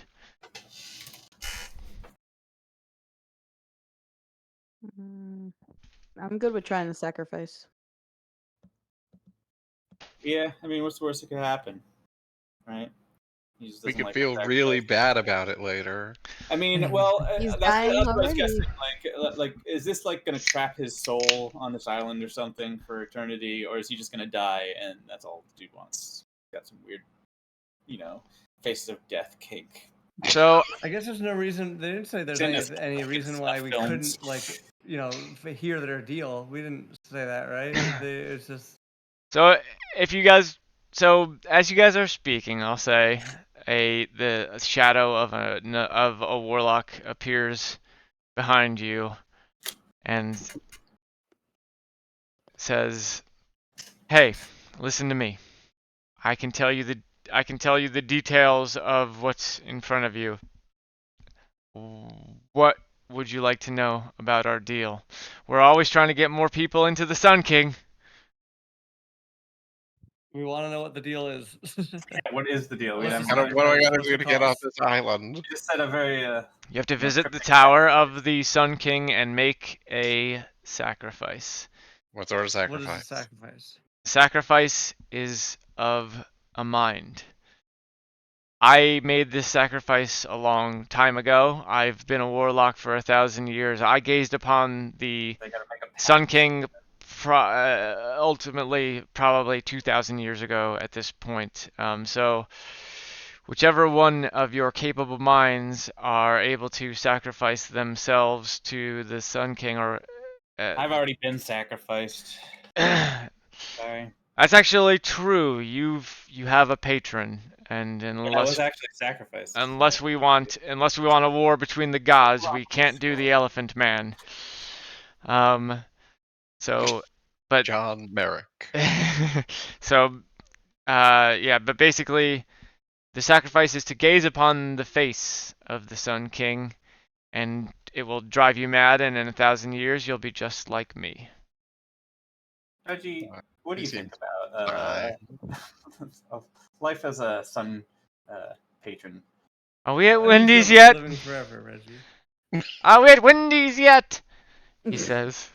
I'm good with trying to sacrifice. Yeah, I mean, what's the worst that could happen, right? He just We doesn't could like feel the really sacrifice. bad about it later. I mean, well, He's that's dying what I was already. guessing. Like, is this like gonna trap his soul on this island or something for eternity, or is he just gonna die and that's all the dude wants? Got some weird, faces of death kink. So I guess there's no reason. They didn't say there's any reason why we couldn't hear their deal. We didn't say that, right? It's just. So if you guys, as you guys are speaking, I'll say the shadow of a warlock appears behind you and says, "Hey, listen to me. I can tell you the details of what's in front of you. What would you like to know about our deal? We're always trying to get more people into the Sun King." We want to know what the deal is. What is the deal? We What's haven't the What do I sacrifice? gotta What's do the to get off cost? this island? You just said a very You have to visit the tower of the Sun King and make a sacrifice. What sort of What is sacrifice? the sacrifice? Sacrifice is of a mind. I made this sacrifice a long time ago. I've been a warlock for 1,000 years. I gazed upon the they gotta make a Sun King ultimately probably 2,000 years ago at this point. So whichever one of your capable minds are able to sacrifice themselves to the Sun King, or I've already been sacrificed. Sorry. that's actually true. You have a patron, and I was actually sacrificed. unless we want a war between the gods, we can't do the Elephant Man. So, but John Merrick. so, yeah, but basically, the sacrifice is to gaze upon the face of the Sun King, and it will drive you mad, and in 1,000 years, you'll be just like me. Reggie, what do He you think seems about of life as a sun patron? Are we at How do you Wendy's feel about yet? living forever, Reggie. Are we at Wendy's yet? He says.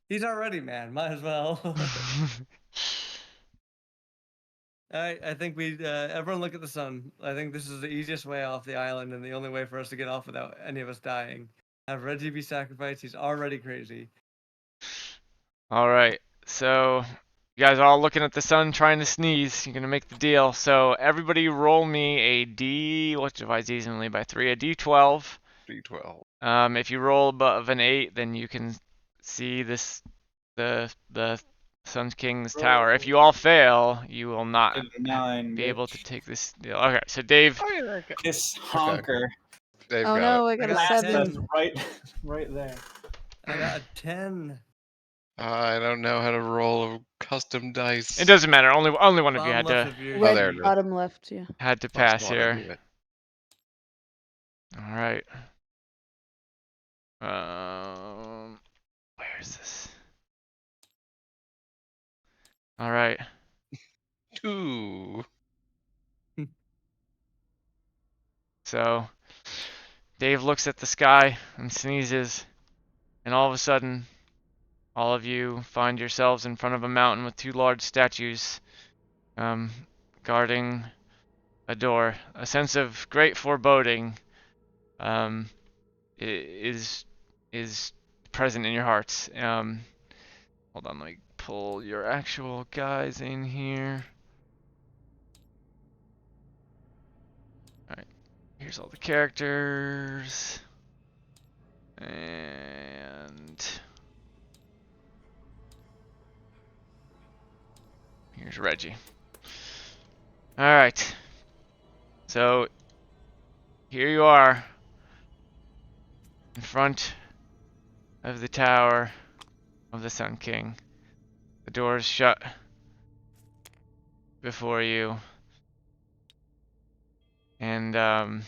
He's already man. Might as well. I think everyone look at the sun. I think this is the easiest way off the island and the only way for us to get off without any of us dying. Have Reggie be sacrificed. He's already crazy. All right, so you guys are all looking at the sun, trying to sneeze. You're gonna make the deal. So everybody, roll me a D. What's divided evenly by 3? A D12. D12. If you roll above an 8, then you can see the Sun King's tower. If you all fail, you will not be able to take this deal. Okay, so Dave. This honker. Dave Oh got no, it. I got a got 7. right there. I got a 10. I don't know how to roll a custom dice. It doesn't matter. Only one of you Bottom had left to of your Oh, there Red it is. bottom left, yeah. had to Plus pass one, I here. do it. All right. Where is this? All right. 2. So Dave looks at the sky and sneezes, and all of a sudden, all of you find yourselves in front of a mountain with 2 large statues guarding a door. A sense of great foreboding is present in your hearts. Hold on, let me pull your actual guys in here. Alright, here's all the characters. And here's Reggie. Alright. So here you are in front of the tower of the Sun King. The doors shut before you. And I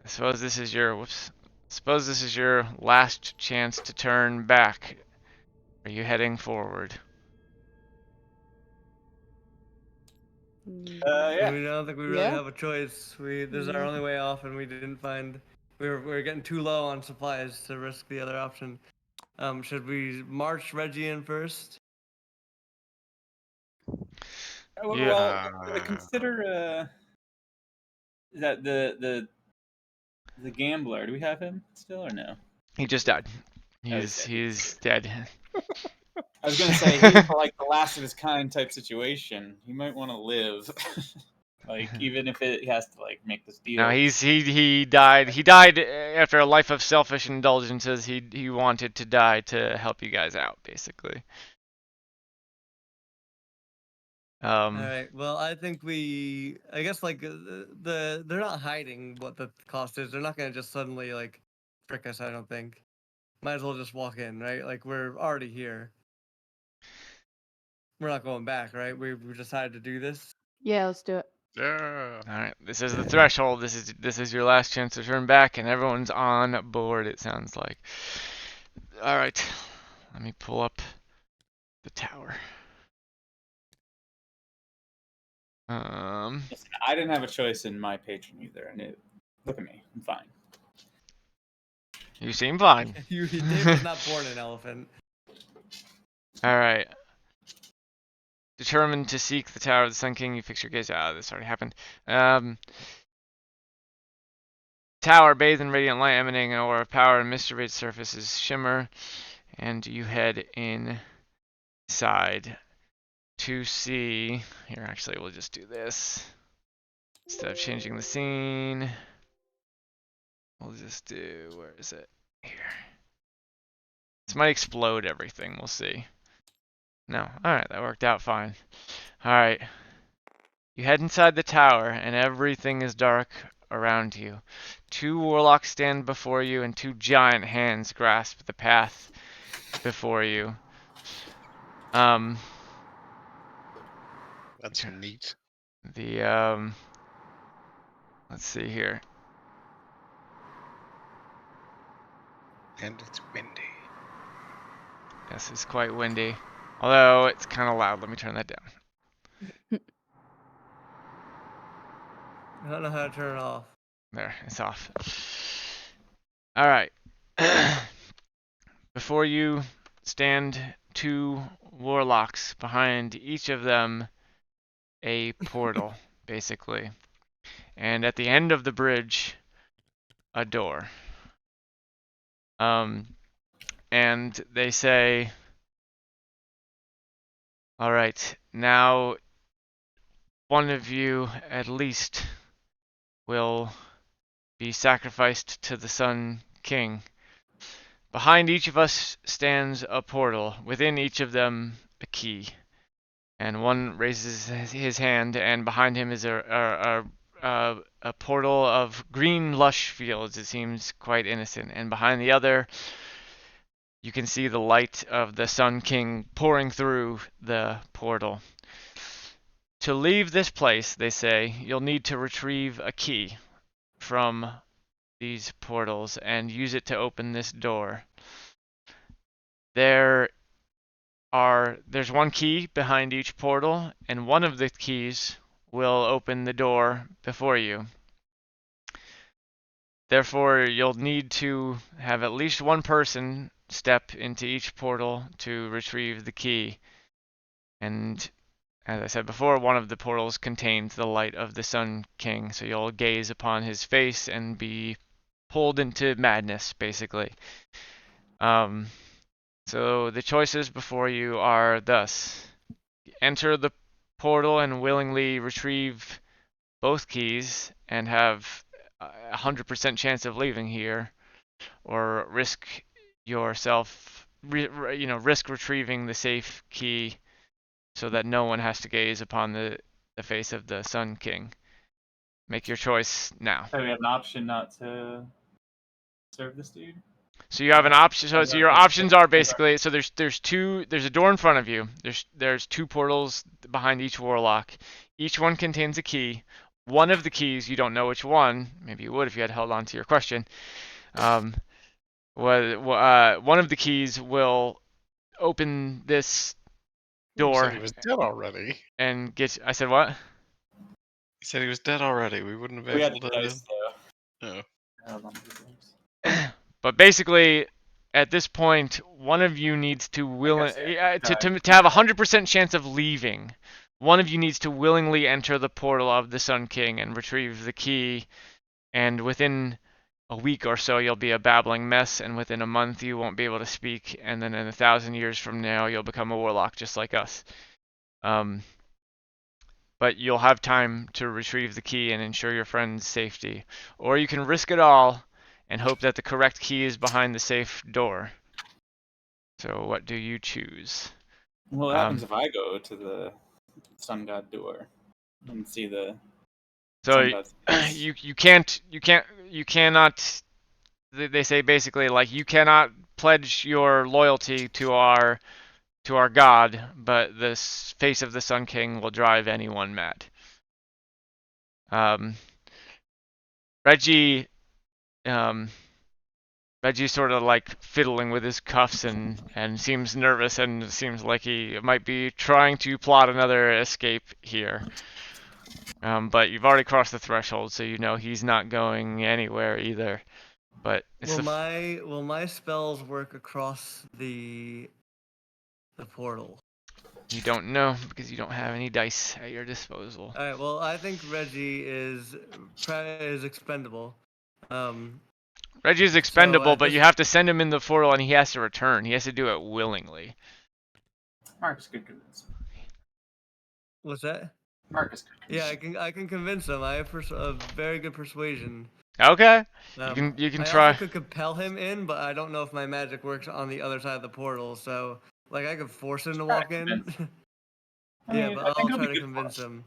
suppose this is your suppose this is your last chance to turn back. Are you heading forward? Yeah. We don't think we really Yeah. have a choice. This is our Mhm. only way off, and we didn't find. We were getting too low on supplies to risk the other option. Should we march Reggie in first? Well, Yeah. consider that the gambler. Do we have him still or no? He just died. Oh, he's dead. He's dead. I was gonna say he's like the last of his kind type situation. He might want to live, like even if he has to like make this deal. No, he died. He died after a life of selfish indulgences. He wanted to die to help you guys out, basically. All right. Well, I think I guess like they're not hiding what the cost is. They're not gonna just suddenly like trick us. I don't think. Might as well just walk in, right? Like we're already here. We're not going back, right? We decided to do this. Yeah, let's do it. Yeah. All right, this is the threshold. This is your last chance to turn back, and everyone's on board. It sounds like. All right, let me pull up the tower. Listen, I didn't have a choice in my patron either. I knew. Look at me. I'm fine. You seem fine. Dave was not born an elephant. All right. Determined to seek the Tower of the Sun King, you fix your gaze. This already happened. Tower bathed in radiant light, emanating an aura of power, and mystery surface is shimmer, and you head inside to see. Here, actually, we'll just do this instead of changing the scene. We'll just do. Where is it? Here. This might explode everything. We'll see. No. Alright, that worked out fine. Alright. You head inside the tower, and everything is dark around you. 2 warlocks stand before you, and 2 giant hands grasp the path before you. That's neat. Let's see here. And it's windy. Yes, it's quite windy. Although, it's kind of loud. Let me turn that down. I don't know how to turn it off. There, it's off. Alright. Before you stand 2 warlocks, behind each of them a portal, basically. And at the end of the bridge, a door. And they say, alright, now one of you at least will be sacrificed to the Sun King. Behind each of us stands a portal, within each of them a key. And one raises his hand, and behind him is a portal of green lush fields. It seems quite innocent. And behind the other, you can see the light of the Sun King pouring through the portal. To leave this place, they say, you'll need to retrieve a key from these portals and use it to open this door. There's 1 key behind each portal, and one of the keys will open the door before you. Therefore, you'll need to have at least 1 person step into each portal to retrieve the key. And as I said before, one of the portals contains the light of the Sun King, so you'll gaze upon his face and be pulled into madness, basically. So the choices before you are thus: enter the portal and willingly retrieve both keys and have a 100% chance of leaving here, or risk yourself, risk retrieving the safe key so that no one has to gaze upon the face of the Sun King. Make your choice now. So we have an option not to serve this dude. So you have an option. So your options are basically, so there's a door in front of you. There's 2 portals behind each warlock. Each one contains a key. One of the keys, you don't know which one. Maybe you would if you had held on to your question. One of the keys will open this You door said he was dead already. and get. I said what? He said he was dead already. We wouldn't have been We had able the to. dice, though. No. Hold on to the dice. But basically, at this point, one of you needs to to have a 100% chance of leaving. One of you needs to willingly enter the portal of the Sun King and retrieve the key. And within a week or so, you'll be a babbling mess. And within a month, you won't be able to speak. And then in 1,000 years from now, you'll become a warlock just like us. But you'll have time to retrieve the key and ensure your friend's safety. Or you can risk it all and hope that the correct key is behind the safe door. So what do you choose? Well, what happens if I go to the sun god door and see the So sun god's face? you cannot. They say basically like you cannot pledge your loyalty to our god, but the face of the Sun King will drive anyone mad. Reggie. Reggie's sort of like fiddling with his cuffs and seems nervous and seems like he might be trying to plot another escape here. But you've already crossed the threshold, so you know he's not going anywhere either. But it's will my spells work across the portal? You don't know because you don't have any dice at your disposal. All right. Well, I think Reggie is expendable. Reggie is expendable, So, but you have to send him in the portal and he has to return. He has to do it willingly. Marcus could convince him. What's that? Marcus could convince Yeah, I can convince him. I have a very good persuasion. Okay. You can try. I also could compel him in, but I don't know if my magic works on the other side of the portal. So, like, I could force him to walk in. Yeah, but I'll try to convince him.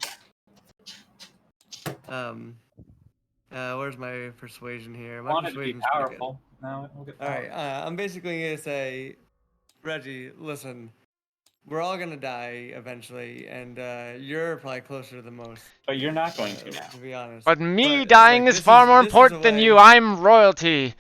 Where's my persuasion here? My wanted to be persuasion's pretty good. powerful. Now we'll get All powerful. right, I'm basically gonna say, Reggie, listen, we're all gonna die eventually, and you're probably closer to the most. But you're not going to now. To be honest. But me But, dying like, is far more this is important a than way- you. I'm royalty.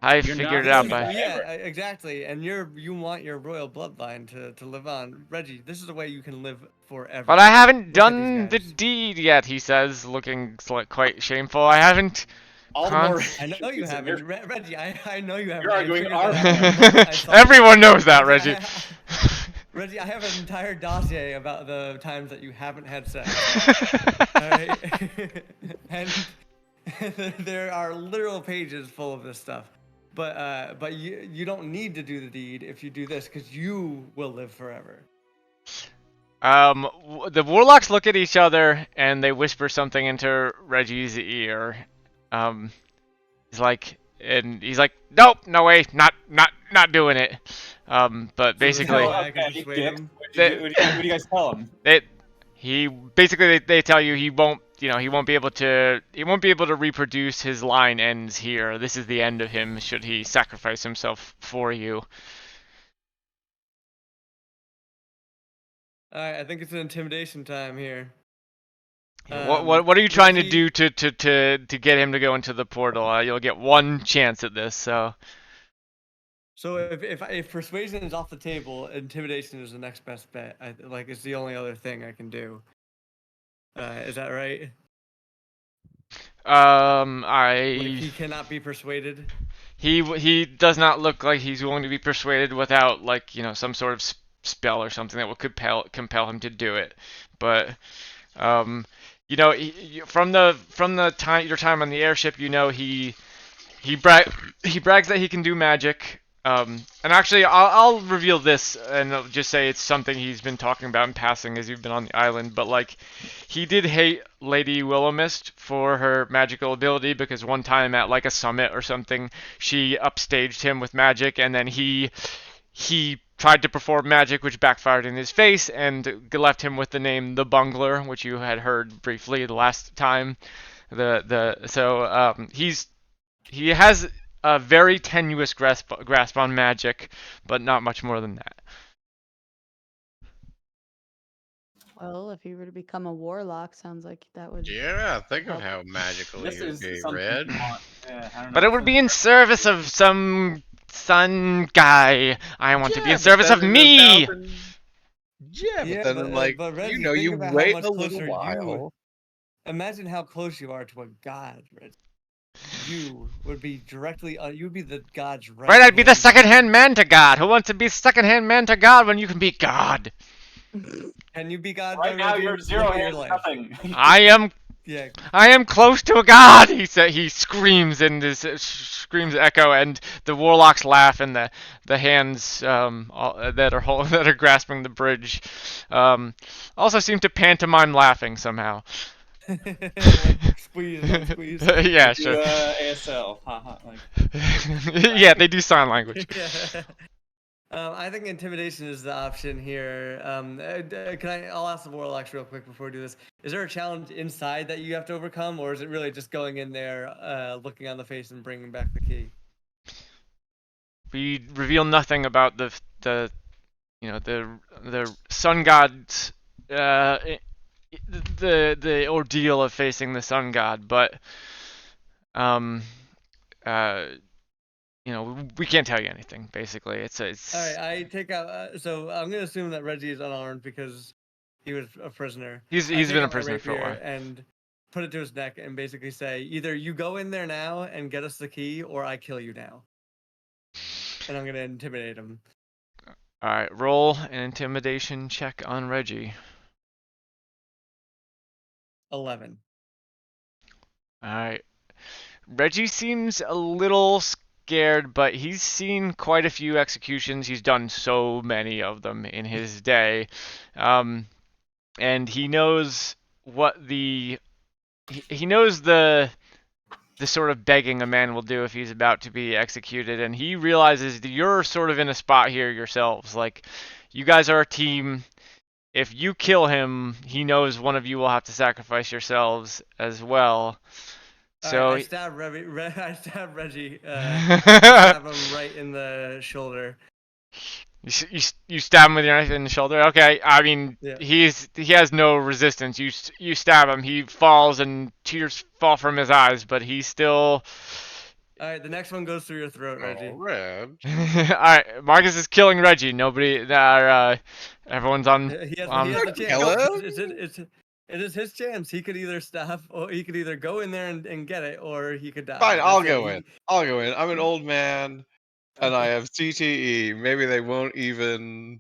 I You're figured it not out royalty. by. Yeah, exactly. And you want your royal bloodline to live on. Reggie, this is a way you can live forever. But I haven't Look at done the these guys. deed yet, he says, looking quite shameful. I haven't. All the more. I know you haven't, Reggie. I know you haven't. You're I arguing figured our that out. I saw it. Everyone knows that, Reggie. Reggie, I have an entire dossier about the times that you haven't had sex. Alright? And there are literal pages full of this stuff. But you don't need to do the deed if you do this, because you will live forever. The warlocks look at each other and they whisper something into Reggie's ear. He's like, nope, no way, not doing it. But basically, I can persuade him. What do you guys tell him? they tell you he won't be able to reproduce. His line ends here. This is the end of him should he sacrifice himself for you. Alright, I think it's an intimidation time here. What are you trying to Reggie- do to get him to go into the portal? You'll get one chance at this, so. So if persuasion is off the table, intimidation is the next best bet. It's the only other thing I can do. Is that right? Like, he cannot be persuaded. He does not look like he's going to be persuaded without some sort of spell or something that will compel him to do it. But from the time your time on the airship, he brags that he can do magic. And actually, I'll reveal this and I'll just say it's something he's been talking about in passing as you've been on the island. But he did hate Lady Willowmist for her magical ability because one time at a summit or something, she upstaged him with magic, and then he tried to perform magic, which backfired in his face and left him with the name the Bungler, which you had heard briefly the last time. He has a very tenuous grasp on magic, but not much more than that. Well, if you were to become a warlock, sounds like that would. Yeah, think of help. how magical This you would is be, something Red. you want. Yeah, I don't know. But it would be in service of some sun guy. I want to be in service of me. Yeah, but then but Reggie, you think about how wait much a closer little while. you. Imagine how close you are to a god, Reggie. You would be directly. You would be the god's right. Right, I'd be the hand. second-hand man to God. Who wants to be second-hand man to God when you can be God? Can you be God? Right though, now, Reggie? you're Look zero at your hands life. nothing. Yeah. I am close to a god. He screams and screams echo, and the warlocks laugh, and the hands that are grasping the bridge also seem to pantomime laughing somehow. Like, squeeze, don't squeeze. Yeah, Do, sure. ASL. Haha. Like, Yeah, they do sign language. Yeah. I think intimidation is the option here. I'll ask the warlocks real quick before we do this. Is there a challenge inside that you have to overcome, or is it really just going in there, looking on the face and bringing back the key? We reveal nothing about the sun god's the ordeal of facing the sun god, but we can't tell you anything. Basically, it's. All right, I take out. So I'm gonna assume that Reggie is unarmed because he was a prisoner. He's I been take a out my prisoner for a rapier while. and put it to his neck and basically say, either you go in there now and get us the key, or I kill you now. And I'm gonna intimidate him. All right, roll an intimidation check on Reggie. 11. All right. Reggie seems a little scared, but he's seen quite a few executions. He's done so many of them in his day. And he knows what he knows the sort of begging a man will do if he's about to be executed, and he realizes that you're sort of in a spot here yourselves. Like, you guys are a team. If you kill him, he knows one of you will have to sacrifice yourselves as well. So I stab Reggie. I stab Reggie. Stab him right in the shoulder. you stab him with your knife in the shoulder. Okay, I mean, Yeah. he has no resistance. You stab him. He falls and tears fall from his eyes, but he's still. All right, the next one goes through your throat, Reggie. Oh, Red. All right, Marcus is killing Reggie. Everyone's on. He has the chance. Hello? It is his chance. He could either stop, or he could either go in there and get it, or he could die. Fine, I'll That's it. go in. I'll go in. I'm an old man, and I have CTE. Maybe they won't even.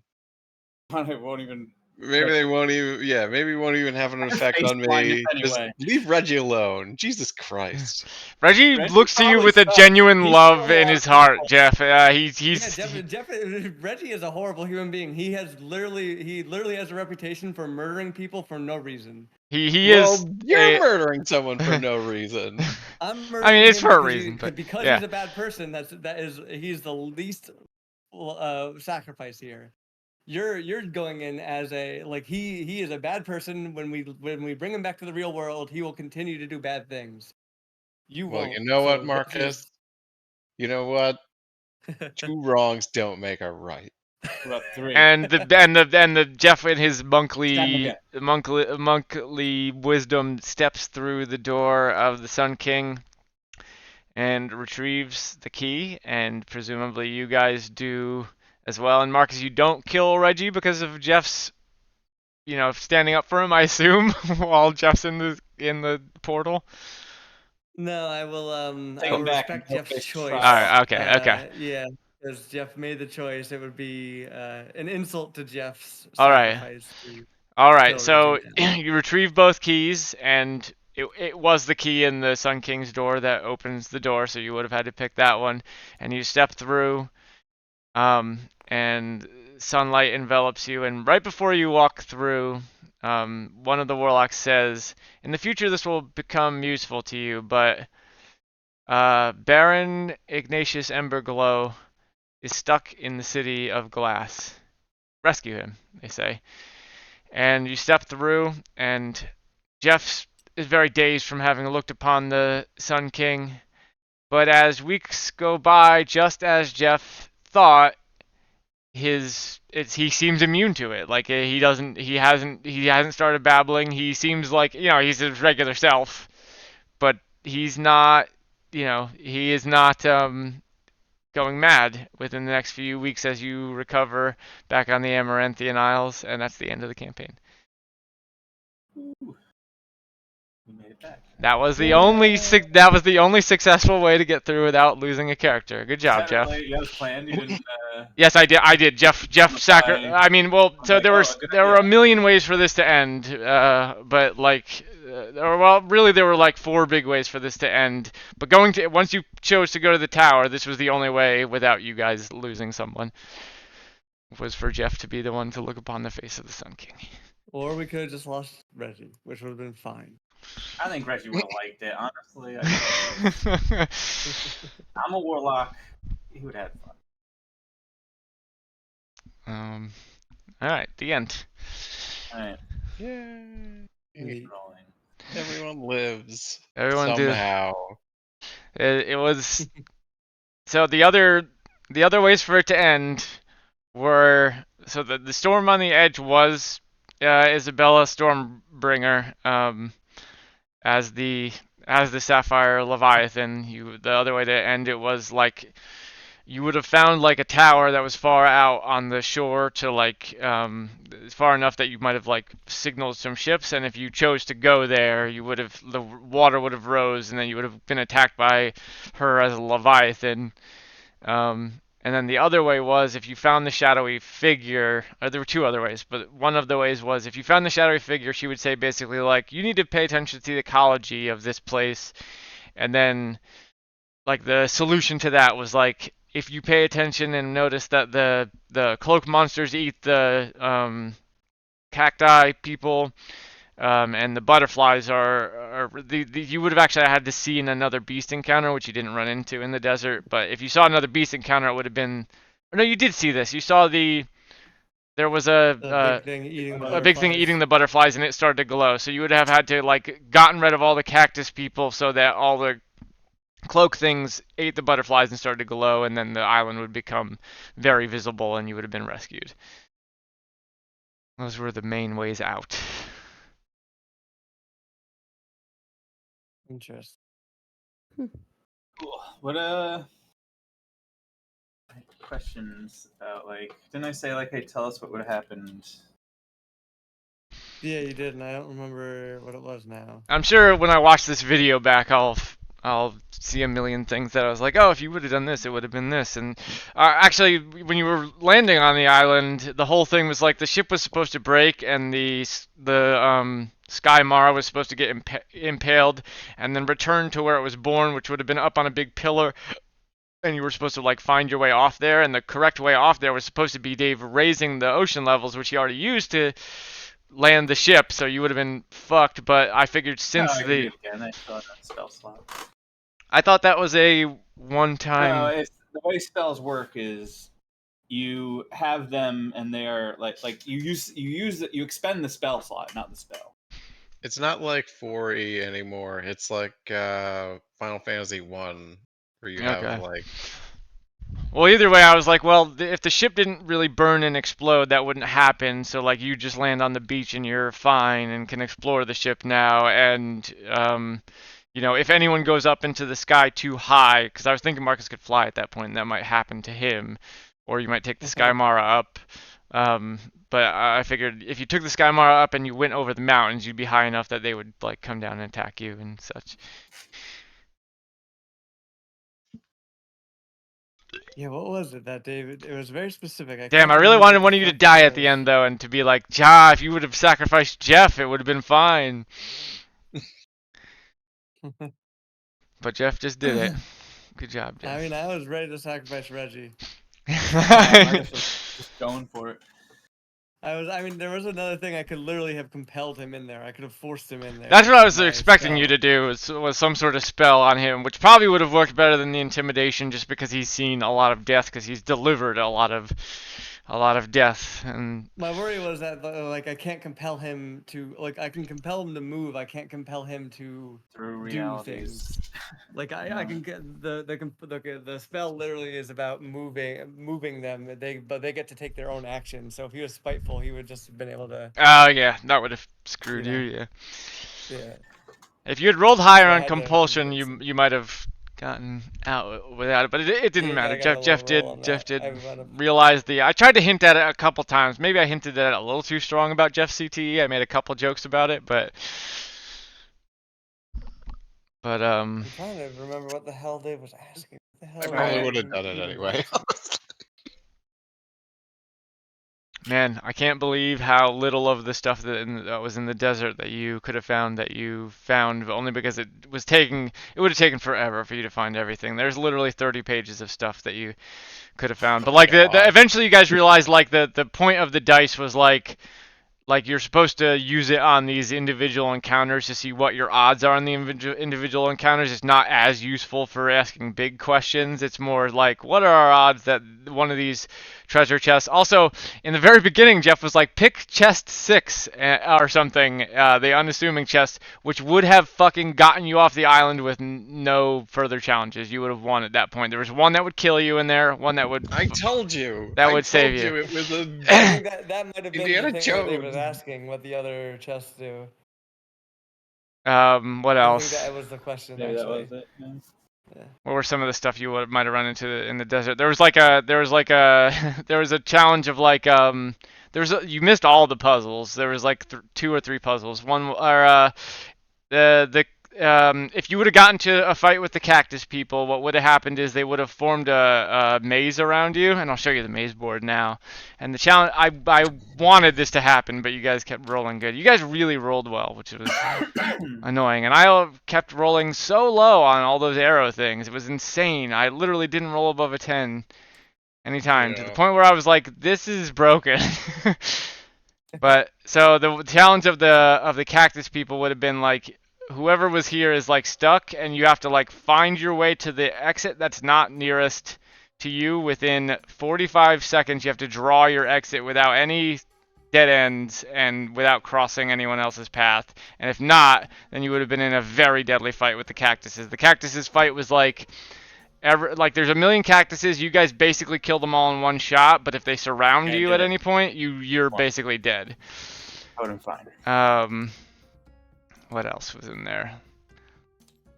it won't even. Maybe they won't even. Yeah, maybe it won't even have an effect face on blindness me. Just anyway. leave Reggie alone. Jesus Christ. Reggie Reggie looks to you probably with a sucks. genuine He's love still in alive. his heart, Jeff. Jeff, Reggie is a horrible human being. He literally has a reputation for murdering people for no reason. He Well, is. you're murdering someone for no reason. I'm I murdering mean, it's him for a because reason, but because yeah. he's a bad person. He's the least sacrifice here. You're going in as he is a bad person. When we bring him back to the real world, he will continue to do bad things. You Well, won't. you know what, So Marcus? You know what? Two wrongs don't make a right. About 3. And the Jeff in his Stab monkly again. monkly wisdom steps through the door of the Sun King and retrieves the key, and presumably you guys do as well. And Marcus, you don't kill Reggie because of Jeff's, standing up for him, I assume, while Jeff's in the portal. No, I will. Take I him will back respect and Jeff's face choice. trial. All right, okay. Yeah, because Jeff made the choice. It would be an insult to Jeff's All right. sacrifice. All right, kill so Reggie down. you retrieve both keys, and it was the key in the Sun King's door that opens the door, so you would have had to pick that one. And you step through, and sunlight envelops you. And right before you walk through, one of the warlocks says, "In the future, this will become useful to you, but Baron Ignatius Emberglow is stuck in the city of Glass. Rescue him," they say. And you step through, and Jeff is very dazed from having looked upon the Sun King, But as weeks go by, just as Jeff thought, he seems immune to it. Like he hasn't started babbling. He seems like, he's his regular self, but he's not, he is not going mad within the next few weeks as you recover back on the Amaranthian Isles, and that's the end of the campaign. We made it back. That was the only successful way to get through without losing a character. Good job, Jeff. You had a plan. You didn't. Yes, I did. Jeff I mean, well, so there were a million ways for this to end, but like, really there were like 4 big ways for this to end. But once you chose to go to the tower, this was the only way without you guys losing someone. Was for Jeff to be the one to look upon the face of the Sun King. Or we could have just lost Reggie, which would have been fine. I think Reggie would have liked it, honestly. I'm a warlock. He would have fun. All right, the end. All right. Yay. Everyone lives. Everyone somehow. It was. So the other ways for it to end were, so the storm on the edge was Isabella Stormbringer as the Sapphire Leviathan. The other way to end it was like, you would have found like a tower that was far out on the shore to like far enough that you might have like signaled some ships, and if you chose to go there, the water would have rose, and then you would have been attacked by her as a Leviathan. And then the other way was if you found the shadowy figure, or there were 2 other ways, but one of the ways was if you found the shadowy figure, she would say basically like, you need to pay attention to the ecology of this place, and then like the solution to that was like, if you pay attention and notice that the cloak monsters eat the cacti people, and the butterflies you would have actually had to see another beast encounter, which you didn't run into in the desert. But if you saw another beast encounter, it would have been. Or no, you did see this. You saw there was a big thing eating the butterflies, and it started to glow. So you would have had to like gotten rid of all the cactus people, so that all the cloak things ate the butterflies and started to glow, and then the island would become very visible, and you would have been rescued. Those were the main ways out. Interesting. Cool. What questions about, like, didn't I say like, hey, tell us what would have happened? Yeah, you did, and I don't remember what it was now. I'm sure when I watch this video back, I'll see a million things that I was like, oh, if you would have done this, it would have been this. And actually, when you were landing on the island, the whole thing was like the ship was supposed to break, and the Sky Mara was supposed to get impaled and then return to where it was born, which would have been up on a big pillar. And you were supposed to like find your way off there, and the correct way off there was supposed to be Dave raising the ocean levels, which he already used to land the ship, so you would have been fucked. But I figured since I still have that spell slot. I thought that was a one-time. No, the way spells work is you have them, and they are like you expend the spell slot, not the spell. It's not like 4E anymore. It's like Final Fantasy 1, where you have like. Well, either way, I was like, well, if the ship didn't really burn and explode, that wouldn't happen. So like, you just land on the beach and you're fine and can explore the ship now. And if anyone goes up into the sky too high, because I was thinking Marcus could fly at that point, and that might happen to him, or you might take the Sky Mara up. But I figured if you took the Sky Mara up and you went over the mountains, you'd be high enough that they would like come down and attack you and such. Yeah, what was it that David? It was very specific. Damn, I really wanted one of you to die at the end though, and to be like, if you would have sacrificed Jeff, it would have been fine. But Jeff just did it. Good job, Jeff. I mean, I was ready to sacrifice Reggie. I was just going for it. I mean, there was another thing I could literally have compelled him in there. I could have forced him in there. That's what I was expecting you to do, was some sort of spell on him, which probably would have worked better than the intimidation, just because he's seen a lot of death, because he's delivered a lot of a lot of death and My worry was that like I can't compel him to like I can compel him to move. I can't compel him to Through do realities. things. Like I can get the spell literally is about moving them. But they get to take their own action. So if he was spiteful, he would just have been able to. oh yeah, that would have screwed You you. know. Yeah. Yeah. If you had rolled higher So I on had to compulsion, convince you might have gotten out without it, but it didn't Yeah, matter. I got a Jeff low roll on Jeff that. did I wound up- realize the. I tried to hint at it a couple times. Maybe I hinted at it a little too strong about Jeff's CTE. I made a couple jokes about it, but I'm trying to remember what the hell Dave was asking. What the hell? I was probably I would have even- done it even anyway. asking? man, I can't believe how little of the stuff that was in the desert that you could have found that you found only because it would have taken forever for you to find everything. There's literally 30 pages of stuff that you could have found. But like eventually you guys realized like the point of the dice was like you're supposed to use it on these individual encounters to see what your odds are on the individual encounters. It's not as useful for asking big questions. It's more like, what are our odds that one of these treasure chests... Also, in the very beginning, Jeff was like, pick chest 6 or something, the unassuming chest, which would have fucking gotten you off the island with no further challenges. You would have won at that point. There was one that would kill you in there, one that would... I told you. That I would save told you. It was a I think that might have been Indiana the thing that Dave was Jones. asking. What the other chests do. What I else? think that was the question. Maybe that actually. was it. Yeah. What were some of the stuff you might have run into in the desert? There was a challenge of like you missed all the puzzles. There was like 2 or 3 puzzles. One or if you would have gotten to a fight with the cactus people, what would have happened is they would have formed a maze around you, and I'll show you the maze board now. And the challenge, I wanted this to happen, but you guys kept rolling good. You guys really rolled well, which was annoying. And I kept rolling so low on all those arrow things. It was insane. I literally didn't roll above a 10 anytime, to the Yeah. point where I was like, this is broken. But so the challenge of the cactus people would have been like, whoever was here is like stuck, and you have to like find your way to the exit that's not nearest to you within 45 seconds. You have to draw your exit without any dead ends and without crossing anyone else's path. And if not, then you would have been in a very deadly fight with the cactuses. The cactuses fight was like there's a million cactuses. You guys basically kill them all in one shot, but if they surround Can't you do at it. any point, you're basically dead. Totem finder. What else was in there?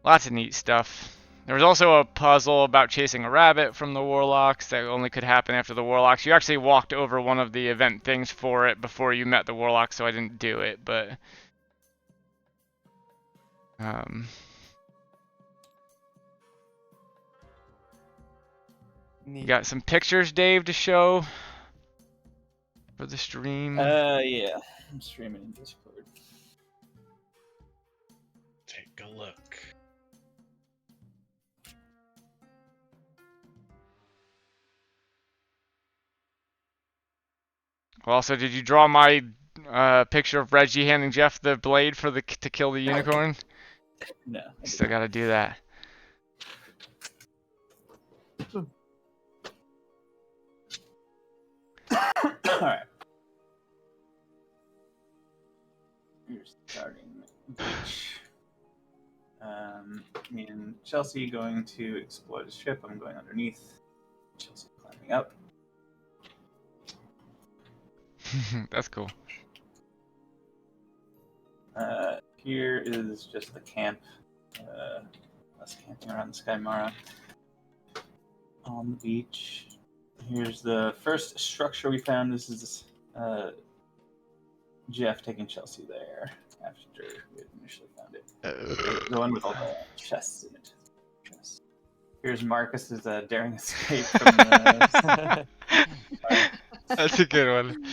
Lots of neat stuff. There was also a puzzle about chasing a rabbit from the warlocks that only could happen after the warlocks. You actually walked over one of the event things for it before you met the warlocks, so I didn't do it, but you got some pictures, Dave, to show for the stream. Yeah. I'm streaming in Discord. Take a look. Well, also, did you draw my picture of Reggie handing Jeff the blade to kill the unicorn? No. Still gotta do that. Alright. You're starting beach. Me and Chelsea going to explore the ship. I'm going underneath. Chelsea climbing up. That's cool. Here is just the camp. Us camping around the Skymara. On the beach. Here's the first structure we found. This is Jeff taking Chelsea there after we had initially found it. The one with all the chests in it. Chests. Here's Marcus's daring escape from the... That's a good one.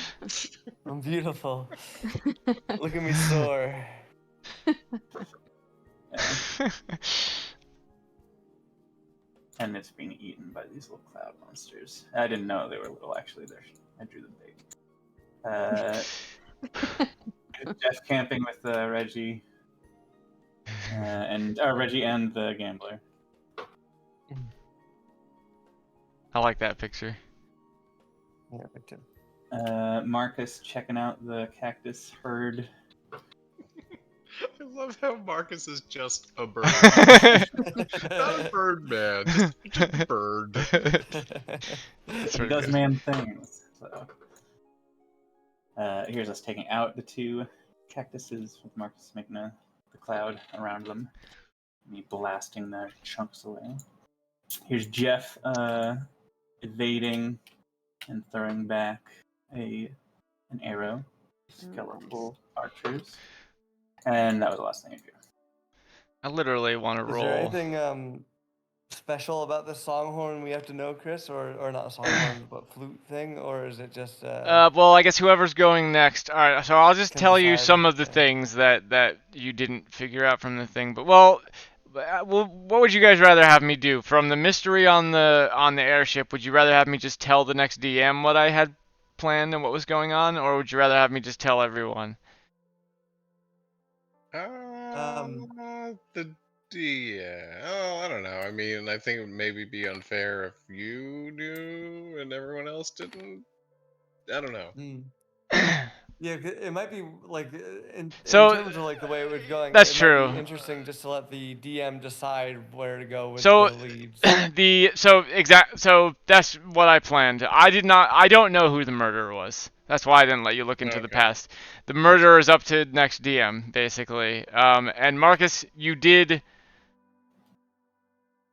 I'm beautiful. Look at me soar. And it's being eaten by these little cloud monsters. I didn't know they were little, actually. I drew them big. Jeff camping with Reggie. Reggie and the gambler. I like that picture. Yeah, me too. Marcus checking out the cactus herd. I love how Marcus is just a bird. Not a bird man, just a bird. That's He pretty does good. man things. So. Here's us taking out the 2 cactuses with Marcus making the cloud around them. Me blasting the chunks away. Here's Jeff evading and throwing back an arrow. Skeletal archers. And that was the last thing I do. I literally want to Is there roll. anything special about this songhorn we have to know, Chris, or not songhorn, but flute thing, or is it just? Well, I guess whoever's going next. All right, so I'll just Can tell you decide, some of the yeah. things that you didn't figure out from the thing. But well, what would you guys rather have me do? From the mystery on the airship, would you rather have me just tell the next DM what I had planned and what was going on, or would you rather have me just tell everyone? Yeah. Oh, I don't know. I mean, I think it would maybe be unfair if you knew and everyone else didn't. I don't know. Yeah, it might be like in So, terms of like the way it was going. that's it true. Might be interesting just to let the DM decide where to go with So the leads. so that's what I planned. I don't know who the murderer was. That's why I didn't let you look into the past. The murderer is up to next DM basically. And Marcus, you did.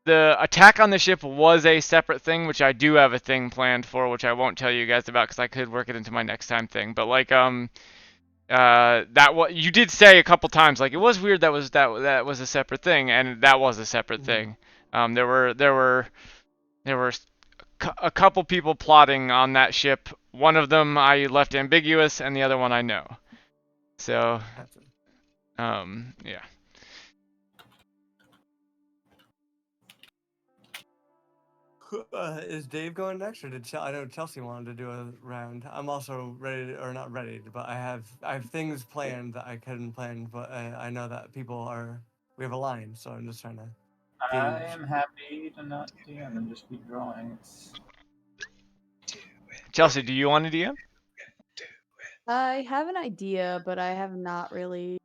The attack on the ship was a separate thing, which I do have a thing planned for, which I won't tell you guys about because I could work it into my next time thing. But like that what you did say a couple times, like it was weird that was a separate thing, and that was a separate thing. There were a couple people plotting on that ship. One of them I left ambiguous, and the other one I know. So, yeah. Is Dave going next, or did I know Chelsea wanted to do a round? I'm also ready, or not ready, but I have things planned that I couldn't plan, but I know that we have a line, so I'm just trying to. I am happy to not DM and just keep drawing. Chelsea, do you want to DM? I have an idea, but I have not really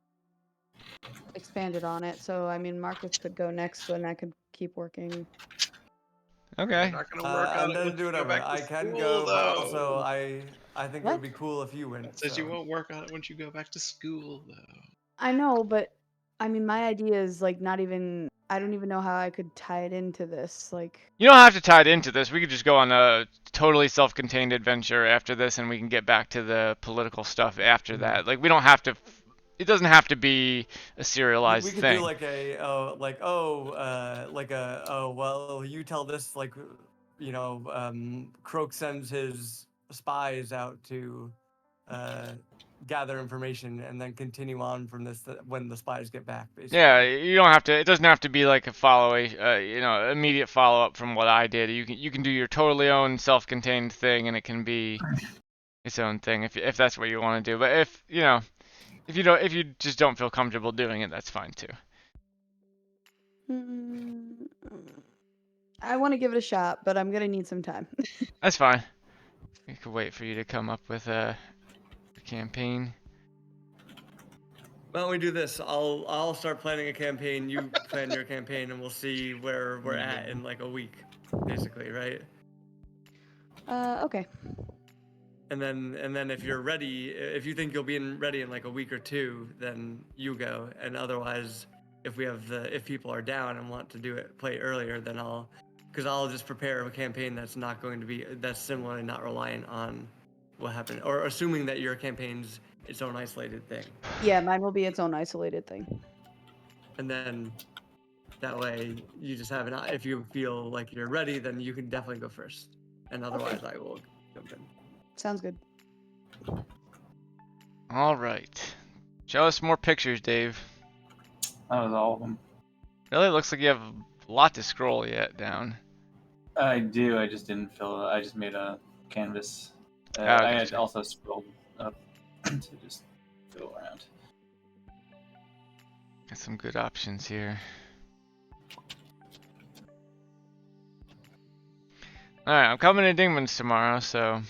expanded on it. So I mean, Marcus could go next, and I could keep working. Okay. Not gonna work on I'm it done once to do you go whatever. back to I can school, go, but though. also I think it would be cool if you went. It says so. you won't work on it once you go back to school, though. I know, but I mean, my idea is like not even. I don't even know how I could tie it into this. Like, You don't have to tie it into this. We could just go on a totally self-contained adventure after this, and we can get back to the political stuff after that. Like, we don't have to. It doesn't have to be a serialized We could thing. do like well, you tell this, like, you know, Croak sends his spies out to gather information and then continue on from this when the spies get back, basically. Yeah, you don't have to. It doesn't have to be like a immediate follow-up from what I did. You can do your totally own self-contained thing, and it can be its own thing if that's what you want to do. But if you just don't feel comfortable doing it, that's fine too. I want to give it a shot, but I'm gonna need some time. That's fine. We could wait for you to come up with a campaign. Why don't we do this? I'll start planning a campaign. You plan your campaign, and we'll see where we're at in like a week, basically, right? Okay. And then if you're ready, if you think you'll be ready in like a week or two, then you go. And otherwise, if people are down and want to play earlier, then I'll just prepare a campaign that's similar and not reliant on what happened, or assuming that your campaign's its own isolated thing. Yeah, mine will be its own isolated thing. And then that way you just have if you feel like you're ready, then you can definitely go first. And otherwise, I will jump in. Sounds good. All right. Show us more pictures, Dave. That was all of them. Really looks like you have a lot to scroll yet down. I do. I just didn't fill it. I just made a canvas. Okay. I had also scrolled up to just go around. Got some good options here. Alright, I'm coming to Dingman's tomorrow, so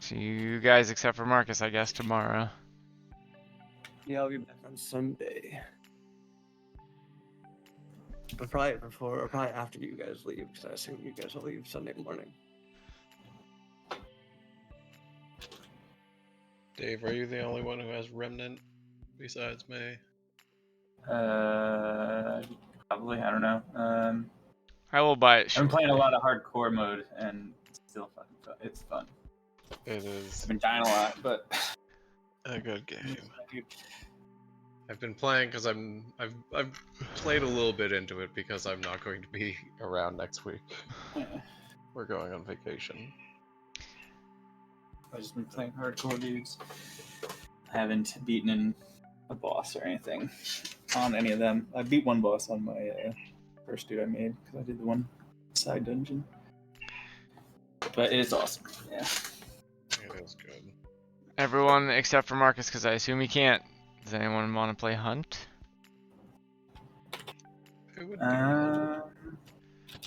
See you guys, except for Marcus, I guess, tomorrow. Yeah, I'll be back on Sunday. But probably before, or probably after you guys leave, because I assume you guys will leave Sunday morning. Dave, are you the only one who has Remnant besides me? Probably. I don't know. I will buy it I've been shortly. playing a lot of hardcore mode, and it's still fucking fun. It's fun. It is I've been dying a lot, but a good game. I've been playing because I've played a little bit into it because I'm not going to be around next week. We're going on vacation. I've just been playing hardcore dudes. I haven't beaten a boss or anything on any of them. I beat one boss on my first dude I made because I did the one side dungeon. But it is awesome. Yeah. It is good. Everyone except for Marcus, because I assume he can't. Does anyone want to play Hunt? Who would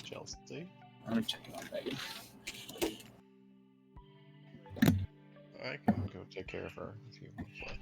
Chelsea? I'm gonna check it on Megan. I can go take care of her if you want to play.